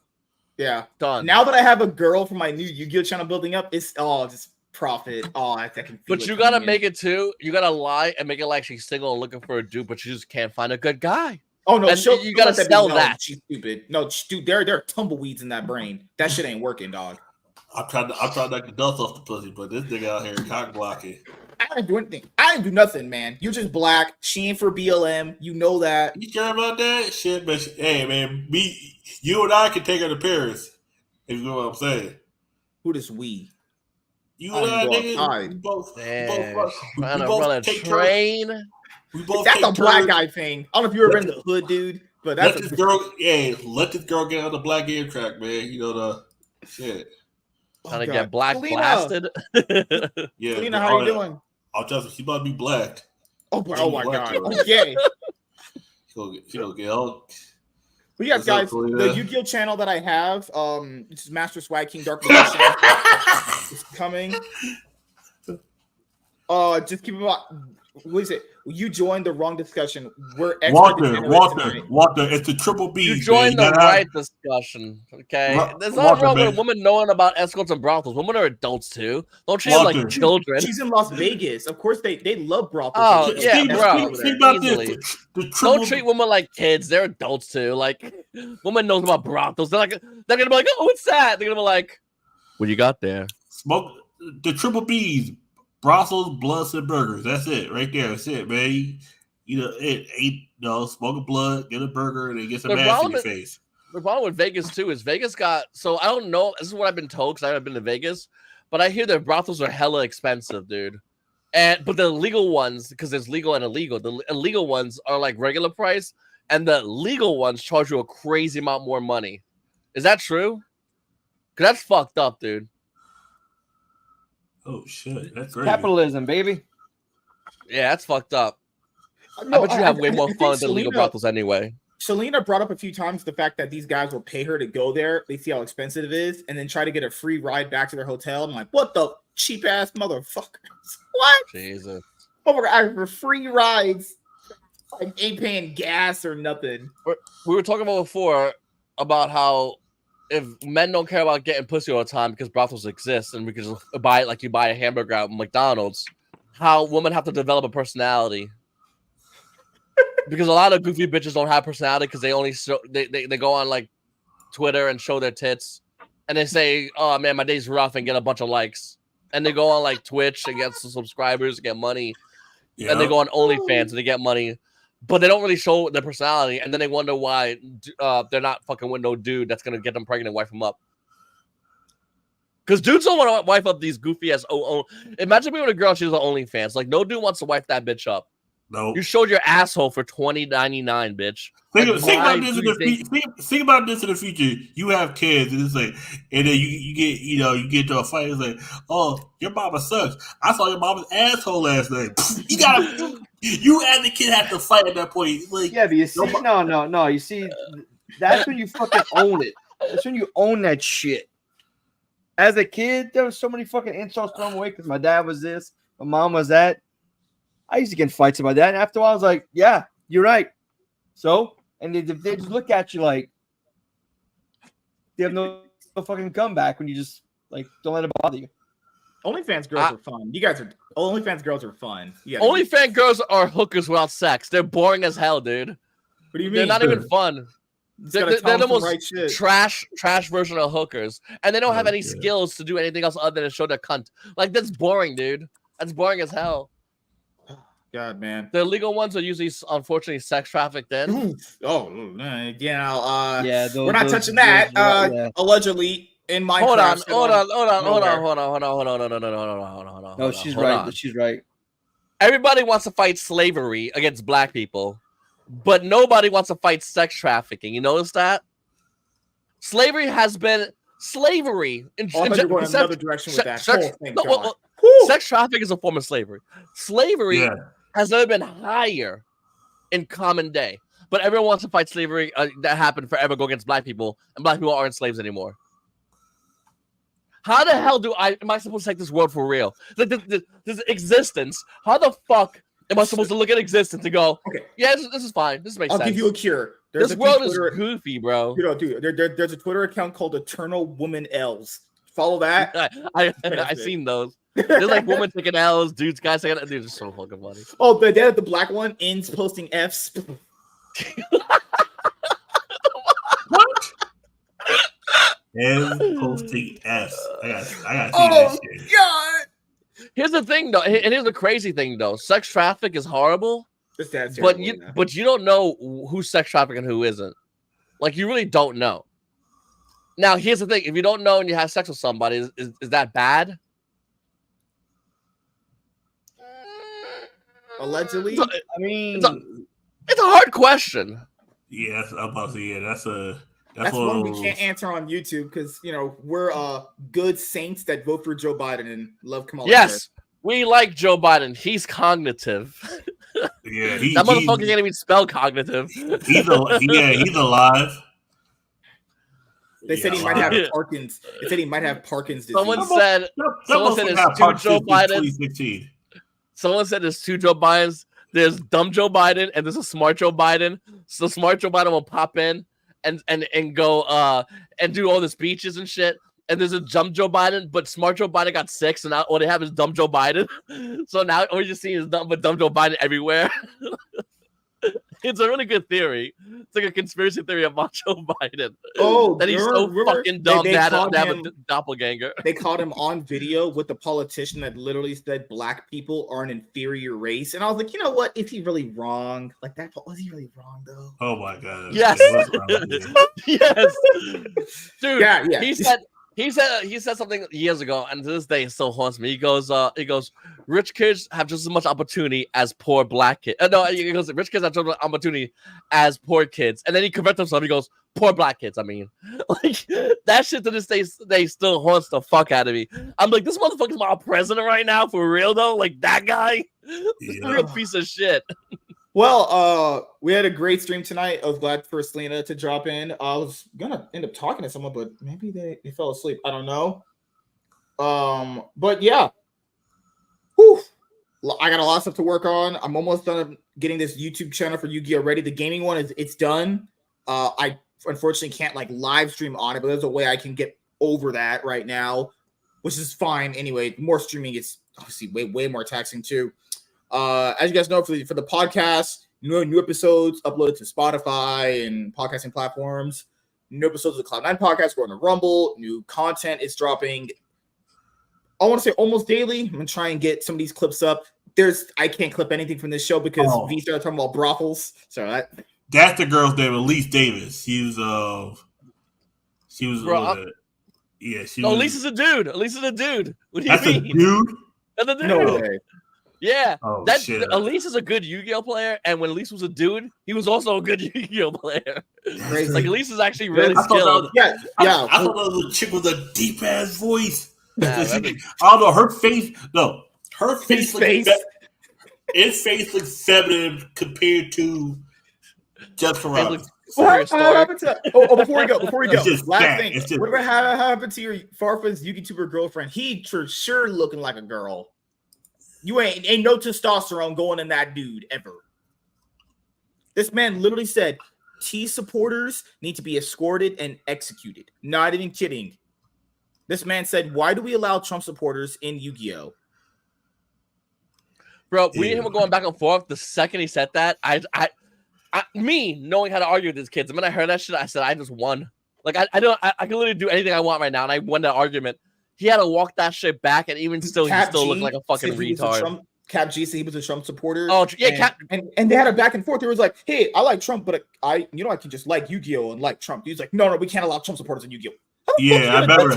Speaker 4: Yeah,
Speaker 2: done.
Speaker 4: Now that I have a girl for my new Yu-Gi-Oh channel building up, it's just profit. I can.
Speaker 2: But you gotta make it too. You gotta lie and make it like she's single and looking for a dude, but she just can't find a good guy.
Speaker 4: Oh no,
Speaker 2: you gotta sell that.
Speaker 4: She's stupid. No, dude, there are tumbleweeds in that brain. That shit ain't working, dog.
Speaker 5: I'm trying to knock the dust off the pussy, but this nigga out here cock blocking.
Speaker 4: I didn't do anything. I didn't do nothing, man. You're just black. She ain't for BLM. You know that.
Speaker 5: You care about that shit, but hey, man, you and I can take her to Paris. If you know what I'm saying.
Speaker 4: Who does we?
Speaker 5: You and I, nigga. We both
Speaker 2: trying to run a train.
Speaker 4: That's a black guy thing. I don't know if you ever been in the hood, dude, but that's
Speaker 5: let this girl get on the black game track, man. You know the shit.
Speaker 2: Trying to get black blasted.
Speaker 5: Yeah,
Speaker 4: Selena, how you doing?
Speaker 5: I'll tell you, she about to be black.
Speaker 4: Oh my god. Okay.
Speaker 5: She'll get all.
Speaker 4: But yeah, guys, the Yu-Gi-Oh channel that I have, this is Master Swag King Dark Magician. It's coming. Just keep about. What is it? You joined the wrong discussion. We're
Speaker 5: Walter. It's the triple B.
Speaker 2: You joined the right discussion. Okay, there's nothing wrong with a woman knowing about escorts and brothels. Women are adults too. Don't treat them like children.
Speaker 4: She's in Las Vegas. Of course, they love brothels.
Speaker 2: Oh yeah, bro.
Speaker 5: Think about this.
Speaker 2: Don't treat women like kids. They're adults too. Like, woman knows about brothels. They're gonna be like, oh, what's that? They're gonna be like, what you got there?
Speaker 5: Smoke the triple B's. Brothels, Bloods, and Burgers. That's it, right there. That's it, man. Smoke a blood, get a burger, and then get some ass in your face.
Speaker 2: The problem with Vegas too is Vegas got. So I don't know. This is what I've been told because I haven't been to Vegas, but I hear that brothels are hella expensive, dude. But the legal ones, because there's legal and illegal. The illegal ones are like regular price, and the legal ones charge you a crazy amount more money. Is that true? Because that's fucked up, dude.
Speaker 5: Oh shit, that's great.
Speaker 3: Capitalism, baby.
Speaker 2: Yeah, that's fucked up. No, I bet you have way more fun than legal brothels anyway.
Speaker 4: Selena brought up a few times the fact that these guys will pay her to go there. They see how expensive it is, and then try to get a free ride back to their hotel. I'm like, what the cheap ass motherfuckers? What?
Speaker 2: Jesus.
Speaker 4: Oh my god, for free rides, like ain't paying gas or nothing.
Speaker 2: We were talking about before about how if men don't care about getting pussy all the time because brothels exist and we can just buy it like you buy a hamburger at McDonald's, how women have to develop a personality. Because a lot of goofy bitches don't have personality because they only they go on like Twitter and show their tits and they say, oh man, my day's rough, and get a bunch of likes. And they go on like Twitch and get some subscribers and get money. Yeah. And they go on OnlyFans and they get money. But they don't really show their personality, and then they wonder why they're not fucking with no dude that's gonna get them pregnant and wife them up. Because dudes don't want to wife up these goofy ass. Imagine being with a girl, she's on OnlyFans. Like, no dude wants to wife that bitch up.
Speaker 5: No,
Speaker 2: you showed your asshole for $20.99, bitch.
Speaker 5: Think about this in the future. You have kids, and it's like, and then you get to a fight. It's like, oh, your mama sucks. I saw your mama's asshole last night. You and the kid have to fight at that point. Like,
Speaker 3: yeah, but you see, no. You see, that's when you fucking own it. That's when you own that shit. As a kid, there was so many fucking insults thrown away because my dad was this, my mom was that. I used to get in fights about that. And after a while, I was like, yeah, you're right. So, and they just look at you like they have no fucking comeback when you just like don't let it bother you.
Speaker 4: OnlyFans girls are fun. OnlyFans girls are fun.
Speaker 2: OnlyFans girls are hookers without sex. They're boring as hell, dude.
Speaker 4: What do you mean?
Speaker 2: They're not even fun. They're the most trash version of hookers, and they don't have any skills to do anything else other than show their cunt. Like, that's boring, dude. That's boring as hell.
Speaker 4: God, man.
Speaker 2: The illegal ones are usually, unfortunately, sex trafficked in.
Speaker 4: We're not touching that. Allegedly, in Minecraft.
Speaker 2: Hold on.
Speaker 3: No, she's right. She's right.
Speaker 2: Everybody wants to fight slavery against black people, but nobody wants to fight sex trafficking. You notice that? Slavery has been slavery.
Speaker 4: You're going another direction with that.
Speaker 2: Sex trafficking is a form of slavery. Slavery has never been higher in common day, but everyone wants to fight slavery that happened forever ago against black people, and black people aren't slaves anymore. How the hell am I supposed to take this world for real? Like this existence. How the fuck am I supposed to look at existence and go, okay, yeah, this is fine. This makes sense.
Speaker 4: I'll give you a cure.
Speaker 2: This world is goofy, bro.
Speaker 4: Dude, there's a Twitter account called Eternal Woman L's. Follow that.
Speaker 2: I've seen those. There's like women taking L's, dudes, guys taking L's. They're just so fucking funny.
Speaker 4: Oh, the black one ends posting F's.
Speaker 5: What? And posting S. I got see that shit.
Speaker 4: God.
Speaker 2: Here's the thing, though, and here's the crazy thing, though. Sex traffic is horrible, but you don't know who's sex trafficking and who isn't. Like, you really don't know. Now, here's the thing: if you don't know and you have sex with somebody, is that bad?
Speaker 4: Allegedly,
Speaker 3: I mean,
Speaker 2: it's a hard question.
Speaker 5: Yeah, I'm about to say,
Speaker 4: that's one we can't answer on YouTube because we're good saints that vote for Joe Biden and love Kamala Harris.
Speaker 2: Yes, we like Joe Biden. He's cognitive.
Speaker 5: Yeah,
Speaker 2: that motherfucker can't even spell cognitive.
Speaker 5: He's alive.
Speaker 4: They said he might have Parkinson's. They said he might have Parkinson's disease.
Speaker 2: Someone said it's two Joe Biden. Someone said there's two Joe Bidens. There's dumb Joe Biden and there's a smart Joe Biden. So smart Joe Biden will pop in and go and do all the speeches and shit. And there's a dumb Joe Biden, but smart Joe Biden got sick, so now all they have is dumb Joe Biden. So now all you're seeing is dumb Joe Biden everywhere. It's a really good theory. It's like a conspiracy theory about Joe Biden.
Speaker 4: Oh,
Speaker 2: that he's so fucking dumb to have a doppelganger.
Speaker 4: They caught him on video with the politician that literally said black people are an inferior race. And I was like, you know what? Is he really wrong? Like, that was he really wrong though?
Speaker 5: Oh my god.
Speaker 2: Yes. Yes. Dude, yeah. He said something years ago, and to this day it still haunts me. He goes, rich kids have just as much opportunity as poor black kids. He goes, rich kids have just as much opportunity as poor kids. And then he corrects himself. He goes, poor black kids. I mean, like, that shit to this day still haunts the fuck out of me. I'm like, this motherfucker's my president right now, for real though. Like, that guy, this real piece of shit.
Speaker 4: Well, we had a great stream tonight. I was glad for Selena to drop in. I was gonna end up talking to someone, but maybe they fell asleep. I don't know. But yeah. Whew. I got a lot of stuff to work on. I'm almost done getting this YouTube channel for YuGiOh ready. The gaming one it's done. I unfortunately can't like live stream on it, but there's a way I can get over that right now, which is fine. Anyway, more streaming is obviously way more taxing too. As you guys know, for the podcast, new episodes uploaded to Spotify and podcasting platforms. New episodes of the Cloud9 podcast going to Rumble. New content is dropping. I want to say almost daily. I'm gonna try and get some of these clips up. I can't clip anything from this show because V started talking about brothels. So
Speaker 5: that's the girl's name, Elise Davis. She was
Speaker 2: yeah. Elise is a dude. Elise is a dude. What do you
Speaker 5: mean? A dude?
Speaker 2: That's a dude.
Speaker 4: No way.
Speaker 2: Yeah, shit. Elise is a good YuGiOh player, and when Elise was a dude, he was also a good YuGiOh player. Like, Elise is actually really skilled.
Speaker 5: I thought that was a chick with a deep ass voice. I don't know, her face his face looks feminine compared to Jessica Rabbit.
Speaker 4: What happened to? Before we go. Last thing. Whatever happened to your Farfa's YouTuber girlfriend? He for sure looking like a girl. You ain't no testosterone going in that dude ever. This man literally said T supporters need to be escorted and executed. Not even kidding. This man said, why do we allow Trump supporters in YuGiOh? Bro,
Speaker 2: we and him were going back and forth. The second he said that, I me knowing how to argue with these kids, and when I heard that shit, I said, I just won. Like, I can literally do anything I want right now, and I won that argument. He had to walk that shit back, and even still, he still looked like a fucking retard.
Speaker 4: Cap G said he was a Trump supporter.
Speaker 2: Oh, yeah,
Speaker 4: and they had a back and forth. It was like, hey, I like Trump, but I can just like YuGiOh and like Trump. He's like, no, we can't allow Trump supporters in YuGiOh.
Speaker 5: Yeah, I remember.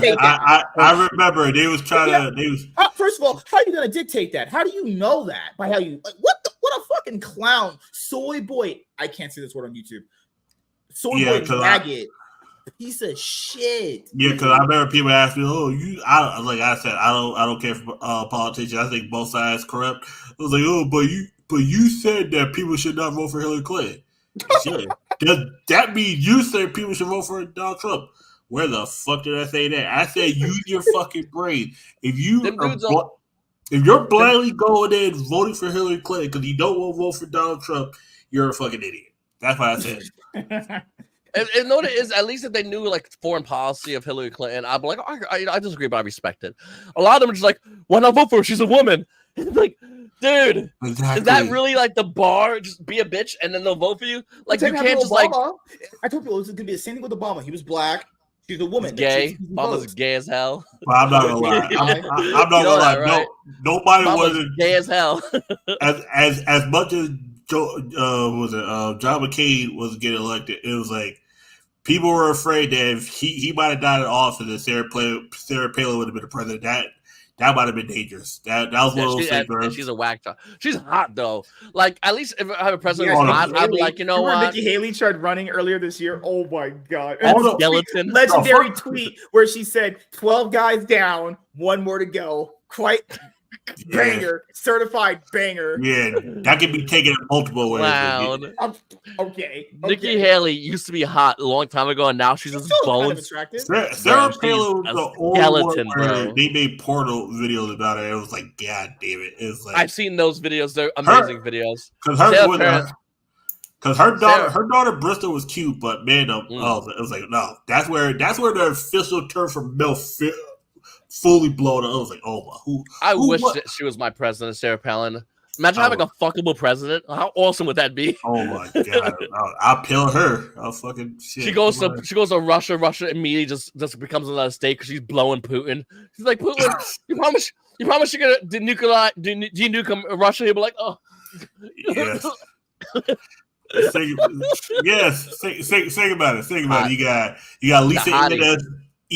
Speaker 5: I remember they was trying to.
Speaker 4: First of all, how are you gonna dictate that? How do you know that? By how you like, what a fucking clown, soy boy. I can't say this word on YouTube. Soy boy maggot, piece of shit.
Speaker 5: Yeah, because I remember people ask me, "Oh, like I said, I don't care for politicians. I think both sides corrupt." I was like, "Oh, but you said that people should not vote for Hillary Clinton. Shit. Does that mean you said people should vote for Donald Trump?" Where the fuck did I say that? I said use your fucking brain. If you're blindly going in voting for Hillary Clinton because you don't want to vote for Donald Trump, you're a fucking idiot. That's what I said.
Speaker 2: And know what it is, at least if they knew like foreign policy of Hillary Clinton, I'd be like, I disagree, but I respect it. A lot of them are just like, why not vote for her? She's a woman. It's like, dude, exactly. Is that really like the bar? Just be a bitch and then they'll vote for you? Like, you can't just like.
Speaker 4: I told people it was gonna be the same thing with Obama. He was black. She's a woman.
Speaker 2: He's gay. Obama's gay as hell.
Speaker 5: Well, I'm not gonna lie. I'm not gonna lie. Right? Nobody was
Speaker 2: gay as hell.
Speaker 5: as much as John McCain was getting elected, it was like people were afraid that if he might have died in office, that Sarah Palin would have been the president. That might have been dangerous. That was one of those things.
Speaker 2: She's a whack job. She's hot though. Like, at least if I have a president who's hot, I'd be like, you know what?
Speaker 1: Nikki Haley tried running earlier this year. Oh my god!
Speaker 2: Skeleton.
Speaker 1: Legendary tweet where she said, 12 guys down, one more to go. Quite banger, certified banger.
Speaker 5: Yeah, that can be taken in multiple ways.
Speaker 2: Wow.
Speaker 1: Okay.
Speaker 2: Nikki Haley used to be hot a long time ago, and now she's just bones.
Speaker 5: Sarah Palin was the only one where they made porno videos about it. It was like, god damn it! It was like,
Speaker 2: I've seen those videos. They're amazing videos.
Speaker 5: Because her daughter Bristol was cute, but man, it was like, no, that's where the official term for male fully blown up. I was like, oh my,
Speaker 2: I wish that she was my president, Sarah Palin. Imagine having a fuckable president. How awesome would that be?
Speaker 5: Oh my god, I'll pill her. I'll fucking shit.
Speaker 2: She goes to Russia. Russia immediately just becomes another state because she's blowing Putin. She's like, Putin, you promise you're gonna denuke Russia? He'll be like, oh,
Speaker 5: yes. Think about it. Think about it. You got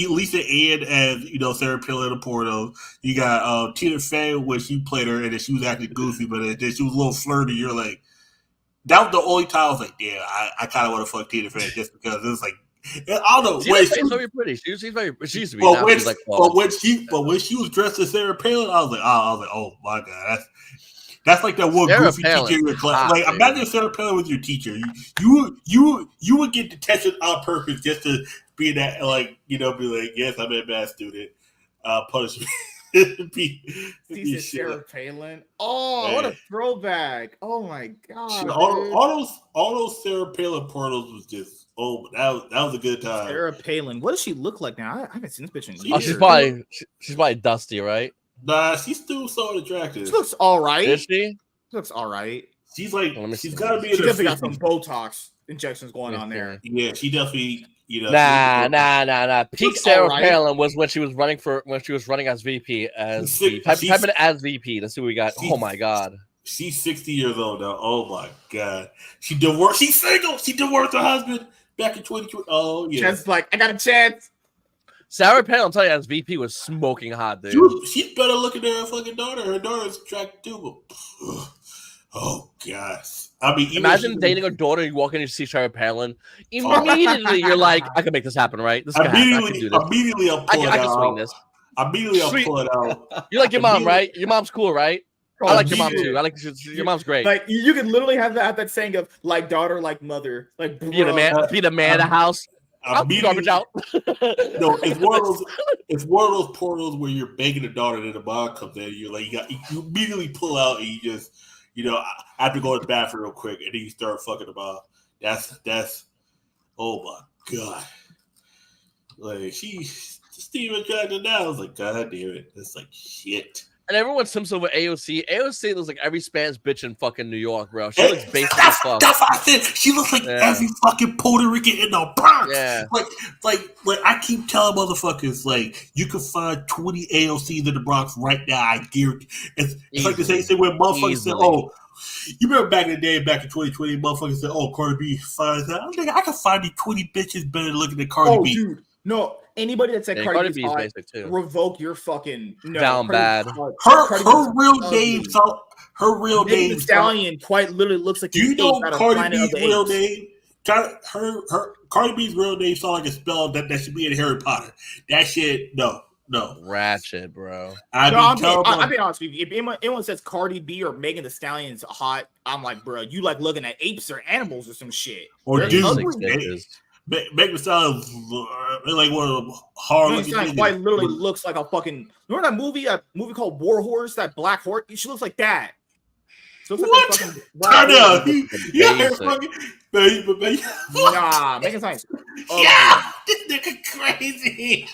Speaker 5: Lisa Ann as Sarah Palin in the porno. You got Tina Fey, when she played her, and then she was acting goofy, but then she was a little flirty. You're like, that was the only time I was like, damn, I kind of want to fuck Tina Fey just because it was like, I don't know.
Speaker 2: Tina Fey's very pretty. She's very. She used to be.
Speaker 5: But when she was dressed as Sarah Palin, I was like, oh my god, that's like that one Sarah goofy Palin, teacher in your class. Like, imagine Sarah Palin was your teacher. You would get detention on purpose just to be that, like, be like, yes, I'm a bad student. Punish me.
Speaker 1: Sarah Palin. Oh, man. What a throwback! Oh my god!
Speaker 5: All those Sarah Palin portals was just that was a good time.
Speaker 1: Sarah Palin. What does she look like now? I haven't seen this bitch in years.
Speaker 2: She's probably dusty, right?
Speaker 5: Nah, she's still so attractive.
Speaker 1: She looks all right.
Speaker 2: Is she?
Speaker 1: She looks all right.
Speaker 5: She's like, she's got to be.
Speaker 1: She definitely got some Botox injections going on there.
Speaker 5: Yeah, she definitely.
Speaker 2: Nah. Peak Sarah Palin was when she was running as VP type it as VP. Let's see what we got. Oh my god.
Speaker 5: She's 60 years old now. Oh my god. She divorced. She's single. She divorced her husband back in 2020. Oh yeah.
Speaker 1: Just like, I got a chance.
Speaker 2: Sarah Palin, I'll tell you, as VP was smoking hot, dude.
Speaker 5: She's better looking than her fucking daughter. Her daughter's attractive too. Oh gosh. I mean,
Speaker 2: imagine dating a daughter. You walk in and you see Sarah Palin. Immediately, you're like, I can make this happen, right? This
Speaker 5: immediately, I'll pull it out.
Speaker 2: I can swing this.
Speaker 5: Immediately, I'll pull it out.
Speaker 2: You like your mom, right? Your mom's cool, right? I like your mom too. I like your mom's great.
Speaker 1: Like, you can literally have that saying of like daughter, like mother, like
Speaker 2: be the man of the house. I'll garbage out.
Speaker 5: No, it's one of those portals where you're begging a daughter and the mom comes in. You're like, you immediately pull out and you just, I have to go to the bathroom real quick, and then you start fucking them up. That's oh my god. Like, she's even attracted now. I was like, god damn it. It's like shit.
Speaker 2: And everyone simps over AOC. AOC looks like every Spanish bitch in fucking New York, bro. She looks basic as fuck.
Speaker 5: That's what I said. She looks like every fucking Puerto Rican in the Bronx.
Speaker 2: Yeah.
Speaker 5: Like I keep telling motherfuckers, like, you can find 20 AOCs in the Bronx right now. I guarantee. It's like the same thing when motherfuckers say, "Oh, you remember back in the day, back in 2020, motherfuckers said, "Oh, Cardi B fine." I can find these 20 bitches better looking than Cardi B.
Speaker 4: Dude, no. Anybody that said Cardi B is basic too. Revoke your fucking
Speaker 2: down bad.
Speaker 5: Her real name. Her real name.
Speaker 1: The Stallion quite literally looks like.
Speaker 5: Do you know Cardi B's real name? Her Cardi B's real name sound like a spell that should be in Harry Potter. That shit, no.
Speaker 2: Ratchet, bro.
Speaker 1: I'll be honest with you. If anyone says Cardi B or Megan Thee Stallion's hot, I'm like, bro, you like looking at apes or animals or some shit.
Speaker 5: Or dude. Megan Thee Stallion like one of them hard looking things.
Speaker 1: Quite literally looks like a fucking. Remember that movie called War Horse? That black horse. She looks like that. So
Speaker 5: what? I know. Yeah, fucking. Baby.
Speaker 1: Nah, Megan Thee Stallion.
Speaker 5: Yeah, this nigga crazy.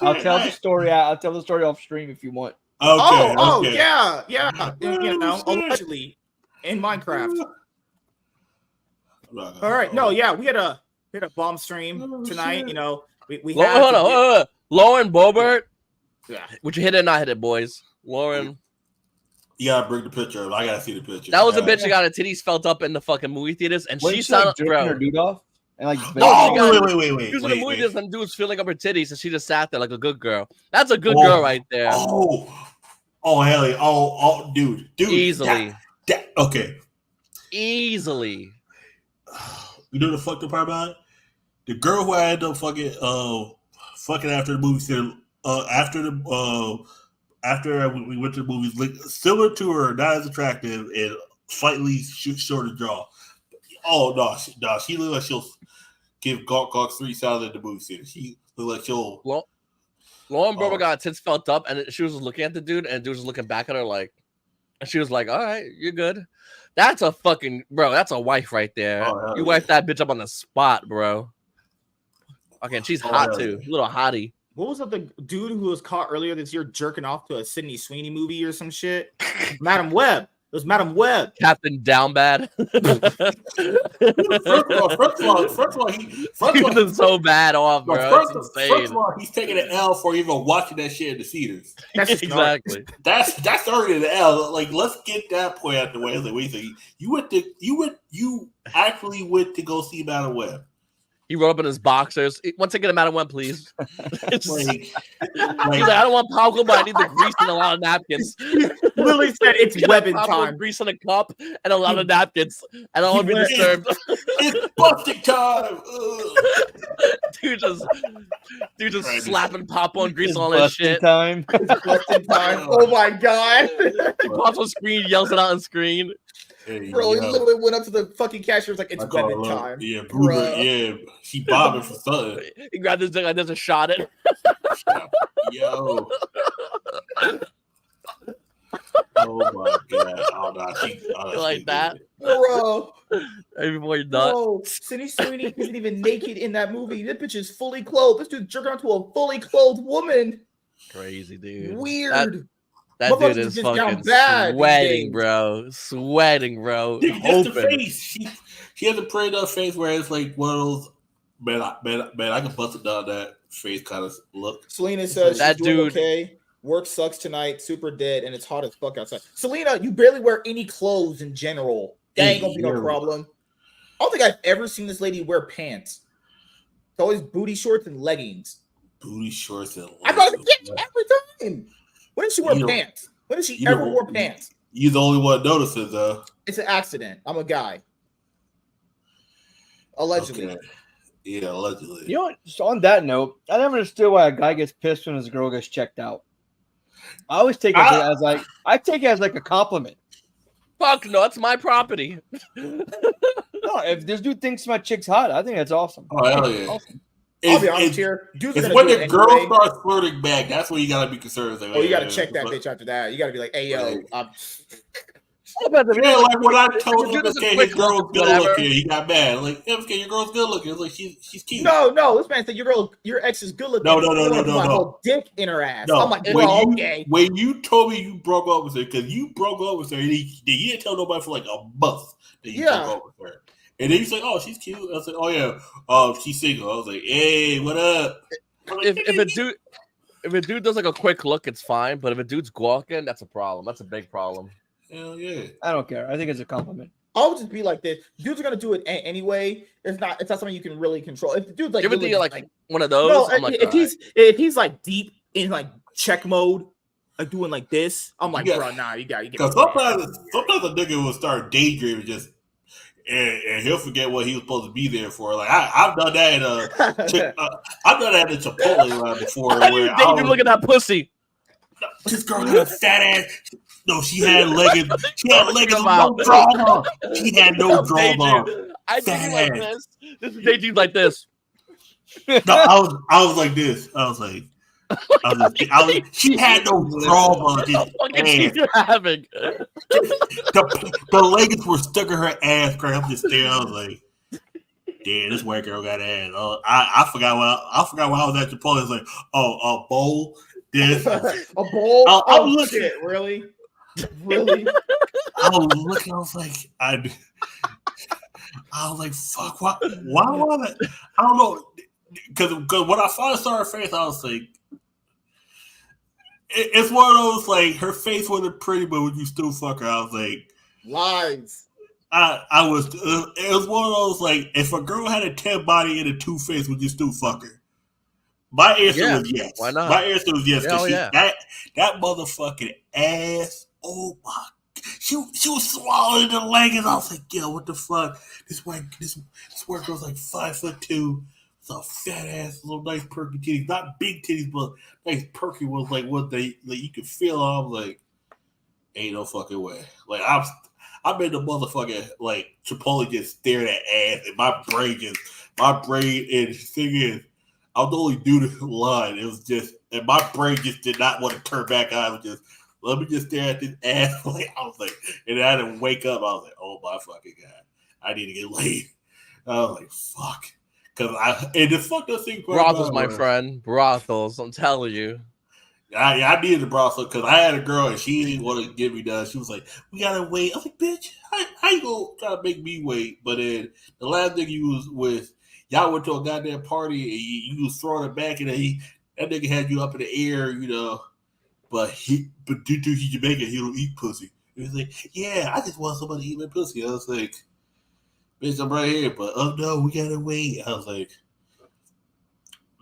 Speaker 3: I'll tell the story. I'll tell the story off stream if you want.
Speaker 5: Okay.
Speaker 1: Yeah. You know, allegedly in Minecraft. All right, no, yeah, we had a bomb stream tonight. You know, we
Speaker 2: hold on. Lauren Boebert. Yeah, would you hit it or not hit it, boys? Lauren.
Speaker 5: You gotta bring the picture up. I gotta see the picture.
Speaker 2: That was a bitch that got her titties felt up in the fucking movie theaters, and she sounded
Speaker 3: like, her dude off. And like,
Speaker 2: wait. She was in the movie theaters and dude was filling up her titties, and she just sat there like a good girl. That's a good girl right there.
Speaker 5: Oh, hell yeah. Oh, dude.
Speaker 2: Easily.
Speaker 5: Okay.
Speaker 2: Easily.
Speaker 5: You know the fucked up part about it? The girl who I ended up fucking after the movie theater, after we went to the movies, like, similar to her, not as attractive and slightly shorter jaw. Oh no, she looked like she'll give Gawk 3 sound at the movie theater. She looked like she'll.
Speaker 2: Well, Lauren Boebert got her tits felt up, and she was looking at the dude, and the dude was looking back at her like, and she was like, "All right, you're good." That's a fucking bro. That's a wife right there. Oh, you wife that bitch up on the spot, bro. Okay, she's hot too. Little hottie.
Speaker 1: What was that? The dude who was caught earlier this year jerking off to a Sydney Sweeney movie or some shit? Madam Web. It was Madam Web.
Speaker 2: Captain Downbad.
Speaker 5: First of all,
Speaker 2: he's so bad off, bro.
Speaker 5: First of all, he's taking an L for even watching that shit in the theaters.
Speaker 1: That's
Speaker 2: exactly.
Speaker 5: That's already an L. Like, let's get that point out the way. Like, wait, so you actually went to go see Madam Web.
Speaker 2: He rolled up in his boxers. Once again, a Madam Web, please. He's like, I don't want popcorn, but I need the grease and a lot of napkins.
Speaker 1: Literally said it's webbing time.
Speaker 2: Grease in a cup and a lot of napkins. I don't want to be disturbed.
Speaker 5: It's busting time.
Speaker 2: Dude just slapping popcorn grease on his shit.
Speaker 3: Time.
Speaker 1: It's busting time. Oh my god.
Speaker 2: He pops on screen, yells it out on screen.
Speaker 5: Hey,
Speaker 1: bro, he literally went up to the fucking cashier. Was like, "It's weapon time."
Speaker 5: Yeah, bro. Yeah, she bobbing for something.
Speaker 2: He grabbed his dick like there's a shot it.
Speaker 5: Yo. Oh my god! Oh no,
Speaker 2: like that,
Speaker 1: bro.
Speaker 2: Before you're done.
Speaker 1: Bro, Sydney Sweeney isn't even naked in that movie. This bitch is fully clothed. This dude's jerking onto a fully clothed woman.
Speaker 2: Crazy, dude.
Speaker 1: Weird.
Speaker 2: That dude is fucking sweating, bro. Sweating, bro.
Speaker 5: Just the face. She has a pretty enough face where it's like one of those, man, I can bust it down that face kind of look.
Speaker 1: Selena says that she's doing okay. Work sucks tonight, super dead, and it's hot as fuck outside. Selena, you barely wear any clothes in general. That ain't gonna be no problem. I don't think I've ever seen this lady wear pants. It's always booty shorts and leggings.
Speaker 5: Booty shorts and leggings.
Speaker 1: I got every time. When did she wear pants? When did she ever wear pants?
Speaker 5: You're the only one notices, though.
Speaker 1: It's an accident. I'm a guy. Allegedly.
Speaker 5: Okay. Yeah, allegedly.
Speaker 3: You know what? So on that note, I never understood why a guy gets pissed when his girl gets checked out. I always take it as like a compliment.
Speaker 2: Fuck no, it's my property.
Speaker 3: No, if this dude thinks my chick's hot, I think that's awesome.
Speaker 5: Oh hell yeah!
Speaker 3: Awesome.
Speaker 1: I'll be honest here.
Speaker 5: It's when the girl starts flirting back. That's when you gotta be concerned. Like,
Speaker 1: you gotta check that bitch after that. You gotta be like, "Hey yo,
Speaker 5: Yeah, like when I told him,
Speaker 2: Dude,
Speaker 5: okay, his girl's good looking, he got mad. Like, okay, your girl's good looking. Like, she's cute.
Speaker 4: No, this man said your ex is good looking.
Speaker 5: No.
Speaker 4: My whole dick in her ass.
Speaker 5: No,
Speaker 4: I'm like, bro, okay.
Speaker 5: When you told me you broke up with her, because you broke up with her, and you didn't tell nobody for like a month that you broke up with her. And then you say, oh, she's cute. I said, oh, yeah, she's single. I was like, hey, what up? Like,
Speaker 2: if a dude does like a quick look, it's fine. But if a dude's gawking, that's a problem. That's a big problem.
Speaker 5: Hell yeah.
Speaker 3: I don't care. I think it's a compliment.
Speaker 4: I'll just be like this. Dudes are gonna do it anyway. It's not something you can really control. If the dude's like,
Speaker 2: give it like one of those.
Speaker 4: No,
Speaker 2: I'm like,
Speaker 4: if he's like deep in like check mode, like doing like this, I'm like, bro, nah, you got.
Speaker 5: Because sometimes a nigga will start daydreaming and he'll forget what he was supposed to be there for. Like I've done that I've done that in Chipotle line before. Where
Speaker 2: I look at that pussy.
Speaker 5: This girl had a fat ass. No, she had leggings. She had leggings with no drama. She had no drama.
Speaker 2: I daydream like this. This is daydream like this.
Speaker 5: No, I was like this. She had no drama.
Speaker 2: What fucking cheese you're having?
Speaker 5: The leggings were stuck in her ass crack. I'm just staring. I was like, damn, this white girl got ass. I forgot why I was at Chipotle. It's like, a bowl. This
Speaker 4: a bowl.
Speaker 5: I'm looking.
Speaker 4: Shit, really.
Speaker 5: I was looking. I was like, fuck. Why was it? I don't know. Because when I finally saw her face, I was like, it's one of those, like, her face wasn't pretty, but would you still fuck her? I was like,
Speaker 4: lies.
Speaker 5: It was one of those, like, if a girl had a 10 body and a 2 face, would you still fuck her? My answer was yes.
Speaker 2: Why not?
Speaker 5: My answer was yes.
Speaker 2: Hell yeah.
Speaker 5: That motherfucking ass. Oh my! She was swallowing the leggings. I was like, yo, what the fuck? This white girl's like 5'2". It's a fat ass, little nice perky titties. Not big titties, but nice perky ones. Like what they like you could feel. I'm like, ain't no fucking way. Like I'm in the motherfucking like Chipotle just staring at ass, and my brain and the thing is, I'm the only dude in the line. It was just, and my brain just did not want to turn back. I was just, let me just stare at this ass. Like I was like, and I had to wake up. I was like, oh my fucking god, I need to get laid. I was like, fuck, and the fucked up thing.
Speaker 2: Brothels, my friend, brothels. I'm telling you.
Speaker 5: I needed a brothel because I had a girl and she didn't want to give me that. She was like, we gotta wait. I was like, bitch, how you gonna try to make me wait? But then the last thing you was with. Y'all went to a goddamn party and you was throwing it back, and that nigga had you up in the air, you know. But due to he's Jamaican, he don't eat pussy. He was like, yeah, I just want somebody to eat my pussy. I was like, bitch, I'm right here, but oh no, we gotta wait. I was like,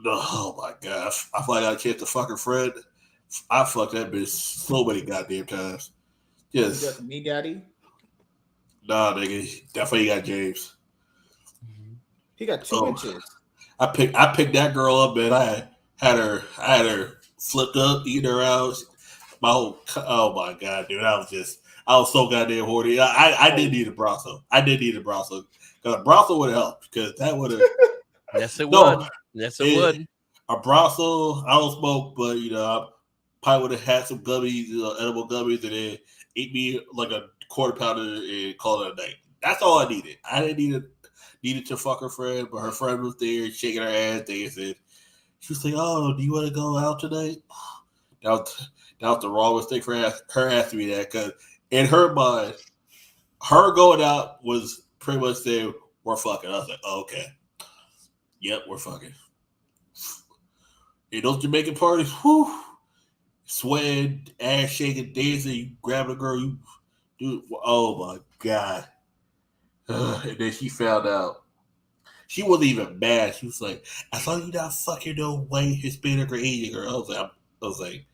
Speaker 5: no, oh my god, I thought I got a chance to fuck her friend. I fucked that bitch so many goddamn times. Yes.
Speaker 4: You got me, daddy?
Speaker 5: Nah, nigga, definitely got James.
Speaker 4: He got 2 inches.
Speaker 5: I picked that girl up, and I had her flipped up, eating her out. Oh my god, dude, I was so goddamn horny. I did need a brothel. Because a brothel would have helped. Because that would have.
Speaker 2: Yes, it would. Yes, it would.
Speaker 5: A brothel, I don't smoke, but you know, I probably would have had some gummies, edible gummies, and then eat me like a quarter pounder and call it a night. That's all I needed. I didn't needed to fuck her friend, but her friend was there shaking her ass dancing. She was like, oh, do you want to go out tonight? That was the wrong mistake for her asking me that, because in her mind, her going out was pretty much saying, we're fucking. I was like, oh, okay. Yep, we're fucking. In those Jamaican parties, whew, sweating, ass shaking, dancing, you grab a girl, you do, oh my God. And then she found out. She wasn't even mad. She was like, "I thought you not fucking no white, Hispanic, or Asian girl." I was like,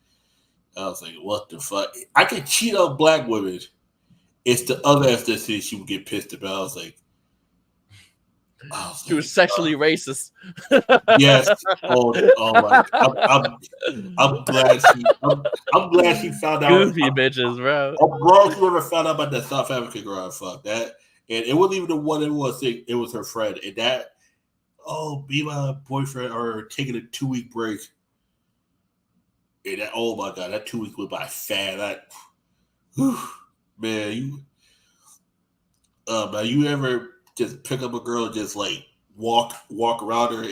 Speaker 5: what the fuck? I can cheat on black women. It's the other ethnicity she would get pissed about. I was like,
Speaker 2: she was sexually racist.
Speaker 5: Yes. Oh my. I'm glad she found out.
Speaker 2: Goofy bitches, bro.
Speaker 5: I'm glad she never found out about that South African girl. Fuck that. And it wasn't even the one that was sick. It was her friend. And that, be my boyfriend or taking a 2-week break. And that, oh my God, that 2 weeks went by fast. man, you ever just pick up a girl and just like walk around her,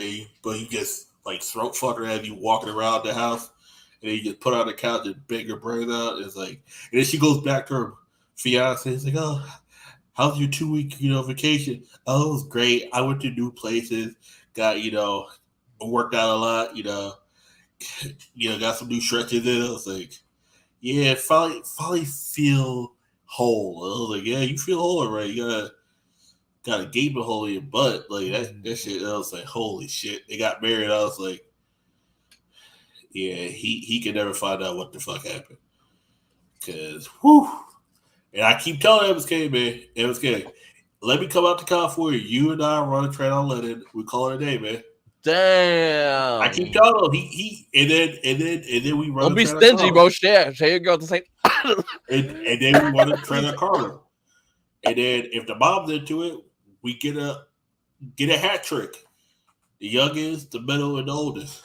Speaker 5: but you just like throat fuck her as you walking around the house, and then you just put her on the couch and bang her brains out. It's like, and then she goes back to her fiance. It's like, oh, how's your 2-week vacation? Oh, it was great. I went to new places, got worked out a lot. Got some new stretches in. I was like, yeah, finally feel whole. I was like, yeah, you feel whole, right? You got a gaping hole in your butt. Like that shit. I was like, holy shit. They got married. I was like, yeah, he could never find out what the fuck happened. Cause whew. And I keep telling MSK, man, MSK, let me come out to California. You and I run a train on Lennon. We call it a day, man.
Speaker 2: Damn.
Speaker 5: I keep telling him and then we run.
Speaker 2: Don't be stingy, bro. Share your girl to say.
Speaker 5: and then we run a train on Carter. And then if the mom's into it, we get a hat trick. The youngest, the middle, and the oldest.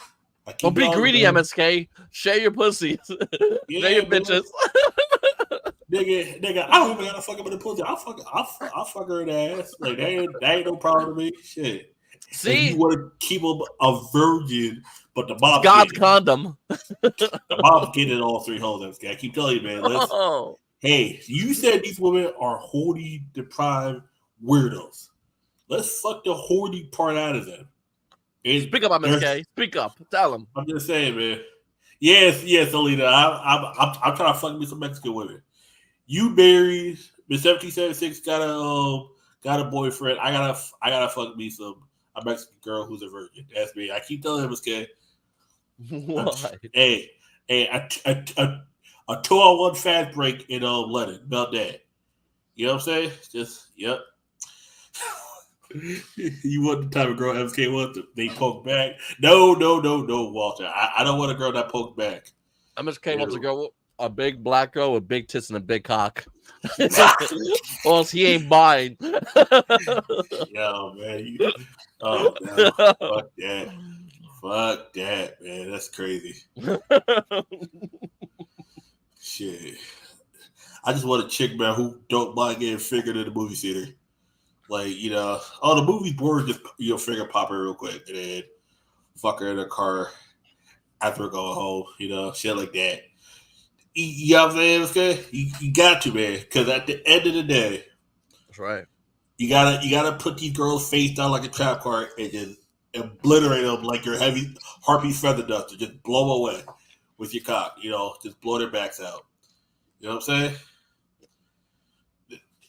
Speaker 2: Don't be greedy, MSK. Share your pussies.
Speaker 5: Yeah,
Speaker 2: share your bitches.
Speaker 5: Nigga, I don't even gotta fuck up in the pussy. I'll fuck her in the ass. Like that ain't no problem to me. Shit.
Speaker 2: See,
Speaker 5: and you want to keep them a virgin, but the mom
Speaker 2: God's condom.
Speaker 5: The mom's getting all 3 holes. I keep telling you, man. Hey, you said these women are horny, deprived weirdos. Let's fuck the horny part out of them.
Speaker 2: Speak up, MSK. Speak up. Tell them.
Speaker 5: I'm just saying, man. Yes, Alita. I'm trying to fuck me some Mexican women. You married Miss 1776 got a boyfriend. I gotta fuck me a Mexican girl who's a virgin. That's me. I keep telling MSK.
Speaker 2: Why?
Speaker 5: Hey, a 2-on-1 fast break in Lennon about that. You know what I'm saying? Just yep. You want the type of girl MSK wants? They poke back. No, Walter. I don't want a girl that pokes back.
Speaker 2: MSK wants a girl, a big black girl with big tits and a big cock. Or else he ain't buying.
Speaker 5: Yo, man. No. Fuck that, man. That's crazy. Shit. I just want a chick, man, who don't mind getting fingered in the movie theater. Like, the movie's boring, just, finger pop her real quick and then fuck her in the car after going home, shit like that. You know what I'm saying? Okay? You got to, man, because at the end of the day,
Speaker 2: that's right.
Speaker 5: You gotta put these girls face down like a trap card and just obliterate them like your heavy harpy feather duster. Just blow away with your cock. Just blow their backs out. You know what I'm saying?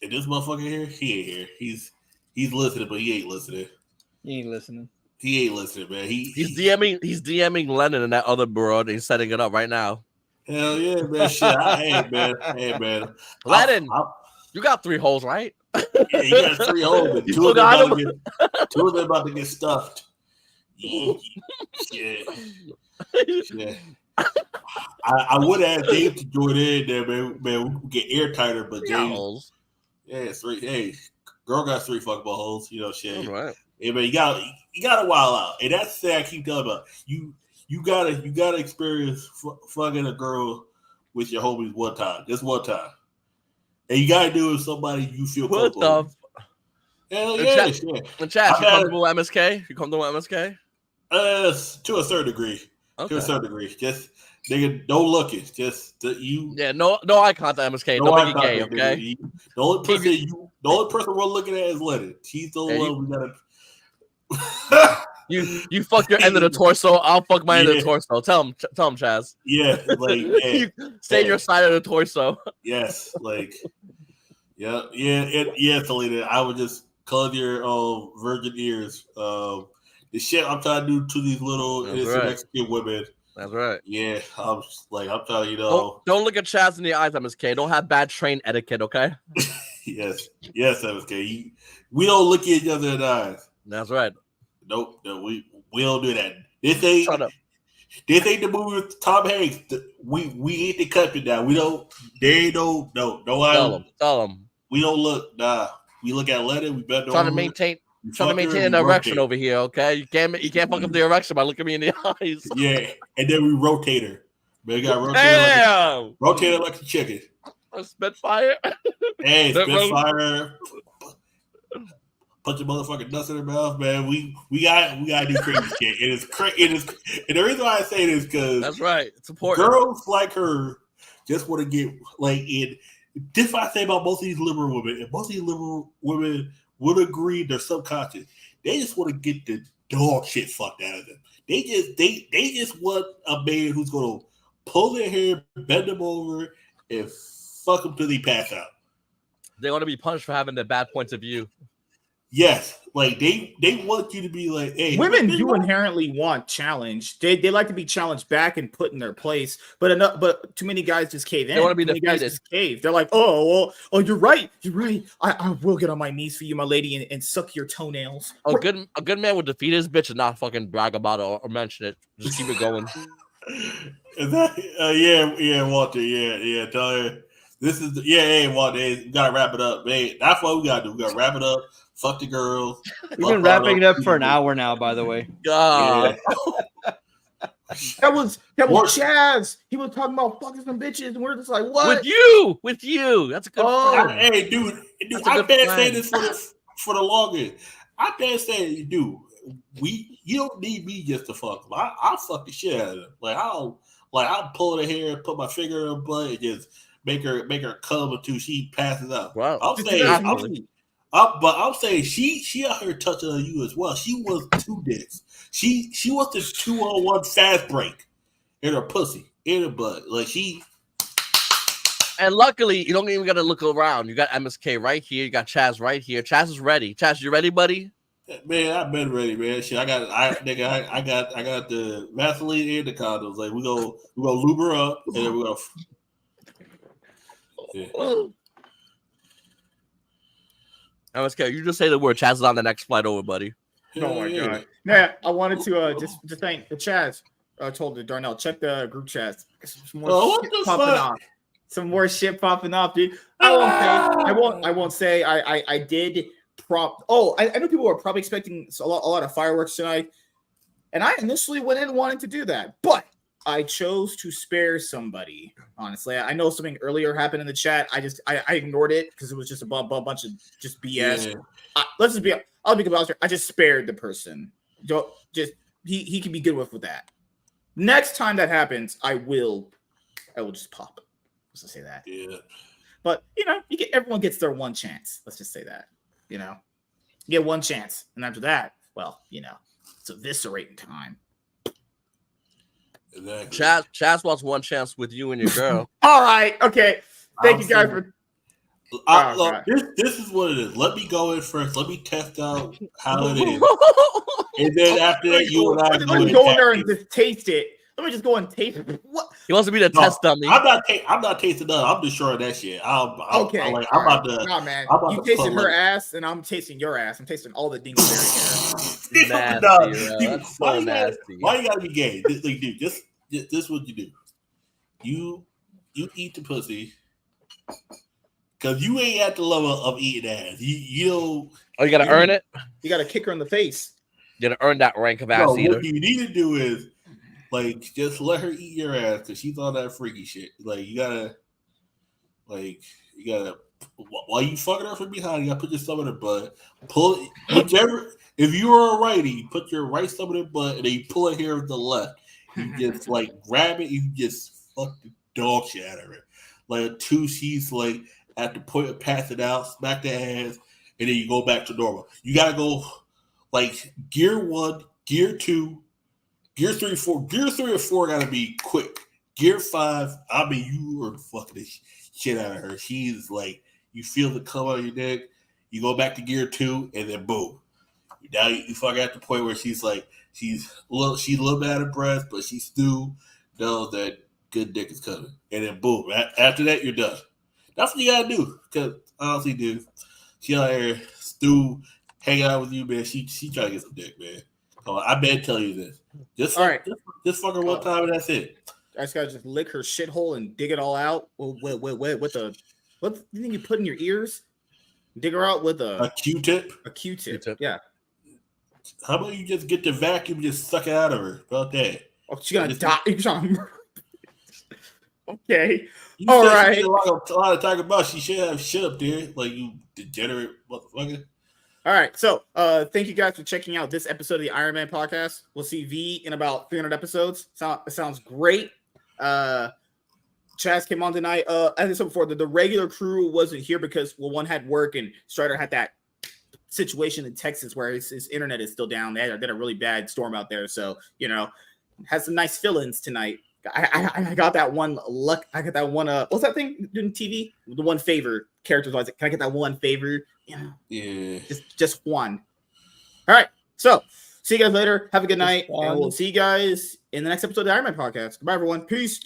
Speaker 5: And this motherfucker here, he ain't here. He's listening, but he ain't listening.
Speaker 3: He ain't listening, man.
Speaker 2: He's DMing Lennon and that other broad. He's setting it up right now.
Speaker 5: Hell yeah, man. Shit. Hey, man.
Speaker 2: Lennon, you got 3 holes, right?
Speaker 5: Yeah, you got 3 holes. But 2 of them about to get stuffed. Yeah. I would ask Dave to join in there, man. We could get airtighter, but Dave. Yeah, 3. Hey, girl got 3 fuckable holes. Shit.
Speaker 2: All right.
Speaker 5: Hey, man, you got to wild out, and that's the thing I keep telling about. You gotta experience fucking a girl with your homies one time, just one time, and you gotta do it with somebody you feel comfortable with. Hell yeah,
Speaker 2: in chat, you comfortable with MSK? You comfortable with MSK?
Speaker 5: To a certain degree. Okay. To a certain degree. Just nigga, no looking. Just you.
Speaker 2: Yeah, no eye contact, MSK. No make it gay, okay?
Speaker 5: The only person we're looking at is Lennon. She's the one we gotta.
Speaker 2: You fuck your end of the torso. I'll fuck my end of the torso. Tell him, Chaz.
Speaker 5: Yeah, like
Speaker 2: you stay your side of the torso.
Speaker 5: Yes, like yeah, Talita. I would just color your virgin ears. The shit I'm trying to do to these little innocent Mexican women.
Speaker 2: That's right.
Speaker 5: Yeah, I'm telling you,
Speaker 2: Don't look at Chaz in the eyes, MSK. Don't have bad train etiquette, okay?
Speaker 5: yes, MSK. We don't look at each other in the eyes.
Speaker 2: That's right.
Speaker 5: Nope, we don't do that. This ain't the movie with Tom Hanks. We ain't the country now. We don't. There ain't no.
Speaker 2: Tell them.
Speaker 5: We don't look. Nah, we look at Lennon. We better
Speaker 2: trying to maintain an erection over here. Okay, you can't fuck up the erection by looking me in the eyes.
Speaker 5: Yeah, and then we rotate her. Man, we got rotate her like a chicken.
Speaker 2: A Spitfire.
Speaker 5: Hey, Spitfire. Put your motherfucking nuts in her mouth, man. We gotta do crazy shit. It is, and the reason why I say this because
Speaker 2: that's right. It's important.
Speaker 5: Girls like her just want to get like in. This what I say about most of these liberal women. And most of these liberal women would agree they're subconscious. They just want to get the dog shit fucked out of them. They just want a man who's gonna pull their hair, bend them over, and fuck them till they pass out.
Speaker 2: They want to be punished for having the bad points of view.
Speaker 5: Yes, like they want you to be like, hey,
Speaker 1: women do inherently want challenge. They like to be challenged back and put in their place. But too many guys just cave in.
Speaker 2: They want to be
Speaker 1: defeated.
Speaker 2: defeated.
Speaker 1: Guys just cave. They're like, oh, you're right. I will get on my knees for you, my lady, and suck your toenails.
Speaker 2: A good man would defeat his bitch and not fucking brag about it or mention it. Just keep it going.
Speaker 5: Is that yeah, Walter, yeah, tell her. This is hey, Walter, hey, we gotta wrap it up. Hey, that's what we gotta do. We gotta wrap it up. Fuck the girls.
Speaker 3: We've been wrapping it up for an hour now, by the way.
Speaker 2: God.
Speaker 5: Yeah.
Speaker 1: That was Chaz. He was talking about fucking some bitches, and we're just like, what?
Speaker 2: With you. That's a good.
Speaker 5: Hey, dude, I've been saying this for the longest. I've been saying, dude, you don't need me just to fuck them. I'll fuck the shit out of them. I'll pull her hair, put my finger in her butt, and just make her come until she passes out.
Speaker 2: Wow.
Speaker 5: But I'm saying she out here touching on you as well. She was 2 dicks. She was the 2-on-1 fast break in her pussy, in her butt. Like she.
Speaker 2: And luckily, you don't even got to look around. You got MSK right here. You got Chaz right here. Chaz is ready. Chaz, you ready, buddy?
Speaker 5: Man, I've been ready, man. Shit, I got the Vaseline and the condoms. Like we gonna lube her up, and then we gonna. Yeah.
Speaker 2: MSK, you just say the word. Chaz is on the next flight over, buddy.
Speaker 1: Oh my god! Yeah, I wanted to just thank the Chaz. I told the Darnell, check the group chat. Some more shit popping off. Some more shit popping off, dude. I won't say. I did prompt. Oh, I know people were probably expecting a lot of fireworks tonight, and I initially went in wanting to do that, but I chose to spare somebody. Honestly, I know something earlier happened in the chat. I ignored it because it was just a bunch of just BS. Yeah. Let's just be. I'll be about. I just spared the person. He can be good with that. Next time that happens, I will just pop. Let's just say that.
Speaker 5: Yeah.
Speaker 1: But everyone gets their one chance. Let's just say that. You get one chance, and after that, well, it's eviscerating time.
Speaker 5: Exactly.
Speaker 2: Chaz wants one chance with you and your girl.
Speaker 1: All right. Okay. Thank you guys for.
Speaker 5: Look, this is what it is. Let me go in first. Let me test out how it is, and then after that, you and I
Speaker 1: let me go in there and just taste it. Let me just go and taste it. What?
Speaker 2: He wants to be the test dummy.
Speaker 5: I'm not tasting none. I'm just sure of that shit. I'm about to.
Speaker 1: Nah, man. You tasting her ass, and I'm tasting your ass. I'm tasting all the dingleberry hair.
Speaker 2: Nasty, that's so nasty.
Speaker 5: Why you gotta be gay? Dude, this is what you do. You eat the pussy. Because you ain't at the level of eating ass. You
Speaker 2: gotta earn it?
Speaker 1: You gotta kick her in the face.
Speaker 2: You gotta earn that rank of ass eater.
Speaker 5: What you need to do is, just let her eat your ass because she's on that freaky shit. You gotta, while you fucking her from behind, you gotta put your thumb in her butt. Pull whichever, if you are a righty, put your right thumb in her butt and then you pull it here with the left. You just grab it, you just fuck the dog shit out of her. Two, she's at the point of passing out, smack the ass, and then you go back to normal. You gotta go gear 1, gear 2, gear 3, 4. Gear 3 or 4 gotta be quick. Gear 5, you are fucking the shit out of her. She's you feel the cum on your neck. You go back to gear 2, and then boom. Now you fuck at the point where she's she's a little bit out of breath, but she still knows that good dick is coming. And then boom. After that, you're done. That's what you gotta do. Because honestly, dude, she out here still hanging out with you, man. She trying to get some dick, man. I better tell you this. Just fuck her one time and that's it.
Speaker 1: I just gotta lick her shithole and dig it all out. What do you think you put in your ears? Dig her out with a
Speaker 5: Q-tip.
Speaker 1: A Q-tip. Yeah.
Speaker 5: How about you just get the vacuum and just suck it out of her? How about that?
Speaker 1: Oh, she's gonna die. Okay.
Speaker 5: You
Speaker 1: All
Speaker 5: said
Speaker 1: right.
Speaker 5: she did a lot of talking about. She should have shit up there, like you degenerate motherfucker.
Speaker 1: All right. So thank you guys for checking out this episode of the Iron Man podcast. We'll see V in about 300 episodes. Sounds great. Chaz came on tonight. As I said before, the regular crew wasn't here because one had work and Strider had that situation in Texas where his internet is still down. They had a really bad storm out there, so has some nice fill-ins tonight. I got that one luck. I got that one. What's that thing doing TV? The one favor characters wise. Can I get that one favor?
Speaker 5: Yeah.
Speaker 1: Just one. All right. So see you guys later. Have a good night, and we'll see you guys in the next episode of the Iron Man podcast. Goodbye, everyone. Peace.